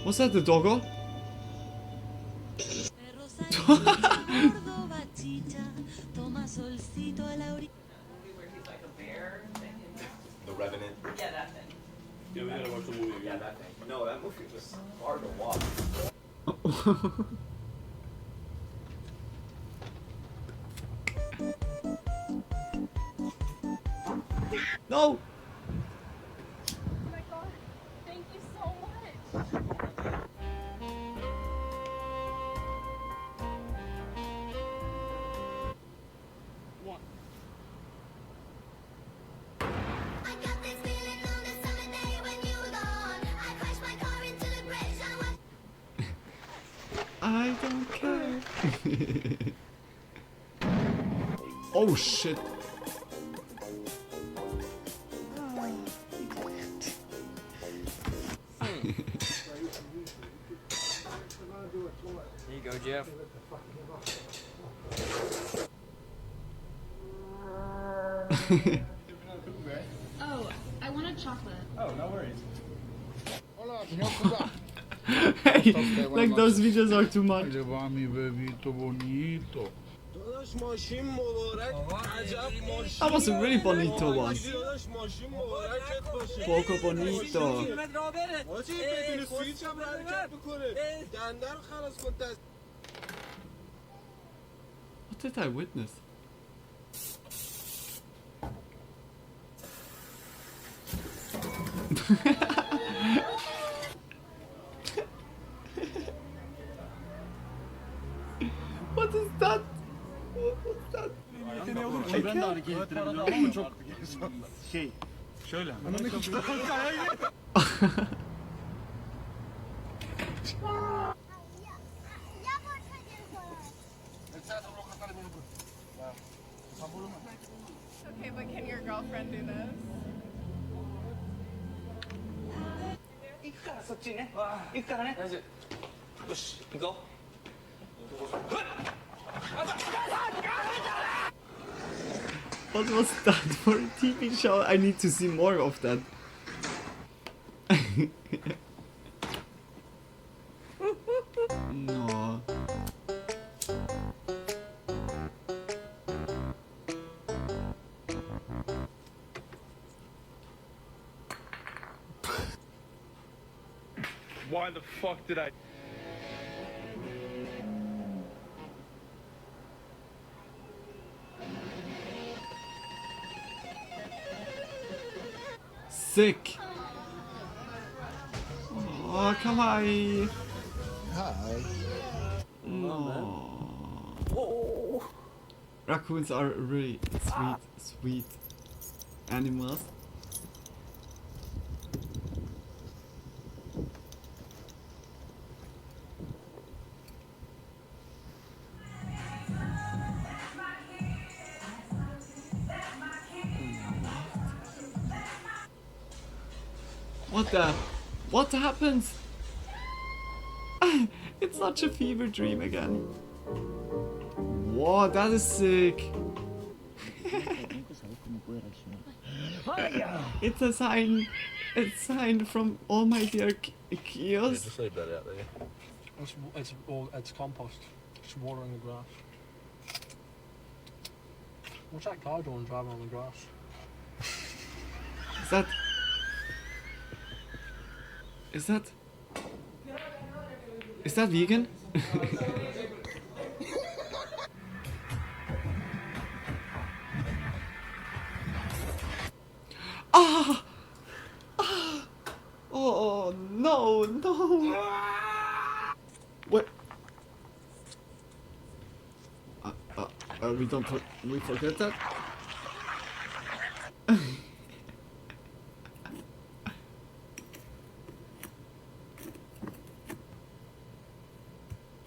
Was that the doggo? The Revenant. Yeah, that thing. Yeah, we gotta watch the movie again. Yeah, that thing. No, that movie was hard to watch. No! Oh my god, thank you so much. I don't care. Oh shit. Here you go, Jeff. Oh, I wanted chocolate. Oh, no worries. Hey, like those videos are too much. That was a really bonito one. Poco bonito. What did I witness? What is that? What's that? Ben de hareket ettirebiliyorum ama çok şey. Şöyle. Okay, but can your girlfriend do this? 行くからそっちにね。行くからね。よし、行こう。What was that for a TV show? I need to see more of that. No. Why the fuck did I? Sick. Oh, come on. Hi. No. Oh. Raccoons are really sweet animals. What happens? It's such a fever dream again. Wow, that is sick. It's a sign. It's a sign from all my dear kios. Yeah, just leave that out there. It's compost. It's watering the grass. What's that guy doing driving on the grass? Is that vegan? Ah! Ah! Oh no, no! What? We forget that?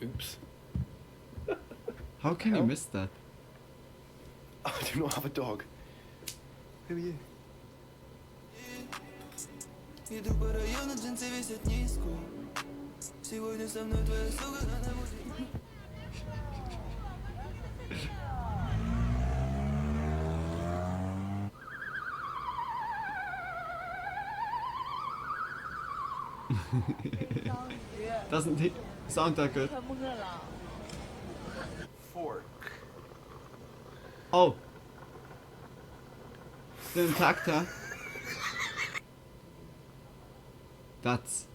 Oops. How can you miss that? I do not have a dog. Who are you? Doesn't he sound that good? Fork. Oh. Still intact, huh? That's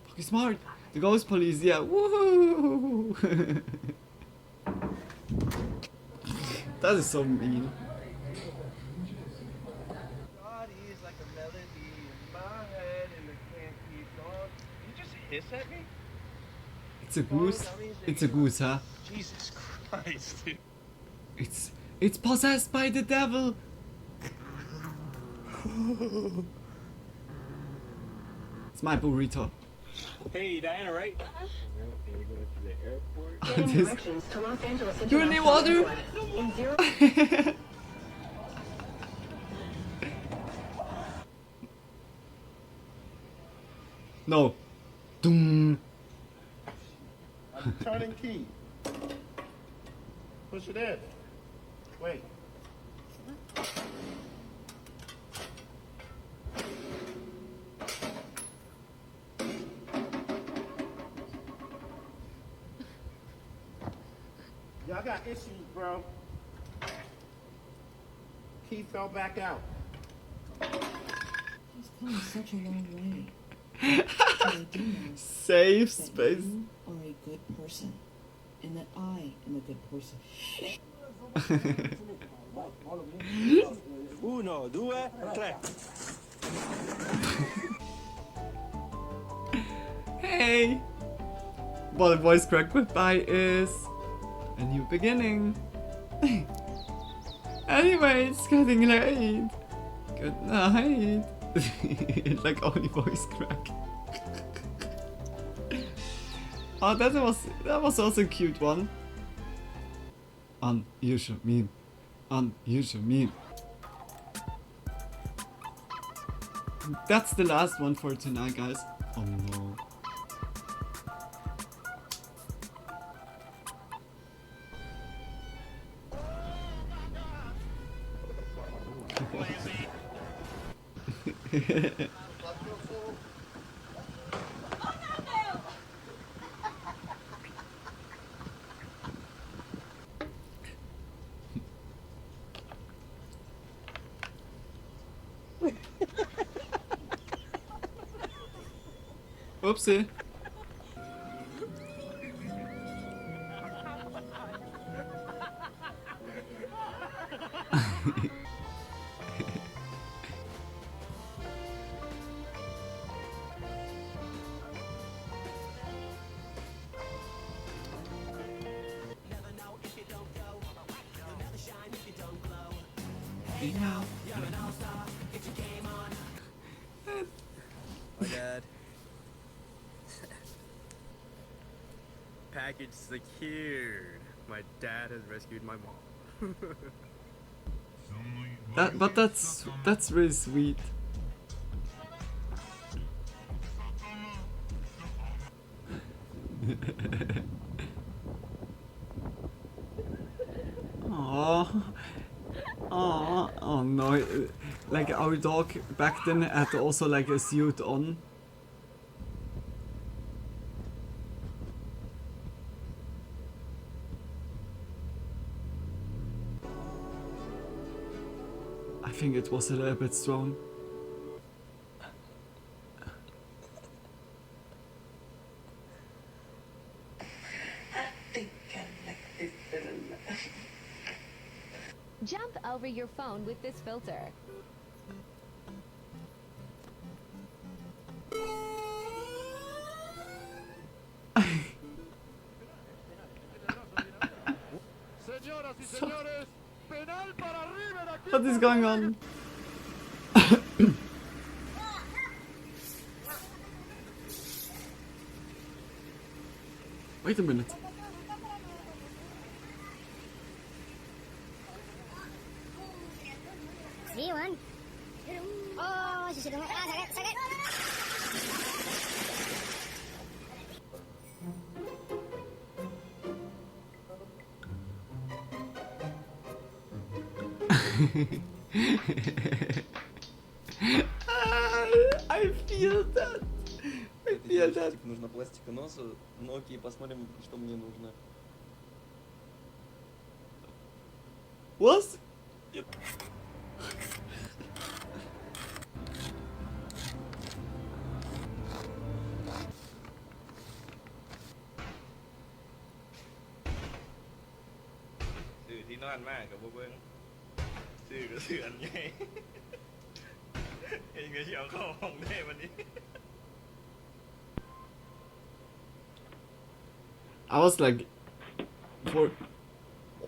fucking smart. The ghost police, yeah. Woohoo! That is so mean. Hiss at me? It's a goose. It's a goose, huh? Jesus Christ, dude. It's possessed by the devil. It's my burrito. Hey, Diana, right? You need water? No. Doom. I'm turning key. Push it in. Wait. Y'all got issues, bro. Key fell back out. He's come such a long way. Safe space. You are a good person, and that I am a good person. Uno, due, tre. Hey! Well, the voice crack goodbye is a new beginning. Anyway, it's getting late. Good night. Like only voice crack. Oh, that was also a cute one. Unusual meme. Unusual meme. That's the last one for tonight, guys. Oh no. Oopsie. My dad. Package secured. My dad has rescued my mom. But that's really sweet. Oh, oh no! Like our dog back then had also like a suit on. I think it was a little bit strong. Jump over your phone with this filter. What is going on? Wait a minute. See one? Oh, si sakit, sakit. I feel that. I feel that. Нужно пластика носа, ну окей, посмотрим, что мне нужно. What? Yep. Sự thì nó ăn mà cả bố bưng. Sự có sự ăn nhảy. Cái người chọn không hồng đây mà đi. I was like,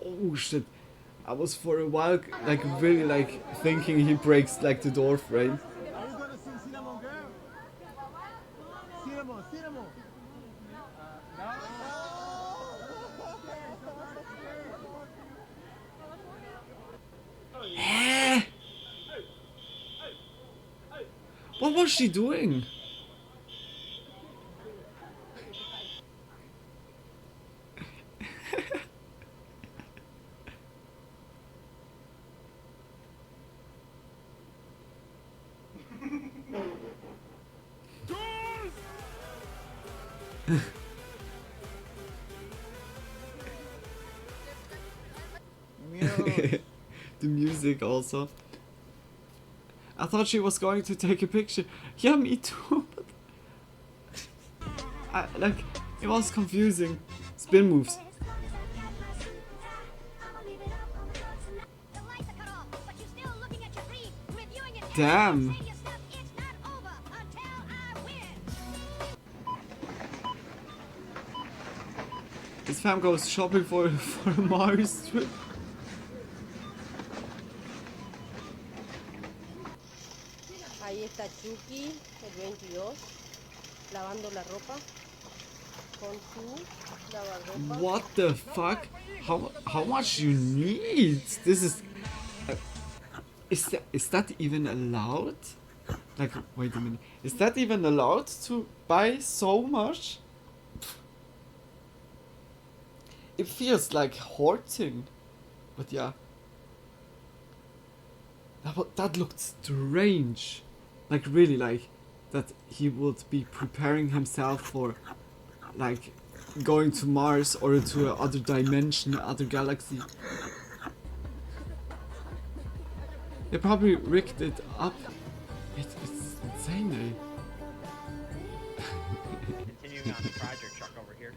oh shit, I was for a while like really like thinking he breaks like the door frame. Are you gonna sing Cinnamon Girl? Cinnamon, Cinnamon. Eh? What was she doing? The music also. I thought she was going to take a picture. Yeah, me too. Like, it was confusing. Spin moves. Damn. This fam goes shopping for a Mars trip. Ahí está Chucky, el 22, lavando la ropa con su lavarropa. What the fuck? How much you need? This is that even allowed? Like, wait a minute. Is that even allowed to buy so much? It feels like hoarding, but yeah. That looked strange. Like really, like that he would be preparing himself for like going to Mars or to another dimension, other galaxy. They probably rigged it up. It's insane, eh? Continuing on the project truck over here.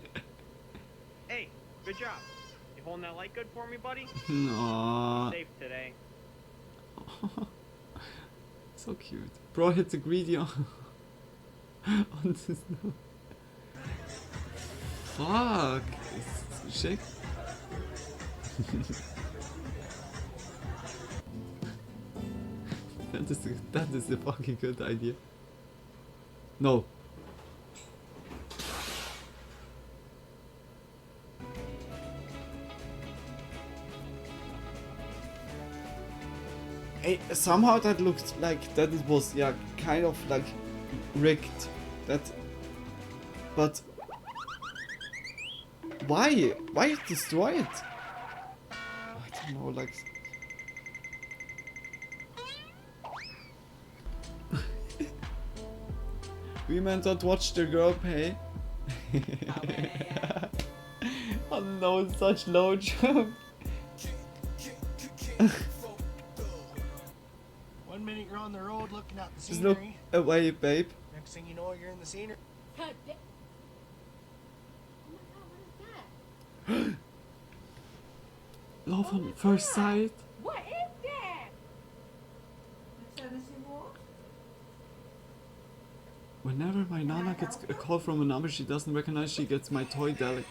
Hey, good job. You holding that light good for me, buddy? Aww. Safe today. So cute. Bro hit the greedy on the snow. Fuck. It's shake. That is a fucking good idea. No. Hey, somehow that looked like that it was, yeah, kind of like rigged. That, but why? Why destroy it? I don't know, like. Women don't watch the girl pay. Oh no, it's such low jump. 1 minute you're on the road looking at the Just look scenery. away, babe. Next thing you know, you're in the scenery. Love on first sight. What is that? Whenever my nana gets a call from a number she doesn't recognize, she gets my toy delic.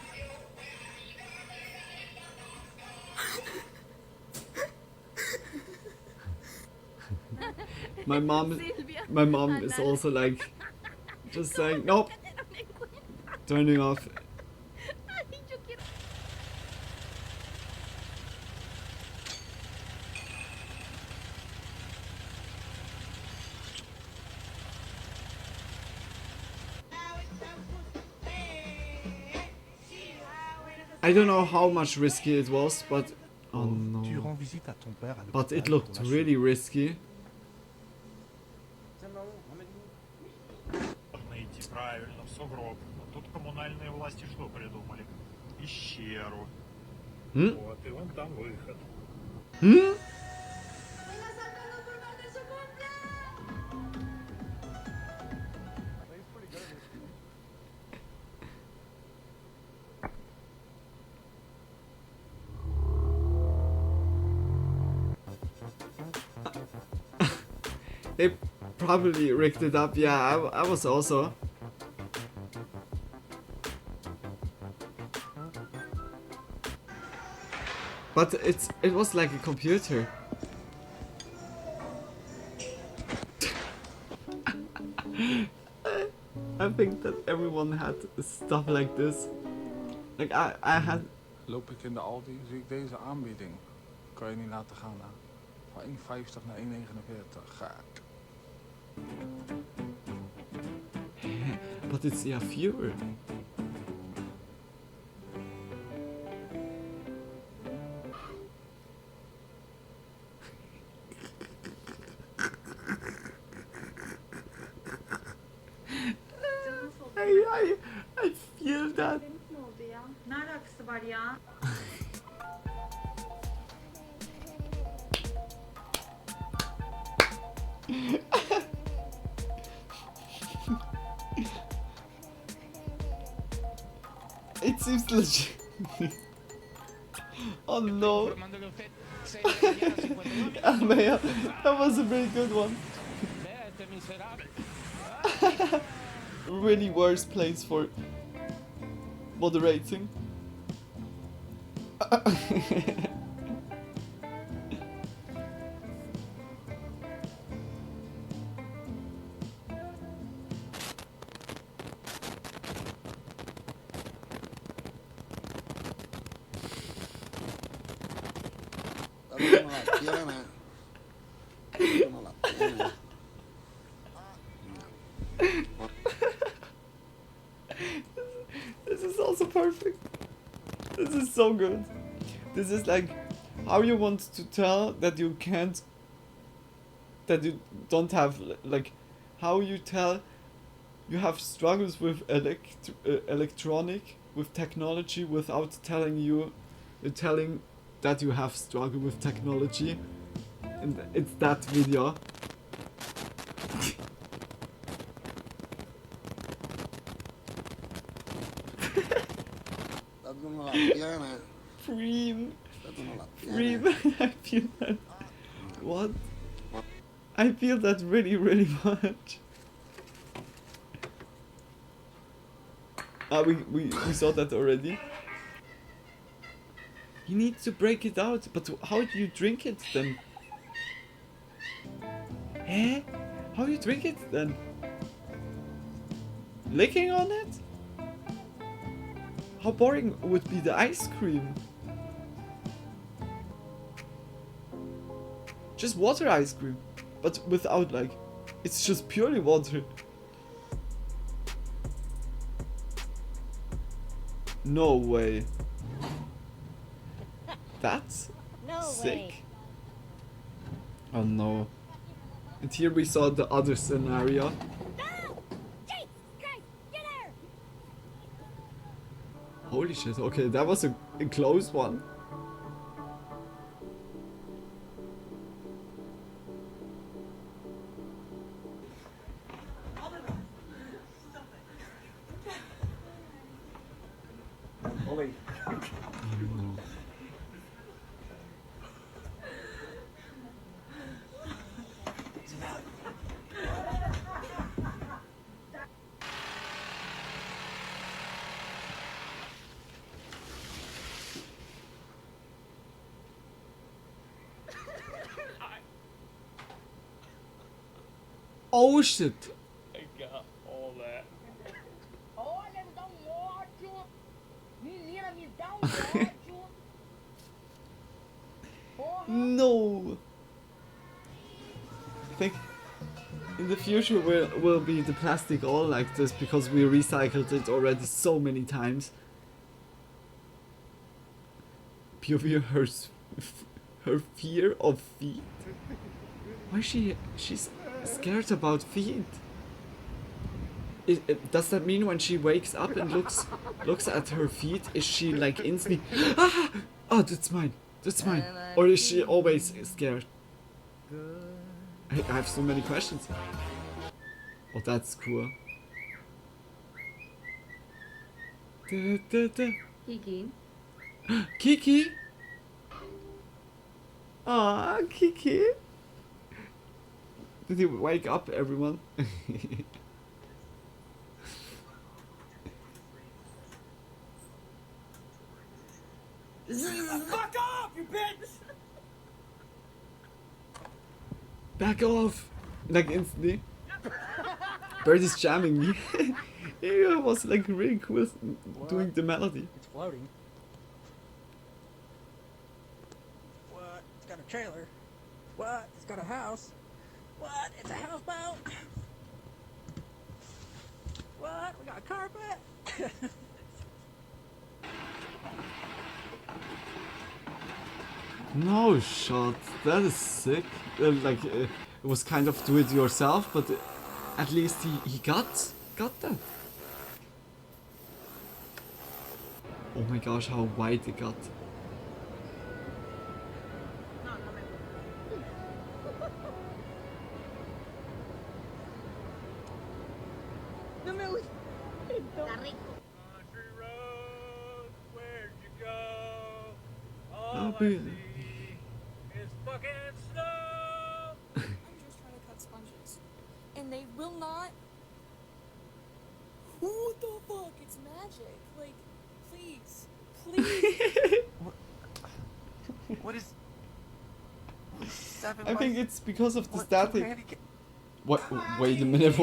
My mom is also like, just saying, nope, turning off. I don't know how much risky it was, but oh no. But it looked really risky. Найти правильно в сугроб. Тут коммунальные власти что придумали? Пещеру. Вот, и вон там выход. They probably rigged it up. Yeah, I was also. But it was like a computer. I think that everyone had stuff like this. Like I had. Loop ik in de Aldi, zie ik deze aanbieding. Kan je niet laten gaan, hè? Van 1,50 naar 1,49. Gaak. But it's yeah fewer. I feel that. Ne alakası var ya? It seems legit. Oh no. Almeida, that was a very good one. Really worse place for moderating. This is also perfect. This is so good. This is like how you want to tell that you can't, that you don't have, like how you tell you have struggles with electronic, with technology without telling that you have struggle with technology. And it's that video. Tream. Tream. I feel that. What? I feel that really, really much. We saw that already. You need to break it out, but how do you drink it then? Eh? How you drink it then? Licking on it? How boring would be the ice cream? Just water ice cream, but without like, it's just purely water. No way. That's sick. Oh no. And here we saw the other scenario. Holy shit, okay, that was a close one. Ollie. Oh shit. I got all that. No. I think in the future will be the plastic all like this because we recycled it already so many times. POV her fear of feet. Why she's scared about feet? Does that mean when she wakes up and looks at her feet, is she like instantly ah! Oh, that's mine. That's mine. Or is she always scared? I have so many questions. Oh, that's cool. Kiki. Kiki? Ah, Kiki. Did you wake up, everyone? Fuck off, you bitch! Back off! Like instantly. Bird is jamming me. It was like really cool doing the melody. It's floating. What? It's got a trailer. What? It's got a house. What? It's a houseboat. What? We got a carpet. No shot. That is sick. Like it was kind of do it yourself, but at least he got that. Oh my gosh, how wide it got. No me gusta. Oh, baby. It's fucking snow! I'm just trying to cut sponges. And they will not. What the fuck? It's magic. Like, please. Please. What is 7 I think it's because of the What, static. handicap? What? Wait a minute.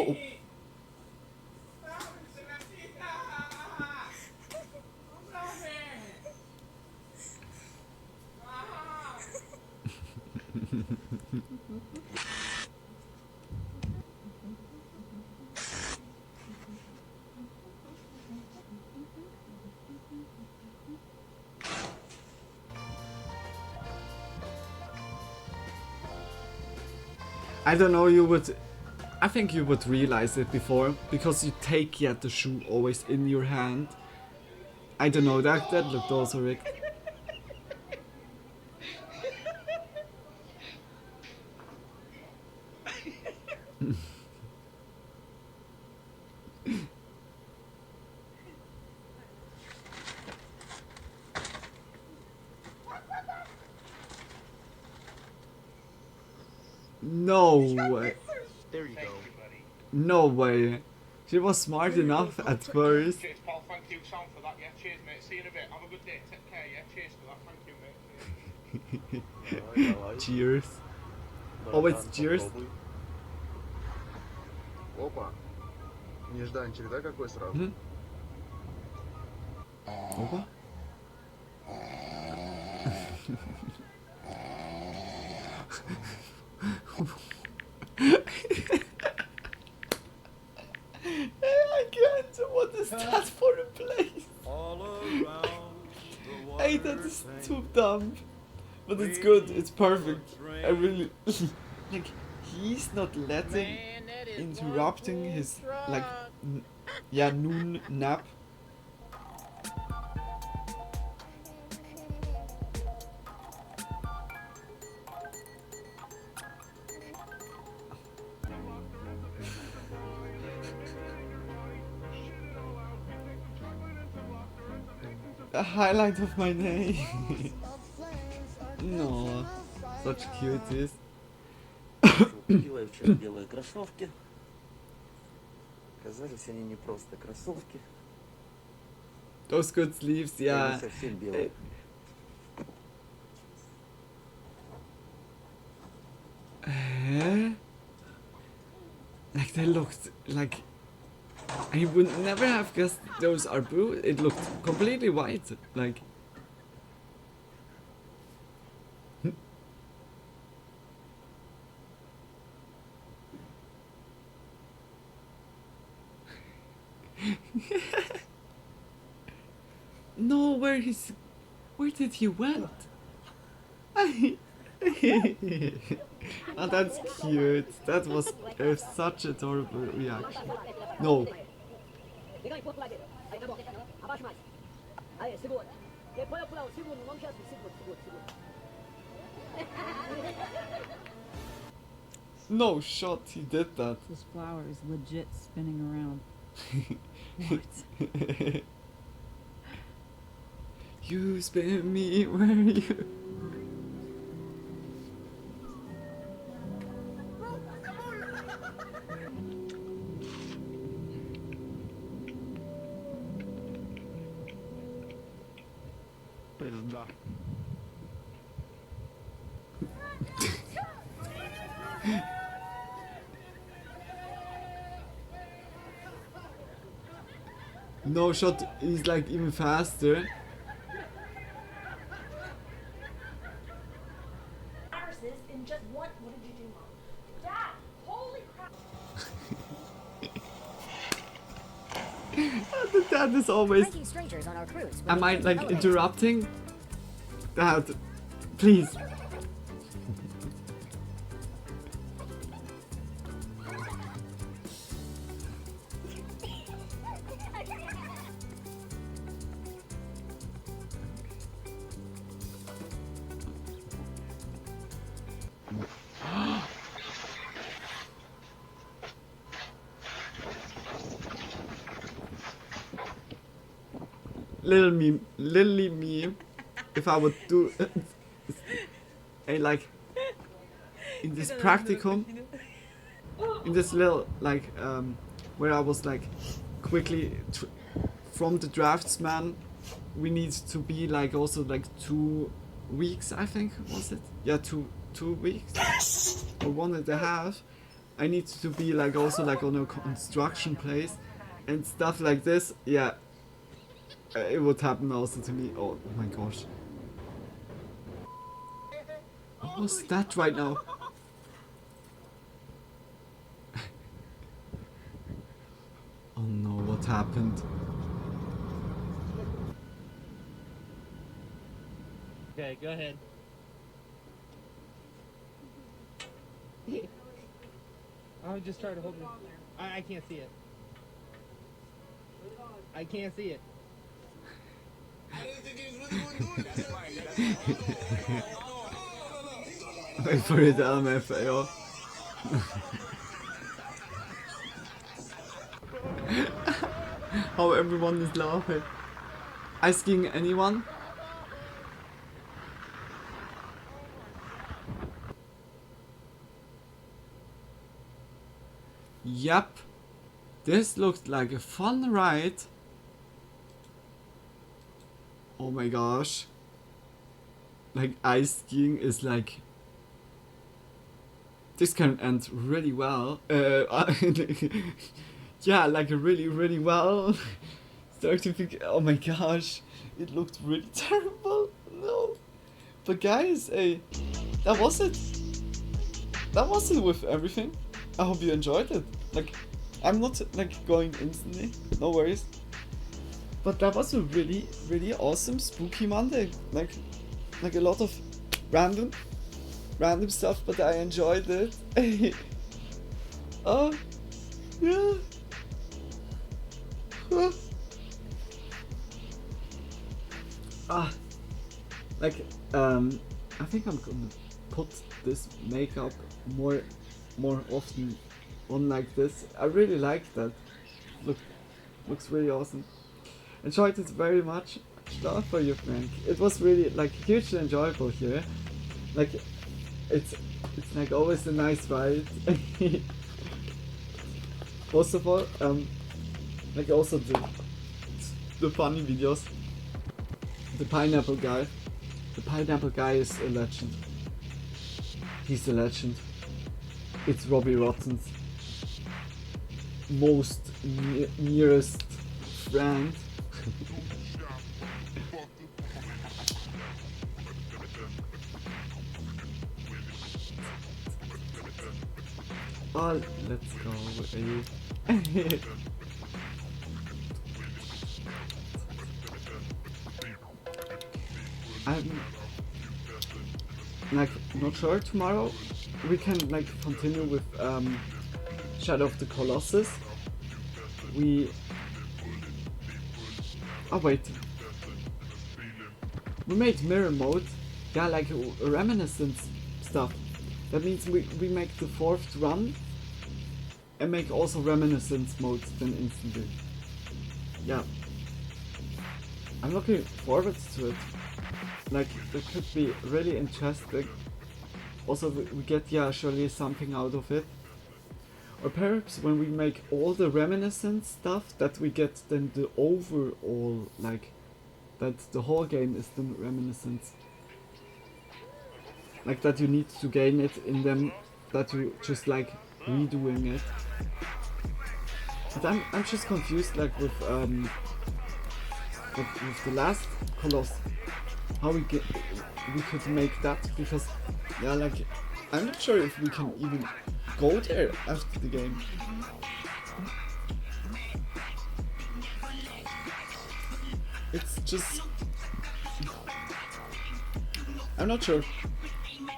I don't know, I think you would realize it before, because you take the shoe always in your hand. I don't know, that looked also rigged. No way. There you go. No way. She was smart enough at first. Cheers, Paul. Thank you, Sam, for that. Yeah, cheers, mate. See you in a bit. Have a good day. Take care. Yeah, cheers for that. Thank you, mate. Cheers. Always cheers. Опа. Нежданчик, да, какой сразу? Hm? Opa? I can't. What is that for a place? Hey, that is too dumb. But it's good. It's perfect. I really like. He's not letting interrupting his like noon nap. A highlight of my day. No, such cuties. Купила вчера белые кроссовки. Казались они не просто кроссовки. Those good sleeves, yeah. Они совсем белые. Like they looked like I would never have guessed those are blue. It looked completely white. Like no, where did he went? Oh, that's cute. That was such adorable reaction. No. No shot, he did that. This flower is legit spinning around. What? You spin me where you... Пизда. No shot is like even faster. In just one, what did you do, Mom? Dad, holy crap! The dad is always... Am I like interrupting? Dad, please. Literally me, if I would do a like in this practicum, in this little like where I was like quickly from the draftsman, we need to be like also like 2 weeks, I think, was it? Yeah, two weeks or 1.5. I need to be like also like on a construction place and stuff like this. Yeah. It would happen also to me. Oh my gosh. What was that right now? Oh no, what happened? Okay, go ahead. I'll just try to hold it. I can't see it. I can't see it. Wait for it, LMFAO. How everyone is laughing. Asking anyone? Yep. This looked like a fun ride. Oh my gosh. Like ice skiing is like this can end really well. Yeah, like really well. Start to think, oh my gosh, it looked really terrible. No, but guys, hey, that was it. That was it with everything. I hope you enjoyed it. Like, I'm not like going instantly, no worries. But that was a really awesome spooky Monday. Like a lot of random stuff, but I enjoyed it. Oh, yeah. Like, I think I'm gonna put this makeup more often on like this. I really like that. Looks really awesome. Enjoyed it very much. Love for you, Frank. It was really like hugely enjoyable here. Like, it's like always a nice ride. Most of all, like also the funny videos. The pineapple guy. The pineapple guy is a legend. He's a legend. It's Robbie Rotten's most nearest friend. Oh, let's go. I'm like not sure. Tomorrow we can like continue with Shadow of the Colossus. Oh wait, we made mirror mode. Yeah, like reminiscence stuff. That means we make the 4th run and make also reminiscence mode then instantly. Yeah, I'm looking forward to it. Like, that could be really interesting. Also, we get, yeah, surely something out of it. Or perhaps when we make all the reminiscence stuff, that we get then the overall, like, that the whole game is the reminiscence. Like, that you need to gain it in them, that you just like redoing it. But I'm just confused, like, with the last Colossus. How we could make that, because yeah, like I'm not sure if we can even go there after the game. It's just I'm not sure.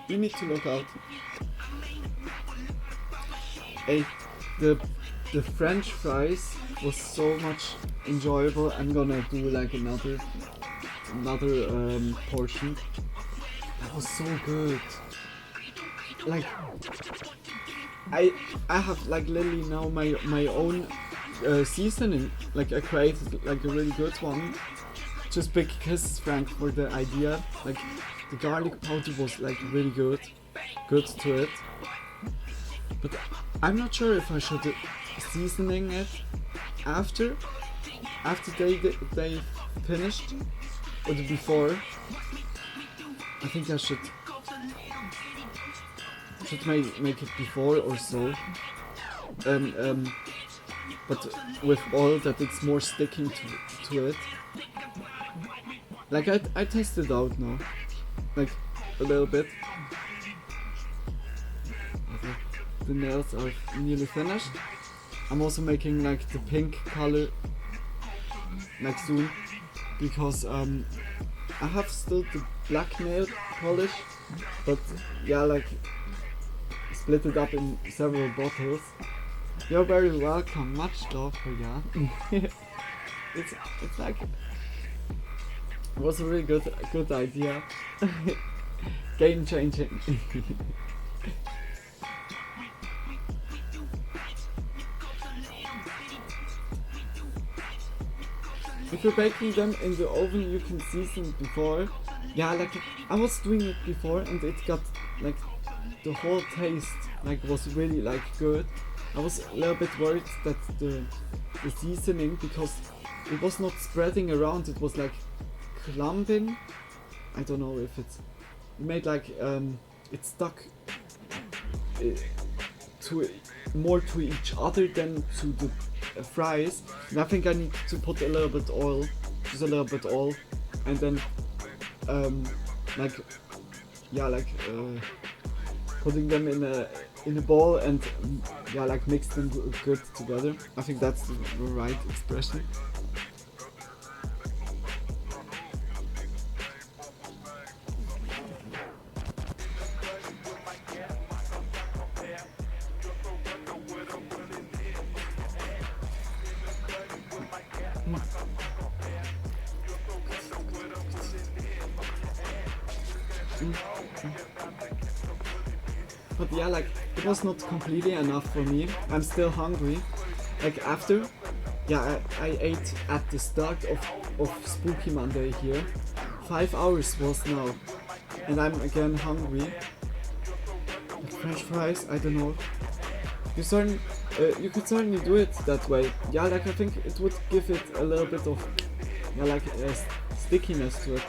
We need to look out. Hey, the French fries was so much enjoyable. I'm gonna do like another portion. That was so good. Like I have like literally now my own seasoning. Like I created like a really good one. Just big kisses, Frank, for the idea. Like the garlic powder was like really good to it. But I'm not sure if I should seasoning it after they finished. Or before. I think I should make it before or so. But with oil that it's more sticking to it. Like I tested out now. Like a little bit. Okay. The nails are nearly finished. I'm also making like the pink color like soon. Because I have still the black nail polish, but yeah, like split it up in several bottles. You're very welcome. Much love for ya. It's like it was a really good idea. Game changing. If you're baking them in the oven, you can season before. Yeah, like I was doing it before and it got like the whole taste like was really like good. I was a little bit worried that the seasoning, because it was not spreading around, it was like clumping. I don't know if it made like it stuck to more to each other than to the fries. And I think I need to put a little bit oil, just a little bit oil, and then like yeah, like putting them in a bowl and yeah, like mix them good together. I think that's the right expression. But yeah, like it was not completely enough for me. I'm still hungry. Like after, yeah, I ate at the start of Spooky Monday here. 5 hours was now, and I'm again hungry. Like French fries, I don't know. You could certainly do it that way. Yeah, like I think it would give it a little bit of yeah, like stickiness to it.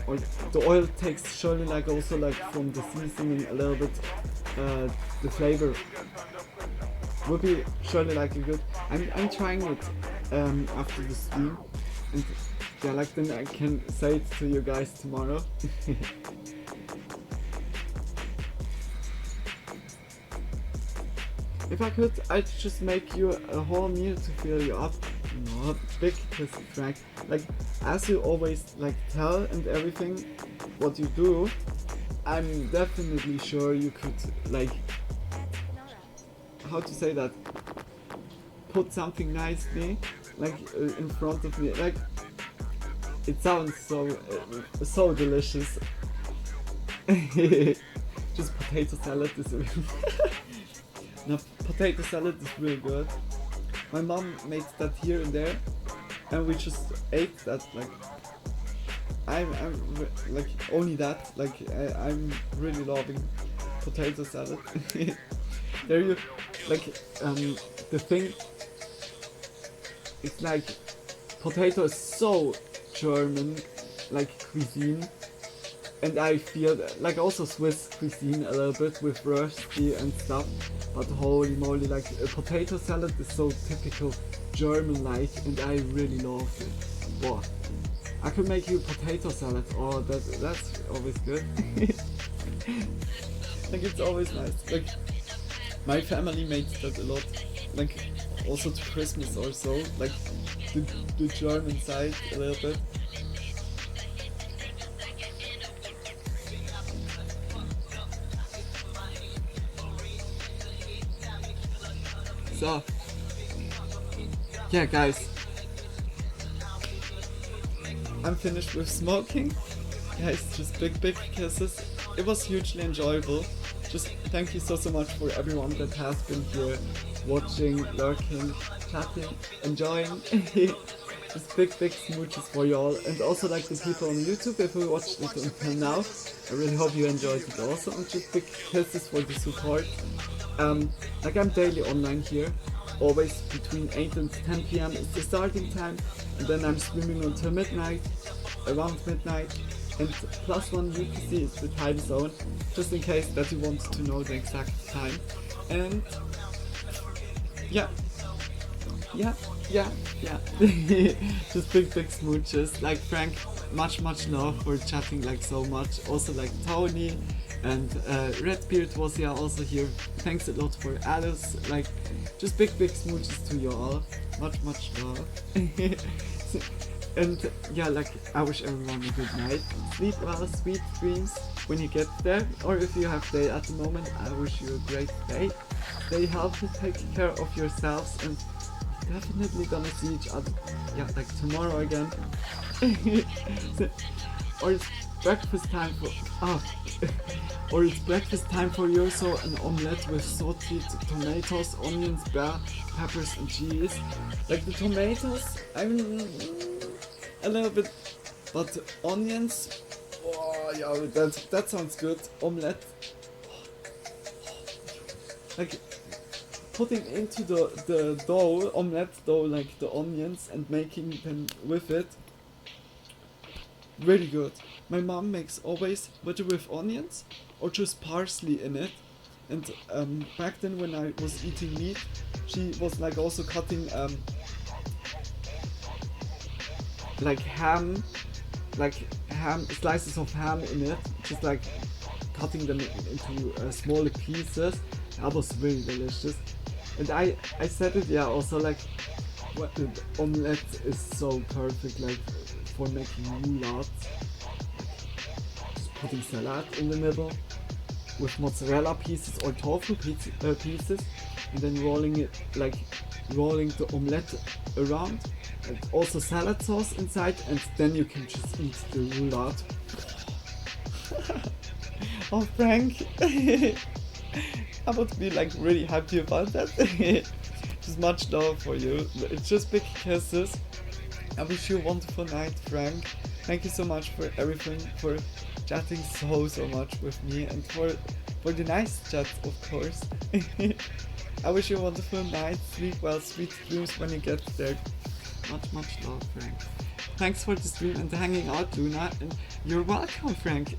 Or the oil takes surely like also like from the seasoning a little bit the flavor would be surely like a good. I'm trying it after the stream, and yeah, like then I can say it to you guys tomorrow. If I could, I'd just make you a whole meal to fill you up. Not big kiss, Frank. Like, as you always like tell and everything, what you do, I'm definitely sure you could like, how to say that? Put something nicely, like in front of me. Like, it sounds so delicious. Just potato salad is really no, potato salad is really good. My mom made that here and there, and we just ate that. Like, I'm like only that. Like, I'm really loving potato salad. There you like the thing. It's like potato is so German, like cuisine. And I feel like also Swiss cuisine a little bit with rösti and stuff, but holy moly, like a potato salad is so typical German-like, and I really love it. Wow, I could make you potato salad. Oh, that's always good. Like it's always nice. Like my family made that a lot. Like also to Christmas or so. Like the German side a little bit. So, yeah guys, I'm finished with smoking. Guys, just big kisses. It was hugely enjoyable. Just thank you so much for everyone that has been here, watching, lurking, chatting, enjoying. Just big smooches for y'all, and also like the people on YouTube, if you watched it until now, I really hope you enjoyed it also, and just big kisses for the support. Like I'm daily online here, always between 8 and 10 PM is the starting time, and then I'm streaming until midnight, around midnight, and +1 UTC is the time zone, just in case that you want to know the exact time. And yeah. Just big smooches. Like Frank, much love for chatting like so much. Also like Tony and Redbeard was here also here. Thanks a lot for Alice. Like just big smooches to you all. Much love. And yeah, like I wish everyone a good night. Sleep well, sweet dreams when you get there, or if you have day at the moment, I wish you a great day. Stay healthy, take care of yourselves, and definitely gonna see each other, yeah, like tomorrow again. Or it's breakfast time for or it's breakfast time for you, so an omelette with sauteed tomatoes, onions, bell peppers and cheese. Like the tomatoes, I mean a little bit, but onions, oh yeah, that sounds good. Omelette, like putting into the dough, omelette dough, like the onions, and making them with it. Really good. My mom makes always whether with onions or just parsley in it, And back then when I was eating meat, she was like also cutting like ham, slices of ham in it, just like cutting them into smaller pieces. That was really delicious. And I said it, yeah, also like what the omelette is so perfect, like for making roulades. Just putting salad in the middle with mozzarella pieces or tofu pieces, and then rolling the omelette around, and also salad sauce inside, and then you can just eat the roulade. Oh, Frank, I would be like really happy about that. Just much love for you. It's just big kisses. I wish you a wonderful night, Frank. Thank you so much for everything, for chatting so much with me, and for the nice chats, of course. I wish you a wonderful night. Sleep well, sweet dreams when you get there. Much love, Frank. Thanks for the stream and hanging out, Luna, and you're welcome, Frank.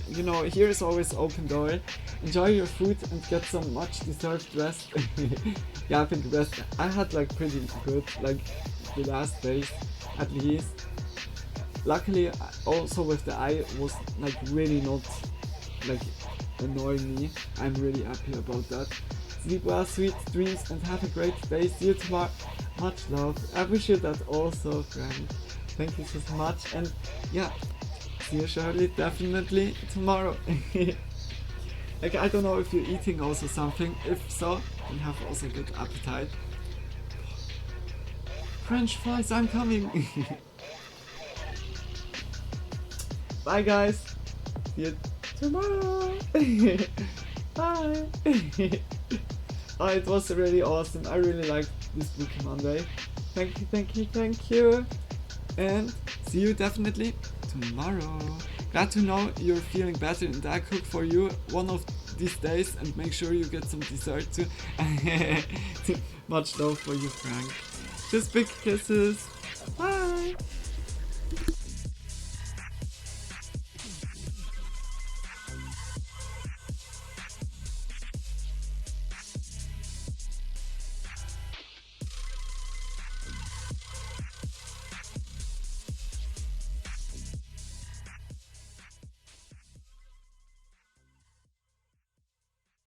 You know, here is always open door. Enjoy your food and get some much deserved rest. Yeah, I think the rest I had like pretty good, like the last days at least. Luckily, also with the eye was like really not like annoying me. I'm really happy about that. Sleep well, sweet dreams, and have a great day. See you tomorrow. Much love. I appreciate that also, Frank. Thank you so much, and yeah, see you surely, definitely tomorrow. Like, I don't know if you're eating also something. If so, then have also good appetite. French fries, I'm coming. Bye, guys. See you tomorrow. Bye. Oh, it was really awesome. I really liked this Spooky Monday. Thank you. And see you definitely tomorrow. Glad to know you're feeling better, and I cook for you one of these days, and make sure you get some dessert too. Much love for you, Frank. Just big kisses. Bye.